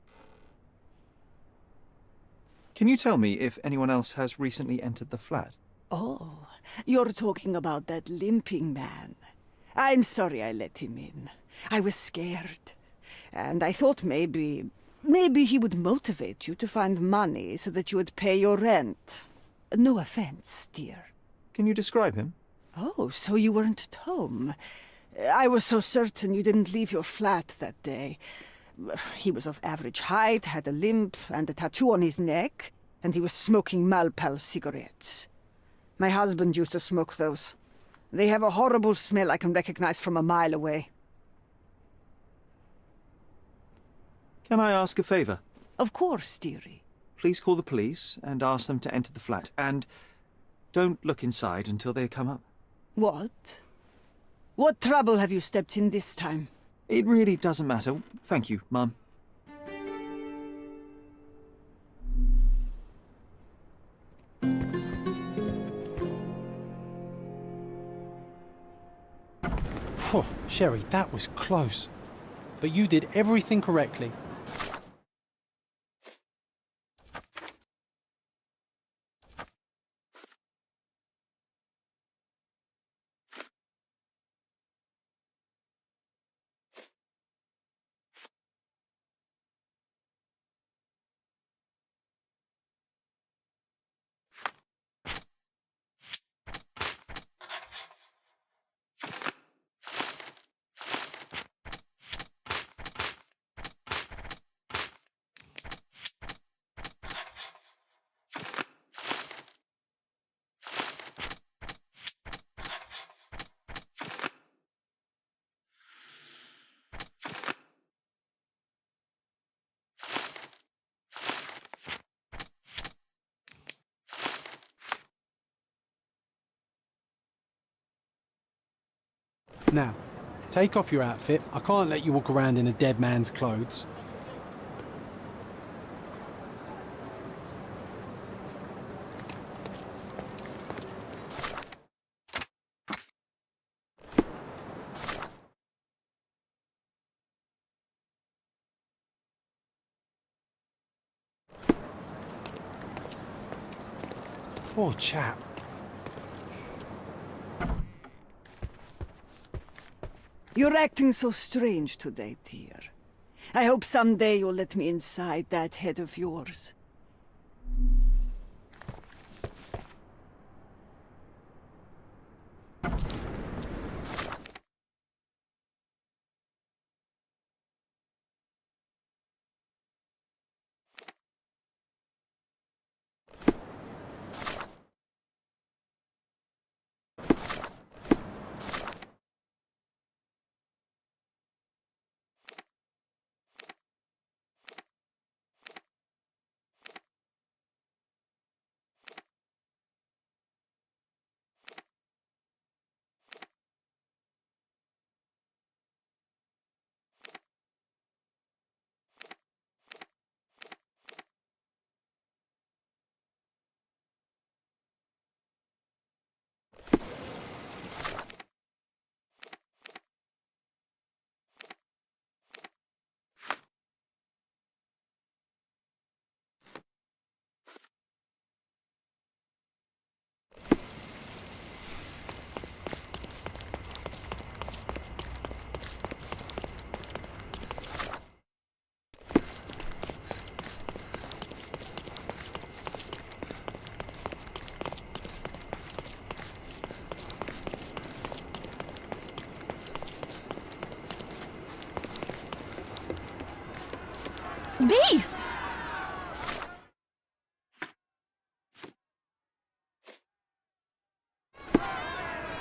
Can you tell me if anyone else has recently entered the flat? Oh, you're talking about that limping man. I'm sorry I let him in. I was scared. And I thought maybe he would motivate you to find money so that you would pay your rent. No offense, dear. Can you describe him? Oh, so you weren't at home. I was so certain you didn't leave your flat that day. He was of average height, had a limp and a tattoo on his neck, and he was smoking Malpal cigarettes. My husband used to smoke those. They have a horrible smell I can recognize from a mile away. Can I ask a favor? Of course, dearie. Please call the police and ask them to enter the flat. And don't look inside until they come up. What? What trouble have you stepped in this time? It really doesn't matter. Thank you, Mum. Phew, Sherry, that was close. But you did everything correctly. Now, take off your outfit. I can't let you walk around in a dead man's clothes. Poor chap. You're acting so strange today, dear. I hope someday you'll let me inside that head of yours. Beasts!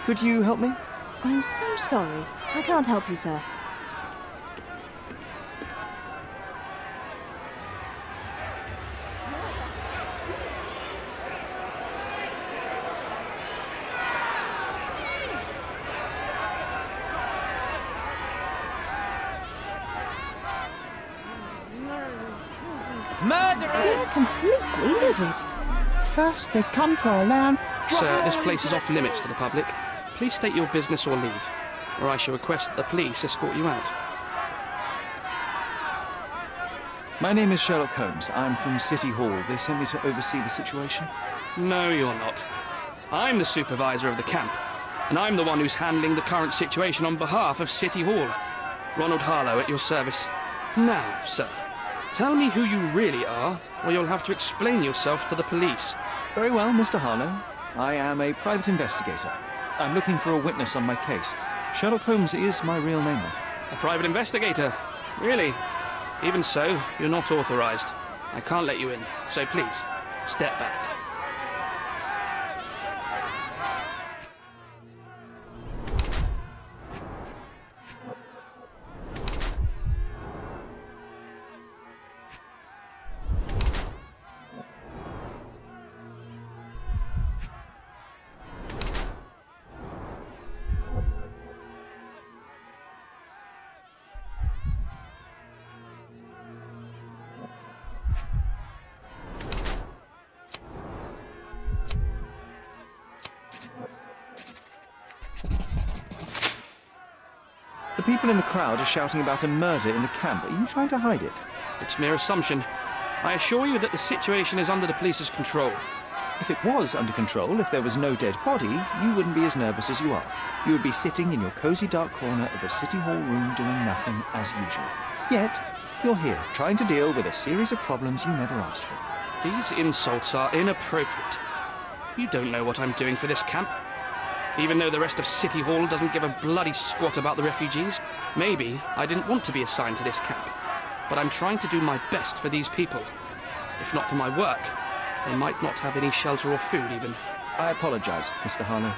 Could you help me? I'm so sorry. I can't help you, sir. They're completely livid. First they come to our land. Sir, this place is off limits to the public. Please state your business or leave, or I shall request that the police escort you out. My name is Sherlock Holmes. I'm from City Hall. They sent me to oversee the situation. No, you're not. I'm the supervisor of the camp, and I'm the one who's handling the current situation on behalf of City Hall. Ronald Harlow at your service. Now, sir, tell me who you really are, or you'll have to explain yourself to the police. Very well, Mr. Harlow. I am a private investigator. I'm looking for a witness on my case. Sherlock Holmes is my real name. A private investigator? Really? Even so, you're not authorized. I can't let you in, so please, step back. The people in the crowd are shouting about a murder in the camp. Are you trying to hide it? It's mere assumption. I assure you that the situation is under the police's control. If it was under control, if there was no dead body, you wouldn't be as nervous as you are. You would be sitting in your cozy dark corner of a City Hall room doing nothing as usual. Yet, you're here, trying to deal with a series of problems you never asked for. These insults are inappropriate. You don't know what I'm doing for this camp. Even though the rest of City Hall doesn't give a bloody squat about the refugees. Maybe I didn't want to be assigned to this camp. But I'm trying to do my best for these people. If not for my work, they might not have any shelter or food even. I apologize, Mr. Harlow.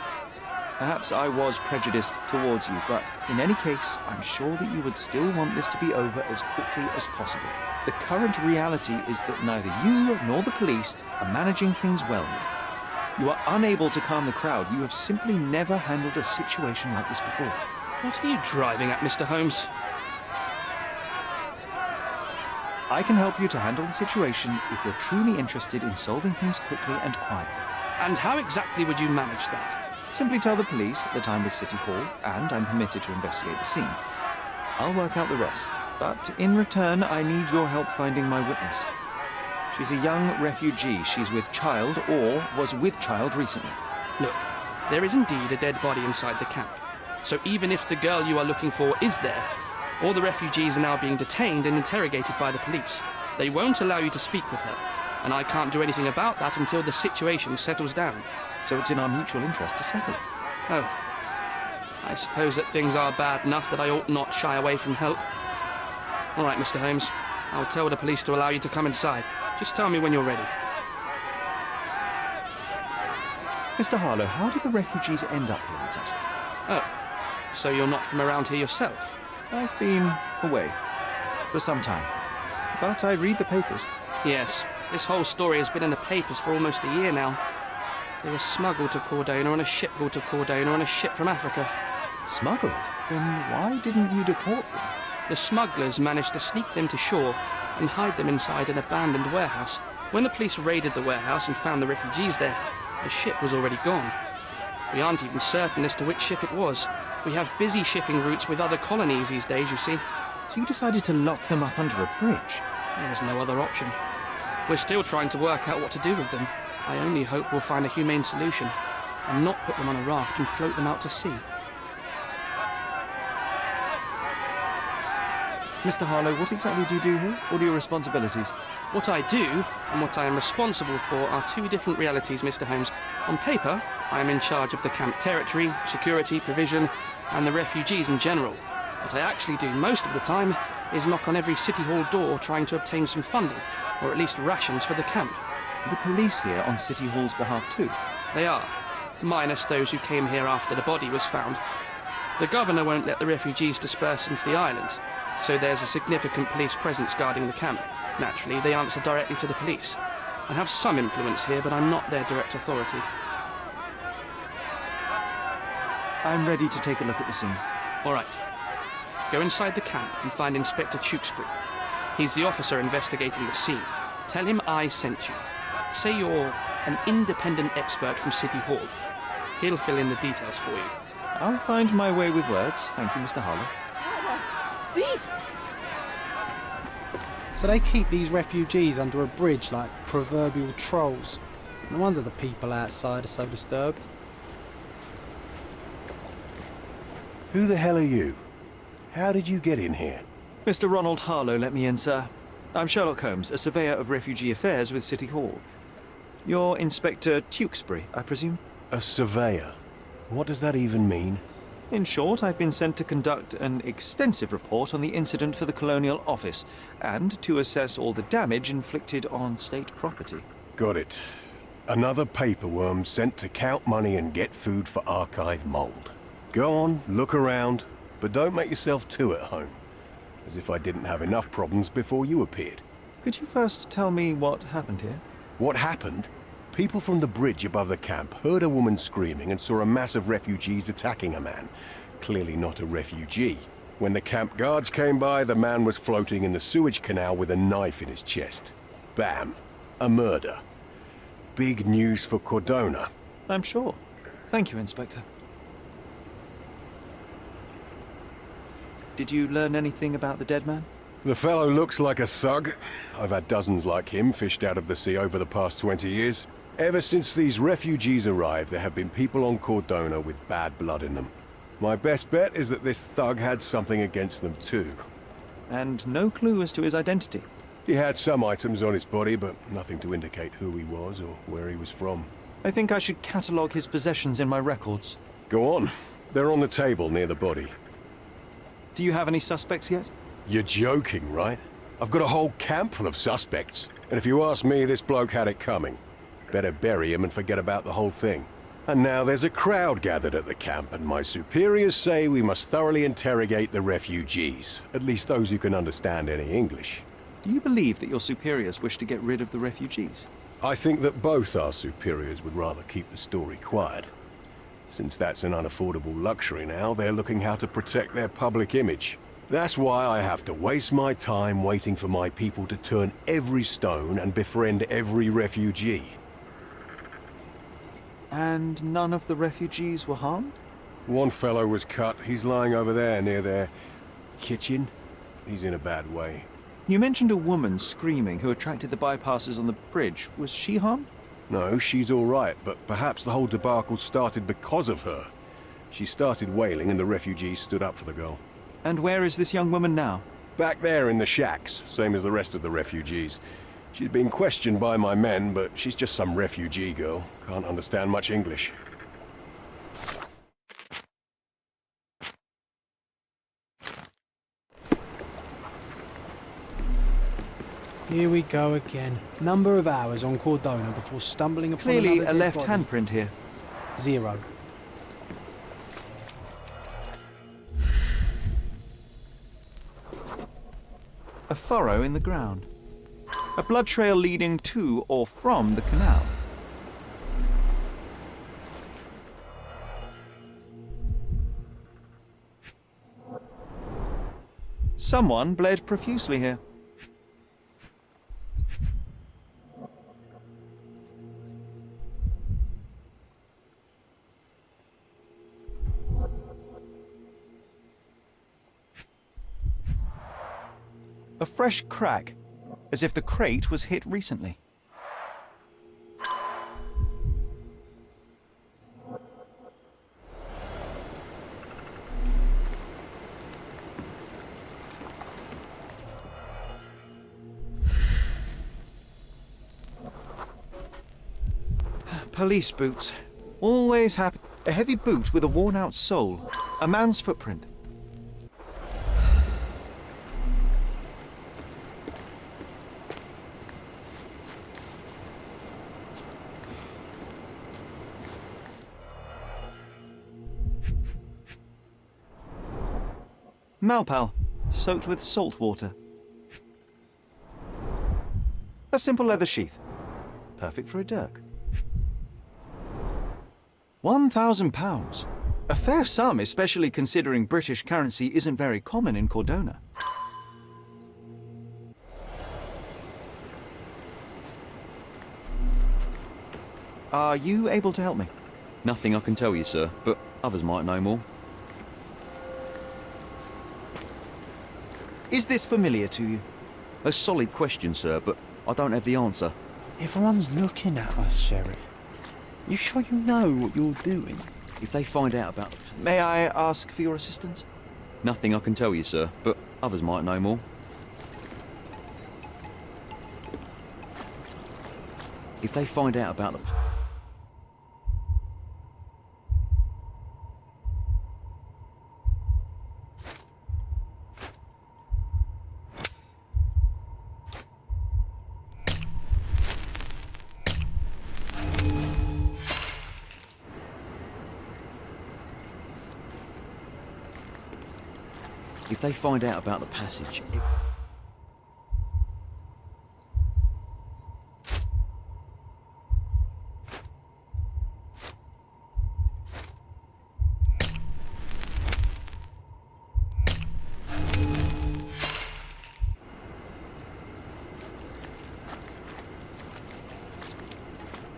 Perhaps I was prejudiced towards you, but in any case, I'm sure that you would still want this to be over as quickly as possible. The current reality is that neither you nor the police are managing things well here. You are unable to calm the crowd. You have simply never handled a situation like this before. What are you driving at, Mr. Holmes? I can help you to handle the situation if you're truly interested in solving things quickly and quietly. And how exactly would you manage that? Simply tell the police that I'm with City Hall and I'm permitted to investigate the scene. I'll work out the rest, but in return I need your help finding my witness. She's a young refugee. She's with child or was with child recently. Look, there is indeed a dead body inside the camp. So even if the girl you are looking for is there, all the refugees are now being detained and interrogated by the police. They won't allow you to speak with her, and I can't do anything about that until the situation settles down. So it's in our mutual interest to settle it. Oh. I suppose that things are bad enough that I ought not shy away from help. All right, Mr. Holmes. I'll tell the police to allow you to come inside. Just tell me when you're ready. Mr. Harlow, how did the refugees end up here exactly? Oh, so you're not from around here yourself? I've been away for some time, but I read the papers. Yes, this whole story has been in the papers for almost a year now. They were smuggled to Cordona on a ship go to Cordona on a ship from Africa. Smuggled? Then why didn't you deport them? The smugglers managed to sneak them to shore and hide them inside an abandoned warehouse. When the police raided the warehouse and found the refugees there, the ship was already gone. We aren't even certain as to which ship it was. We have busy shipping routes with other colonies these days, you see. So you decided to lock them up under a bridge? There was no other option. We're still trying to work out what to do with them. I only hope we'll find a humane solution and not put them on a raft and float them out to sea. Mr. Harlow, what exactly do you do here? What are your responsibilities? What I do and what I am responsible for are two different realities, Mr. Holmes. On paper, I am in charge of the camp territory, security, provision, and the refugees in general. What I actually do most of the time is knock on every City Hall door trying to obtain some funding, or at least rations for the camp. Are the police here on City Hall's behalf too? They are, minus those who came here after the body was found. The governor won't let the refugees disperse into the island, so there's a significant police presence guarding the camp. Naturally, they answer directly to the police. I have some influence here, but I'm not their direct authority. I'm ready to take a look at the scene. All right. Go inside the camp and find Inspector Tewkesbury. He's the officer investigating the scene. Tell him I sent you. Say you're an independent expert from City Hall. He'll fill in the details for you. I'll find my way with words. Thank you, Mr. Harlow. Beasts! So they keep these refugees under a bridge like proverbial trolls. No wonder the people outside are so disturbed. Who the hell are you? How did you get in here? Mr. Ronald Harlow let me in, sir. I'm Sherlock Holmes, a surveyor of refugee affairs with City Hall. You're Inspector Tewkesbury, I presume? A surveyor? What does that even mean? In short, I've been sent to conduct an extensive report on the incident for the Colonial Office and to assess all the damage inflicted on state property. Got it. Another paperworm sent to count money and get food for archive mold. Go on, look around, but don't make yourself too at home. As if I didn't have enough problems before you appeared. Could you first tell me what happened here? What happened? People from the bridge above the camp heard a woman screaming and saw a mass of refugees attacking a man. Clearly not a refugee. When the camp guards came by, the man was floating in the sewage canal with a knife in his chest. Bam. A murder. Big news for Cordona. I'm sure. Thank you, Inspector. Did you learn anything about the dead man? The fellow looks like a thug. I've had dozens like him fished out of the sea over the past 20 years. Ever since these refugees arrived, there have been people on Cordona with bad blood in them. My best bet is that this thug had something against them too. And no clue as to his identity? He had some items on his body, but nothing to indicate who he was or where he was from. I think I should catalogue his possessions in my records. Go on. They're on the table near the body. Do you have any suspects yet? You're joking, right? I've got a whole camp full of suspects. And if you ask me, this bloke had it coming. Better bury him and forget about the whole thing. And now there's a crowd gathered at the camp, and my superiors say we must thoroughly interrogate the refugees. At least those who can understand any English. Do you believe that your superiors wish to get rid of the refugees? I think that both our superiors would rather keep the story quiet. Since that's an unaffordable luxury now, they're looking how to protect their public image. That's why I have to waste my time waiting for my people to turn every stone and befriend every refugee. And none of the refugees were harmed? One fellow was cut. He's lying over there near their kitchen. He's in a bad way. You mentioned a woman screaming who attracted the bypassers on the bridge. Was she harmed? No, she's all right, but perhaps the whole debacle started because of her. She started wailing and the refugees stood up for the girl. And where is this young woman now? Back there in the shacks, same as the rest of the refugees. She's been questioned by my men, but she's just some refugee girl. Can't understand much English. Here we go again. Number of hours on Cordona before stumbling upon Clearly another a dead left body. handprint here. 0. A furrow in the ground. A blood trail leading to or from the canal. Someone bled profusely here. A fresh crack, as if the crate was hit recently. Police boots. Always happy. A heavy boot with a worn-out sole. A man's footprint. Malpal, soaked with salt water. A simple leather sheath. Perfect for a dirk. £1,000. A fair sum, especially considering British currency isn't very common in Cordona. Are you able to help me? Nothing I can tell you, sir, but others might know more. Is this familiar to you? A solid question, sir, but I don't have the answer. Everyone's looking at us, Sheriff. You sure you know what you're doing? If they find out about... May I ask for your assistance? Nothing I can tell you, sir, but others might know more. If they find out about the... If they find out about the passage...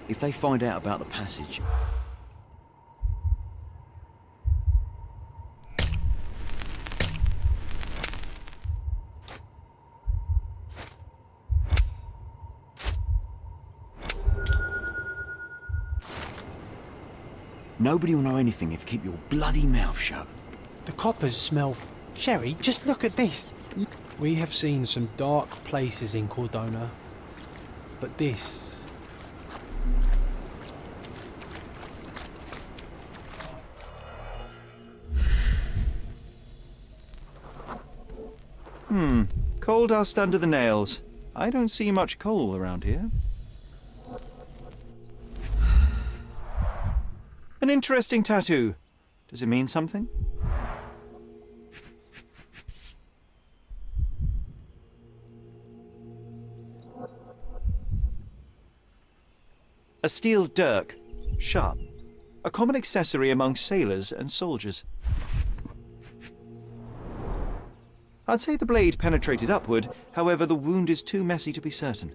If they find out about the passage... Nobody will know anything if you keep your bloody mouth shut. The coppers smell... Sherry, just look at this. We have seen some dark places in Cordona, but this... Coal dust under the nails. I don't see much coal around here. An interesting tattoo. Does it mean something? A steel dirk. Sharp. A common accessory among sailors and soldiers. I'd say the blade penetrated upward, however the wound is too messy to be certain.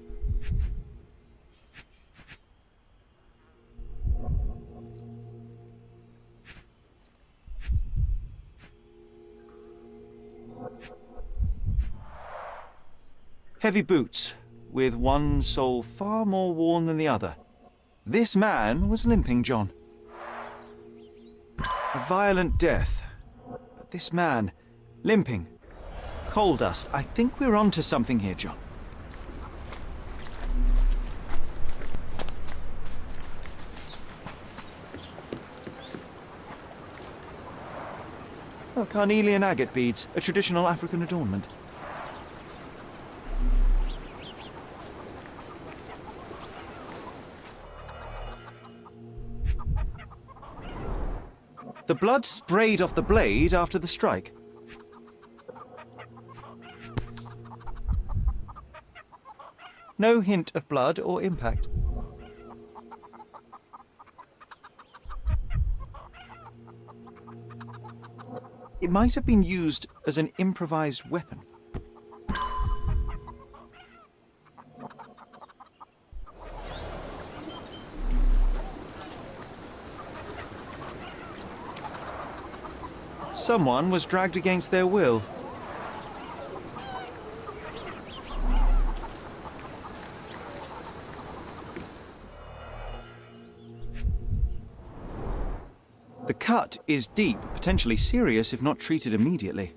Heavy boots, with one sole far more worn than the other. This man was limping, John. A violent death. But this man, limping. Coal dust. I think we're onto something here, John. Oh, carnelian agate beads, a traditional African adornment. The blood sprayed off the blade after the strike. No hint of blood or impact. It might have been used as an improvised weapon. Someone was dragged against their will. The cut is deep, potentially serious if not treated immediately.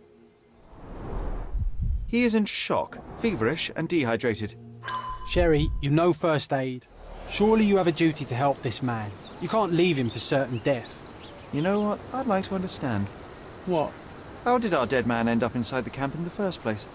He is in shock, feverish and dehydrated. Sherry, you know first aid. Surely you have a duty to help this man. You can't leave him to certain death. You know what? I'd like to understand. What? How did our dead man end up inside the camp in the first place?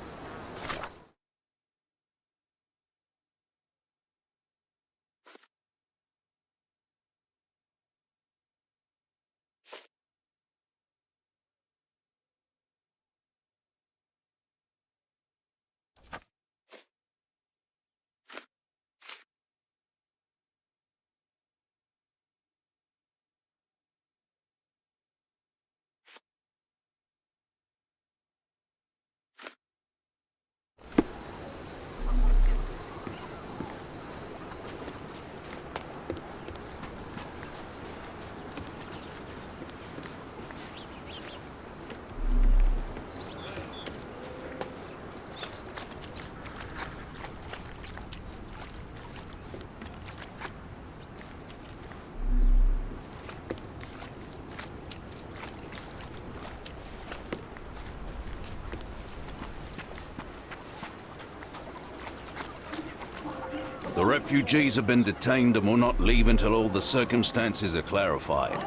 The refugees have been detained and will not leave until all the circumstances are clarified.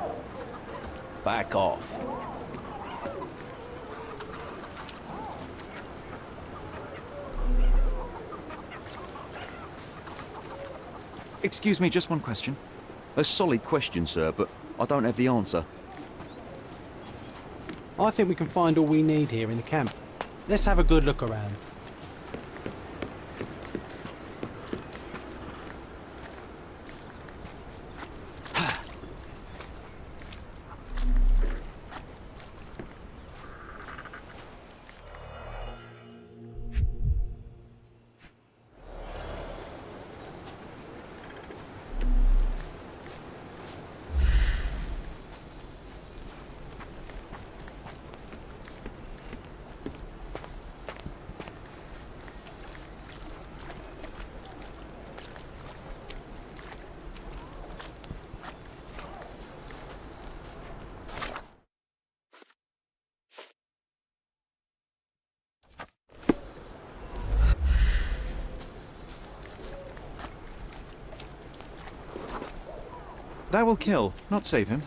Back off. Excuse me, just one question. A solid question, sir, but I don't have the answer. I think we can find all we need here in the camp. Let's have a good look around. That will kill, not save him.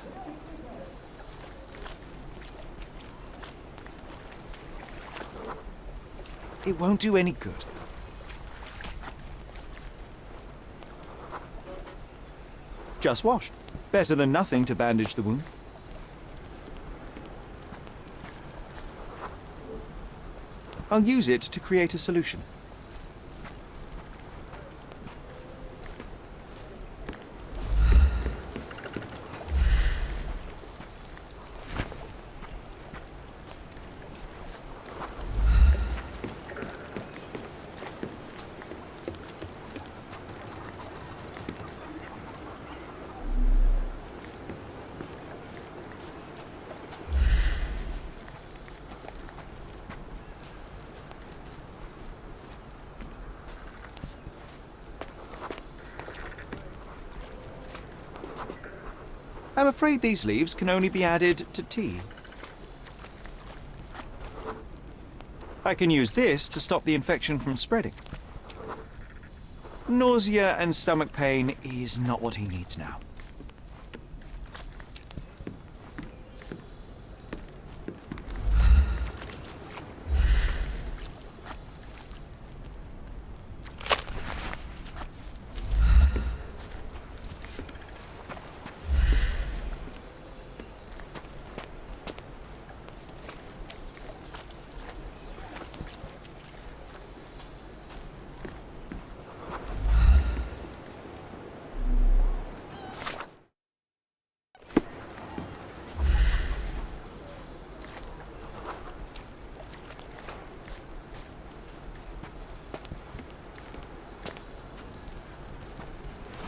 It won't do any good. Just washed. Better than nothing to bandage the wound. I'll use it to create a solution. I'm afraid these leaves can only be added to tea. I can use this to stop the infection from spreading. Nausea and stomach pain is not what he needs now.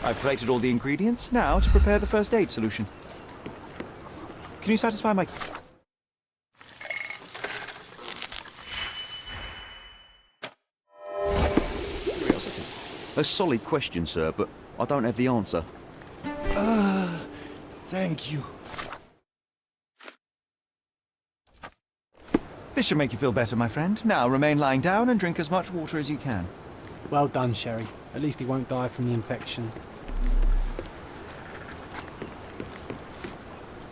I've plated all the ingredients, now to prepare the first aid solution. Can you satisfy my... Curiosity. A solid question, sir, but I don't have the answer. Thank you. This should make you feel better, my friend. Now remain lying down and drink as much water as you can. Well done, Sherry. At least he won't die from the infection.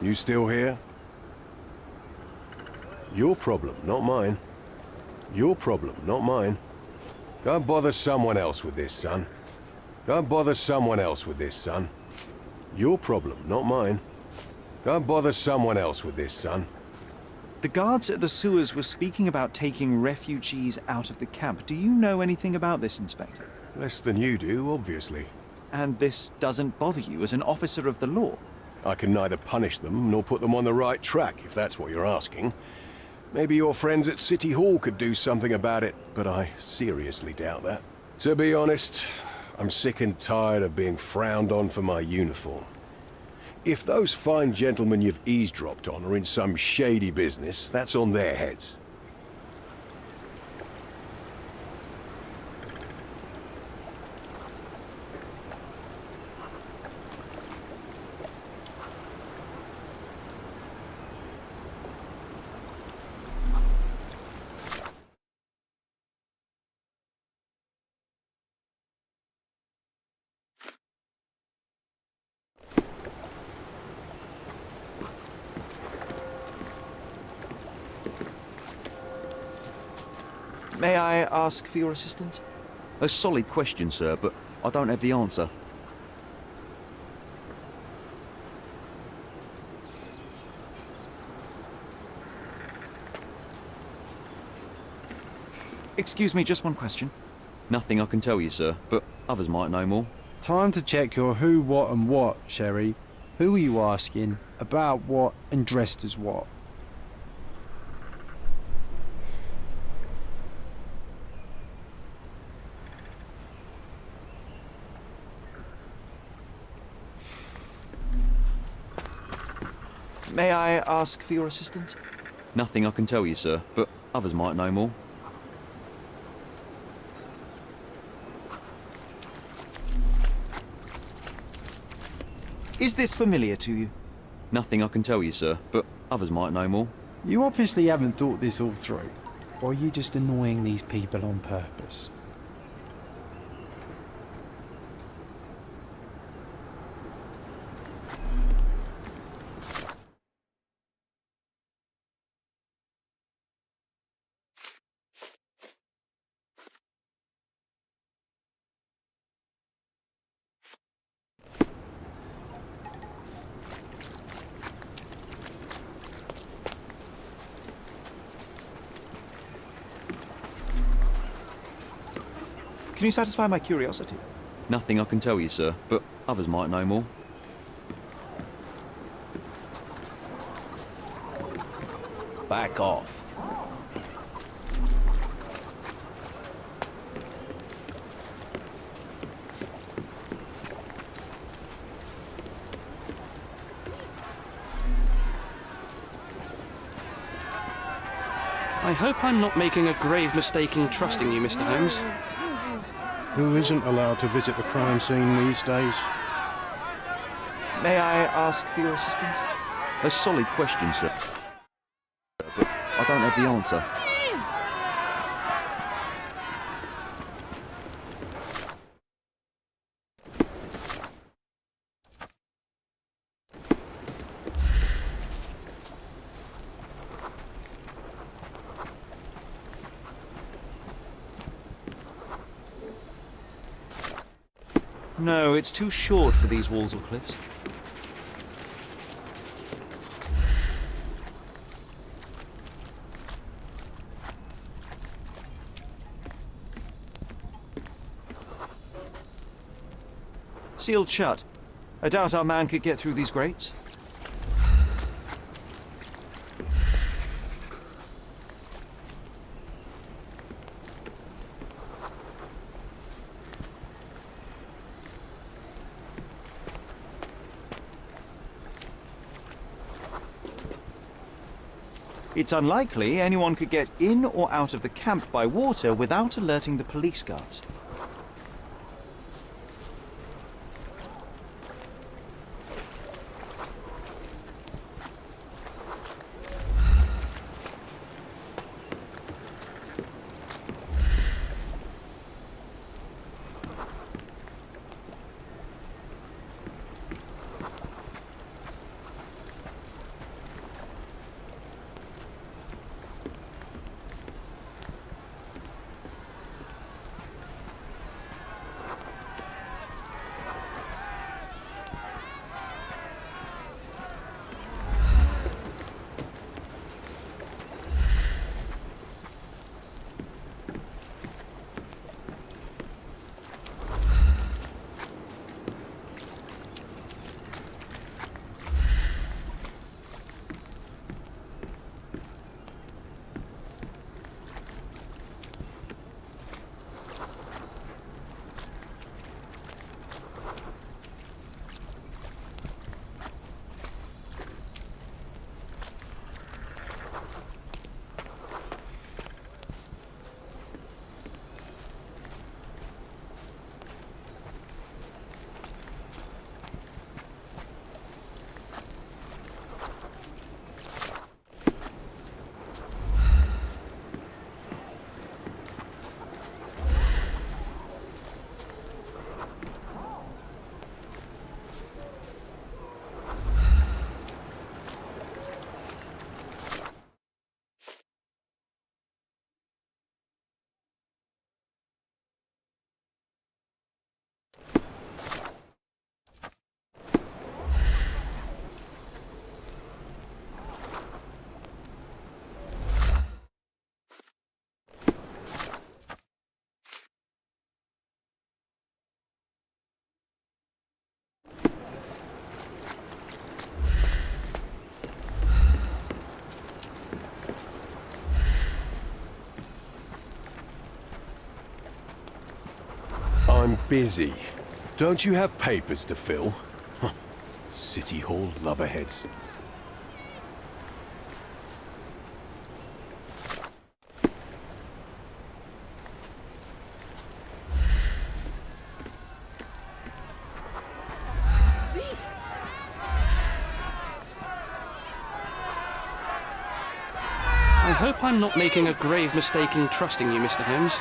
You still here? Your problem, not mine. Your problem, not mine. Go and bother someone else with this, son. Go and bother someone else with this, son. Your problem, not mine. Go and bother someone else with this, son. The guards at the sewers were speaking about taking refugees out of the camp. Do you know anything about this, Inspector? Less than you do, obviously. And this doesn't bother you as an officer of the law? I can neither punish them nor put them on the right track, if that's what you're asking. Maybe your friends at City Hall could do something about it, but I seriously doubt that. To be honest, I'm sick and tired of being frowned on for my uniform. If those fine gentlemen you've eavesdropped on are in some shady business, that's on their heads. May I ask for your assistance? A solid question, sir, but I don't have the answer. Excuse me, just one question. Nothing I can tell you, sir, but others might know more. Time to check your who, what and what, Sherry. Who are you asking? About what and dressed as what? May I ask for your assistance? Nothing I can tell you, sir, but others might know more. Is this familiar to you? Nothing I can tell you, sir, but others might know more. You obviously haven't thought this all through. Or are you just annoying these people on purpose? Can you satisfy my curiosity? Nothing I can tell you, sir, but others might know more. Back off. I hope I'm not making a grave mistake in trusting you, Mr. Holmes. Who isn't allowed to visit the crime scene these days? May I ask for your assistance? A solid question, sir. But I don't have the answer. No, it's too short for these walls or cliffs. Sealed shut. I doubt our man could get through these grates. It's unlikely anyone could get in or out of the camp by water without alerting the police guards. I'm busy. Don't you have papers to fill? City Hall lubberheads. I hope I'm not making a grave mistake in trusting you, Mr. Holmes.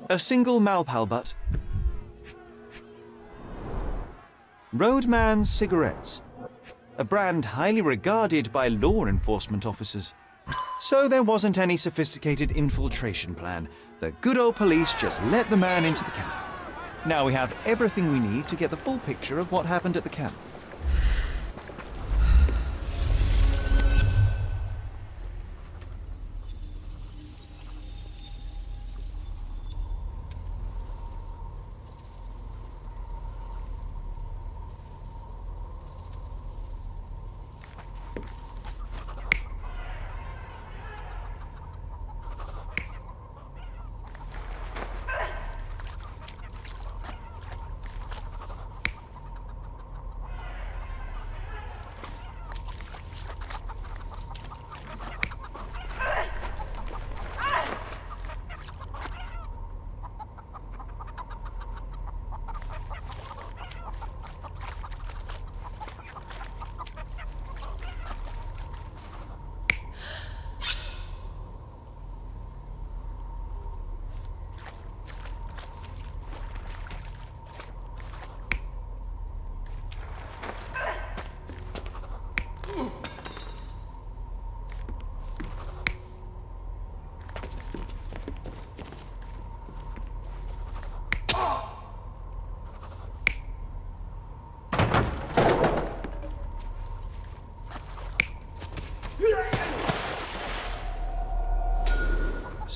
A single Malpal butt. Roadman cigarettes. A brand highly regarded by law enforcement officers. So there wasn't any sophisticated infiltration plan. The good old police just let the man into the camp. Now we have everything we need to get the full picture of what happened at the camp.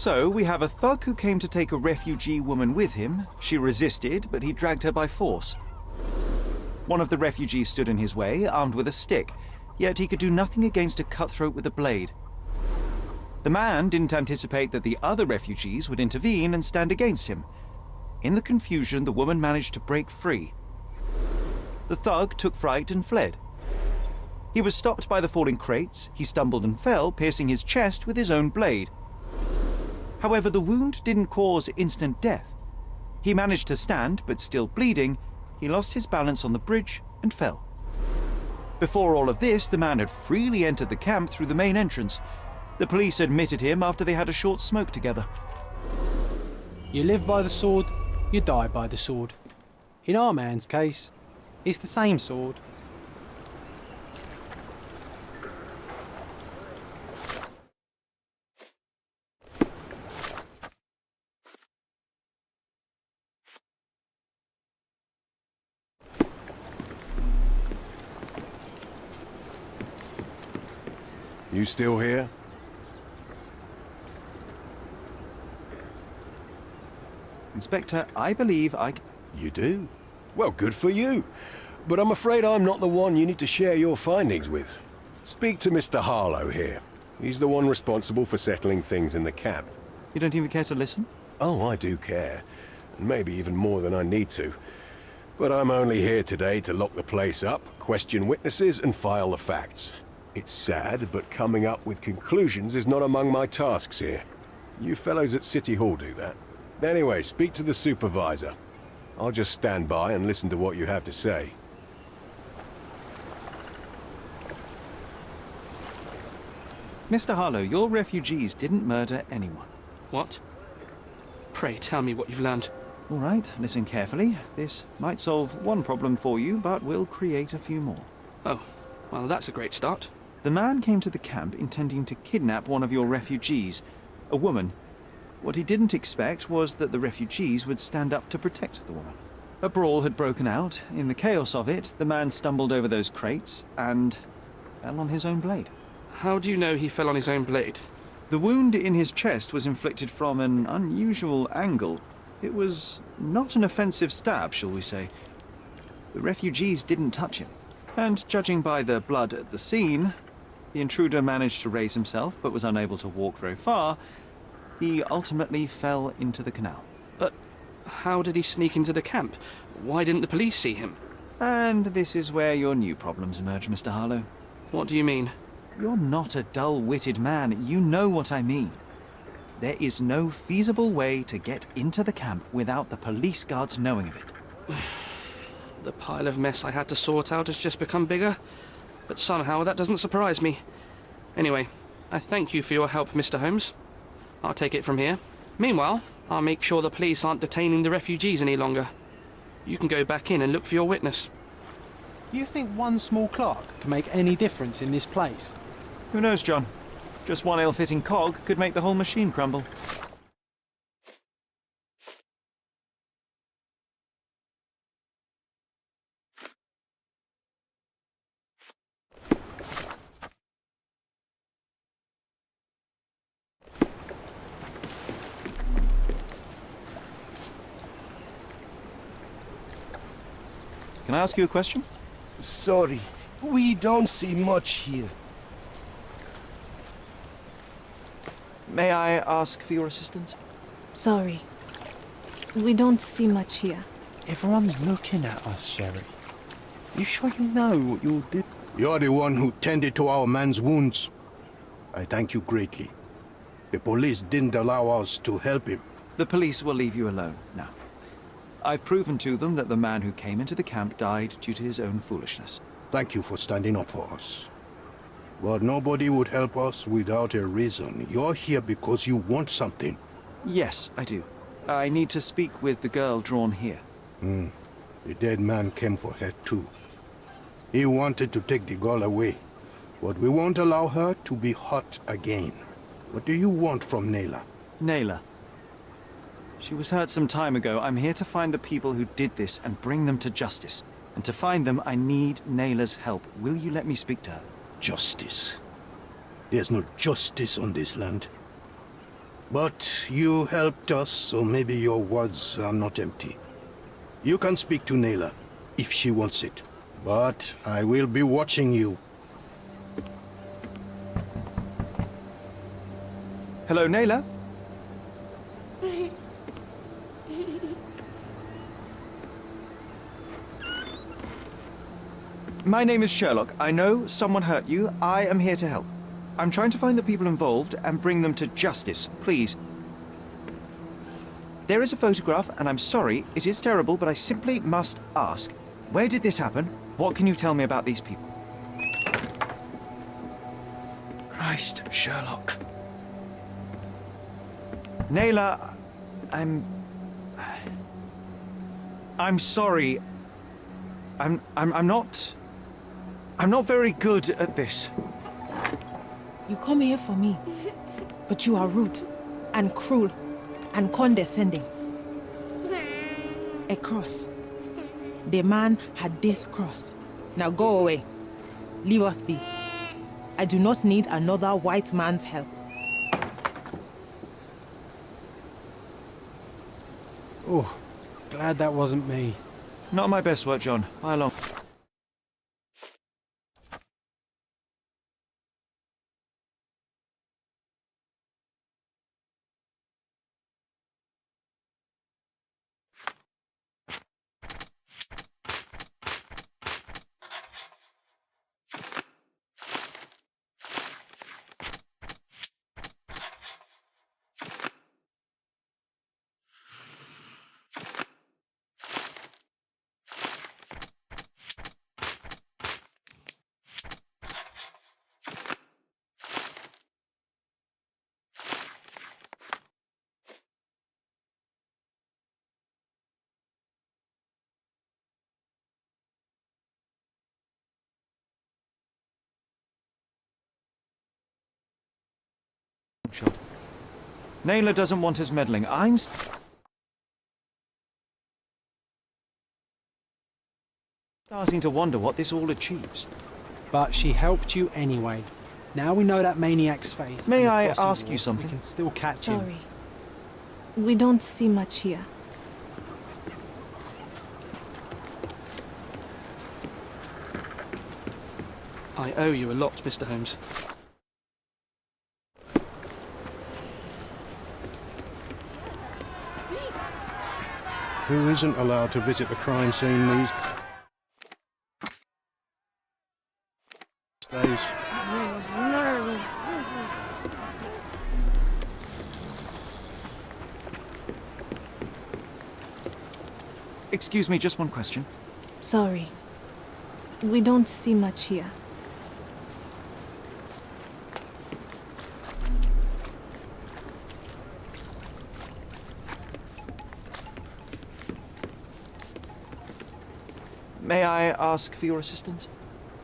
So, we have a thug who came to take a refugee woman with him. She resisted, but he dragged her by force. One of the refugees stood in his way, armed with a stick, yet he could do nothing against a cutthroat with a blade. The man didn't anticipate that the other refugees would intervene and stand against him. In the confusion, the woman managed to break free. The thug took fright and fled. He was stopped by the falling crates. He stumbled and fell, piercing his chest with his own blade. However, the wound didn't cause instant death. He managed to stand, but still bleeding, he lost his balance on the bridge and fell. Before all of this, the man had freely entered the camp through the main entrance. The police admitted him after they had a short smoke together. You live by the sword, you die by the sword. In our man's case, it's the same sword. You still here? Inspector, I believe I... You do? Well, good for you. But I'm afraid I'm not the one you need to share your findings with. Speak to Mr. Harlow here. He's the one responsible for settling things in the camp. You don't even care to listen? Oh, I do care. Maybe even more than I need to. But I'm only here today to lock the place up, question witnesses, and file the facts. It's sad, but coming up with conclusions is not among my tasks here. You fellows at City Hall do that. Anyway, speak to the supervisor. I'll just stand by and listen to what you have to say. Mr. Harlow, your refugees didn't murder anyone. What? Pray tell me what you've learned. All right, listen carefully. This might solve one problem for you, but will create a few more. Oh, well, that's a great start. The man came to the camp intending to kidnap one of your refugees, a woman. What he didn't expect was that the refugees would stand up to protect the woman. A brawl had broken out. In the chaos of it, the man stumbled over those crates and fell on his own blade. How do you know he fell on his own blade? The wound in his chest was inflicted from an unusual angle. It was not an offensive stab, shall we say. The refugees didn't touch him. And judging by the blood at the scene, the intruder managed to raise himself but was unable to walk very far. He ultimately fell into the canal. But how did he sneak into the camp? Why didn't the police see him? And this is where your new problems emerge, Mr. Harlow. What do you mean? You're not a dull-witted man. You know what I mean. There is no feasible way to get into the camp without the police guards knowing of it. The pile of mess I had to sort out has just become bigger, but somehow that doesn't surprise me. Anyway, I thank you for your help, Mr. Holmes. I'll take it from here. Meanwhile, I'll make sure the police aren't detaining the refugees any longer. You can go back in and look for your witness. You think one small clock can make any difference in this place? Who knows, John? Just one ill-fitting cog could make the whole machine crumble. Can I ask you a question? Sorry, we don't see much here. May I ask for your assistance? Sorry. We don't see much here. Everyone's looking at us, Sherry. You sure you know what you did? You're the one who tended to our man's wounds. I thank you greatly. The police didn't allow us to help him. The police will leave you alone now. I've proven to them that the man who came into the camp died due to his own foolishness. Thank you for standing up for us. But nobody would help us without a reason. You're here because you want something. Yes, I do. I need to speak with the girl drawn here. The dead man came for her too. He wanted to take the girl away, but we won't allow her to be hurt again. What do you want from Nayla? Nayla. She was hurt some time ago. I'm here to find the people who did this and bring them to justice. And to find them, I need Nayla's help. Will you let me speak to her? Justice. There's no justice on this land. But you helped us, so maybe your words are not empty. You can speak to Nayla, if she wants it. But I will be watching you. Hello, Nayla? My name is Sherlock. I know someone hurt you. I am here to help. I'm trying to find the people involved and bring them to justice. Please. There is a photograph, and I'm sorry, it is terrible, but I simply must ask. Where did this happen? What can you tell me about these people? Christ, Sherlock. Nayla, I'm sorry. I'm not very good at this. You come here for me, but you are rude and cruel and condescending. A cross. The man had this cross. Now go away. Leave us be. I do not need another white man's help. Oh, glad that wasn't me. Not my best work, John. Bye along. shot. Naylor doesn't want us meddling. I'm starting to wonder what this all achieves. But she helped you anyway. Now we know that maniac's face. May and I crossing ask you wall, something? We can still catch him. Sorry. We don't see much here. I owe you a lot, Mr. Holmes. Who isn't allowed to visit the crime scene these days? Excuse me, just one question. Sorry. We don't see much here. May I ask for your assistance?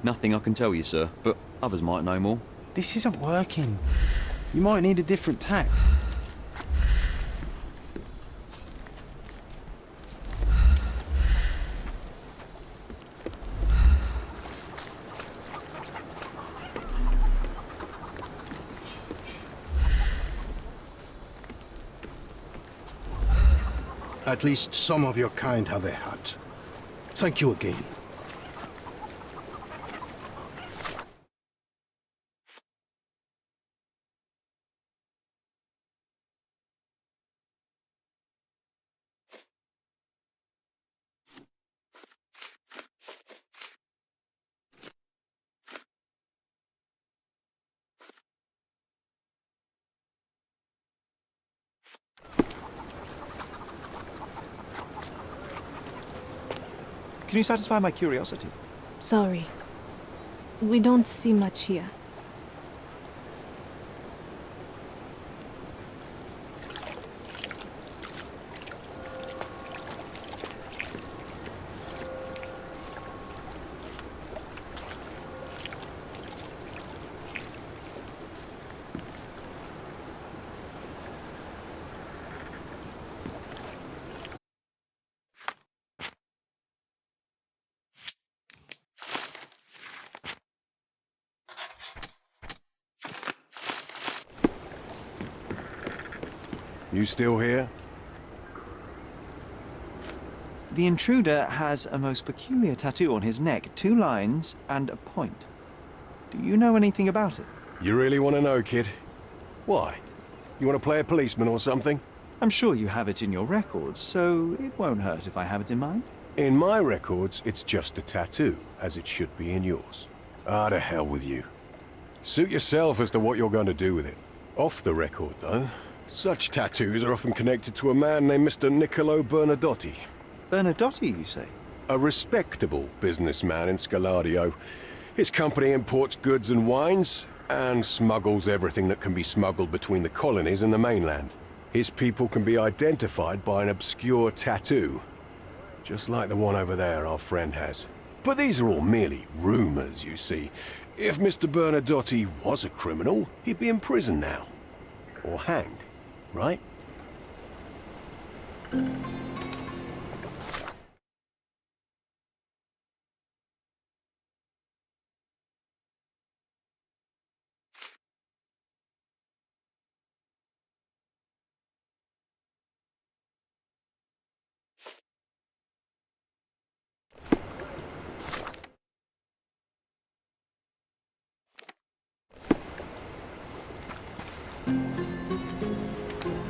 Nothing I can tell you, sir, but others might know more. This isn't working. You might need a different tack. At least some of your kind have a hat. Thank you again. Can you satisfy my curiosity? Sorry. We don't see much here. You still here? The intruder has a most peculiar tattoo on his neck, 2 lines and a point. Do you know anything about it? You really want to know, kid? Why? You want to play a policeman or something? I'm sure you have it in your records, so it won't hurt if I have it in mine. In my records, it's just a tattoo, as it should be in yours. Ah, to hell with you. Suit yourself as to what you're going to do with it. Off the record, though, such tattoos are often connected to a man named Mr. Niccolo Bernadotti. Bernadotti, you say? A respectable businessman in Scalario. His company imports goods and wines, and smuggles everything that can be smuggled between the colonies and the mainland. His people can be identified by an obscure tattoo, just like the one over there our friend has. But these are all merely rumors, you see. If Mr. Bernadotti was a criminal, he'd be in prison now. Or hanged, right?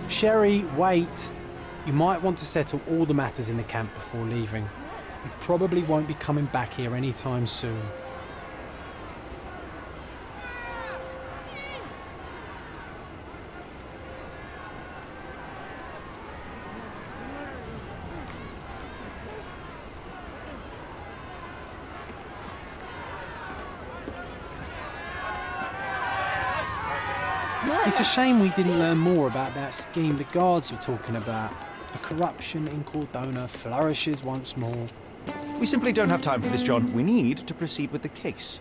Sherry, wait. You might want to settle all the matters in the camp before leaving. You probably won't be coming back here anytime soon. It's a shame we didn't learn more about that scheme the guards were talking about. The corruption in Cordona flourishes once more. We simply don't have time for this, John. We need to proceed with the case.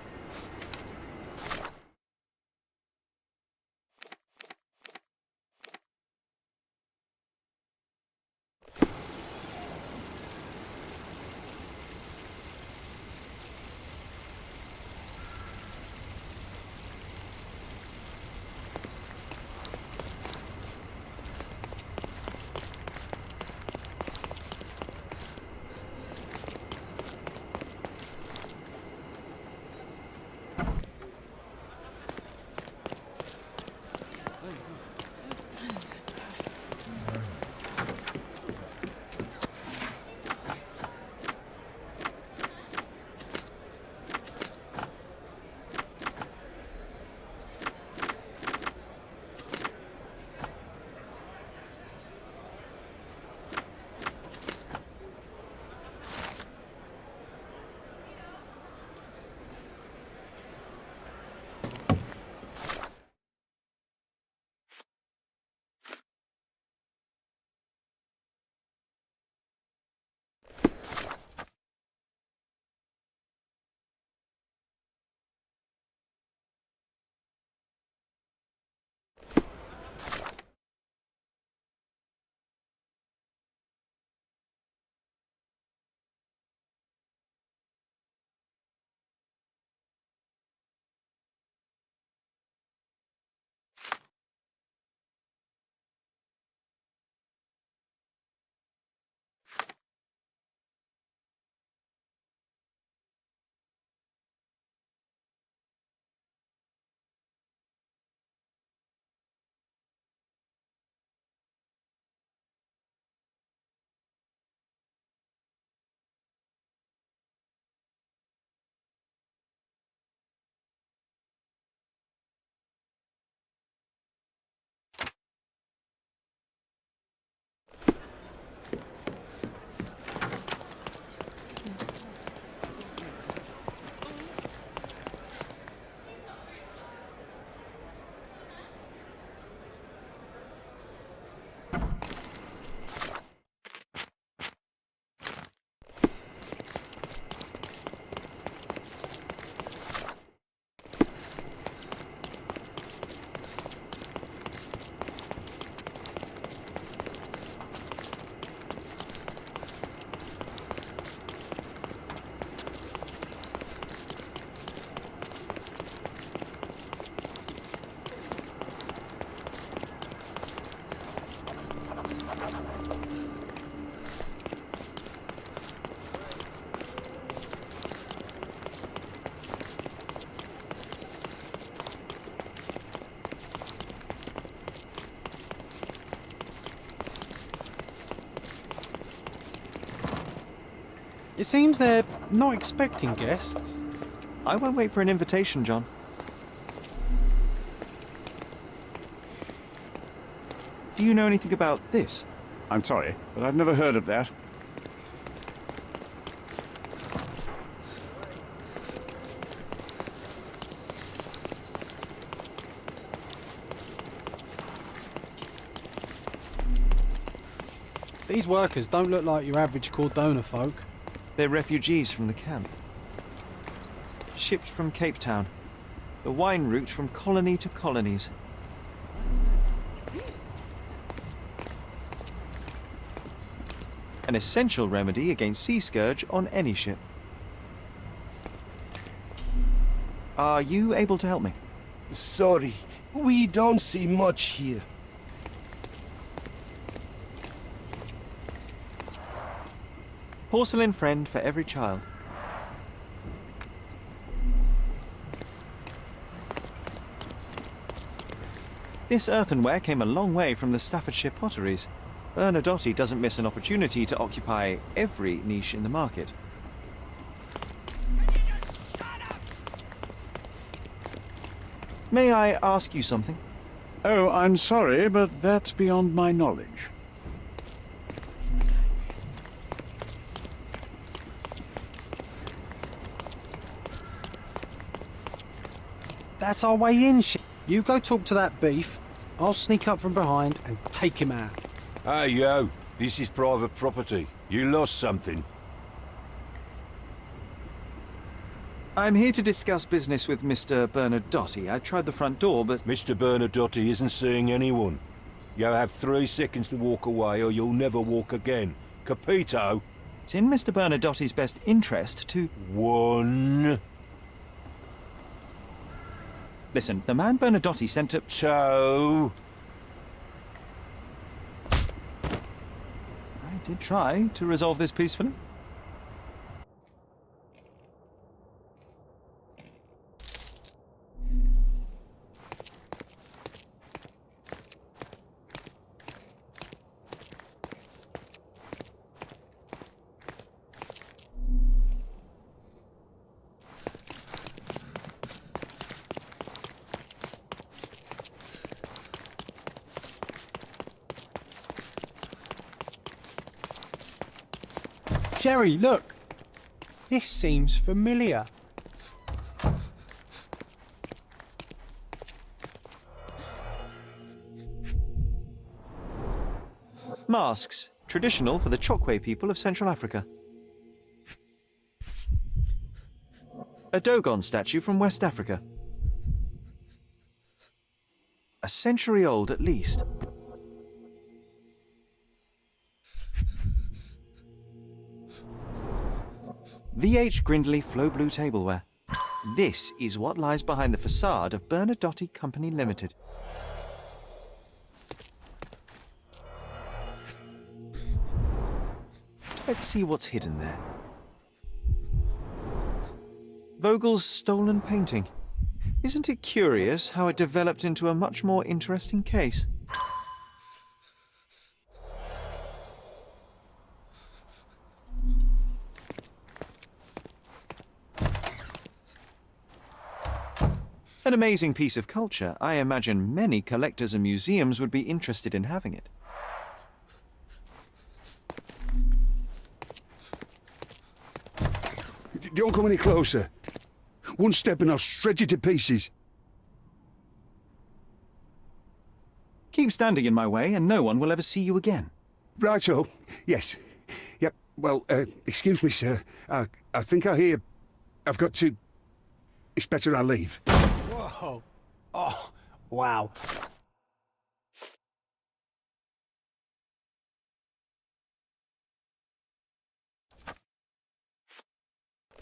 It seems they're not expecting guests. I won't wait for an invitation, John. Do you know anything about this? I'm sorry, but I've never heard of that. These workers don't look like your average Cordona folk. They're refugees from the camp. Shipped from Cape Town. The wine route from colony to colonies. An essential remedy against sea scourge on any ship. Are you able to help me? Sorry, we don't see much here. Porcelain friend for every child. This earthenware came a long way from the Staffordshire potteries. Bernadotte doesn't miss an opportunity to occupy every niche in the market. May I ask you something? Oh, I'm sorry, but that's beyond my knowledge. That's our way in, You go talk to that beef. I'll sneak up from behind and take him out. Hey, yo. This is private property. You lost something. I'm here to discuss business with Mr. Bernadotte. I tried the front door, but... Mr. Bernadotte isn't seeing anyone. You have 3 seconds to walk away or you'll never walk again. Capito? It's in Mr. Bernadotte's best interest to... 1... Listen, the man Bernadotte sent to... 2... I did try to resolve this peacefully. Sherry, look! This seems familiar. Masks, traditional for the Chokwe people of Central Africa. A Dogon statue from West Africa. A century old at least. VH Grindley Flow Blue tableware. This is what lies behind the facade of Bernadotte Company Limited. Let's see what's hidden there. Vogel's stolen painting. Isn't it curious how it developed into a much more interesting case? An amazing piece of culture. I imagine many collectors and museums would be interested in having it. Don't come any closer. One step and I'll shred you to pieces. Keep standing in my way and no one will ever see you again. Righto. Yes. Yep. Well, excuse me, sir. I think I hear... I've got to... It's better I leave. Whoa. Oh, wow.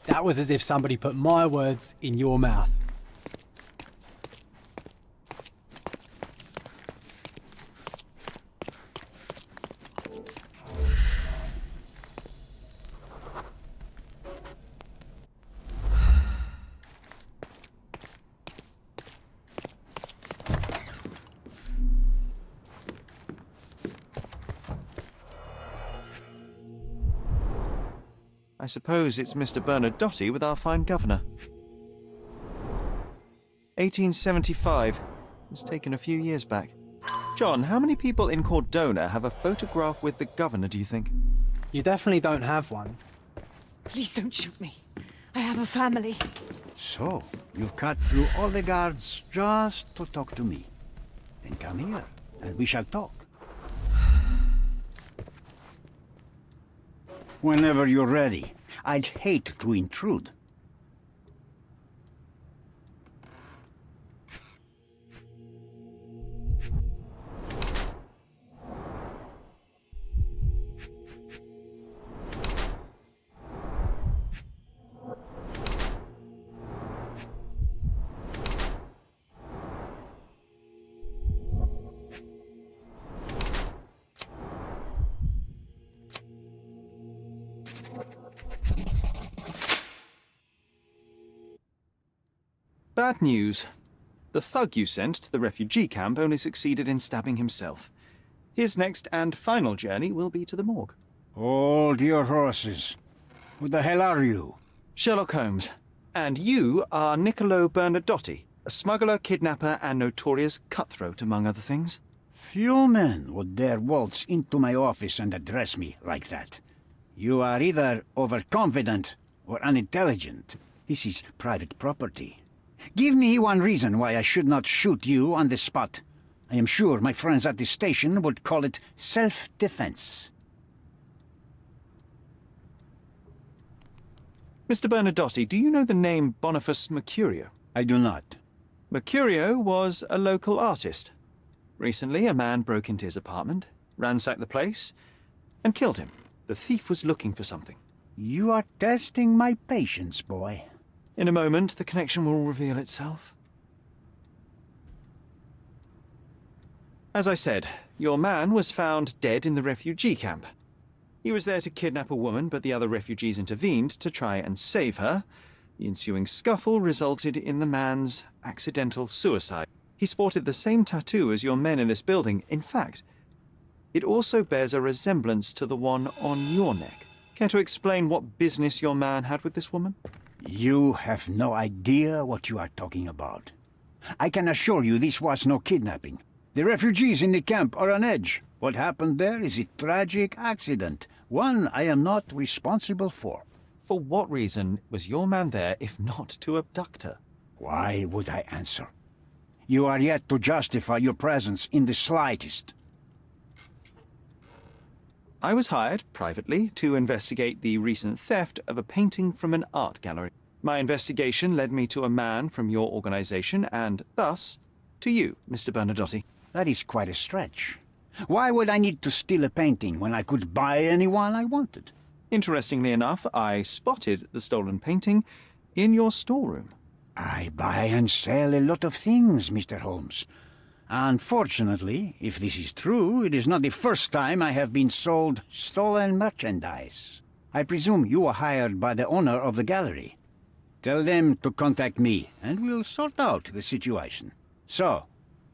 That was as if somebody put my words in your mouth. I suppose it's Mr. Bernadotte with our fine governor. 1875. It was taken a few years back. John, how many people in Cordona have a photograph with the governor, do you think? You definitely don't have one. Please don't shoot me. I have a family. So, you've cut through all the guards just to talk to me. Then come here, and we shall talk. Whenever you're ready. I'd hate to intrude. Bad news. The thug you sent to the refugee camp only succeeded in stabbing himself. His next and final journey will be to the morgue. Hold your horses. Who the hell are you? Sherlock Holmes. And you are Niccolo Bernadotte, a smuggler, kidnapper, and notorious cutthroat, among other things. Few men would dare waltz into my office and address me like that. You are either overconfident or unintelligent. This is private property. Give me one reason why I should not shoot you on the spot. I am sure my friends at the station would call it self-defense. Mr. Bernadotte, do you know the name Boniface Mercurio? I do not. Mercurio was a local artist. Recently, a man broke into his apartment, ransacked the place, and killed him. The thief was looking for something. You are testing my patience, boy. In a moment, the connection will reveal itself. As I said, your man was found dead in the refugee camp. He was there to kidnap a woman, but the other refugees intervened to try and save her. The ensuing scuffle resulted in the man's accidental suicide. He sported the same tattoo as your men in this building. In fact, it also bears a resemblance to the one on your neck. Care to explain what business your man had with this woman? You have no idea what you are talking about. I can assure you this was no kidnapping. The refugees in the camp are on edge. What happened there is a tragic accident, one I am not responsible for. For what reason was your man there if not to abduct her? Why would I answer? You are yet to justify your presence in the slightest. I was hired, privately, to investigate the recent theft of a painting from an art gallery. My investigation led me to a man from your organization, and thus, to you, Mr. Bernadotte. That is quite a stretch. Why would I need to steal a painting when I could buy anyone I wanted? Interestingly enough, I spotted the stolen painting in your storeroom. I buy and sell a lot of things, Mr. Holmes. Unfortunately, if this is true, it is not the first time I have been sold stolen merchandise. I presume you were hired by the owner of the gallery. Tell them to contact me, and we'll sort out the situation. So,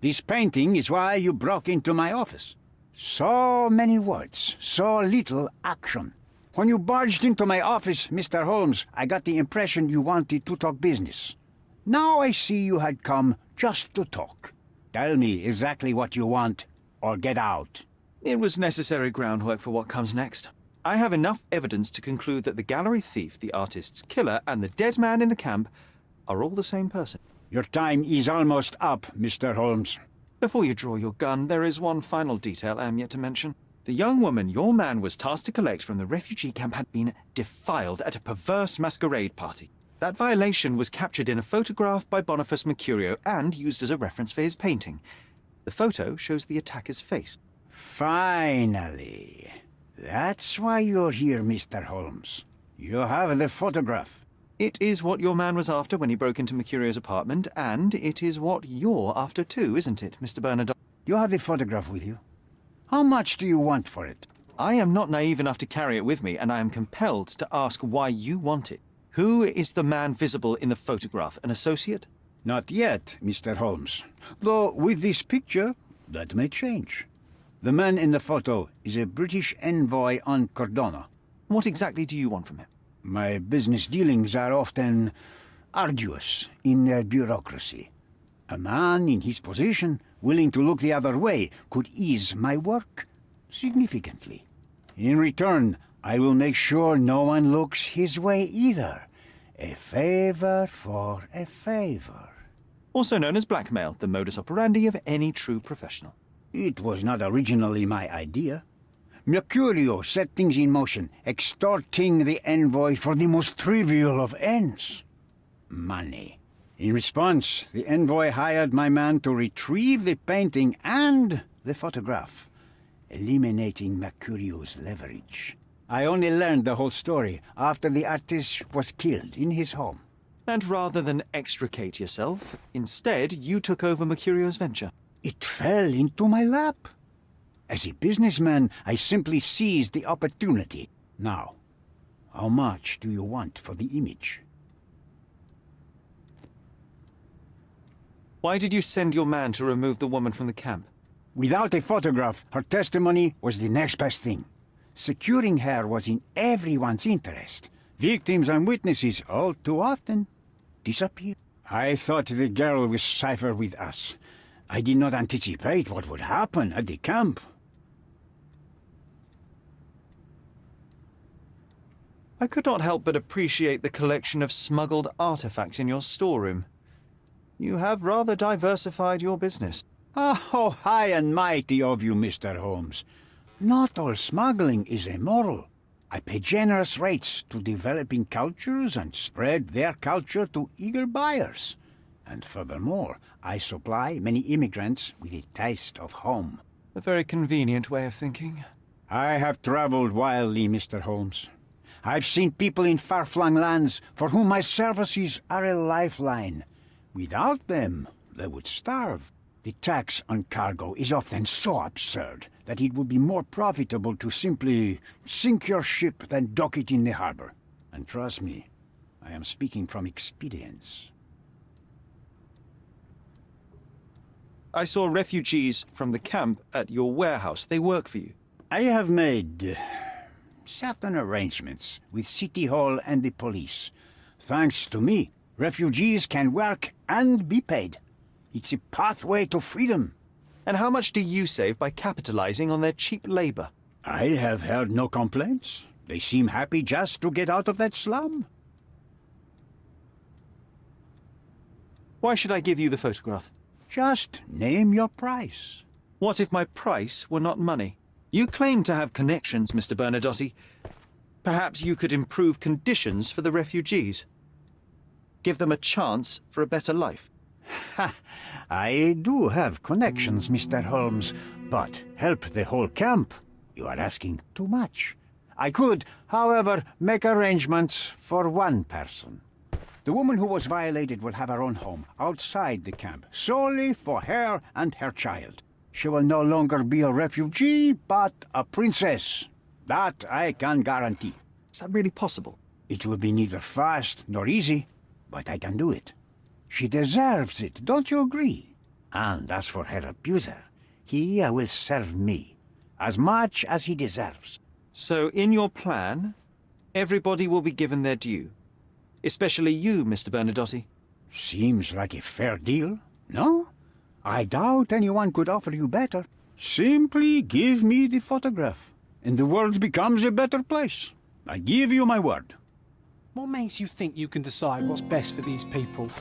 this painting is why you broke into my office. So many words, so little action. When you barged into my office, Mr. Holmes, I got the impression you wanted to talk business. Now I see you had come just to talk. Tell me exactly what you want, or get out. It was necessary groundwork for what comes next. I have enough evidence to conclude that the gallery thief, the artist's killer, and the dead man in the camp are all the same person. Your time is almost up, Mr. Holmes. Before you draw your gun, there is one final detail I am yet to mention. The young woman your man was tasked to collect from the refugee camp had been defiled at a perverse masquerade party. That violation was captured in a photograph by Boniface Mercurio and used as a reference for his painting. The photo shows the attacker's face. Finally. That's why you're here, Mr. Holmes. You have the photograph. It is what your man was after when he broke into Mercurio's apartment, and it is what you're after too, isn't it, Mr. Bernadotte? You have the photograph with you? How much do you want for it? I am not naive enough to carry it with me, and I am compelled to ask why you want it. Who is the man visible in the photograph? An associate? Not yet, Mr. Holmes. Though with this picture, that may change. The man in the photo is a British envoy on Cordona. What exactly do you want from him? My business dealings are often arduous in their bureaucracy. A man in his position, willing to look the other way, could ease my work significantly. In return, I will make sure no one looks his way either. A favor for a favor. Also known as blackmail, the modus operandi of any true professional. It was not originally my idea. Mercurio set things in motion, extorting the envoy for the most trivial of ends. Money. In response, the envoy hired my man to retrieve the painting and the photograph, eliminating Mercurio's leverage. I only learned the whole story after the artist was killed in his home. And rather than extricate yourself, instead you took over Mercurio's venture. It fell into my lap. As a businessman, I simply seized the opportunity. Now, how much do you want for the image? Why did you send your man to remove the woman from the camp? Without a photograph, her testimony was the next best thing. Securing her was in everyone's interest. Victims and witnesses all too often disappear. I thought the girl was safer with us. I did not anticipate what would happen at the camp. I could not help but appreciate the collection of smuggled artifacts in your storeroom. You have rather diversified your business. Oh, high and mighty of you, Mr. Holmes. Not all smuggling is immoral. I pay generous rates to developing cultures and spread their culture to eager buyers. And furthermore, I supply many immigrants with a taste of home. A very convenient way of thinking. I have traveled wildly, Mr. Holmes. I've seen people in far-flung lands for whom my services are a lifeline. Without them, they would starve. The tax on cargo is often so absurd that it would be more profitable to simply sink your ship than dock it in the harbor. And trust me, I am speaking from experience. I saw refugees from the camp at your warehouse. They work for you. I have made certain arrangements with City Hall and the police. Thanks to me, refugees can work and be paid. It's a pathway to freedom. And how much do you save by capitalizing on their cheap labor? I have heard no complaints. They seem happy just to get out of that slum. Why should I give you the photograph? Just name your price. What if my price were not money? You claim to have connections, Mr. Bernadotte. Perhaps you could improve conditions for the refugees. Give them a chance for a better life. Ha! I do have connections, Mr. Holmes, but help the whole camp? You are asking too much. I could, however, make arrangements for one person. The woman who was violated will have her own home outside the camp, solely for her and her child. She will no longer be a refugee, but a princess. That I can guarantee. Is that really possible? It will be neither fast nor easy, but I can do it. She deserves it, don't you agree? And as for her abuser, he will serve me, as much as he deserves. So in your plan, everybody will be given their due. Especially you, Mr. Bernadotte. Seems like a fair deal, no? I doubt anyone could offer you better. Simply give me the photograph, and the world becomes a better place. I give you my word. What makes you think you can decide what's best for these people?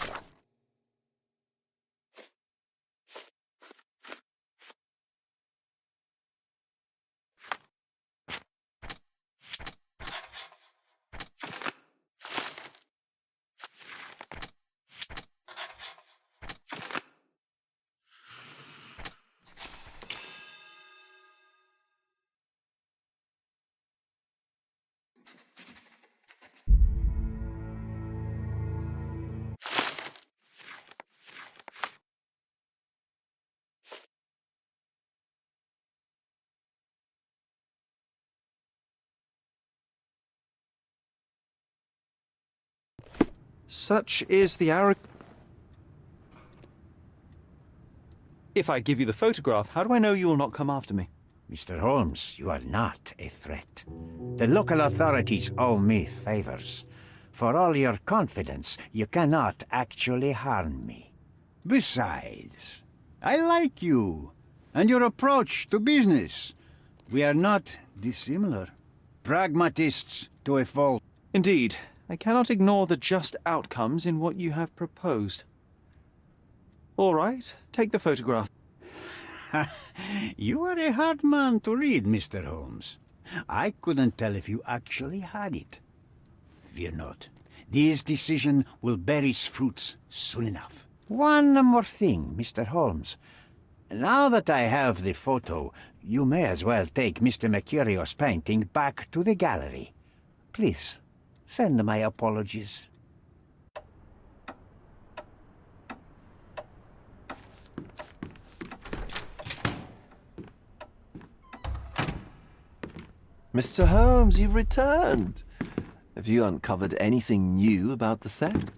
Such is the arrogance. If I give you the photograph, how do I know you will not come after me? Mr. Holmes, you are not a threat. The local authorities owe me favors. For all your confidence, you cannot actually harm me. Besides, I like you, and your approach to business. We are not dissimilar. Pragmatists to a fault. Indeed, I cannot ignore the just outcomes in what you have proposed. All right, take the photograph. You are a hard man to read, Mr. Holmes. I couldn't tell if you actually had it. Fear not. This decision will bear its fruits soon enough. One more thing, Mr. Holmes. Now that I have the photo, you may as well take Mr. Mercurio's painting back to the gallery. Please, send my apologies. Mr. Holmes, you've returned. Have you uncovered anything new about the theft?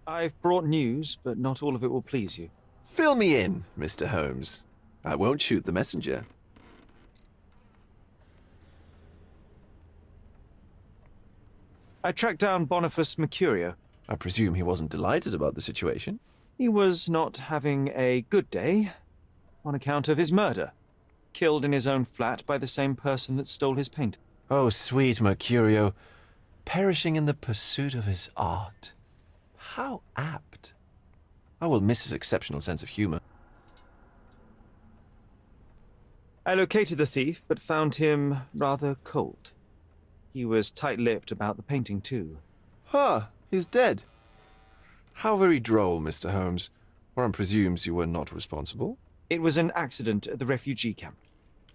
I've brought news, but not all of it will please you. Fill me in, Mr. Holmes. I won't shoot the messenger. I tracked down Boniface Mercurio. I presume he wasn't delighted about the situation. He was not having a good day on account of his murder. Killed in his own flat by the same person that stole his paint. Oh, sweet Mercurio. Perishing in the pursuit of his art. How apt. I will miss his exceptional sense of humor. I located the thief, but found him rather cold. He was tight-lipped about the painting, too. Huh, he's dead. How very droll, Mr. Holmes. One presumes you were not responsible. It was an accident at the refugee camp.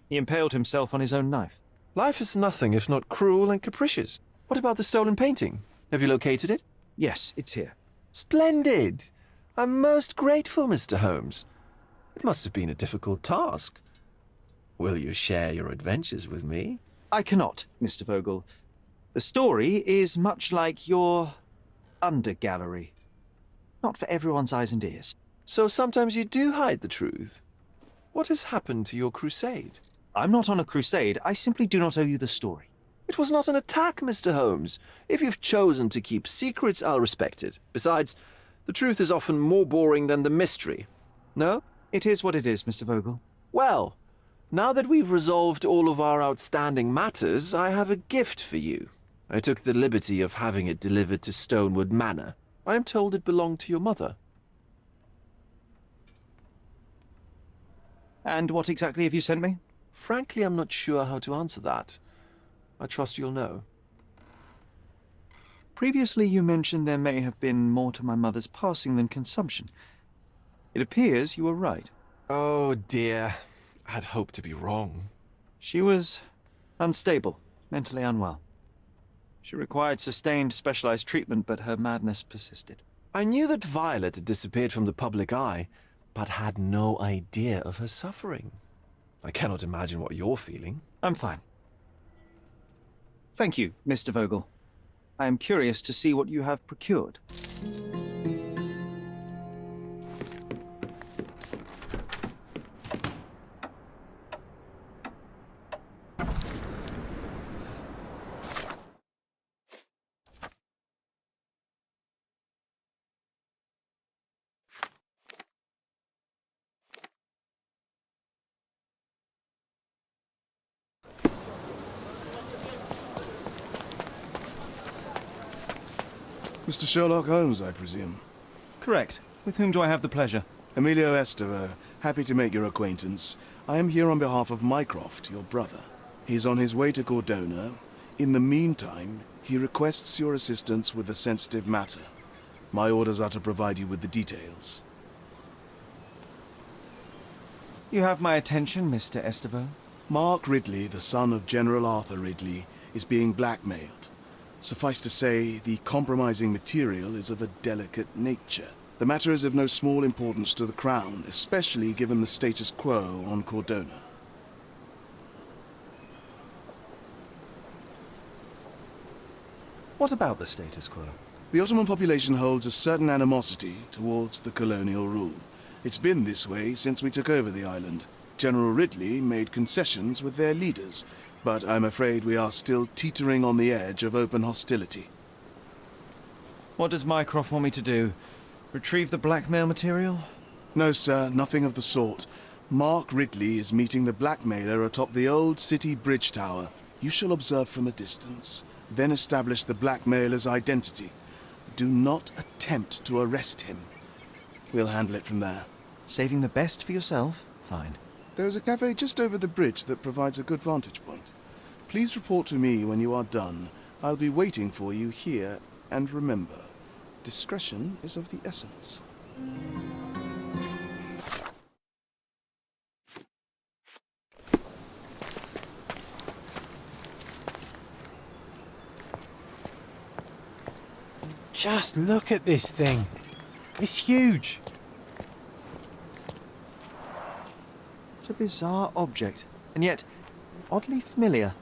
He impaled himself on his own knife. Life is nothing if not cruel and capricious. What about the stolen painting? Have you located it? Yes, it's here. Splendid! I'm most grateful, Mr. Holmes. It must have been a difficult task. Will you share your adventures with me? I cannot, Mr. Vogel. The story is much like your undergallery. Not for everyone's eyes and ears. So sometimes you do hide the truth. What has happened to your crusade? I'm not on a crusade. I simply do not owe you the story. It was not an attack, Mr. Holmes. If you've chosen to keep secrets, I'll respect it. Besides, the truth is often more boring than the mystery. No? It is what it is, Mr. Vogel. Well, now that we've resolved all of our outstanding matters, I have a gift for you. I took the liberty of having it delivered to Stonewood Manor. I am told it belonged to your mother. And what exactly have you sent me? Frankly, I'm not sure how to answer that. I trust you'll know. Previously, you mentioned there may have been more to my mother's passing than consumption. It appears you were right. Oh, dear. I'd hoped to be wrong. She was unstable, mentally unwell. She required sustained, specialized treatment, but her madness persisted. I knew that Violet had disappeared from the public eye, but had no idea of her suffering. I cannot imagine what you're feeling. I'm fine. Thank you, Mr. Vogel. I am curious to see what you have procured. Mr. Sherlock Holmes, I presume? Correct. With whom do I have the pleasure? Emilio Esteva. Happy to make your acquaintance. I am here on behalf of Mycroft, your brother. He's on his way to Cordona. In the meantime, he requests your assistance with a sensitive matter. My orders are to provide you with the details. You have my attention, Mr. Esteva. Mark Ridley, the son of General Arthur Ridley, is being blackmailed. Suffice to say, the compromising material is of a delicate nature. The matter is of no small importance to the Crown, especially given the status quo on Cordona. What about the status quo? The Ottoman population holds a certain animosity towards the colonial rule. It's been this way since we took over the island. General Ridley made concessions with their leaders, but I'm afraid we are still teetering on the edge of open hostility. What does Mycroft want me to do? Retrieve the blackmail material? No, sir, nothing of the sort. Mark Ridley is meeting the blackmailer atop the old city bridge tower. You shall observe from a distance, then establish the blackmailer's identity. Do not attempt to arrest him. We'll handle it from there. Saving the best for yourself? Fine. There is a cafe just over the bridge that provides a good vantage point. Please report to me when you are done. I'll be waiting for you here, and remember, discretion is of the essence. Just look at this thing. It's huge. It's a bizarre object, and yet oddly familiar.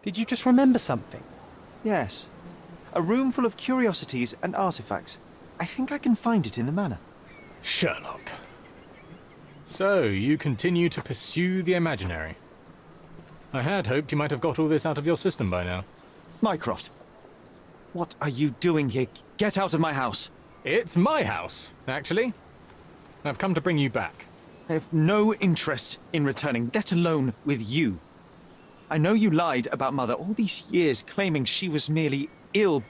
Did you just remember something? Yes. A room full of curiosities and artifacts. I think I can find it in the manor. Sherlock. So, you continue to pursue the imaginary. I had hoped you might have got all this out of your system by now. Mycroft, what are you doing here? Get out of my house! It's my house, actually. I've come to bring you back. I have no interest in returning, let alone with you. I know you lied about Mother all these years, claiming she was merely ill,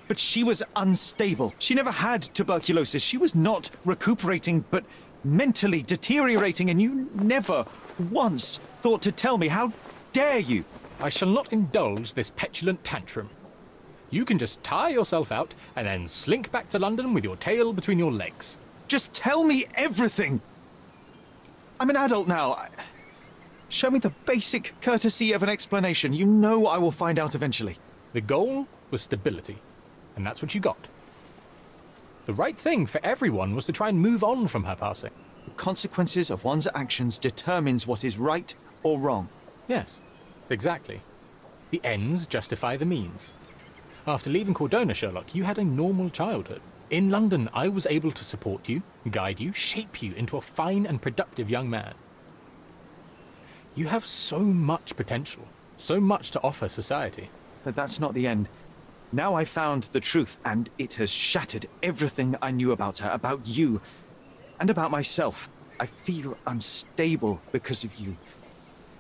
but she was unstable. She never had tuberculosis. She was not recuperating, but mentally deteriorating, and you never once thought to tell me. How dare you? I shall not indulge this petulant tantrum. You can just tire yourself out and then slink back to London with your tail between your legs. Just tell me everything! I'm an adult now. Show me the basic courtesy of an explanation. You know I will find out eventually. The goal was stability, and that's what you got. The right thing for everyone was to try and move on from her passing. The consequences of one's actions determines what is right or wrong. Yes, exactly. The ends justify the means. After leaving Cordona, Sherlock, you had a normal childhood. In London, I was able to support you, guide you, shape you into a fine and productive young man. You have so much potential, so much to offer society. But that's not the end. Now I found the truth, and it has shattered everything I knew about her, about you, and about myself. I feel unstable because of you.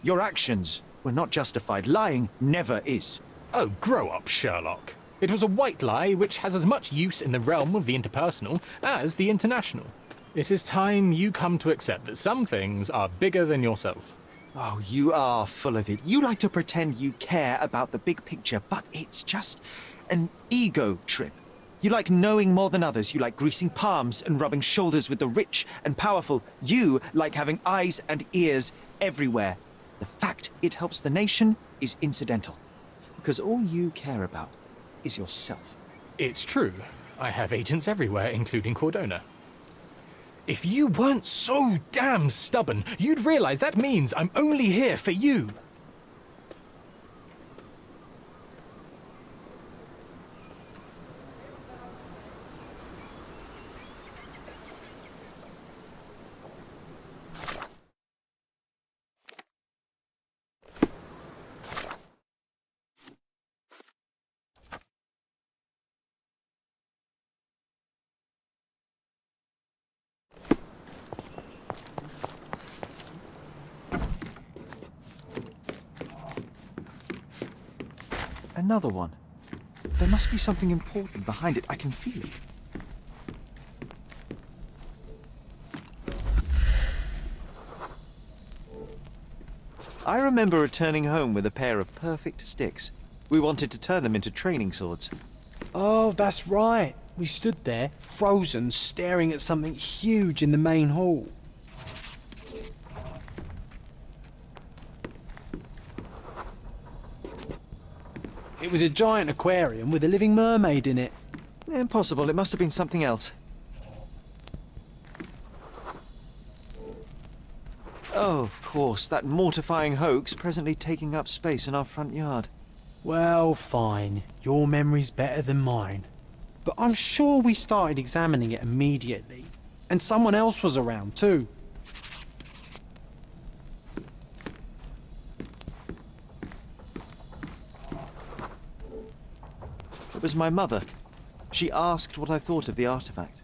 Your actions were not justified. Lying never is. Oh, grow up, Sherlock. It was a white lie which has as much use in the realm of the interpersonal as the international. It is time you come to accept that some things are bigger than yourself. Oh, you are full of it. You like to pretend you care about the big picture, but it's just an ego trip. You like knowing more than others. You like greasing palms and rubbing shoulders with the rich and powerful. You like having eyes and ears everywhere. The fact it helps the nation is incidental, because all you care about is yourself. It's true. I have agents everywhere, including Cordona. If you weren't so damn stubborn, you'd realize that means I'm only here for you. Another one. There must be something important behind it. I can feel it. I remember returning home with a pair of perfect sticks. We wanted to turn them into training swords. Oh, that's right. We stood there, frozen, staring at something huge in the main hall. It was a giant aquarium with a living mermaid in it. Impossible. It must have been something else. Oh, of course, that mortifying hoax presently taking up space in our front yard. Well, fine. Your memory's better than mine. But I'm sure we started examining it immediately. And someone else was around, too. It was my mother. She asked what I thought of the artifact.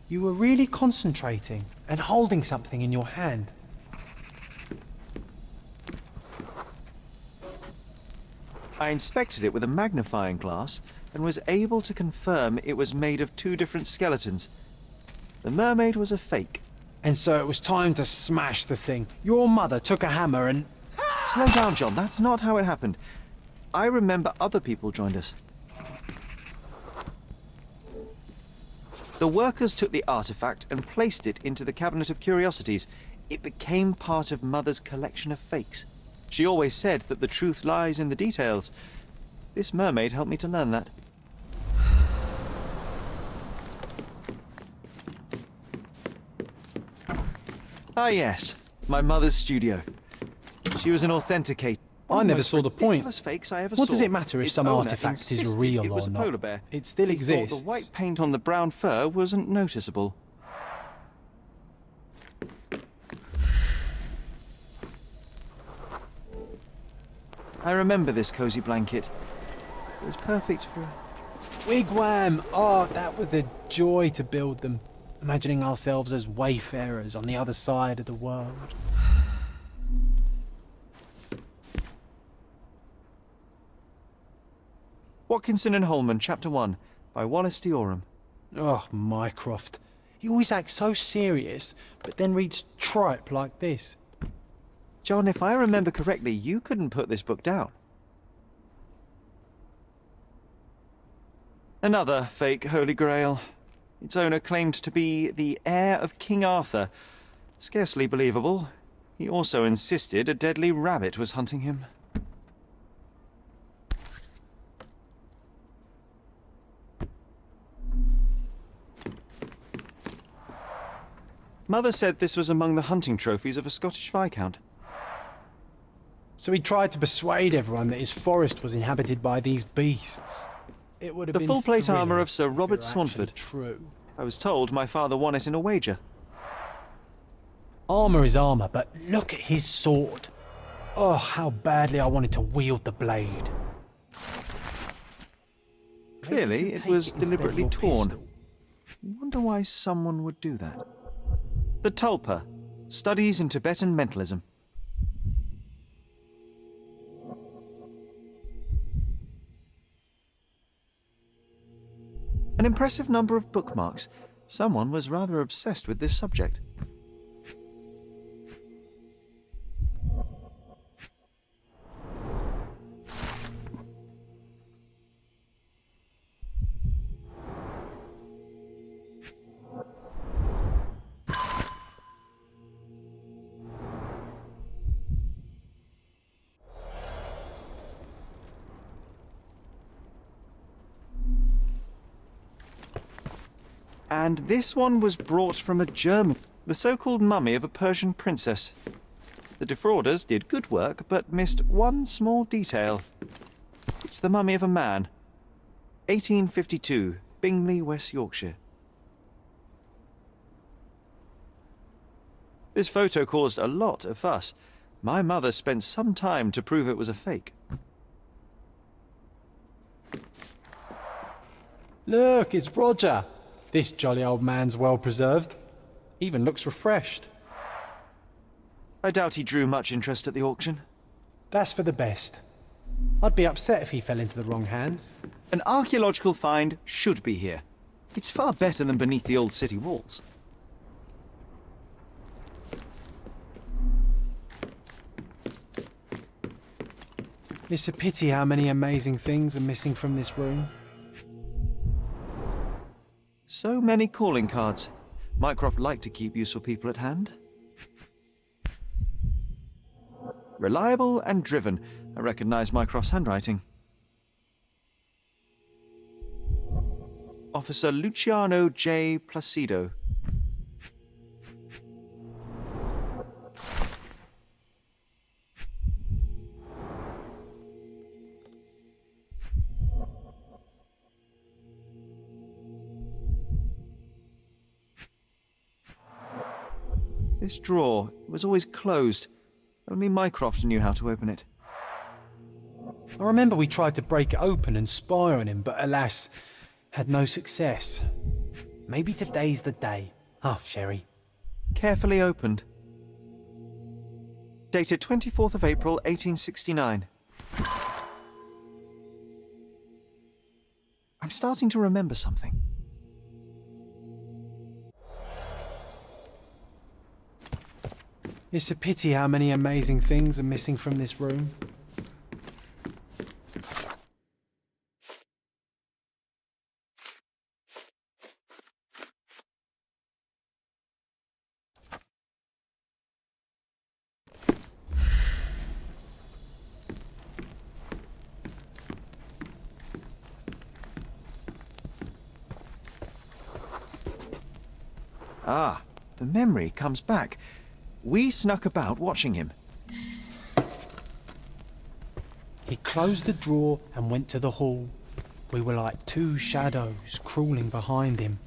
You were really concentrating and holding something in your hand. I inspected it with a magnifying glass and was able to confirm it was made of two different skeletons. The mermaid was a fake. And so it was time to smash the thing. Your mother took a hammer and... Slow down, John. That's not how it happened. I remember other people joined us. The workers took the artifact and placed it into the cabinet of curiosities. It became part of Mother's collection of fakes. She always said that the truth lies in the details. This mermaid helped me to learn that. Ah yes, my mother's studio. She was an authenticator. I never saw the point. Fakes I ever What saw. does it matter if Its some owner artifact is insisted real it was or a not? polar bear. It still He exists. thought the white paint on the brown fur wasn't noticeable. I remember this cozy blanket. It was perfect for... Wigwam! Oh, that was a joy to build them. Imagining ourselves as wayfarers on the other side of the world. Watkinson and Holman, Chapter 1, by Wallace de Orham. Oh, Mycroft. He always acts so serious, but then reads tripe like this. John, if I remember correctly, you couldn't put this book down. Another fake Holy Grail. Its owner claimed to be the heir of King Arthur. Scarcely believable. He also insisted a deadly rabbit was hunting him. Mother said this was among the hunting trophies of a Scottish Viscount. So he tried to persuade everyone that his forest was inhabited by these beasts. It would have The been full plate thrilling armour of Sir if it Robert were Swanford. actually True. I was told my father won it in a wager. Armour is armour, but look at his sword. Oh, how badly I wanted to wield the blade. Clearly, it was deliberately your torn. pistol. Wonder why someone would do that. The Tulpa. Studies in Tibetan Mentalism. An impressive number of bookmarks. Someone was rather obsessed with this subject. And this one was brought from a German, the so-called mummy of a Persian princess. The defrauders did good work, but missed one small detail. It's the mummy of a man. 1852, Bingley, West Yorkshire. This photo caused a lot of fuss. My mother spent some time to prove it was a fake. Look, it's Roger. This jolly old man's well preserved. Even looks refreshed. I doubt he drew much interest at the auction. That's for the best. I'd be upset if he fell into the wrong hands. An archaeological find should be here. It's far better than beneath the old city walls. It's a pity how many amazing things are missing from this room. So many calling cards. Mycroft liked to keep useful people at hand. Reliable and driven. I recognise Mycroft's handwriting. Officer Luciano J. Placido. This drawer was always closed. Only Mycroft knew how to open it. I remember we tried to break it open and spy on him, but alas, had no success. Maybe today's the day. Ah, Sherry. Carefully opened. Dated 24th of April, 1869. I'm starting to remember something. It's a pity how many amazing things are missing from this room. Ah, the memory comes back. We snuck about watching him. He closed the drawer and went to the hall. We were like two shadows crawling behind him.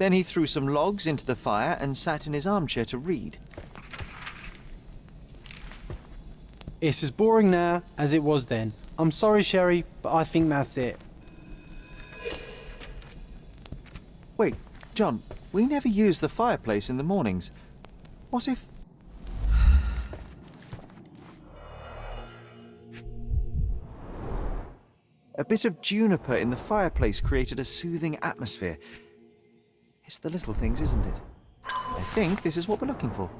Then he threw some logs into the fire and sat in his armchair to read. It's as boring now as it was then. I'm sorry, Sherry, but I think that's it. Wait, John, we never use the fireplace in the mornings. What if... A bit of juniper in the fireplace created a soothing atmosphere. It's the little things, isn't it? I think this is what we're looking for.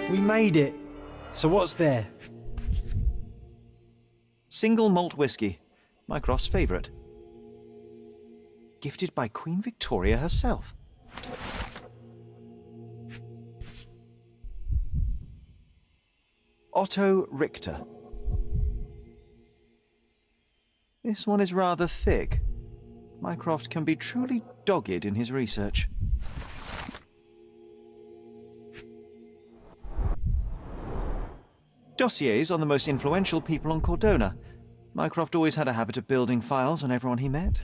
We made it. So what's there? Single malt whiskey, Mycroft's favourite. Gifted by Queen Victoria herself. Otto Richter. This one is rather thick. Mycroft can be truly dogged in his research. Dossiers on the most influential people on Cordona. Mycroft always had a habit of building files on everyone he met.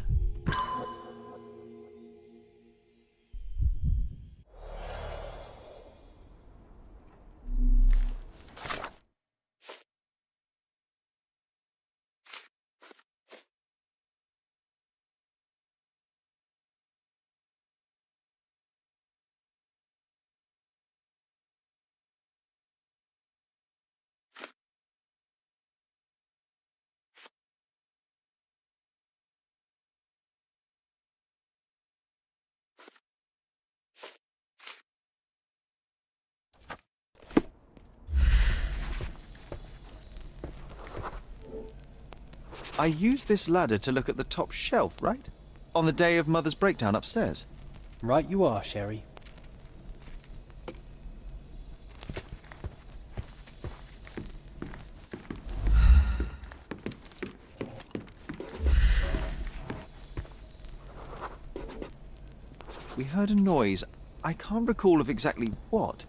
I used this ladder to look at the top shelf, right? On the day of Mother's breakdown upstairs. Right you are, Sherry. We heard a noise. I can't recall of exactly what,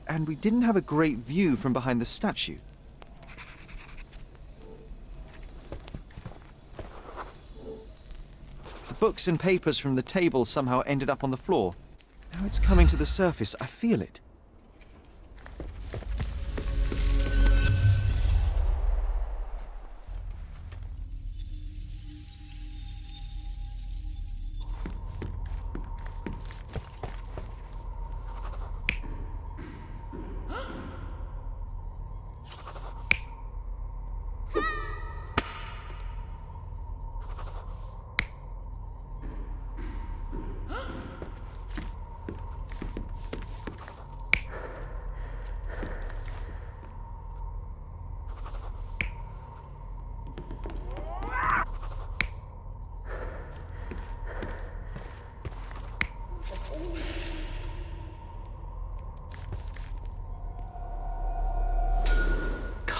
and we didn't have a great view from behind the statue. The books and papers from the table somehow ended up on the floor. Now it's coming to the surface. I feel it.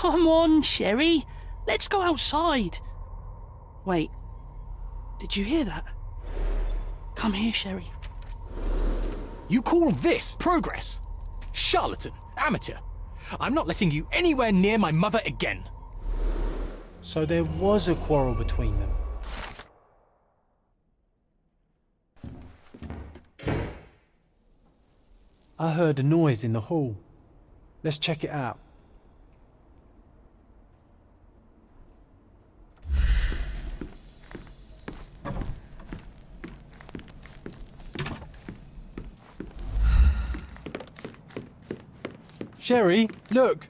Come on, Sherry. Let's go outside. Wait. Did you hear that? Come here, Sherry. You call this progress? Charlatan, amateur. I'm not letting you anywhere near my mother again. So there was a quarrel between them. I heard a noise in the hall. Let's check it out. Sherry, look!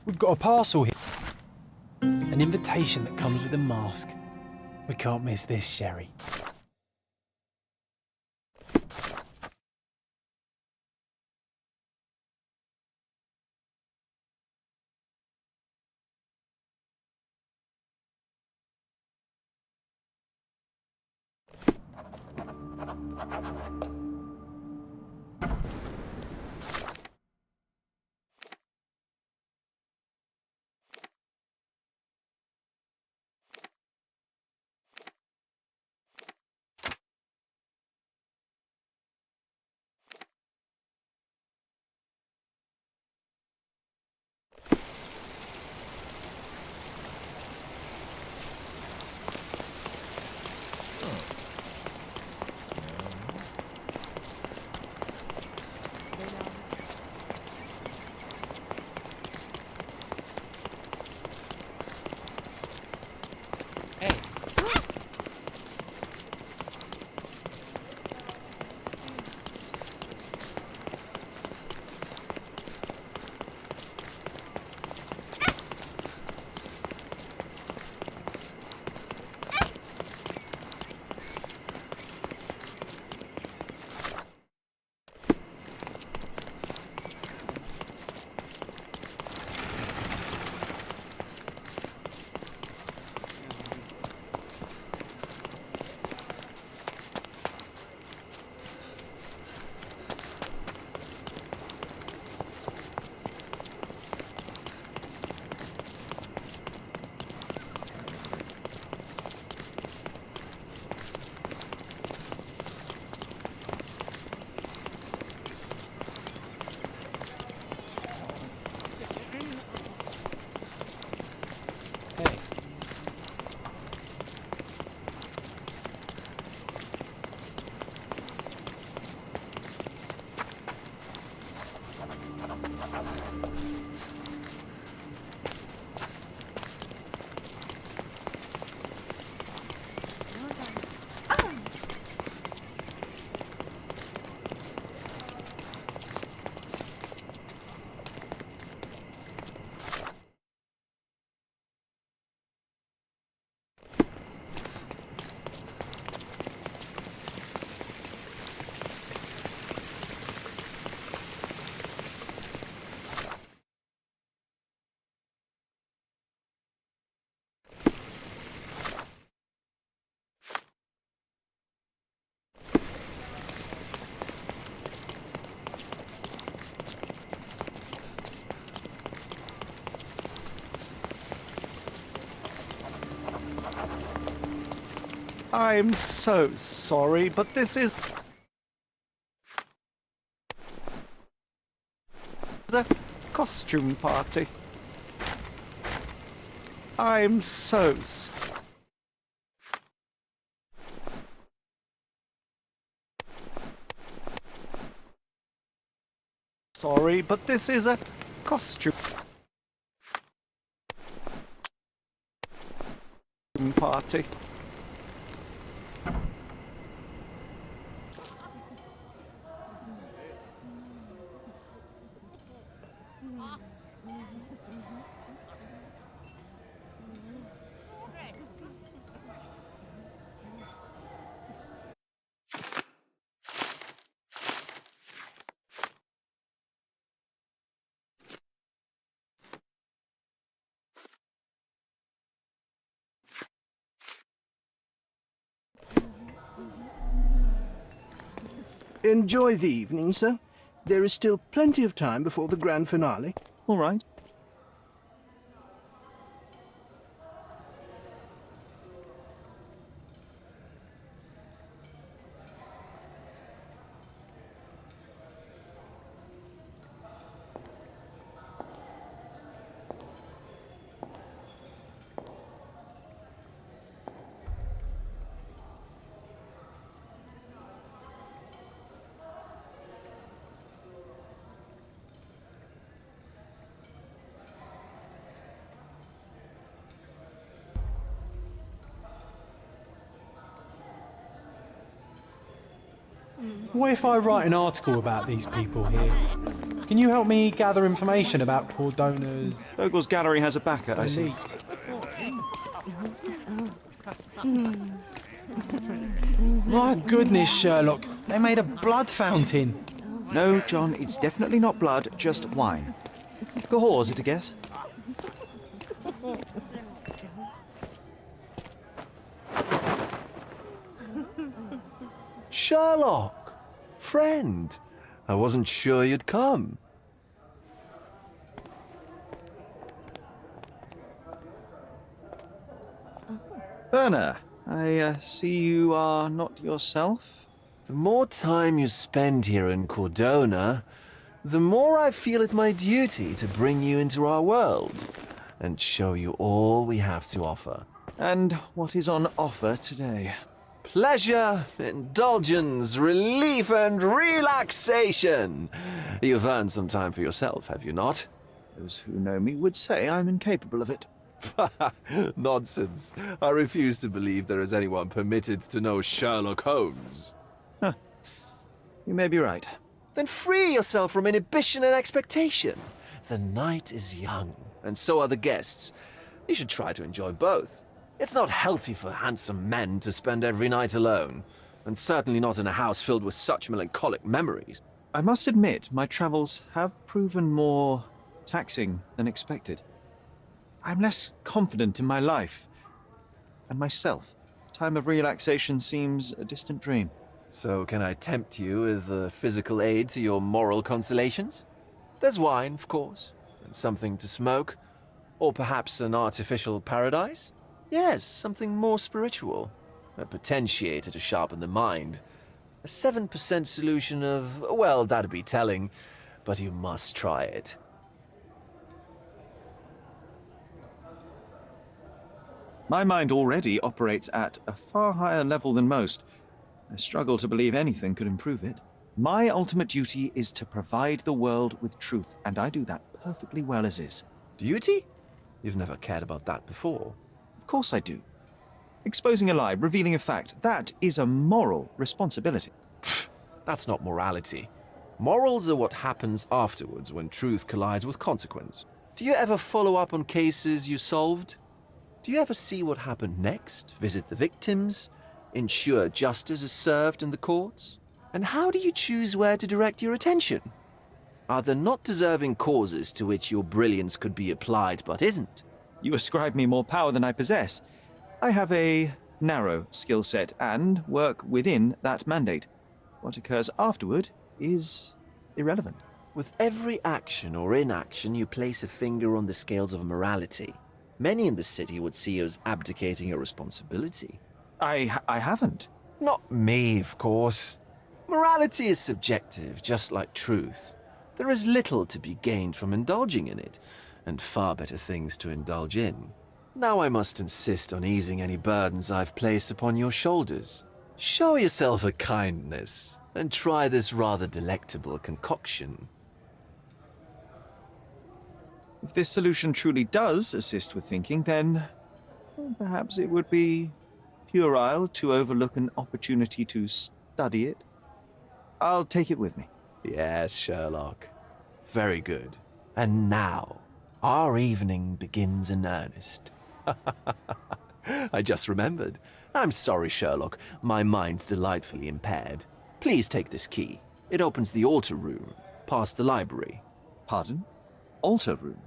We've got a parcel here. An invitation that comes with a mask. We can't miss this, Sherry. I'm so sorry, but this is a costume party. I'm so sorry, but this is a costume party. Enjoy the evening, sir. There is still plenty of time before the grand finale. All right. What if I write an article about these people here? Can you help me gather information about Cordona's... Vogel's gallery has a backer, I see. My goodness, Sherlock. They made a blood fountain. No, John, it's definitely not blood, just wine. Cahors, is it a guess? Sherlock! Friend! I wasn't sure you'd come. Werner, I see you are not yourself. The more time you spend here in Cordona, the more I feel it my duty to bring you into our world and show you all we have to offer. And what is on offer today? Pleasure, indulgence, relief, and relaxation. You've earned some time for yourself, have you not? Those who know me would say I'm incapable of it. Nonsense. I refuse to believe there is anyone permitted to know Sherlock Holmes. Huh. You may be right. Then free yourself from inhibition and expectation. The night is young, and so are the guests. You should try to enjoy both. It's not healthy for handsome men to spend every night alone, and certainly not in a house filled with such melancholic memories. I must admit, my travels have proven more taxing than expected. I'm less confident in my life and myself. Time of relaxation seems a distant dream. So can I tempt you with a physical aid to your moral consolations? There's wine, of course, and something to smoke, or perhaps an artificial paradise? Yes, something more spiritual. A potentiator to sharpen the mind. A 7% solution of, well, that'd be telling, but you must try it. My mind already operates at a far higher level than most. I struggle to believe anything could improve it. My ultimate duty is to provide the world with truth, and I do that perfectly well as is. Duty? You've never cared about that before. Of course I do. Exposing a lie, revealing a fact, that is a moral responsibility. That's not morality. Morals are what happens afterwards when truth collides with consequence. Do you ever follow up on cases you solved? Do you ever see what happened next, visit the victims, ensure justice is served in the courts? And how do you choose where to direct your attention? Are there not deserving causes to which your brilliance could be applied but isn't? You ascribe me more power than I possess. I have a narrow skill set and work within that mandate. What occurs afterward is irrelevant. With every action or inaction, you place a finger on the scales of morality. Many in the city would see you as abdicating your responsibility. I haven't. Not me, of course. Morality is subjective, just like truth. There is little to be gained from indulging in it, and far better things to indulge in. Now I must insist on easing any burdens I've placed upon your shoulders. Show yourself a kindness, and try this rather delectable concoction. If this solution truly does assist with thinking, then perhaps it would be puerile to overlook an opportunity to study it. I'll take it with me. Yes, Sherlock. Very good. And now, our evening begins in earnest. I just remembered. I'm sorry, Sherlock. My mind's delightfully impaired. Please take this key. It opens the altar room, past the library. Pardon? Altar room?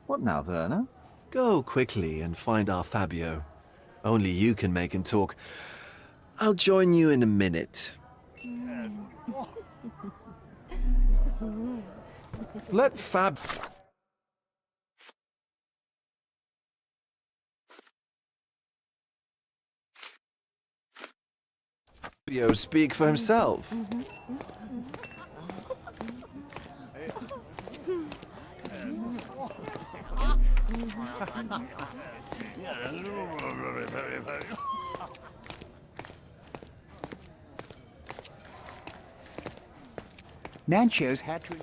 What now, Werner? Go quickly and find our Fabio. Only you can make him talk. I'll join you in a minute. Let Fabio speak for himself. Manchos had to...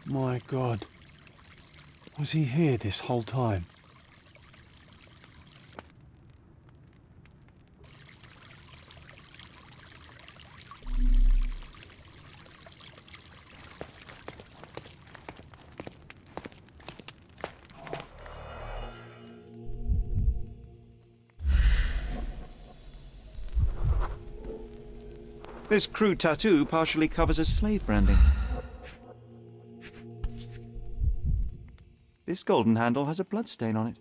My God. Was he here this whole time? This crude tattoo partially covers a slave branding. This golden handle has a bloodstain on it.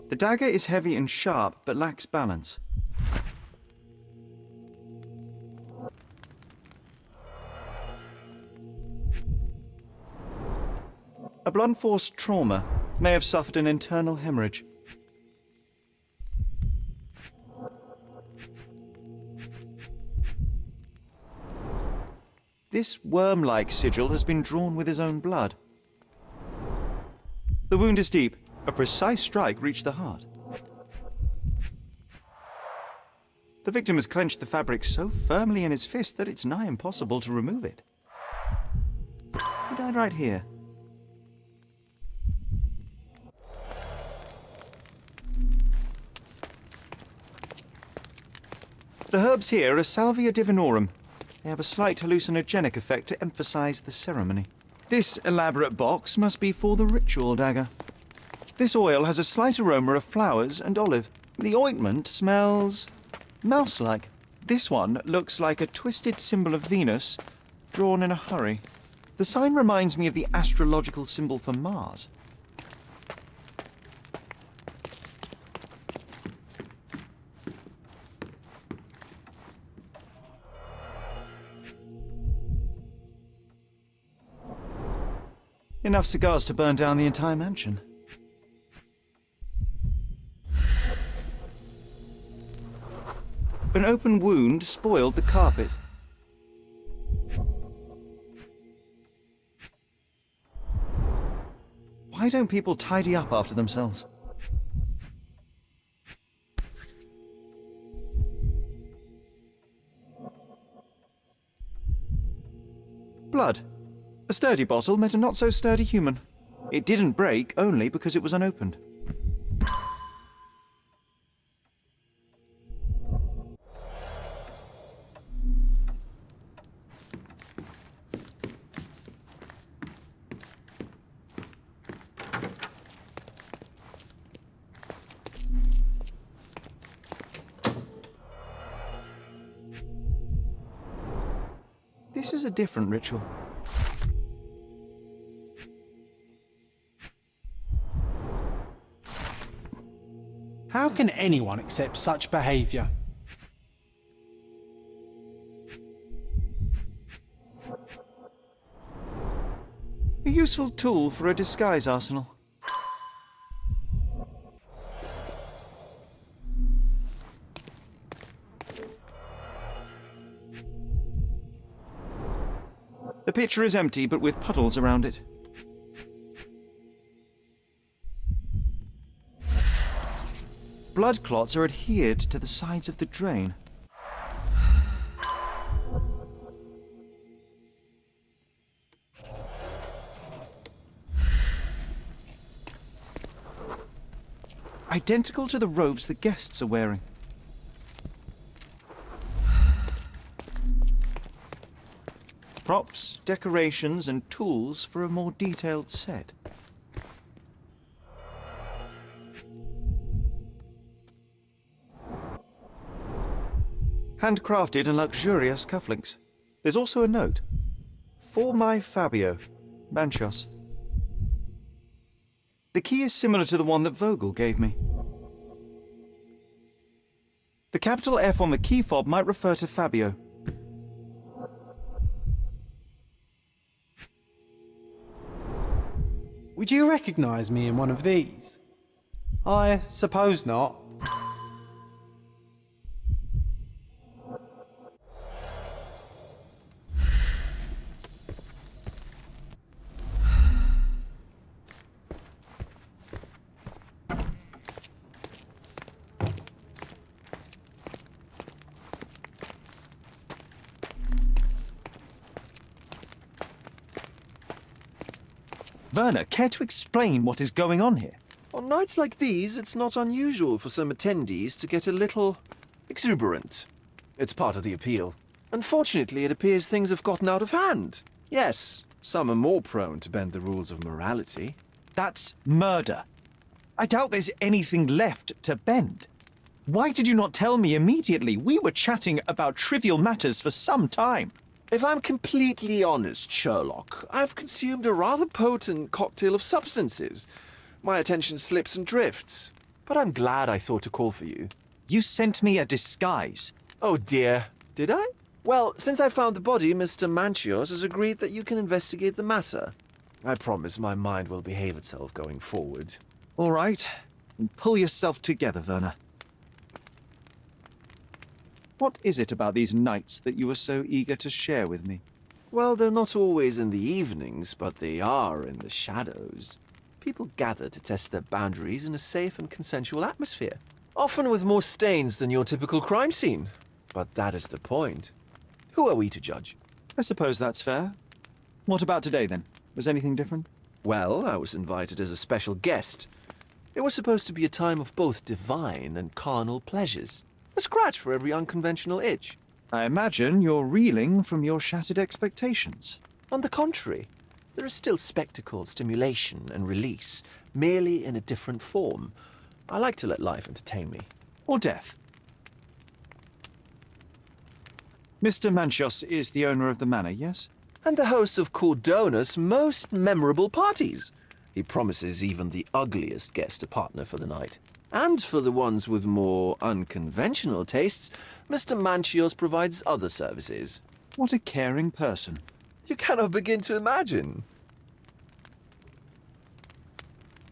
The dagger is heavy and sharp, but lacks balance. A blunt-force trauma may have suffered an internal hemorrhage. This worm-like sigil has been drawn with his own blood. The wound is deep. A precise strike reached the heart. The victim has clenched the fabric so firmly in his fist that it's nigh impossible to remove it. He died right here. The herbs here are Salvia divinorum. They have a slight hallucinogenic effect to emphasize the ceremony. This elaborate box must be for the ritual dagger. This oil has a slight aroma of flowers and olive. The ointment smells mouse-like. This one looks like a twisted symbol of Venus, drawn in a hurry. The sign reminds me of the astrological symbol for Mars. Enough cigars to burn down the entire mansion. An open wound spoiled the carpet. Why don't people tidy up after themselves? Blood. A sturdy bottle met a not-so-sturdy human. It didn't break only because it was unopened. This is a different ritual. How can anyone accept such behaviour? A useful tool for a disguise arsenal. The pitcher is empty, but with puddles around it. Blood clots are adhered to the sides of the drain. Identical to the robes the guests are wearing. Props, decorations, and tools for a more detailed set. Handcrafted and luxurious cufflinks. There's also a note. For my Fabio, Manchos. The key is similar to the one that Vogel gave me. The capital F on the key fob might refer to Fabio. Would you recognise me in one of these? I suppose not. Werner, care to explain what is going on here? On nights like these, it's not unusual for some attendees to get a little exuberant. It's part of the appeal. Unfortunately, it appears things have gotten out of hand. Yes, some are more prone to bend the rules of morality. That's murder. I doubt there's anything left to bend. Why did you not tell me immediately? We were chatting about trivial matters for some time. If I'm completely honest, Sherlock, I've consumed a rather potent cocktail of substances. My attention slips and drifts. But I'm glad I thought to call for you. You sent me a disguise. Oh dear, did I? Well, since I found the body, Mr. Manchios has agreed that you can investigate the matter. I promise my mind will behave itself going forward. All right. Pull yourself together, Werner. What is it about these nights that you are so eager to share with me? Well, they're not always in the evenings, but they are in the shadows. People gather to test their boundaries in a safe and consensual atmosphere, often with more stains than your typical crime scene. But that is the point. Who are we to judge? I suppose that's fair. What about today, then? Was anything different? Well, I was invited as a special guest. It was supposed to be a time of both divine and carnal pleasures. A scratch for every unconventional itch. I imagine you're reeling from your shattered expectations. On the contrary, there is still spectacle, stimulation, and release, merely in a different form. I like to let life entertain me. Or death. Mr. Manchios is the owner of the manor, yes? And the host of Cordona's most memorable parties. He promises even the ugliest guest a partner for the night. And for the ones with more unconventional tastes, Mr. Manchios provides other services. What a caring person. You cannot begin to imagine.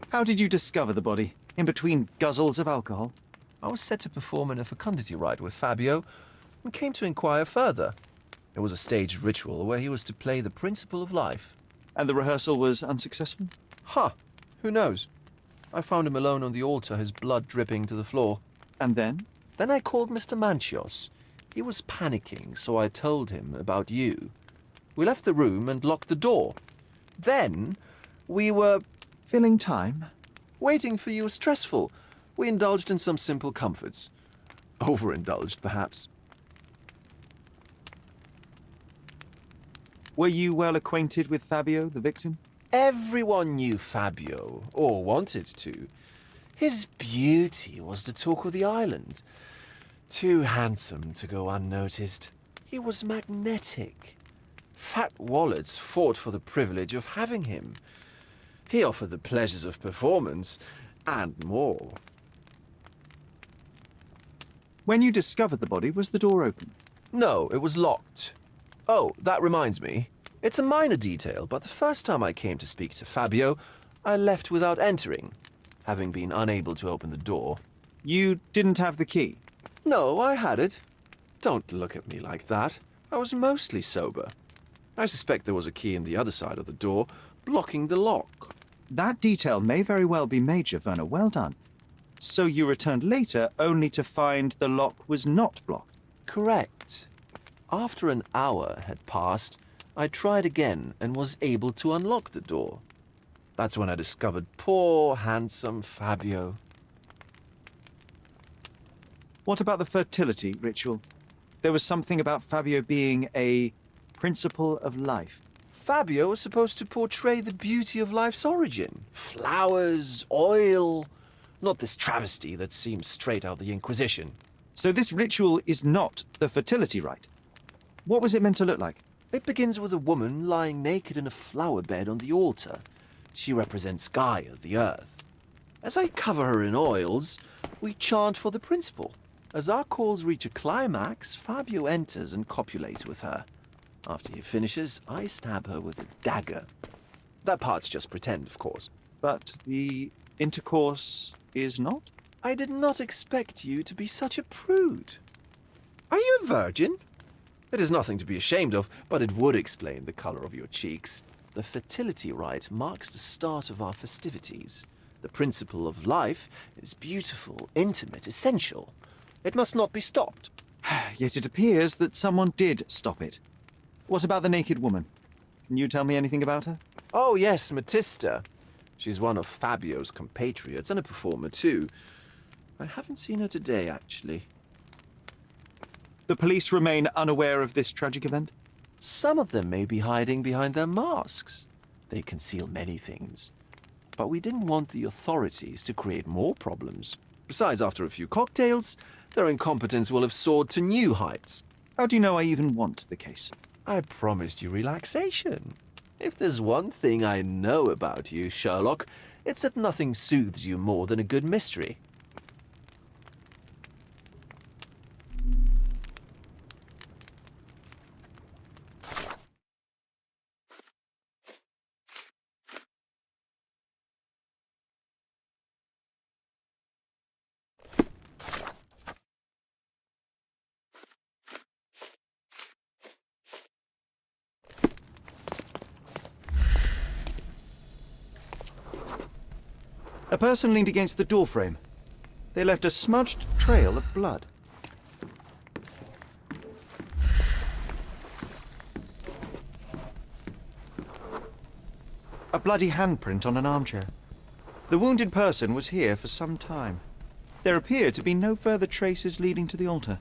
How did you discover the body? In between guzzles of alcohol? I was set to perform in a fecundity rite with Fabio and came to inquire further. It was a staged ritual where he was to play the principle of life. And the rehearsal was unsuccessful? Who knows? I found him alone on the altar, his blood dripping to the floor. And then? Then I called Mr. Manchios. He was panicking, so I told him about you. We left the room and locked the door. Then we were... filling time? Waiting for you was stressful. We indulged in some simple comforts. Overindulged, perhaps. Were you well acquainted with Fabio, the victim? Everyone knew Fabio, or wanted to. His beauty was the talk of the island. Too handsome to go unnoticed. He was magnetic. Fat wallets fought for the privilege of having him. He offered the pleasures of performance, and more. When you discovered the body, was the door open? No, it was locked. Oh, that reminds me. It's a minor detail, but the first time I came to speak to Fabio, I left without entering, having been unable to open the door. You didn't have the key? No, I had it. Don't look at me like that. I was mostly sober. I suspect there was a key in the other side of the door, blocking the lock. That detail may very well be major, Werner. Well done. So you returned later, only to find the lock was not blocked? Correct. After an hour had passed, I tried again and was able to unlock the door. That's when I discovered poor, handsome Fabio. What about the fertility ritual? There was something about Fabio being a principle of life. Fabio was supposed to portray the beauty of life's origin. Flowers, oil. Not this travesty that seems straight out of the Inquisition. So this ritual is not the fertility rite. What was it meant to look like? It begins with a woman lying naked in a flower bed on the altar. She represents Gaia, the earth. As I cover her in oils, we chant for the principle. As our calls reach a climax, Fabio enters and copulates with her. After he finishes, I stab her with a dagger. That part's just pretend, of course. But the intercourse is not? I did not expect you to be such a prude. Are you a virgin? It is nothing to be ashamed of, but it would explain the color of your cheeks. The fertility rite marks the start of our festivities. The principle of life is beautiful, intimate, essential. It must not be stopped. Yet it appears that someone did stop it. What about the naked woman? Can you tell me anything about her? Oh, yes, Matista. She's one of Fabio's compatriots and a performer, too. I haven't seen her today, actually. The police remain unaware of this tragic event? Some of them may be hiding behind their masks. They conceal many things. But we didn't want the authorities to create more problems. Besides, after a few cocktails, their incompetence will have soared to new heights. How do you know I even want the case? I promised you relaxation. If there's one thing I know about you, Sherlock, it's that nothing soothes you more than a good mystery. A person leaned against the doorframe. They left a smudged trail of blood. A bloody handprint on an armchair. The wounded person was here for some time. There appear to be no further traces leading to the altar.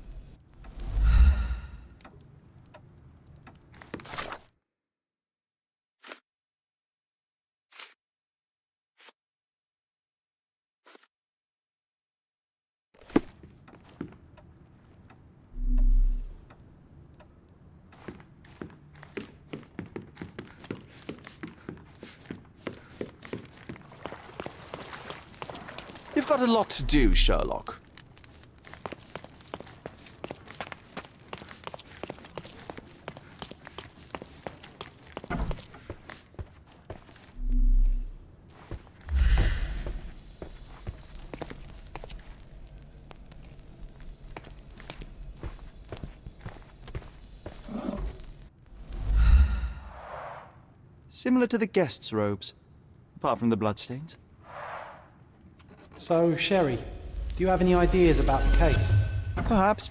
You've got a lot to do, Sherlock. Similar to the guests' robes, apart from the bloodstains. So, Sherry, do you have any ideas about the case? Perhaps.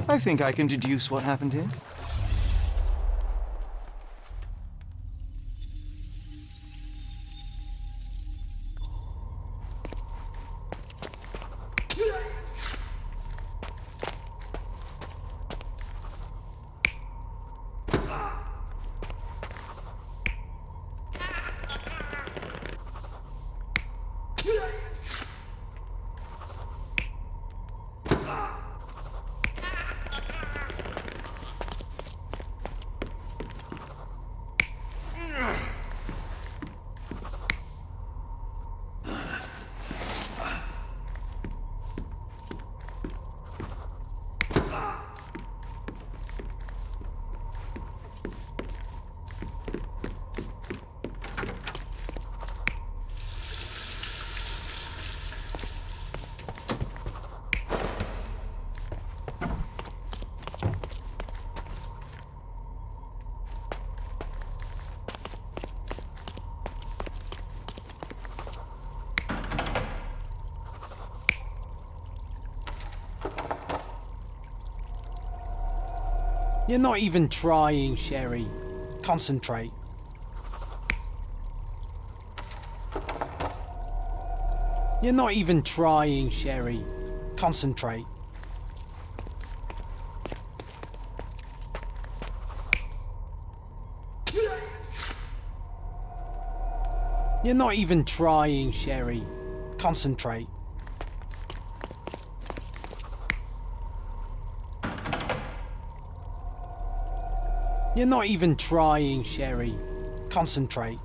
I think I can deduce what happened here. You're not even trying, Sherry. Concentrate. You're not even trying, Sherry. Concentrate. You're not even trying, Sherry. Concentrate. You're not even trying, Sherry. Concentrate.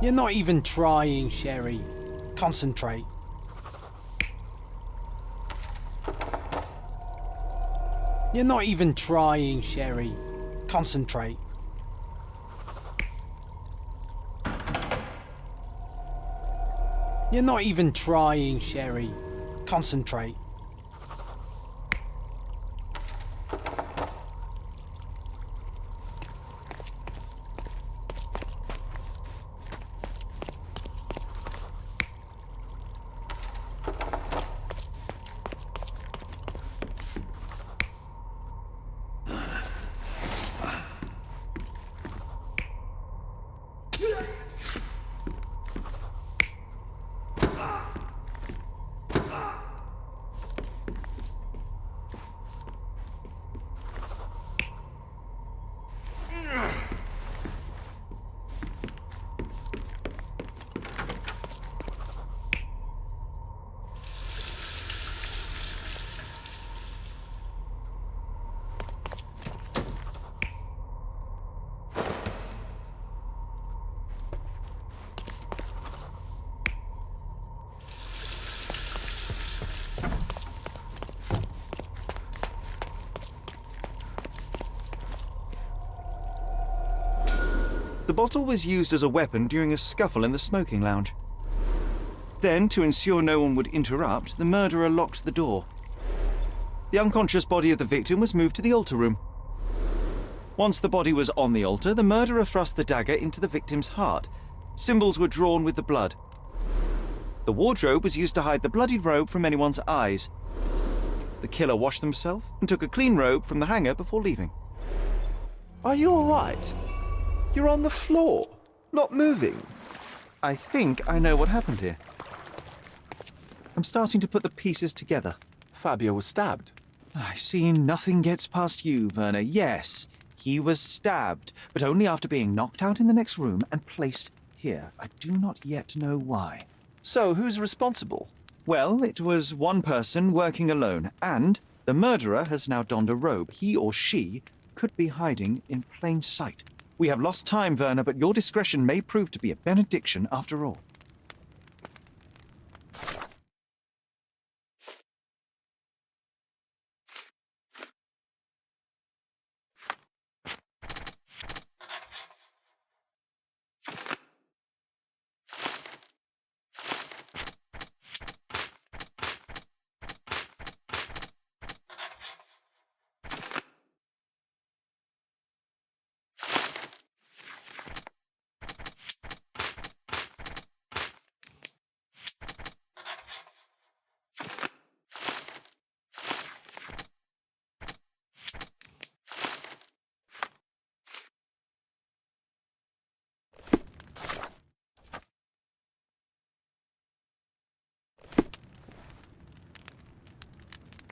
You're not even trying, Sherry. Concentrate. You're not even trying, Sherry. Concentrate. You're not even trying, Sherry. Concentrate. The bottle was used as a weapon during a scuffle in the smoking lounge. Then, to ensure no one would interrupt, the murderer locked the door. The unconscious body of the victim was moved to the altar room. Once the body was on the altar, the murderer thrust the dagger into the victim's heart. Symbols were drawn with the blood. The wardrobe was used to hide the bloodied robe from anyone's eyes. The killer washed himself and took a clean robe from the hanger before leaving. Are you all right? You're on the floor, not moving. I think I know what happened here. I'm starting to put the pieces together. Fabio was stabbed. I see nothing gets past you, Werner. Yes, he was stabbed, but only after being knocked out in the next room and placed here. I do not yet know why. So, who's responsible? Well, it was one person working alone, and the murderer has now donned a robe. He or she could be hiding in plain sight. We have lost time, Werner, but your discretion may prove to be a benediction after all.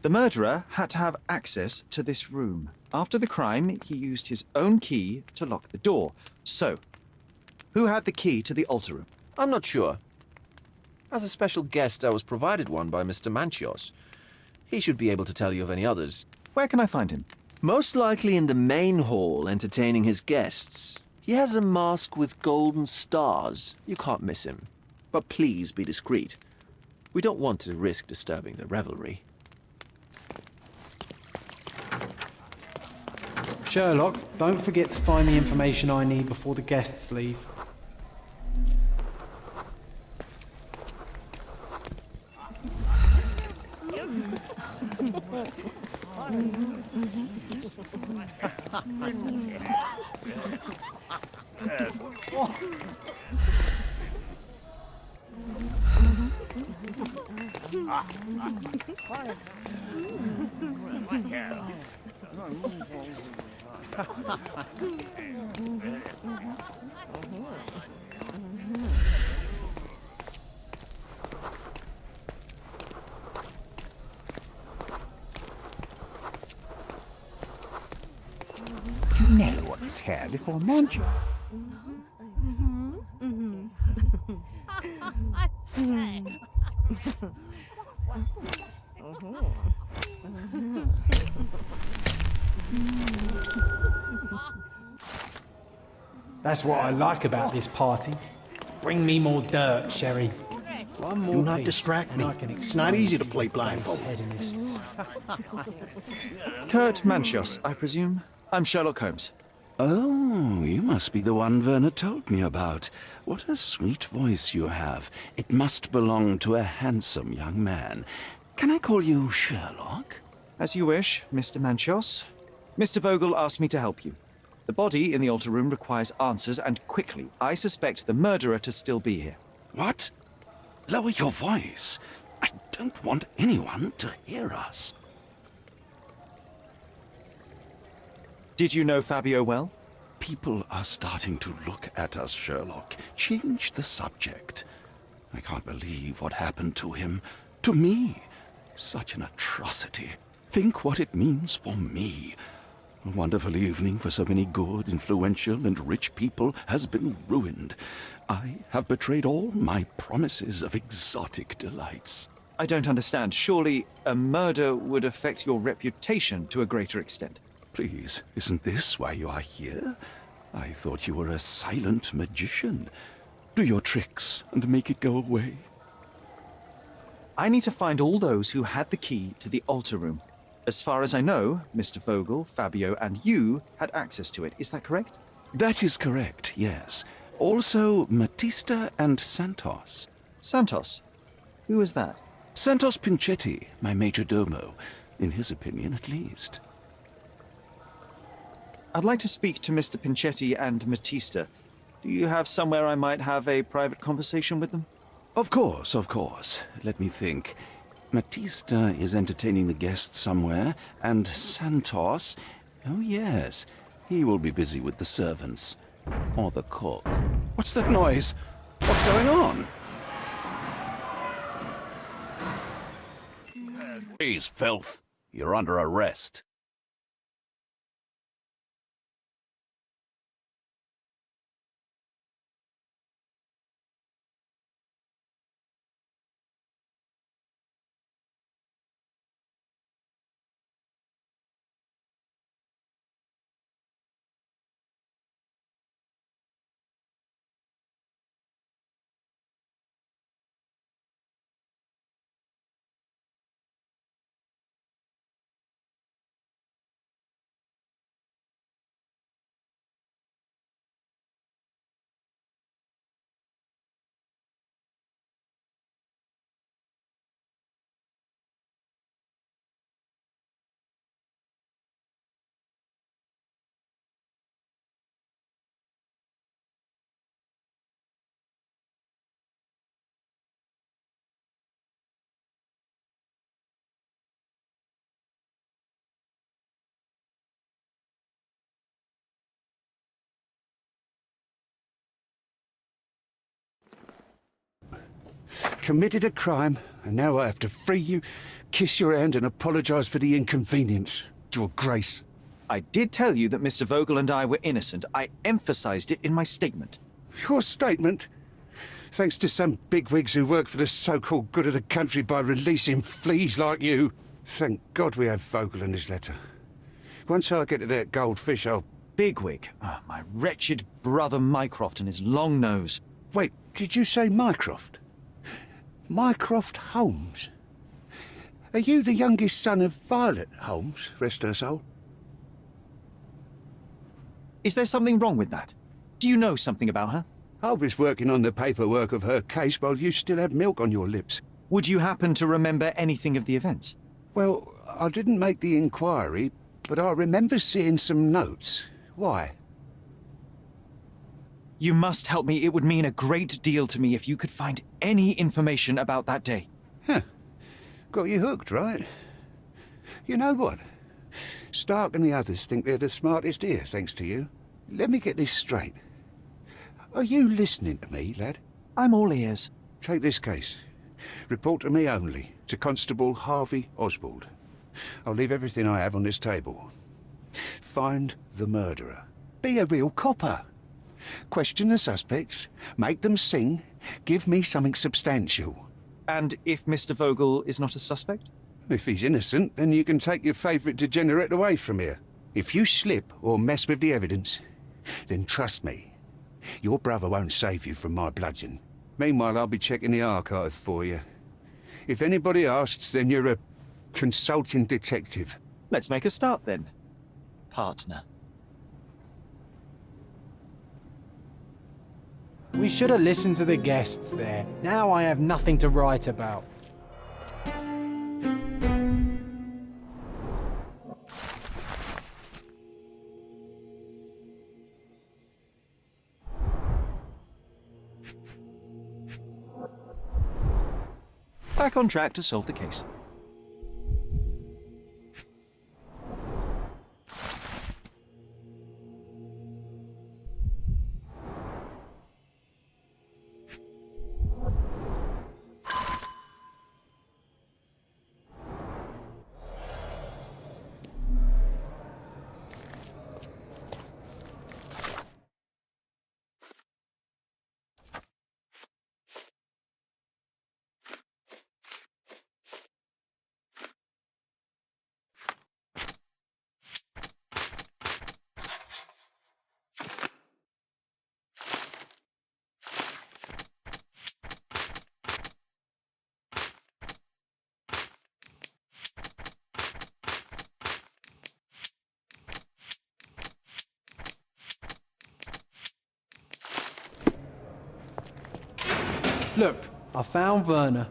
The murderer had to have access to this room. After the crime, he used his own key to lock the door. So, who had the key to the altar room? I'm not sure. As a special guest, I was provided one by Mr. Manchios. He should be able to tell you of any others. Where can I find him? Most likely in the main hall, entertaining his guests. He has a mask with golden stars. You can't miss him. But please be discreet. We don't want to risk disturbing the revelry. Sherlock, don't forget to find the information I need before the guests leave. You know what was here before Manchu. That's what I like about this party. Bring me more dirt, Sherry. One more Do not piece, distract and me. I can It's not easy to play explode his blindfold. head in this- Kurt Manchios, I presume. I'm Sherlock Holmes. Oh, you must be the one Werner told me about. What a sweet voice you have. It must belong to a handsome young man. Can I call you Sherlock? As you wish, Mr. Manchios. Mr. Vogel asked me to help you. The body in the altar room requires answers, and quickly. I suspect the murderer to still be here. What? Lower your voice. I don't want anyone to hear us. Did you know Fabio well? People are starting to look at us, Sherlock. Change the subject. I can't believe what happened to him. To me. Such an atrocity. Think what it means for me. A wonderful evening for so many good, influential, and rich people has been ruined. I have betrayed all my promises of exotic delights. I don't understand. Surely a murder would affect your reputation to a greater extent. Please, isn't this why you are here? I thought you were a silent magician. Do your tricks and make it go away. I need to find all those who had the key to the altar room. As far as I know, Mr. Vogel, Fabio, and you had access to it. Is that correct? That is correct, yes. Also, Matista and Santos. Santos? Who is that? Santos Pinchetti, my major domo. In his opinion, at least. I'd like to speak to Mr. Pinchetti and Matista. Do you have somewhere I might have a private conversation with them? Of course, of course. Let me think. Matista is entertaining the guests somewhere, and Santos... Oh, yes. He will be busy with the servants. Or the cook. What's that noise? What's going on? Please, filth. You're under arrest. Committed a crime, and now I have to free you, kiss your hand, and apologise for the inconvenience. Your Grace. I did tell you that Mr. Vogel and I were innocent. I emphasized it in my statement. Your statement? Thanks to some bigwigs who work for the so-called good of the country by releasing fleas like you. Thank God we have Vogel in his letter. Once I get to that goldfish, I'll... Bigwig? Oh, my wretched brother Mycroft and his long nose. Wait, did you say Mycroft? Mycroft Holmes? Are you the youngest son of Violet Holmes, rest her soul? Is there something wrong with that? Do you know something about her? I was working on the paperwork of her case while you still had milk on your lips. Would you happen to remember anything of the events? Well, I didn't make the inquiry, but I remember seeing some notes. Why? You must help me. It would mean a great deal to me if you could find any information about that day. Huh. Got you hooked, right? You know what? Stark and the others think they're the smartest here, thanks to you. Let me get this straight. Are you listening to me, lad? I'm all ears. Take this case. Report to me only, to Constable Harvey Oswald. I'll leave everything I have on this table. Find the murderer. Be a real copper. Question the suspects, make them sing, give me something substantial. And if Mr. Vogel is not a suspect? If he's innocent, then you can take your favourite degenerate away from here. If you slip or mess with the evidence, then trust me, Your brother won't save you from my bludgeon. Meanwhile, I'll be checking the archive for you. If anybody asks, then you're a consulting detective. Let's make a start then, partner. We should have listened to the guests there. Now I have nothing to write about. Back on track to solve the case. Look, I found Werner.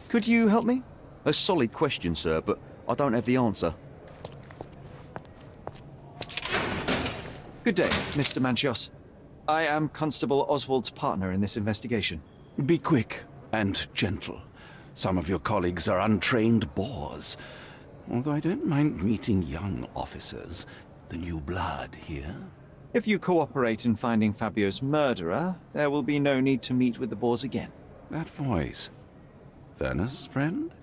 Could you help me? A solid question, sir, but I don't have the answer. Good day, Mr. Manchios. I am Constable Oswald's partner in this investigation. Be quick and gentle. Some of your colleagues are untrained boors. Although I don't mind meeting young officers. The new blood here. If you cooperate in finding Fabio's murderer, there will be no need to meet with the boars again. That voice. Werner's friend?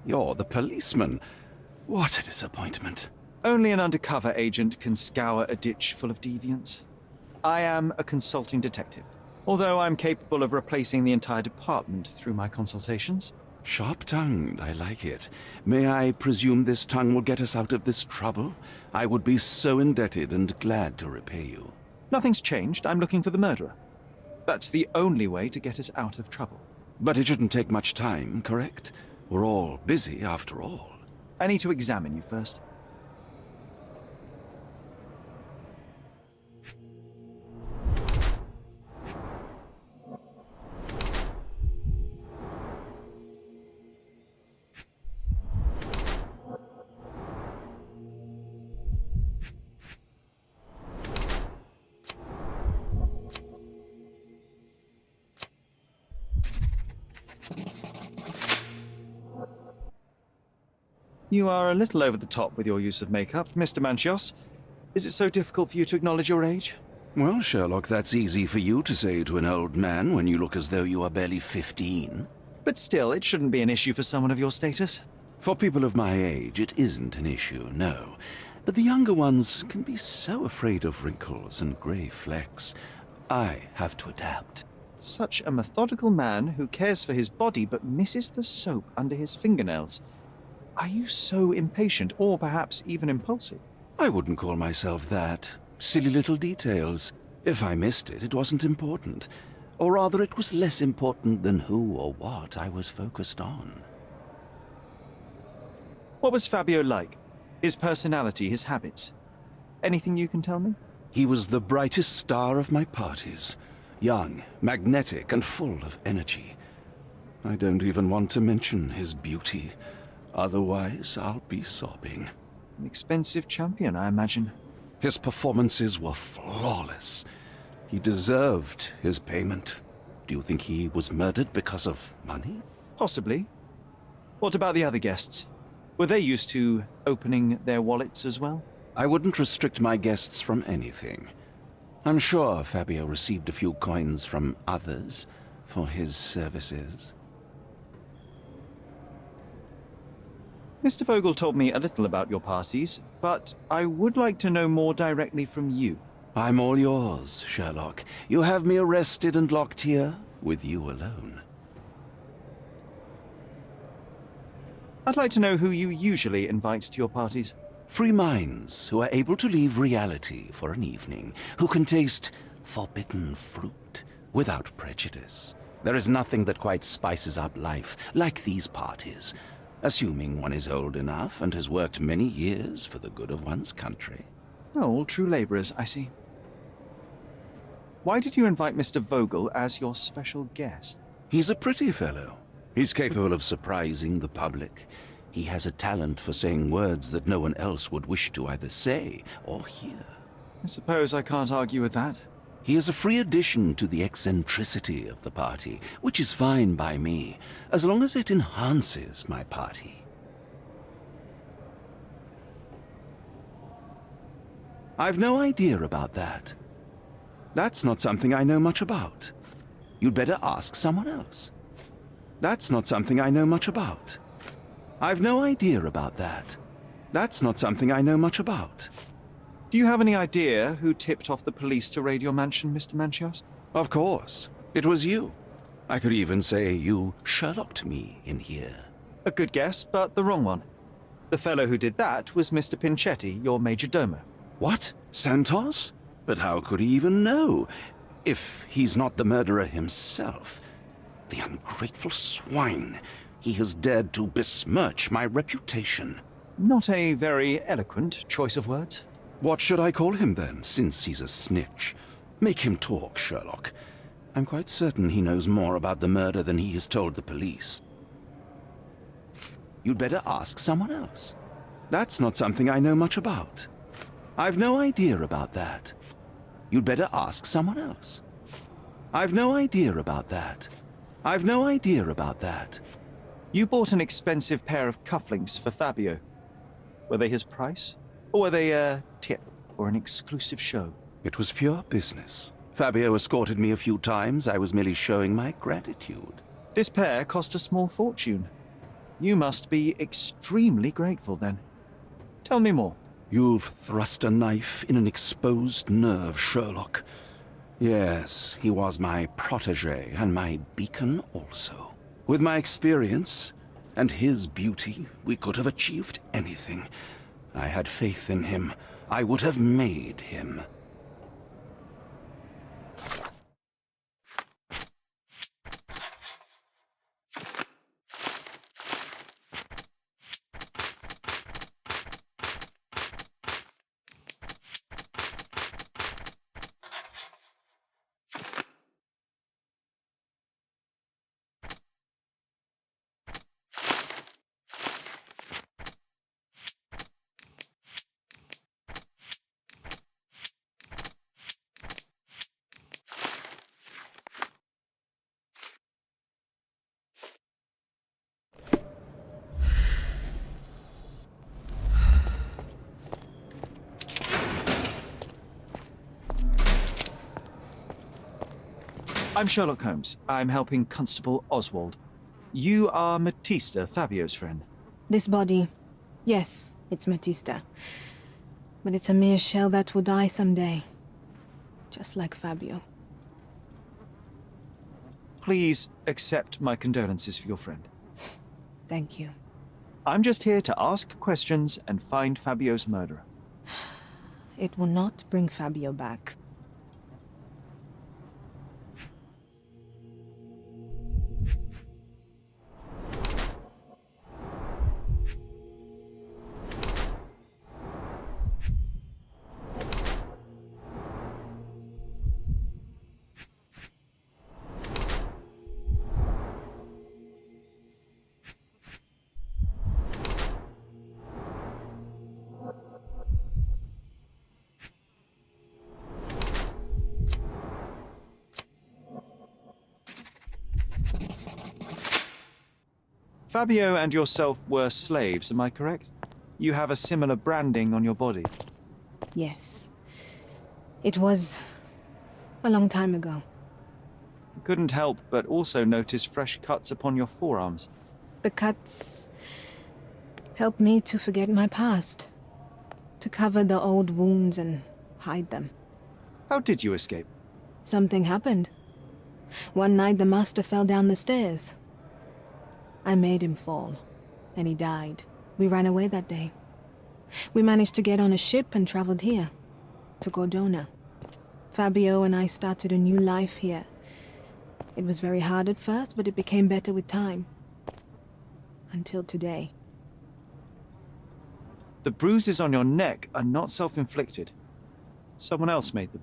You're the policeman. What a disappointment. Only an undercover agent can scour a ditch full of deviants. I am a consulting detective, although I'm capable of replacing the entire department through my consultations. Sharp-tongued, I like it. May I presume this tongue will get us out of this trouble? I would be so indebted and glad to repay you. Nothing's changed. I'm looking for the murderer. That's the only way to get us out of trouble. But it shouldn't take much time, correct? We're all busy, after all. I need to examine you first. You are a little over the top with your use of makeup, Mr. Manchios. Is it so difficult for you to acknowledge your age? Well, Sherlock, that's easy for you to say to an old man when you look as though you are barely 15. But still, it shouldn't be an issue for someone of your status. For people of my age, it isn't an issue, no. But the younger ones can be so afraid of wrinkles and grey flecks. I have to adapt. Such a methodical man who cares for his body but misses the soap under his fingernails. Are you so impatient, or perhaps even impulsive? I wouldn't call myself that. Silly little details. If I missed it, it wasn't important. Or rather, it was less important than who or what I was focused on. What was Fabio like? His personality, his habits? Anything you can tell me? He was the brightest star of my parties. Young, magnetic, and full of energy. I don't even want to mention his beauty. Otherwise, I'll be sobbing. An expensive champion, I imagine. His performances were flawless. He deserved his payment. Do you think he was murdered because of money? Possibly. What about the other guests? Were they used to opening their wallets as well? I wouldn't restrict my guests from anything. I'm sure Fabio received a few coins from others for his services. Mr. Vogel told me a little about your parties, but I would like to know more directly from you. I'm all yours, Sherlock. You have me arrested and locked here with you alone. I'd like to know who you usually invite to your parties. Free minds who are able to leave reality for an evening, who can taste forbidden fruit without prejudice. There is nothing that quite spices up life like these parties, assuming one is old enough and has worked many years for the good of one's country. Oh, all true labourers, I see. Why did you invite Mr. Vogel as your special guest? He's a pretty fellow. He's capable of surprising the public. He has a talent for saying words that no one else would wish to either say or hear. I suppose I can't argue with that. He is a free addition to the eccentricity of the party, which is fine by me, as long as it enhances my party. I've no idea about that. That's not something I know much about. You'd better ask someone else. That's not something I know much about. I've no idea about that. That's not something I know much about. Do you have any idea who tipped off the police to raid your mansion, Mr. Manchios? Of course. It was you. I could even say you Sherlocked me in here. A good guess, but the wrong one. The fellow who did that was Mr. Pinchetti, your major domo. What? Santos? But how could he even know? If he's not the murderer himself. The ungrateful swine. He has dared to besmirch my reputation. Not a very eloquent choice of words. What should I call him then, since he's a snitch? Make him talk, Sherlock. I'm quite certain he knows more about the murder than he has told the police. You'd better ask someone else. That's not something I know much about. I've no idea about that. You'd better ask someone else. I've no idea about that. I've no idea about that. You bought an expensive pair of cufflinks for Fabio. Were they his price? Or were they a tip for an exclusive show? It was pure business. Fabio escorted me a few times. I was merely showing my gratitude. This pair cost a small fortune. You must be extremely grateful then. Tell me more. You've thrust a knife in an exposed nerve, Sherlock. Yes, he was my protégé and my beacon also. With my experience and his beauty, we could have achieved anything. I had faith in him. I would have made him. I'm Sherlock Holmes. I'm helping Constable Oswald. You are Matista, Fabio's friend. This body, yes, it's Matista. But it's a mere shell that will die someday. Just like Fabio. Please accept my condolences for your friend. Thank you. I'm just here to ask questions and find Fabio's murderer. It will not bring Fabio back. Fabio and yourself were slaves, am I correct? You have a similar branding on your body. Yes. It was a long time ago. Couldn't help but also notice fresh cuts upon your forearms. The cuts helped me to forget my past, to cover the old wounds and hide them. How did you escape? Something happened. One night the master fell down the stairs. I made him fall, and he died. We ran away that day. We managed to get on a ship and traveled here, to Cordona. Fabio and I started a new life here. It was very hard at first, but it became better with time. Until today. The bruises on your neck are not self-inflicted. Someone else made them.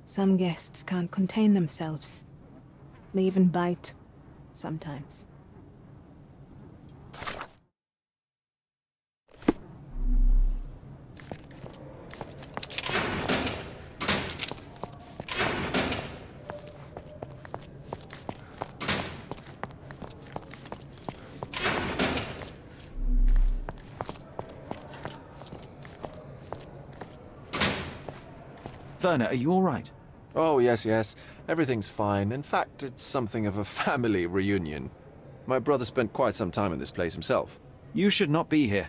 Some guests can't contain themselves. They even bite, sometimes. Werner, are you all right? Oh, yes. Everything's fine. In fact, it's something of a family reunion. My brother spent quite some time in this place himself. You should not be here.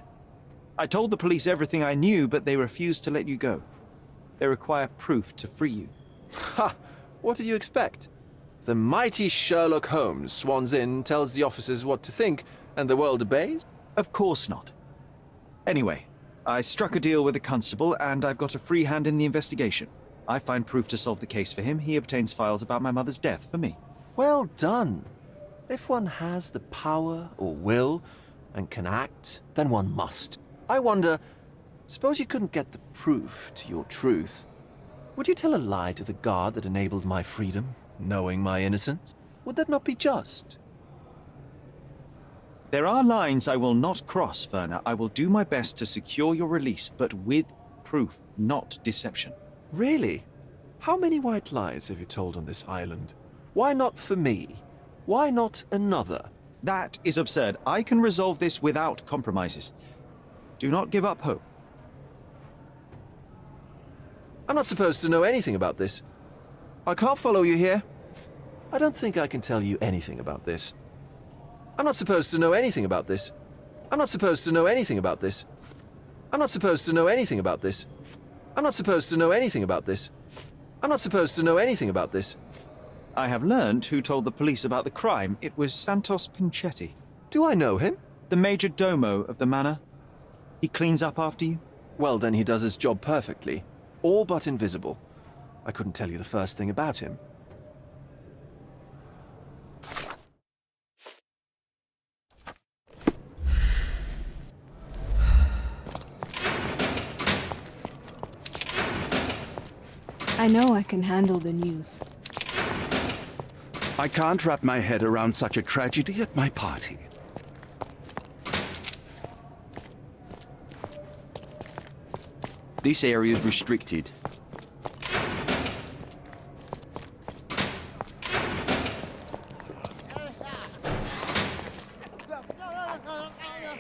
I told the police everything I knew, but they refused to let you go. They require proof to free you. Ha! What did you expect? The mighty Sherlock Holmes swans in, tells the officers what to think, and the world obeys? Of course not. Anyway, I struck a deal with the constable, and I've got a free hand in the investigation. I find proof to solve the case for him. He obtains files about my mother's death for me. Well done. If one has the power or will and can act, then one must. I wonder, suppose you couldn't get the proof to your truth. Would you tell a lie to the guard that enabled my freedom, knowing my innocence? Would that not be just? There are lines I will not cross, Werner. I will do my best to secure your release, but with proof, not deception. Really? How many white lies have you told on this island? Why not for me? Why not another? That is absurd. I can resolve this without compromises. Do not give up hope. I'm not supposed to know anything about this. I can't follow you here. I don't think I can tell you anything about this. I'm not supposed to know anything about this. I'm not supposed to know anything about this. I'm not supposed to know anything about this. I'm not supposed to know anything about this. I'm not supposed to know anything about this. I have learned who told the police about the crime. It was Santos Pinchetti. Do I know him? The major domo of the manor. He cleans up after you? Well, then he does his job perfectly. All but invisible. I couldn't tell you the first thing about him. I know I can handle the news. I can't wrap my head around such a tragedy at my party. This area is restricted.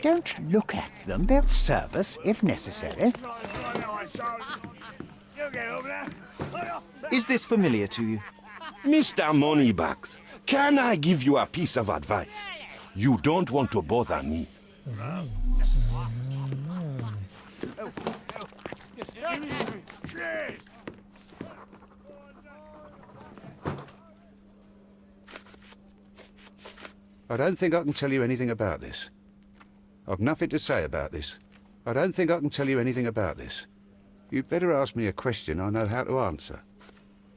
Don't look at them. They'll serve us if necessary. Is this familiar to you? Mr. Moneybags, can I give you a piece of advice? You don't want to bother me. I don't think I can tell you anything about this. I've nothing to say about this. I don't think I can tell you anything about this. You'd better ask me a question I know how to answer.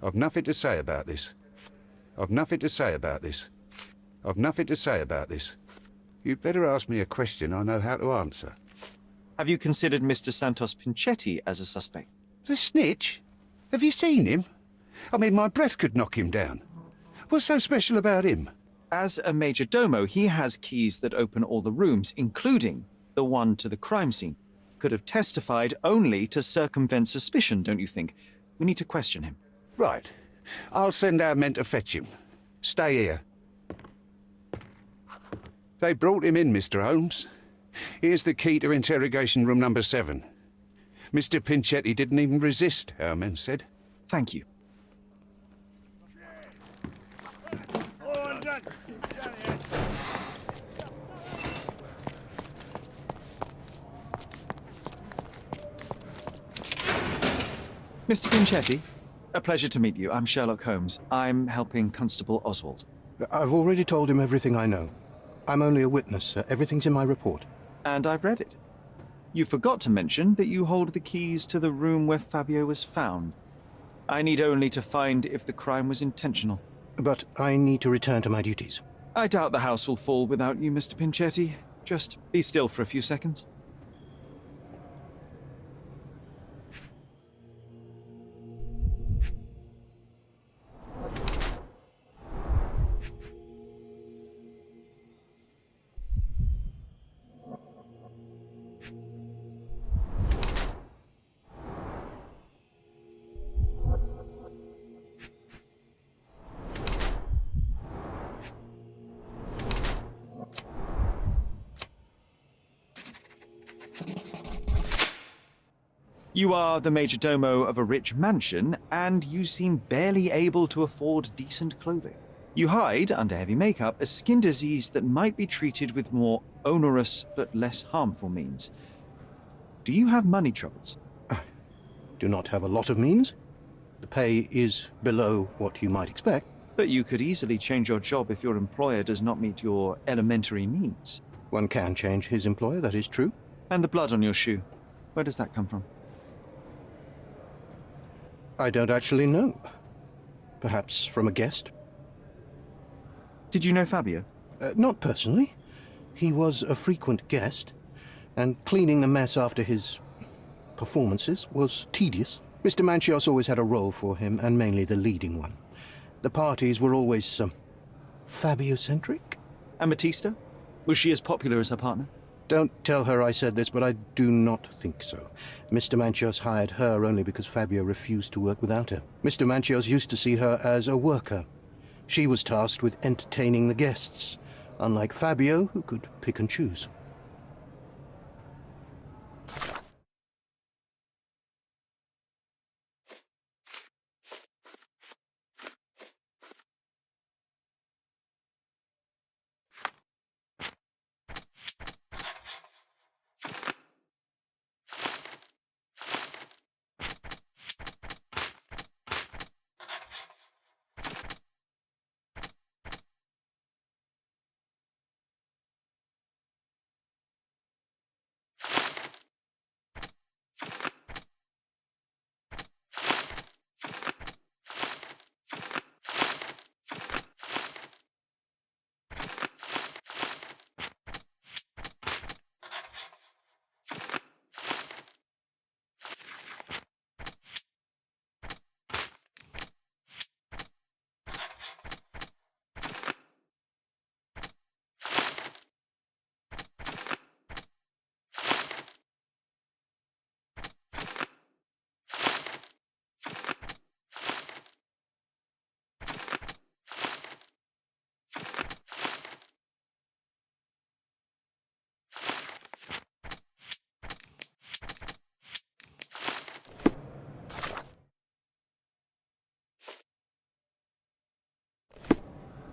I've nothing to say about this. I've nothing to say about this. I've nothing to say about this. You'd better ask me a question I know how to answer. Have you considered Mr. Santos Pinchetti as a suspect? The snitch? Have you seen him? I mean, my breath could knock him down. What's so special about him? As a major domo, he has keys that open all the rooms, including the one to the crime scene. Could have testified only to circumvent suspicion, don't you think? We need to question him. Right. I'll send our men to fetch him. Stay here. They brought him in, Mr. Holmes. Here's the key to interrogation room number 7. Mr. Pinchetti didn't even resist, our men said. Thank you. Mr. Pinchetti, A pleasure to meet you. I'm Sherlock Holmes. I'm helping Constable Oswald. I've already told him everything I know. I'm only a witness, sir. Everything's in my report. And I've read it. You forgot to mention that you hold the keys to the room where Fabio was found. I need only to find if the crime was intentional. But I need to return to my duties. I doubt the house will fall without you, Mr. Pinchetti. Just be still for a few seconds. You are the major domo of a rich mansion, and you seem barely able to afford decent clothing. You hide under heavy makeup a skin disease that might be treated with more onerous but less harmful means. Do you have money troubles? I do not have a lot of means. The pay is below what you might expect. But you could easily change your job if your employer does not meet your elementary needs. One can change his employer, that is true. And the blood on your shoe, where does that come from? I don't actually know. Perhaps from a guest? Did you know Fabio? Not personally. He was a frequent guest, and cleaning the mess after his performances was tedious. Mr. Manchios always had a role for him, and mainly the leading one. The parties were always, Fabio-centric? And Batista? Was she as popular as her partner? Don't tell her I said this, but I do not think so. Mr. Manchios hired her only because Fabio refused to work without her. Mr. Manchios used to see her as a worker. She was tasked with entertaining the guests, unlike Fabio, who could pick and choose.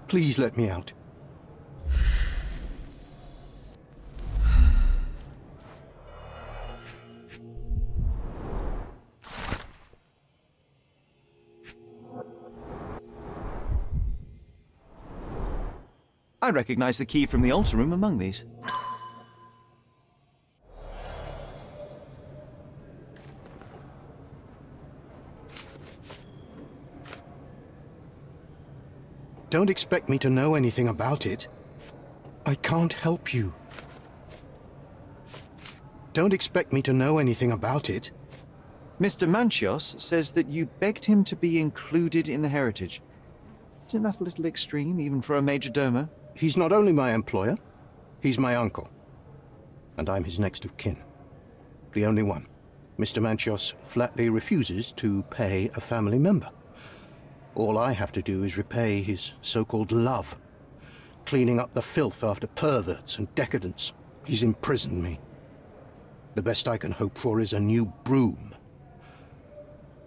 Please let me out. I recognize the key from the altar room among these. Don't expect me to know anything about it. I can't help you. Don't expect me to know anything about it. Mr. Manchios says that you begged him to be included in the heritage. Isn't that a little extreme, even for a major domo? He's not only my employer, he's my uncle. And I'm his next of kin. The only one. Mr. Manchios flatly refuses to pay a family member. All I have to do is repay his so-called love, cleaning up the filth after perverts and decadents. He's imprisoned me. The best I can hope for is a new broom.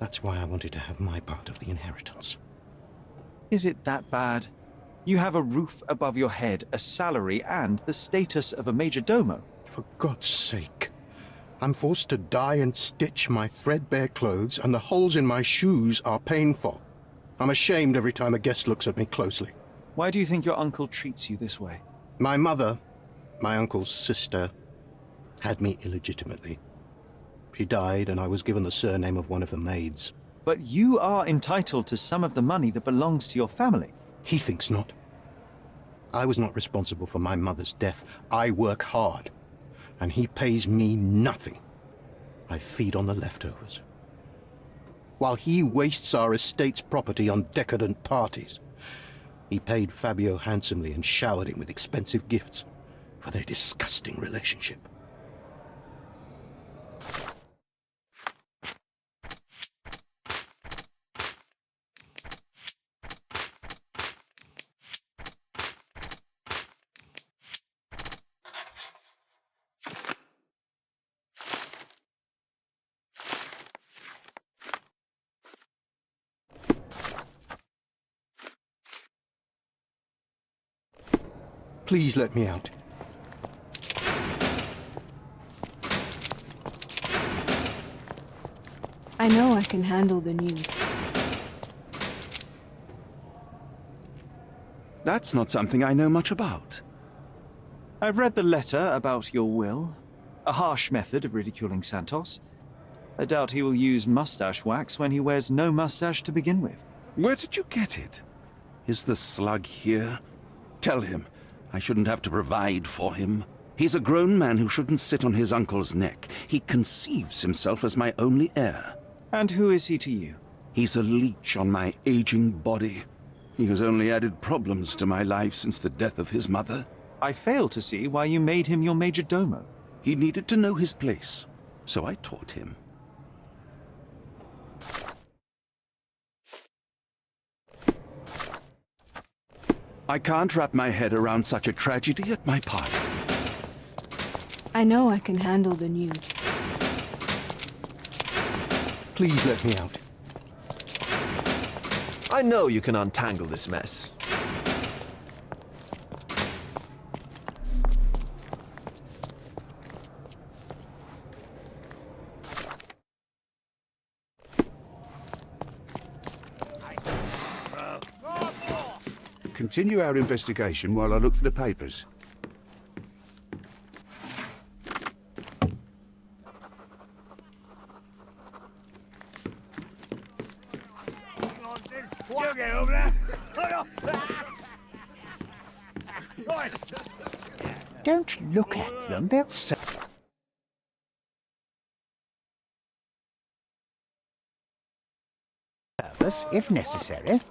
That's why I wanted to have my part of the inheritance. Is it that bad? You have a roof above your head, a salary, and the status of a major domo. For God's sake, I'm forced to dye and stitch my threadbare clothes, and the holes in my shoes are painful. I'm ashamed every time a guest looks at me closely. Why do you think your uncle treats you this way? My mother, my uncle's sister, had me illegitimately. She died, and I was given the surname of one of the maids. But you are entitled to some of the money that belongs to your family. He thinks not. I was not responsible for my mother's death. I work hard, and he pays me nothing. I feed on the leftovers. While he wastes our estate's property on decadent parties, he paid Fabio handsomely and showered him with expensive gifts for their disgusting relationship. Please let me out. I know I can handle the news. That's not something I know much about. I've read the letter about your will. A harsh method of ridiculing Santos. I doubt he will use mustache wax when he wears no mustache to begin with. Where did you get it? Is the slug here? Tell him I shouldn't have to provide for him. He's a grown man who shouldn't sit on his uncle's neck. He conceives himself as my only heir. And who is he to you? He's a leech on my aging body. He has only added problems to my life since the death of his mother. I fail to see why you made him your major domo. He needed to know his place, so I taught him. I can't wrap my head around such a tragedy at my party. I know I can handle the news. Please let me out. I know you can untangle this mess. Continue our investigation while I look for the papers. Don't look at them, they'll serve us if necessary.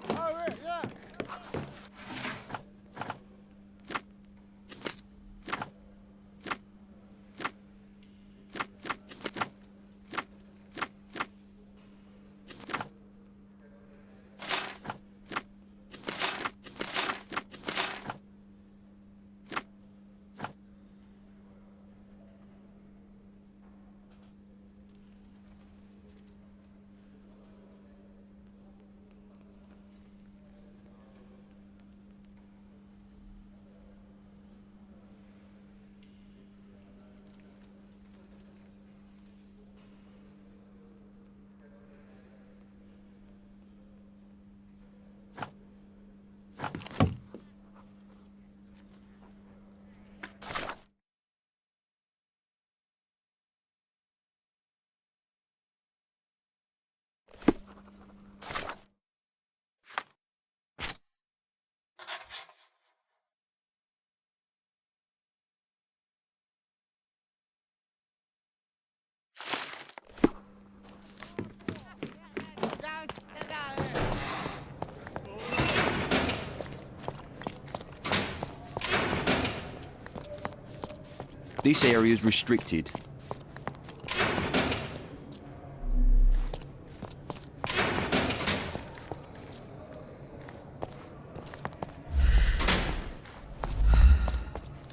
This area is restricted.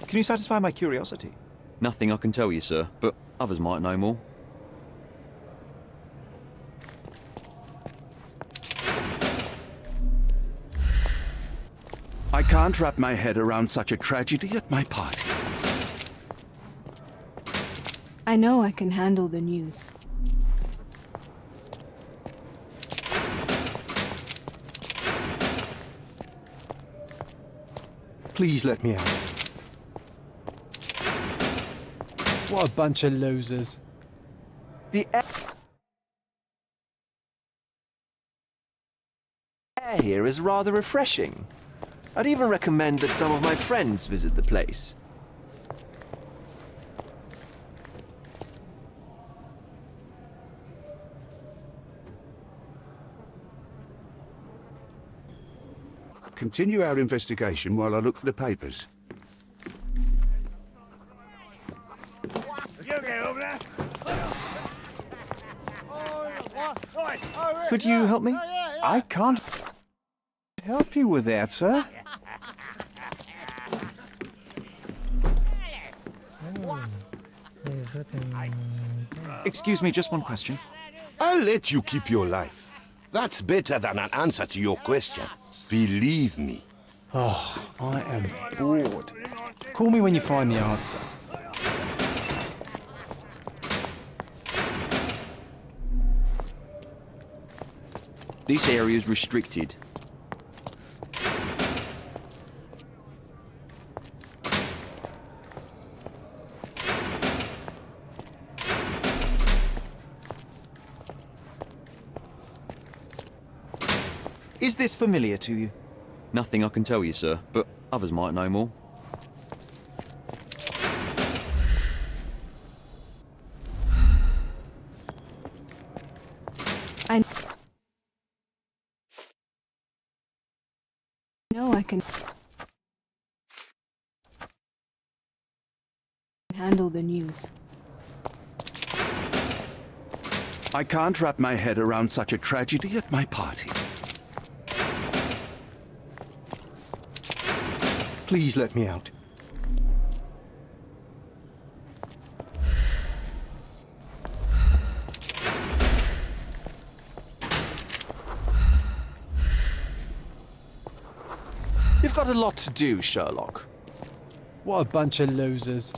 Can you satisfy my curiosity? Nothing I can tell you, sir, but others might know more. I can't wrap my head around such a tragedy at my party. I know I can handle the news. Please let me out. What a bunch of losers. The air here is rather refreshing. I'd even recommend that some of my friends visit the place. Continue our investigation while I look for the papers. Could you help me? I can't help you with that, sir. Excuse me, just one question. I'll let you keep your life. That's better than an answer to your question. Believe me. Oh, I am bored. Call me when you find the answer. This area is restricted. Is this familiar to you? Nothing I can tell you, sir, but others might know more. I know I can handle the news. I can't wrap my head around such a tragedy at my party. Please let me out. You've got a lot to do, Sherlock. What a bunch of losers.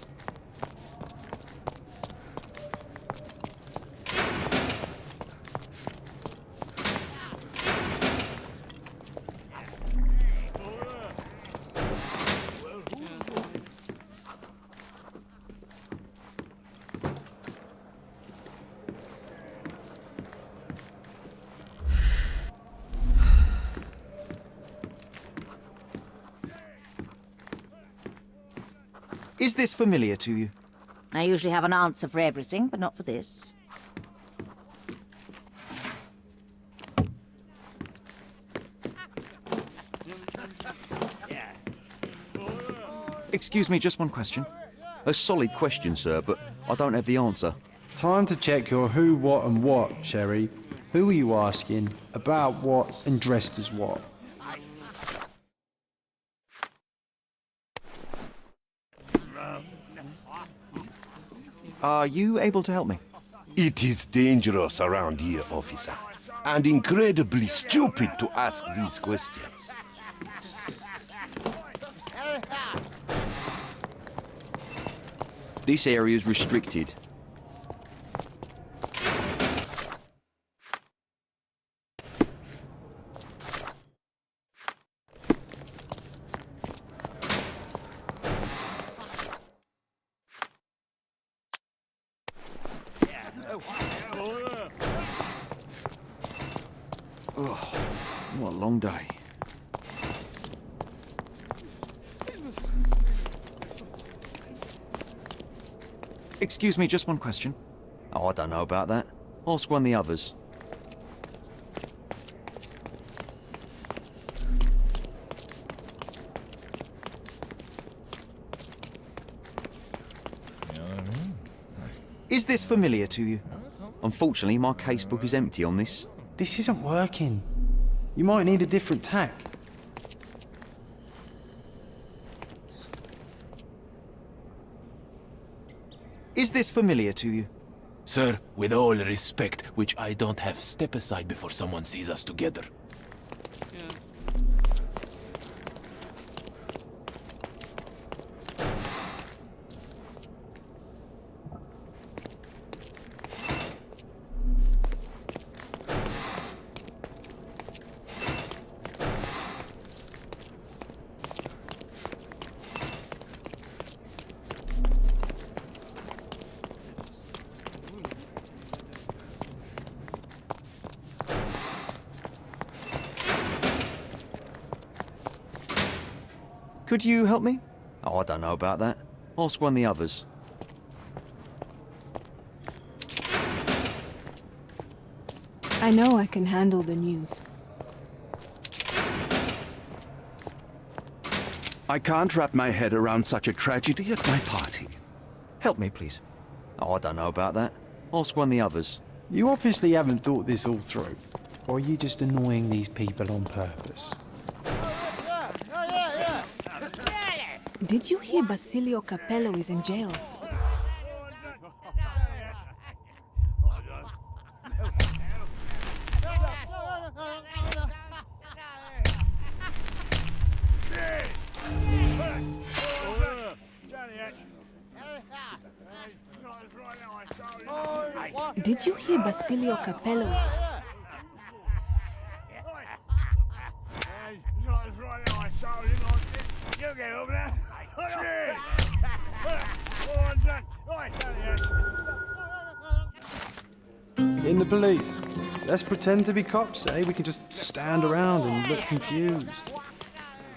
Is this familiar to you? I usually have an answer for everything, but not for this. Excuse me, just one question. A solid question, sir, but I don't have the answer. Time to check your who, what and what, Sherry. Who are you asking? About what and dressed as what? Are you able to help me? It is dangerous around here, officer, and incredibly stupid to ask these questions. This area is restricted. Oh, what a long day. Excuse me, just one question. Oh, I don't know about that. Ask one of the others. Is this familiar to you? Unfortunately, my casebook is empty on this. This isn't working. You might need a different tack. Is this familiar to you? Sir, with all respect, which I don't have, step aside before someone sees us together. Could you help me? Oh, I don't know about that. Ask one of the others. I know I can handle the news. I can't wrap my head around such a tragedy at my party. Help me, please. Oh, I don't know about that. Ask one of the others. You obviously haven't thought this all through. Or are you just annoying these people on purpose? Did you hear Basilio Capello is in jail? Did you hear Basilio Capello? In the police. Let's pretend to be cops, eh? We can just stand around and look confused.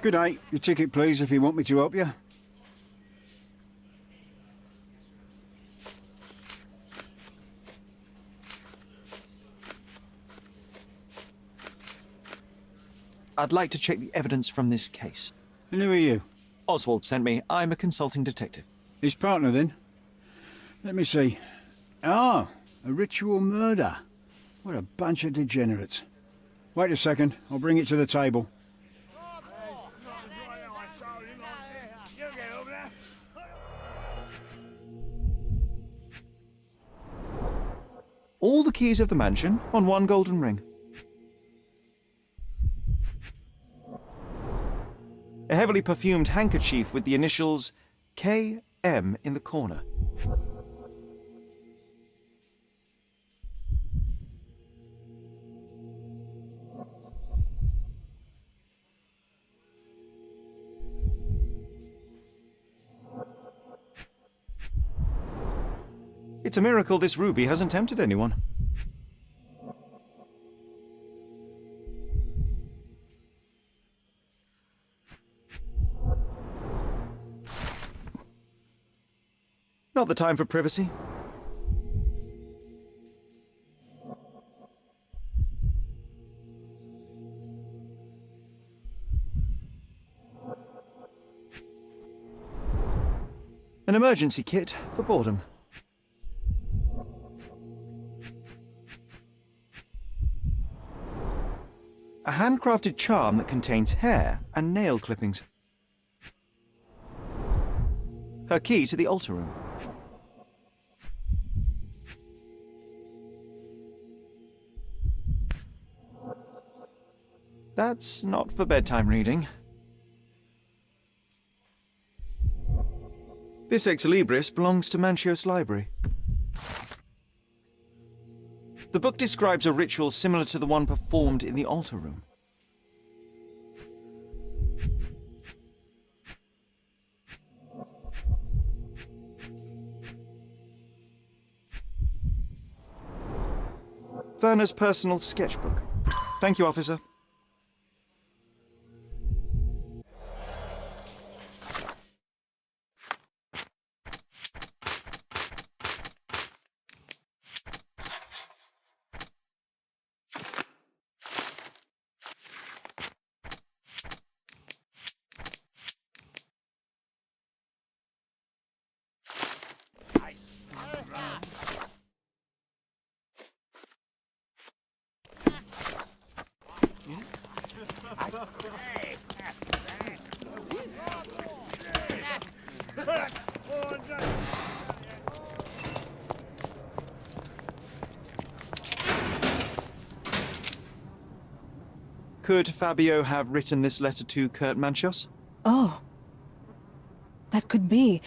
Good day. Your ticket, please, if you want me to help you. I'd like to check the evidence from this case. And who are you? Oswald sent me. I'm a consulting detective. His partner, then? Let me see. Ah, a ritual murder. What a bunch of degenerates. Wait a second. I'll bring it to the table. All the keys of the mansion on one golden ring. A heavily perfumed handkerchief with the initials KM in the corner. It's a miracle this ruby hasn't tempted anyone. Not the time for privacy. An emergency kit for boredom. A handcrafted charm that contains hair and nail clippings. Her key to the altar room. That's not for bedtime reading. This Ex Libris belongs to Manchios' library. The book describes a ritual similar to the one performed in the altar room. Werner's personal sketchbook. Thank you, officer. Could Fabio have written this letter to Kurt Manchios? Oh. That could be.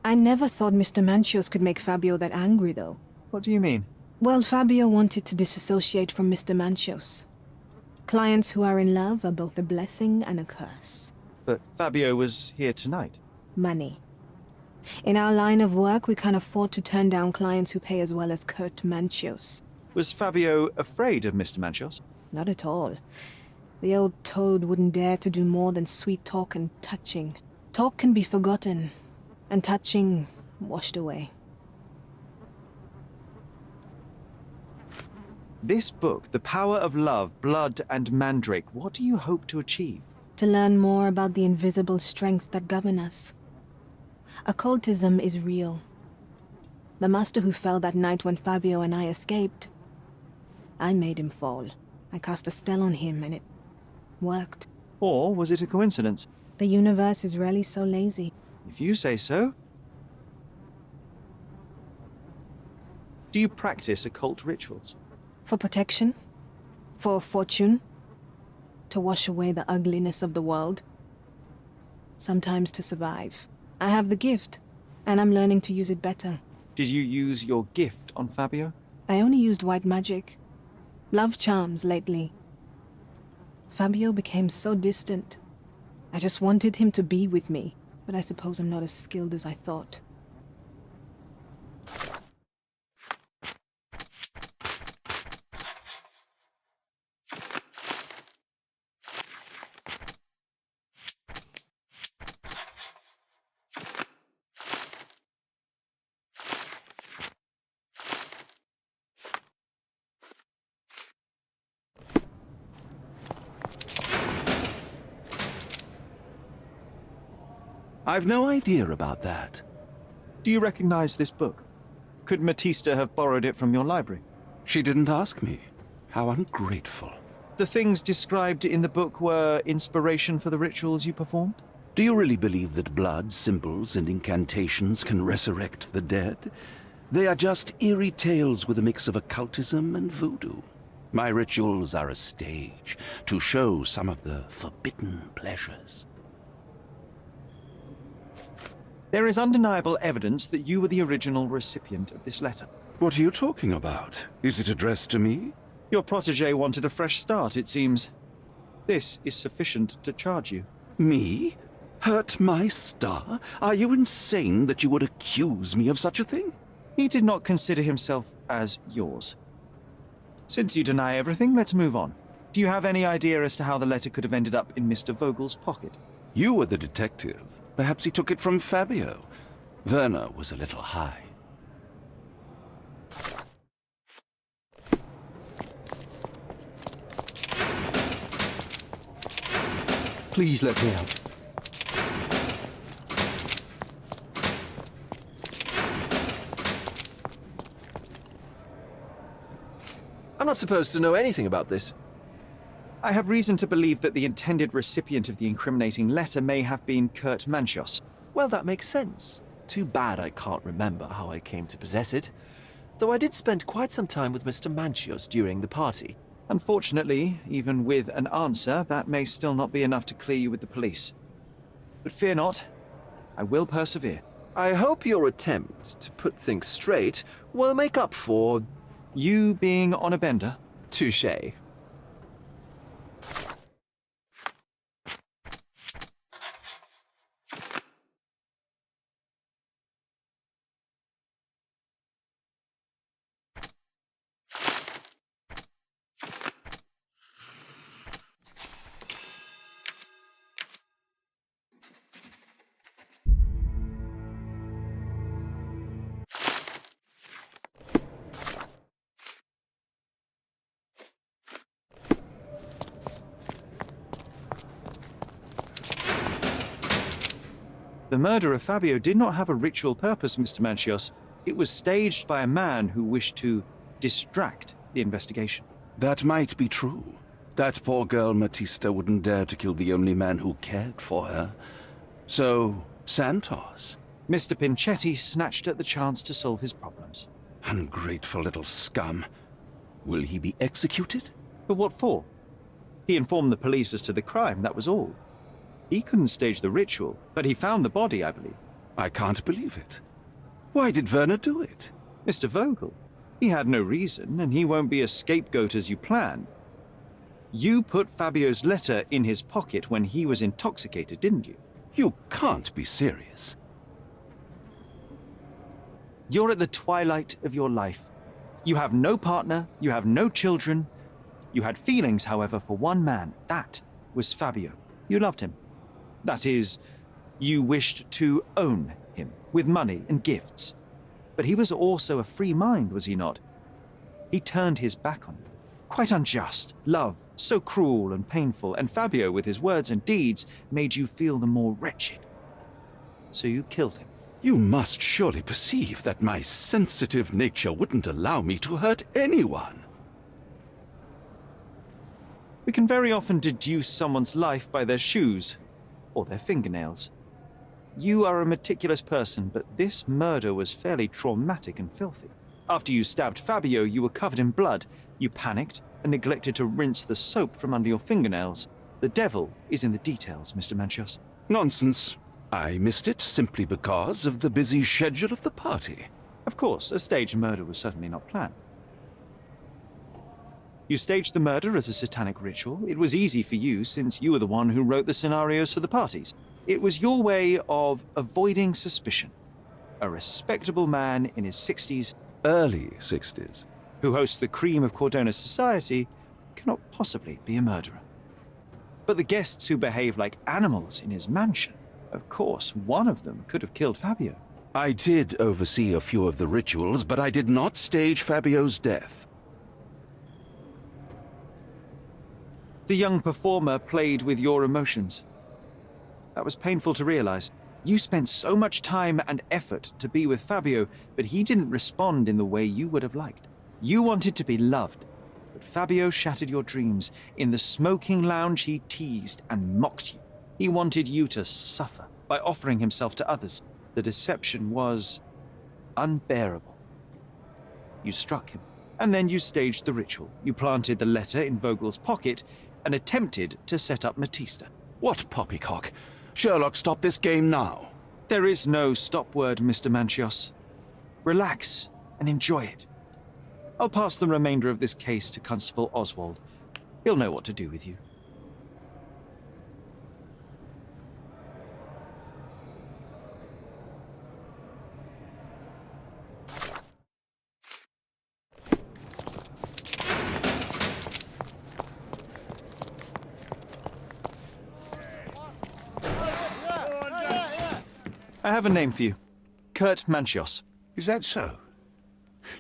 I never thought Mr. Manchios could make Fabio that angry, though. What do you mean? Well, Fabio wanted to disassociate from Mr. Manchios. Clients who are in love are both a blessing and a curse. But Fabio was here tonight. Money. In our line of work, we can't afford to turn down clients who pay as well as Kurt Manchios. Was Fabio afraid of Mr. Manchios? Not at all. The old toad wouldn't dare to do more than sweet talk and touching. Talk can be forgotten, and touching washed away. This book, The Power of Love, Blood and Mandrake, what do you hope to achieve? To learn more about the invisible strengths that govern us. Occultism is real. The master who fell that night when Fabio and I escaped, I made him fall. I cast a spell on him and it worked. Or was it a coincidence? The universe is rarely so lazy. If you say so. Do you practice occult rituals? For protection, for fortune, to wash away the ugliness of the world, sometimes to survive. I have the gift, and I'm learning to use it better. Did you use your gift on Fabio? I only used white magic. Love charms lately. Fabio became so distant. I just wanted him to be with me, but I suppose I'm not as skilled as I thought. I've no idea about that. Do you recognize this book? Could Matista have borrowed it from your library? She didn't ask me. How ungrateful. The things described in the book were inspiration for the rituals you performed? Do you really believe that blood, symbols, and incantations can resurrect the dead? They are just eerie tales with a mix of occultism and voodoo. My rituals are a stage to show some of the forbidden pleasures. There is undeniable evidence that you were the original recipient of this letter. What are you talking about? Is it addressed to me? Your protégé wanted a fresh start, it seems. This is sufficient to charge you. Me? Hurt my star? Are you insane that you would accuse me of such a thing? He did not consider himself as yours. Since you deny everything, let's move on. Do you have any idea as to how the letter could have ended up in Mr. Vogel's pocket? You were the detective. Perhaps he took it from Fabio. Werner was a little high. Please let me out. I'm not supposed to know anything about this. I have reason to believe that the intended recipient of the incriminating letter may have been Kurt Manchios. Well, that makes sense. Too bad I can't remember how I came to possess it. Though I did spend quite some time with Mr. Manchios during the party. Unfortunately, even with an answer, that may still not be enough to clear you with the police. But fear not, I will persevere. I hope your attempt to put things straight will make up for... you being on a bender? Touché. The murder of Fabio did not have a ritual purpose, Mr. Manchios. It was staged by a man who wished to distract the investigation. That might be true. That poor girl Matista wouldn't dare to kill the only man who cared for her. So, Santos? Mr. Pinchetti snatched at the chance to solve his problems. Ungrateful little scum. Will he be executed? But what for? He informed the police as to the crime, that was all. He couldn't stage the ritual, but he found the body, I believe. I can't believe it. Why did Werner do it? Mr. Vogel. He had no reason, and he won't be a scapegoat as you planned. You put Fabio's letter in his pocket when he was intoxicated, didn't you? You can't be serious. You're at the twilight of your life. You have no partner, you have no children, You had feelings, however, for one man. That was Fabio. You loved him. That is, you wished to own him, with money and gifts. But he was also a free mind, was he not? He turned his back on you. Quite unjust. Love, so cruel and painful, and Fabio, with his words and deeds, made you feel the more wretched. So you killed him. You must surely perceive that my sensitive nature wouldn't allow me to hurt anyone. We can very often deduce someone's life by their shoes, or their fingernails. You are a meticulous person, but this murder was fairly traumatic and filthy. After you stabbed Fabio, you were covered in blood. You panicked and neglected to rinse the soap from under your fingernails. The devil is in the details, Mr. Manchios. Nonsense. I missed it simply because of the busy schedule of the party. Of course, a staged murder was certainly not planned. You staged the murder as a satanic ritual. It was easy for you, since you were the one who wrote the scenarios for the parties. It was your way of avoiding suspicion. A respectable man in his 60s, early 60s, who hosts the cream of Cordona's society, cannot possibly be a murderer. But the guests who behave like animals in his mansion, of course, one of them could have killed Fabio. I did oversee a few of the rituals, but I did not stage Fabio's death. The young performer played with your emotions. That was painful to realize. You spent so much time and effort to be with Fabio, but he didn't respond in the way you would have liked. You wanted to be loved, but Fabio shattered your dreams. In the smoking lounge, he teased and mocked you. He wanted you to suffer by offering himself to others. The deception was unbearable. You struck him, and then you staged the ritual. You planted the letter in Vogel's pocket and attempted to set up Matista. What poppycock? Sherlock, stop this game now. There is no stop word, Mr. Manchios. Relax and enjoy it. I'll pass the remainder of this case to Constable Oswald. He'll know what to do with you. I have a name for you. Kurt Manchios. Is that so?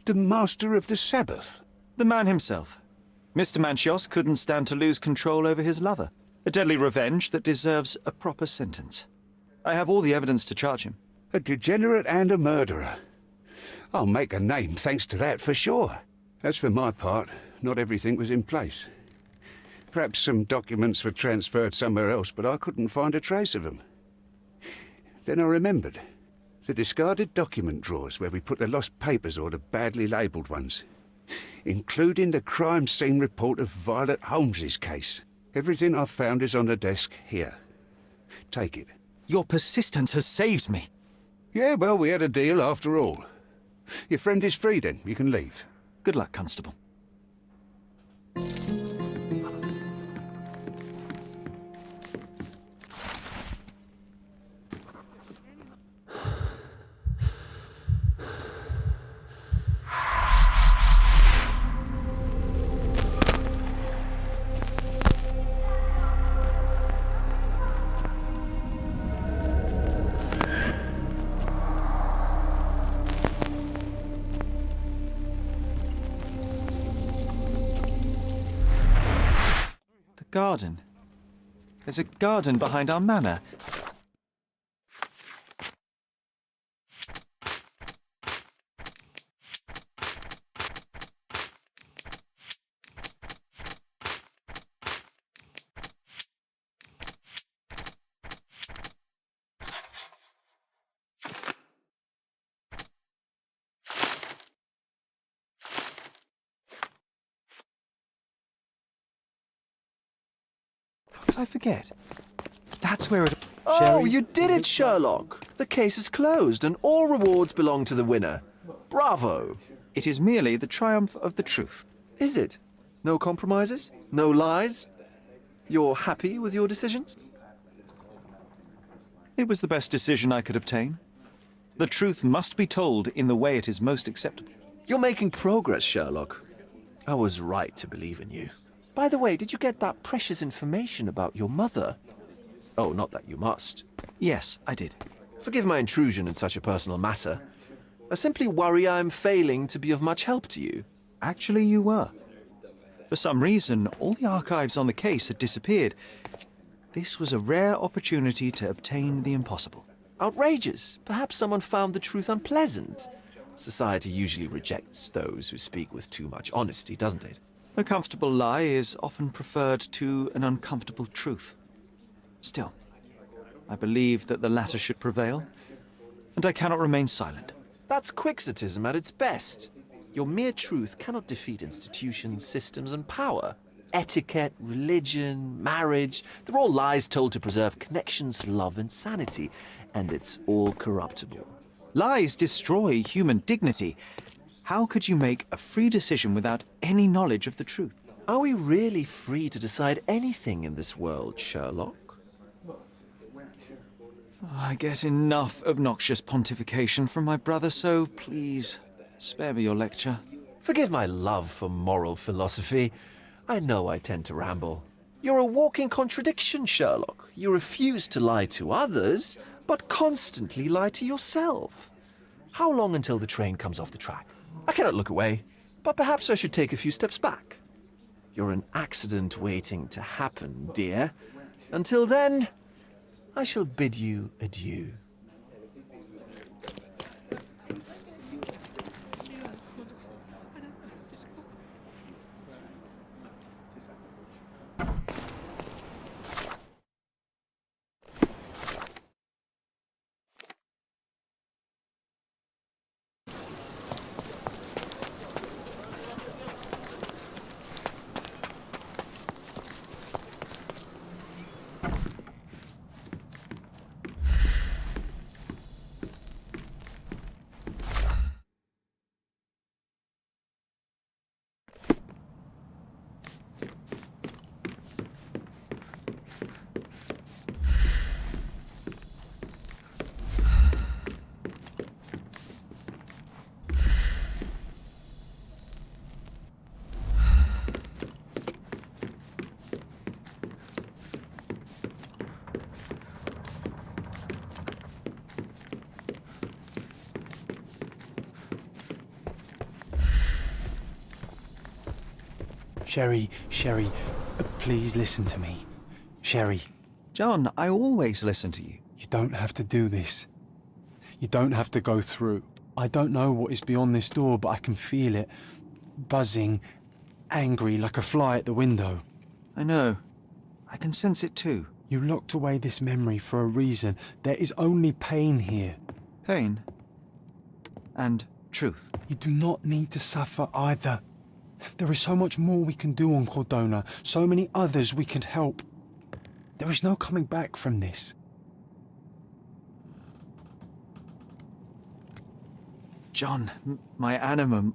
The Master of the Sabbath? The man himself. Mr. Manchios couldn't stand to lose control over his lover. A deadly revenge that deserves a proper sentence. I have all the evidence to charge him. A degenerate and a murderer. I'll make a name thanks to that for sure. As for my part, not everything was in place. Perhaps some documents were transferred somewhere else, but I couldn't find a trace of them. Then I remembered. The discarded document drawers where we put the lost papers or the badly labelled ones. Including the crime scene report of Violet Holmes's case. Everything I've found is on the desk here. Take it. Your persistence has saved me. Yeah, well, we had a deal after all. Your friend is free then. You can leave. Good luck, Constable. Garden. There's a garden behind our manor. I forget. That's where it... Oh, you did it, Sherlock! The case is closed and all rewards belong to the winner. Bravo! It is merely the triumph of the truth. Is it? No compromises? No lies? You're happy with your decisions? It was the best decision I could obtain. The truth must be told in the way it is most acceptable. You're making progress, Sherlock. I was right to believe in you. By the way, did you get that precious information about your mother? Oh, not that you must. Yes, I did. Forgive my intrusion in such a personal matter. I simply worry I'm failing to be of much help to you. Actually, you were. For some reason, all the archives on the case had disappeared. This was a rare opportunity to obtain the impossible. Outrageous. Perhaps someone found the truth unpleasant. Society usually rejects those who speak with too much honesty, doesn't it? A comfortable lie is often preferred to an uncomfortable truth. Still, I believe that the latter should prevail, and I cannot remain silent. That's quixotism at its best. Your mere truth cannot defeat institutions, systems, and power. Etiquette, religion, marriage, they're all lies told to preserve connections, love, and sanity, and it's all corruptible. Lies destroy human dignity. How could you make a free decision without any knowledge of the truth? Are we really free to decide anything in this world, Sherlock? I get enough obnoxious pontification from my brother, so please, spare me your lecture. Forgive my love for moral philosophy. I know I tend to ramble. You're a walking contradiction, Sherlock. You refuse to lie to others, but constantly lie to yourself. How long until the train comes off the track? I cannot look away, but perhaps I should take a few steps back. You're an accident waiting to happen, dear. Until then, I shall bid you adieu. Sherry, please listen to me. Sherry. John, I always listen to you. You don't have to do this. You don't have to go through. I don't know what is beyond this door, but I can feel it. Buzzing, angry, like a fly at the window. I know. I can sense it too. You locked away this memory for a reason. There is only pain here. Pain? And truth? You do not need to suffer either. There is so much more we can do on Cordona, so many others we can help. There is no coming back from this. John, my anima,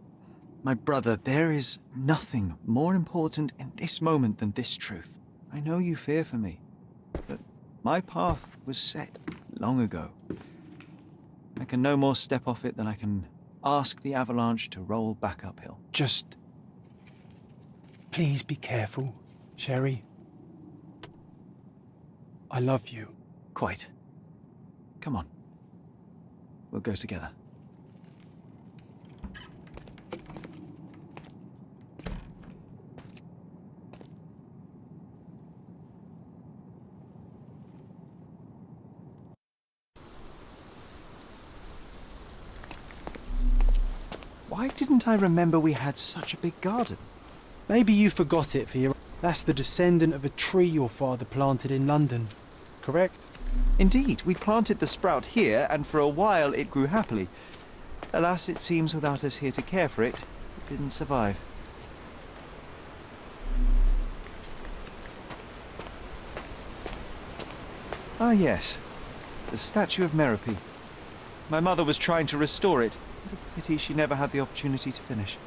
my brother, there is nothing more important in this moment than this truth. I know you fear for me, but my path was set long ago. I can no more step off it than I can ask the avalanche to roll back uphill. Just please be careful, Sherry. I love you. Quite. Come on. We'll go together. Why didn't I remember we had such a big garden? Maybe you forgot it, Vera. That's the descendant of a tree your father planted in London, correct? Indeed, we planted the sprout here, and for a while it grew happily. Alas, it seems without us here to care for it, it didn't survive. Ah yes, the statue of Merope. My mother was trying to restore it. What a pity she never had the opportunity to finish.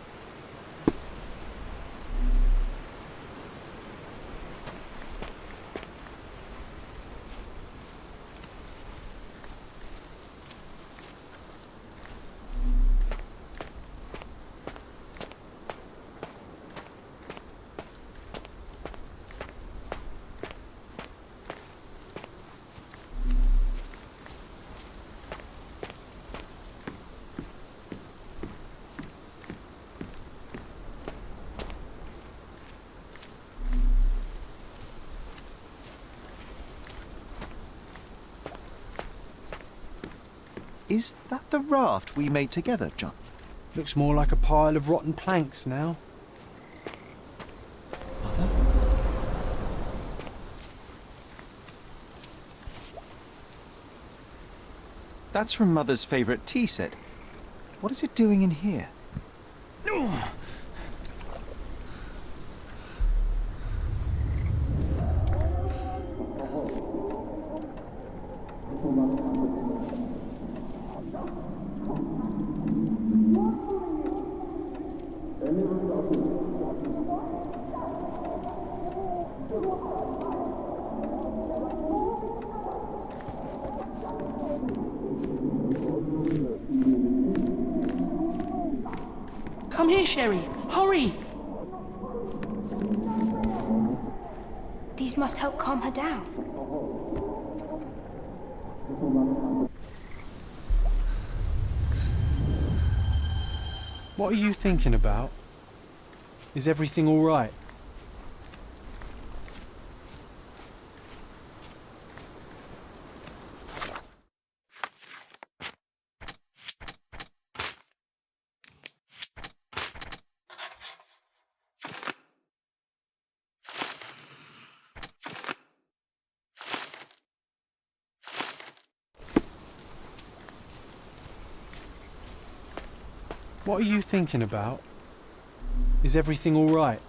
Is that the raft we made together, John? Looks more like a pile of rotten planks now. Mother? That's from Mother's favourite tea set. What is it doing in here? Come here, Sherry. Hurry! These must help calm her down. What are you thinking about? Is everything all right? What are you thinking about? Is everything all right?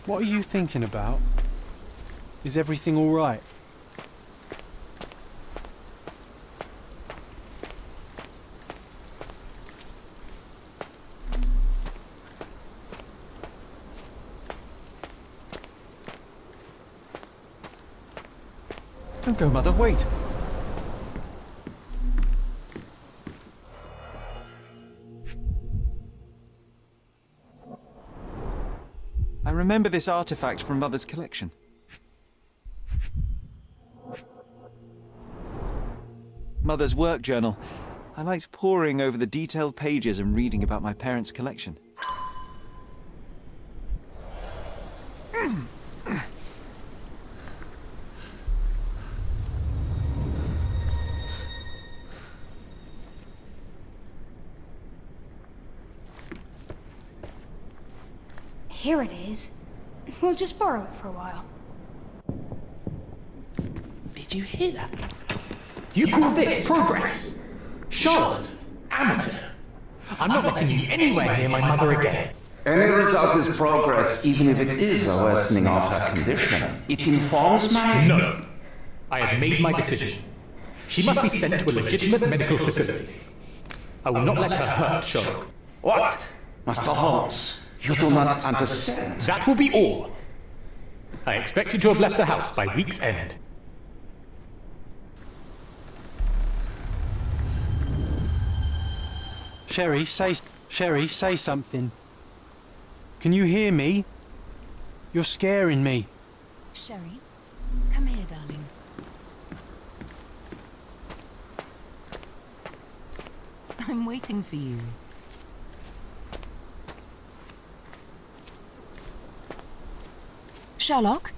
What are you thinking about? Is everything all right? Don't go, Mother, wait! I remember this artifact from Mother's collection. Mother's work journal. I liked poring over the detailed pages and reading about my parents' collection. Here it is. We'll just borrow it for a while. Did you hear that? You call this progress? Charlotte, amateur. I'm not letting you anywhere near my mother again. Any result is progress, even if it is a worsening of her condition. It informs my... No. I have made my decision. She must be sent to a legitimate medical facility. I will not let her hurt Sherlock. What? Master Holmes, you do not understand. That will be all. I expect you to have left the house by week's end. Sherry, say something. Can you hear me? You're scaring me. Sherry, come here, darling. I'm waiting for you. Sherlock,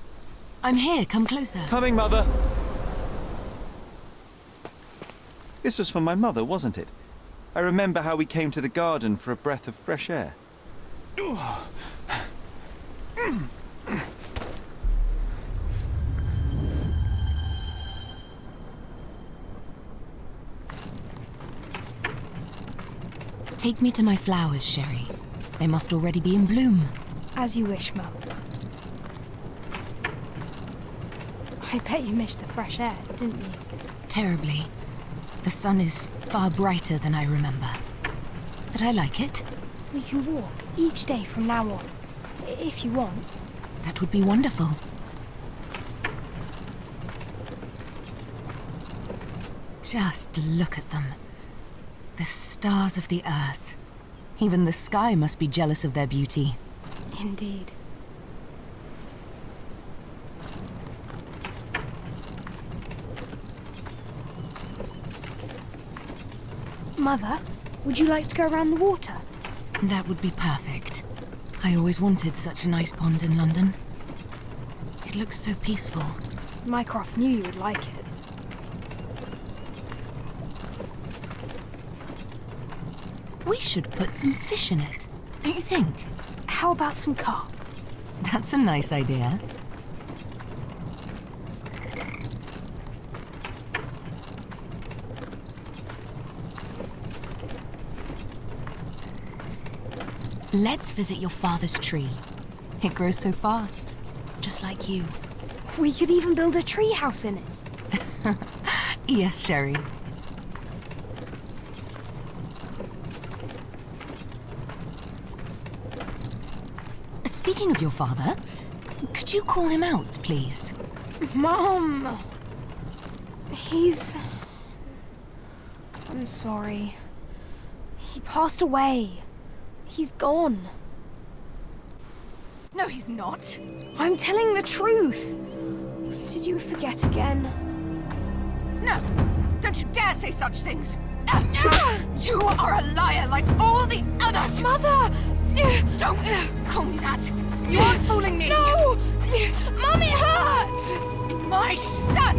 I'm here. Come closer. Coming, Mother! This was for my mother, wasn't it? I remember how we came to the garden for a breath of fresh air. Take me to my flowers, Sherry. They must already be in bloom. As you wish, Mum. I bet you missed the fresh air, didn't you? Terribly. The sun is far brighter than I remember. But I like it. We can walk each day from now on, if you want. That would be wonderful. Just look at them. The stars of the earth. Even the sky must be jealous of their beauty. Indeed. Mother, would you like to go around the water? That would be perfect. I always wanted such a nice pond in London. It looks so peaceful. Mycroft knew you would like it. We should put some fish in it, don't you think? How about some carp? That's a nice idea. Let's visit your father's tree. It grows so fast, just like you. We could even build a tree house in it. Yes, Sherry. Speaking of your father, could you call him out, please? Mom! I'm sorry. He passed away. He's gone. No, he's not. I'm telling the truth. Did you forget again? No! Don't you dare say such things! You are a liar like all the others! Mother! Don't call me that! You aren't fooling me! No! Mum, it hurts! My son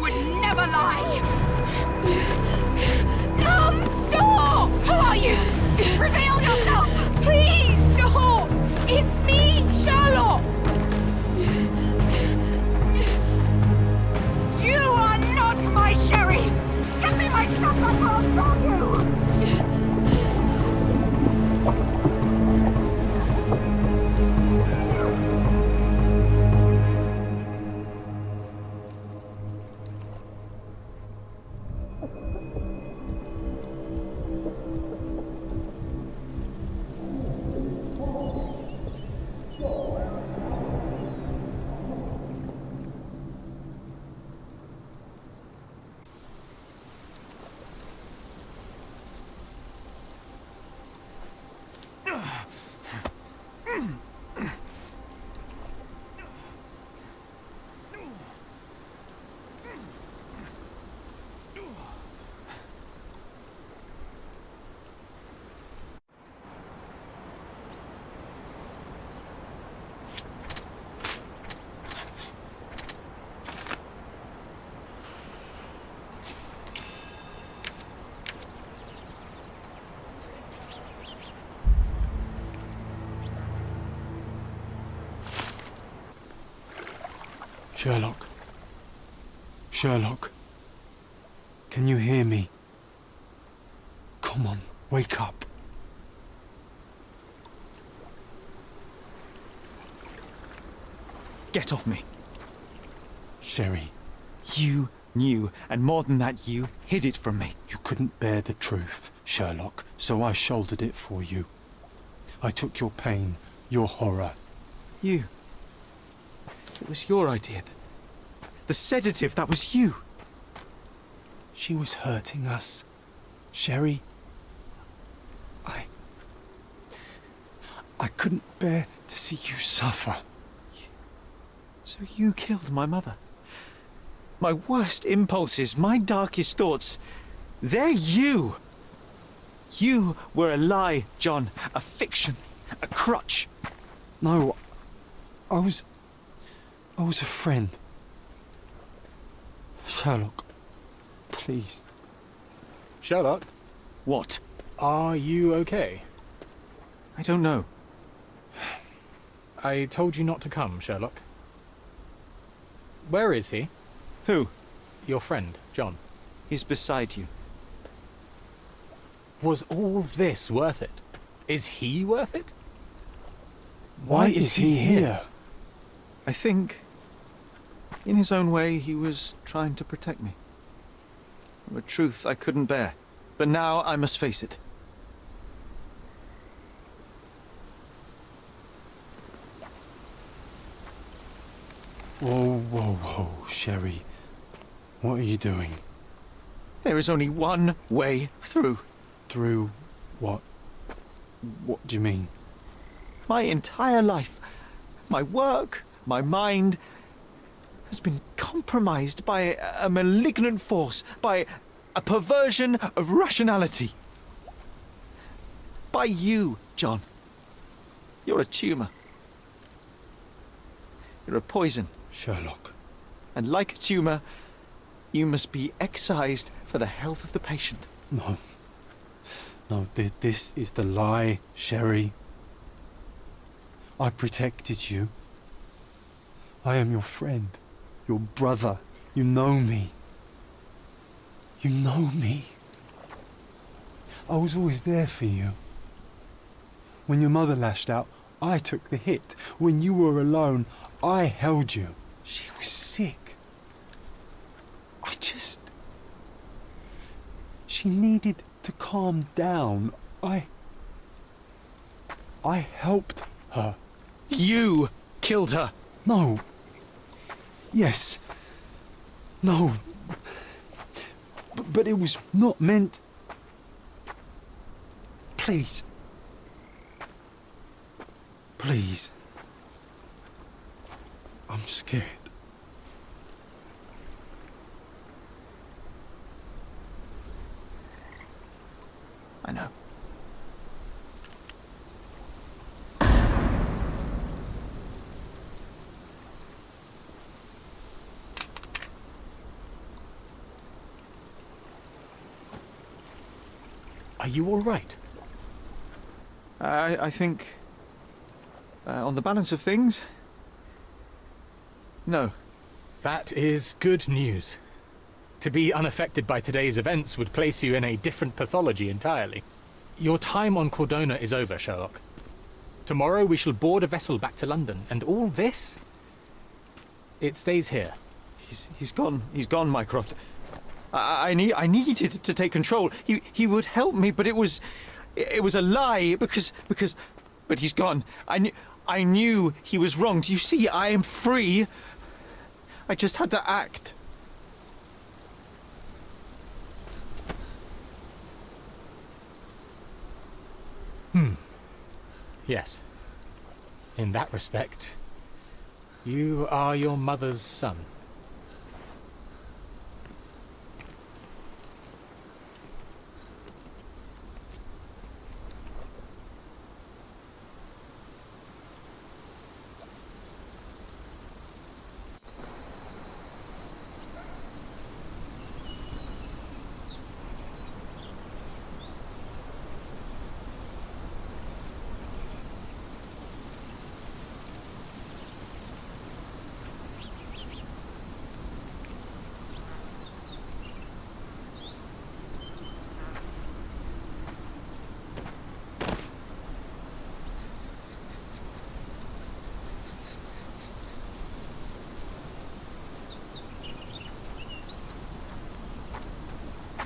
would never lie! Mum, stop! Who are you? Reveal yourself! Please, stop! It's me, Sherlock! You are not my Sherry! Get me my stuff or I'll kill you! Sherlock. Sherlock. Can you hear me? Come on, wake up. Get off me. Sherry. You knew, and more than that, you hid it from me. You couldn't bear the truth, Sherlock, so I shouldered it for you. I took your pain, your horror. You. It was your idea. The sedative, that was you. She was hurting us. Sherry. I couldn't bear to see you suffer. So you killed my mother. My worst impulses, my darkest thoughts, they're you. You were a lie, John, a fiction, a crutch. No, I was a friend. Sherlock, please. Sherlock? What? Are you okay? I don't know. I told you not to come, Sherlock. Where is he? Who? Your friend, John. He's beside you. Was all this worth it? Is he worth it? Why is he here? I think, in his own way, he was trying to protect me. From a truth I couldn't bear. But now I must face it. Whoa, Sherry. What are you doing? There is only one way through. Through what? What do you mean? My entire life, my work, my mind, has been compromised by a malignant force, by a perversion of rationality. By you, John. You're a tumour. You're a poison. Sherlock. And like a tumour, you must be excised for the health of the patient. No, this is the lie, Sherry. I protected you. I am your friend, your brother. You know me. You know me. I was always there for you. When your mother lashed out, I took the hit. When you were alone, I held you. She was sick. She needed to calm down. I helped her. You killed her. No. Yes. No. But it was not meant. Please. Please. I'm scared. I know. Are you all right? I think, on the balance of things, no. That is good news. To be unaffected by today's events would place you in a different pathology entirely. Your time on Cordona is over, Sherlock. Tomorrow we shall board a vessel back to London, and all this? It stays here. He's gone, Mycroft. I needed to take control. He would help me, but it was a lie but he's gone. I knew he was wrong. Do you see? I am free. I just had to act. Yes. In that respect, you are your mother's son.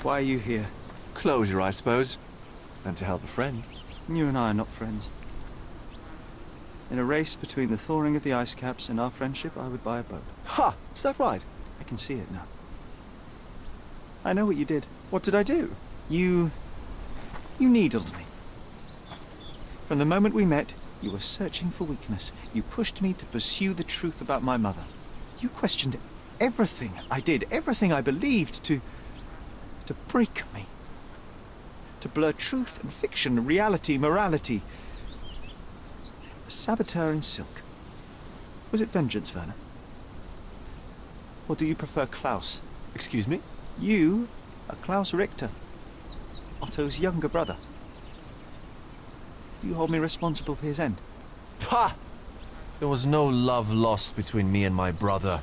Why are you here? Closure, I suppose. And to help a friend. You and I are not friends. In a race between the thawing of the ice caps and our friendship, I would buy a boat. Ha! Is that right? I can see it now. I know what you did. What did I do? You needled me. From the moment we met, you were searching for weakness. You pushed me to pursue the truth about my mother. You questioned everything I did, everything I believed, to break me. To blur truth and fiction, reality, morality. A saboteur in silk. Was it vengeance, Werner? Or do you prefer Klaus? Excuse me? You are Klaus Richter, Otto's younger brother. Do you hold me responsible for his end? Pah! There was no love lost between me and my brother.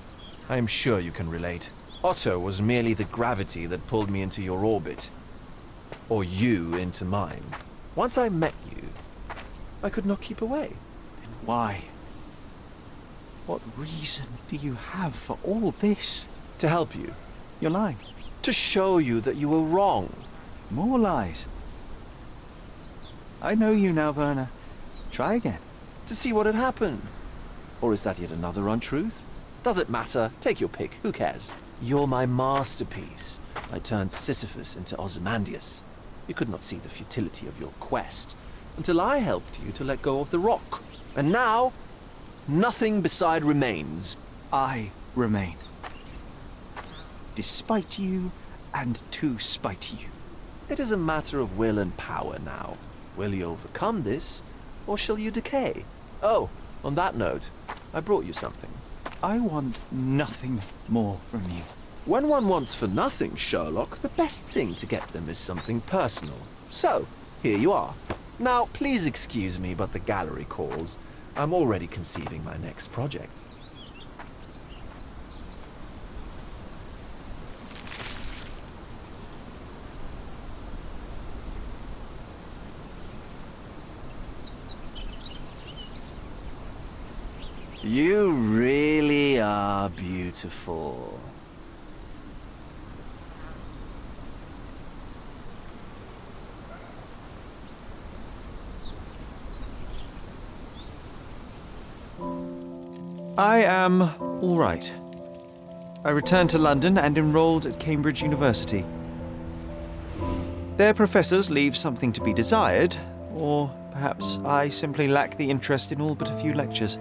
I am sure you can relate. Otto was merely the gravity that pulled me into your orbit. Or you into mine. Once I met you, I could not keep away. Then why? What reason do you have for all this? To help you. You're lying. To show you that you were wrong. More lies. I know you now, Werner. Try again. To see what had happened. Or is that yet another untruth? Doesn't matter. Take your pick. Who cares? You're my masterpiece. I turned Sisyphus into Ozymandias. You could not see the futility of your quest until I helped you to let go of the rock. And now, nothing beside remains. I remain. Despite you, and to spite you. It is a matter of will and power now. Will you overcome this, or shall you decay? Oh, on that note, I brought you something. I want nothing more from you. When one wants for nothing, Sherlock, the best thing to get them is something personal. So, here you are. Now, please excuse me, but the gallery calls. I'm already conceiving my next project. You really are beautiful. I am all right. I returned to London and enrolled at Cambridge University. Their professors leave something to be desired, or perhaps I simply lack the interest in all but a few lectures.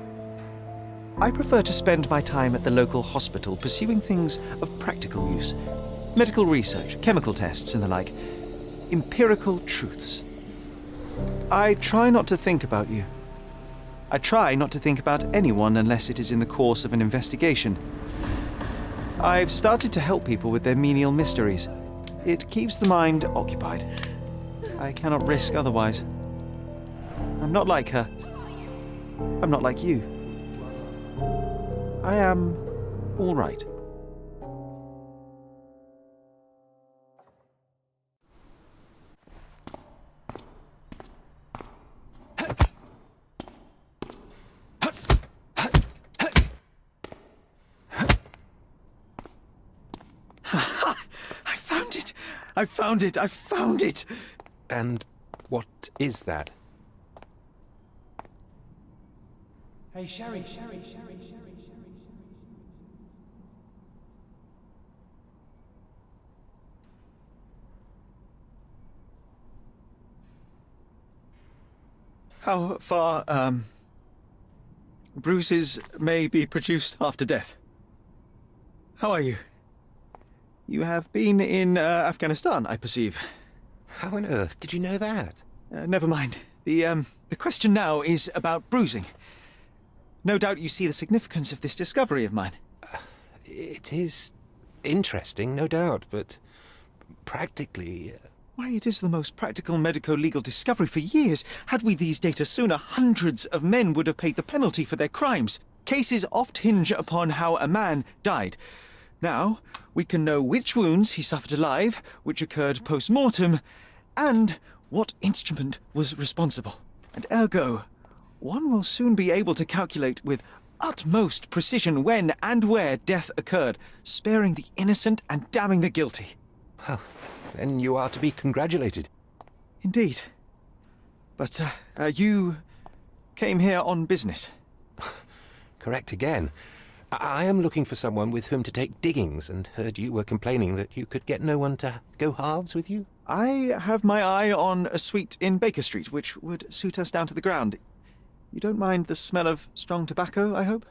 I prefer to spend my time at the local hospital pursuing things of practical use. Medical research, chemical tests and the like. Empirical truths. I try not to think about you. I try not to think about anyone unless it is in the course of an investigation. I've started to help people with their menial mysteries. It keeps the mind occupied. I cannot risk otherwise. I'm not like her. I'm not like you. I am all right. I found it! I found it! And what is that? Hey, Sherry. How far, bruises may be produced after death. How are you? You have been in Afghanistan, I perceive. How on earth did you know that? Never mind. The question now is about bruising. No doubt you see the significance of this discovery of mine. It is interesting, no doubt, but practically... Why, it is the most practical medico-legal discovery for years. Had we these data sooner, hundreds of men would have paid the penalty for their crimes. Cases oft hinge upon how a man died. Now, we can know which wounds he suffered alive, which occurred post-mortem, and what instrument was responsible. And ergo, one will soon be able to calculate with utmost precision when and where death occurred, sparing the innocent and damning the guilty. Well, then you are to be congratulated. Indeed. But, you came here on business. Correct again. I am looking for someone with whom to take diggings, and heard you were complaining that you could get no one to go halves with you. I have my eye on a suite in Baker Street, which would suit us down to the ground. You don't mind the smell of strong tobacco, I hope?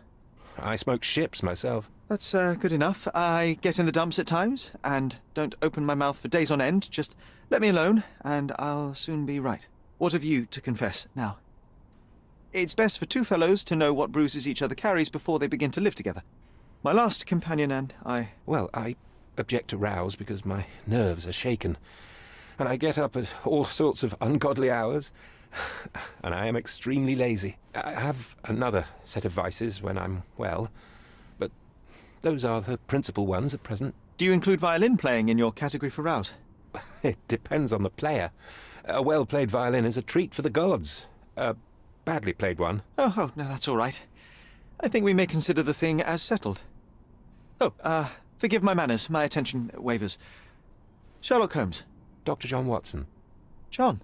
I smoke ships myself. That's good enough. I get in the dumps at times, and don't open my mouth for days on end. Just let me alone, and I'll soon be right. What have you to confess now? It's best for two fellows to know what bruises each other carries before they begin to live together. My last companion and I... Well, I object to rows because my nerves are shaken, and I get up at all sorts of ungodly hours, and I am extremely lazy. I have another set of vices when I'm well, but those are the principal ones at present. Do you include violin playing in your category for rouse? It depends on the player. A well-played violin is a treat for the gods. A badly played one. Oh, no, that's all right. I think we may consider the thing as settled. Oh, forgive my manners. My attention wavers. Sherlock Holmes. Dr. John Watson. John.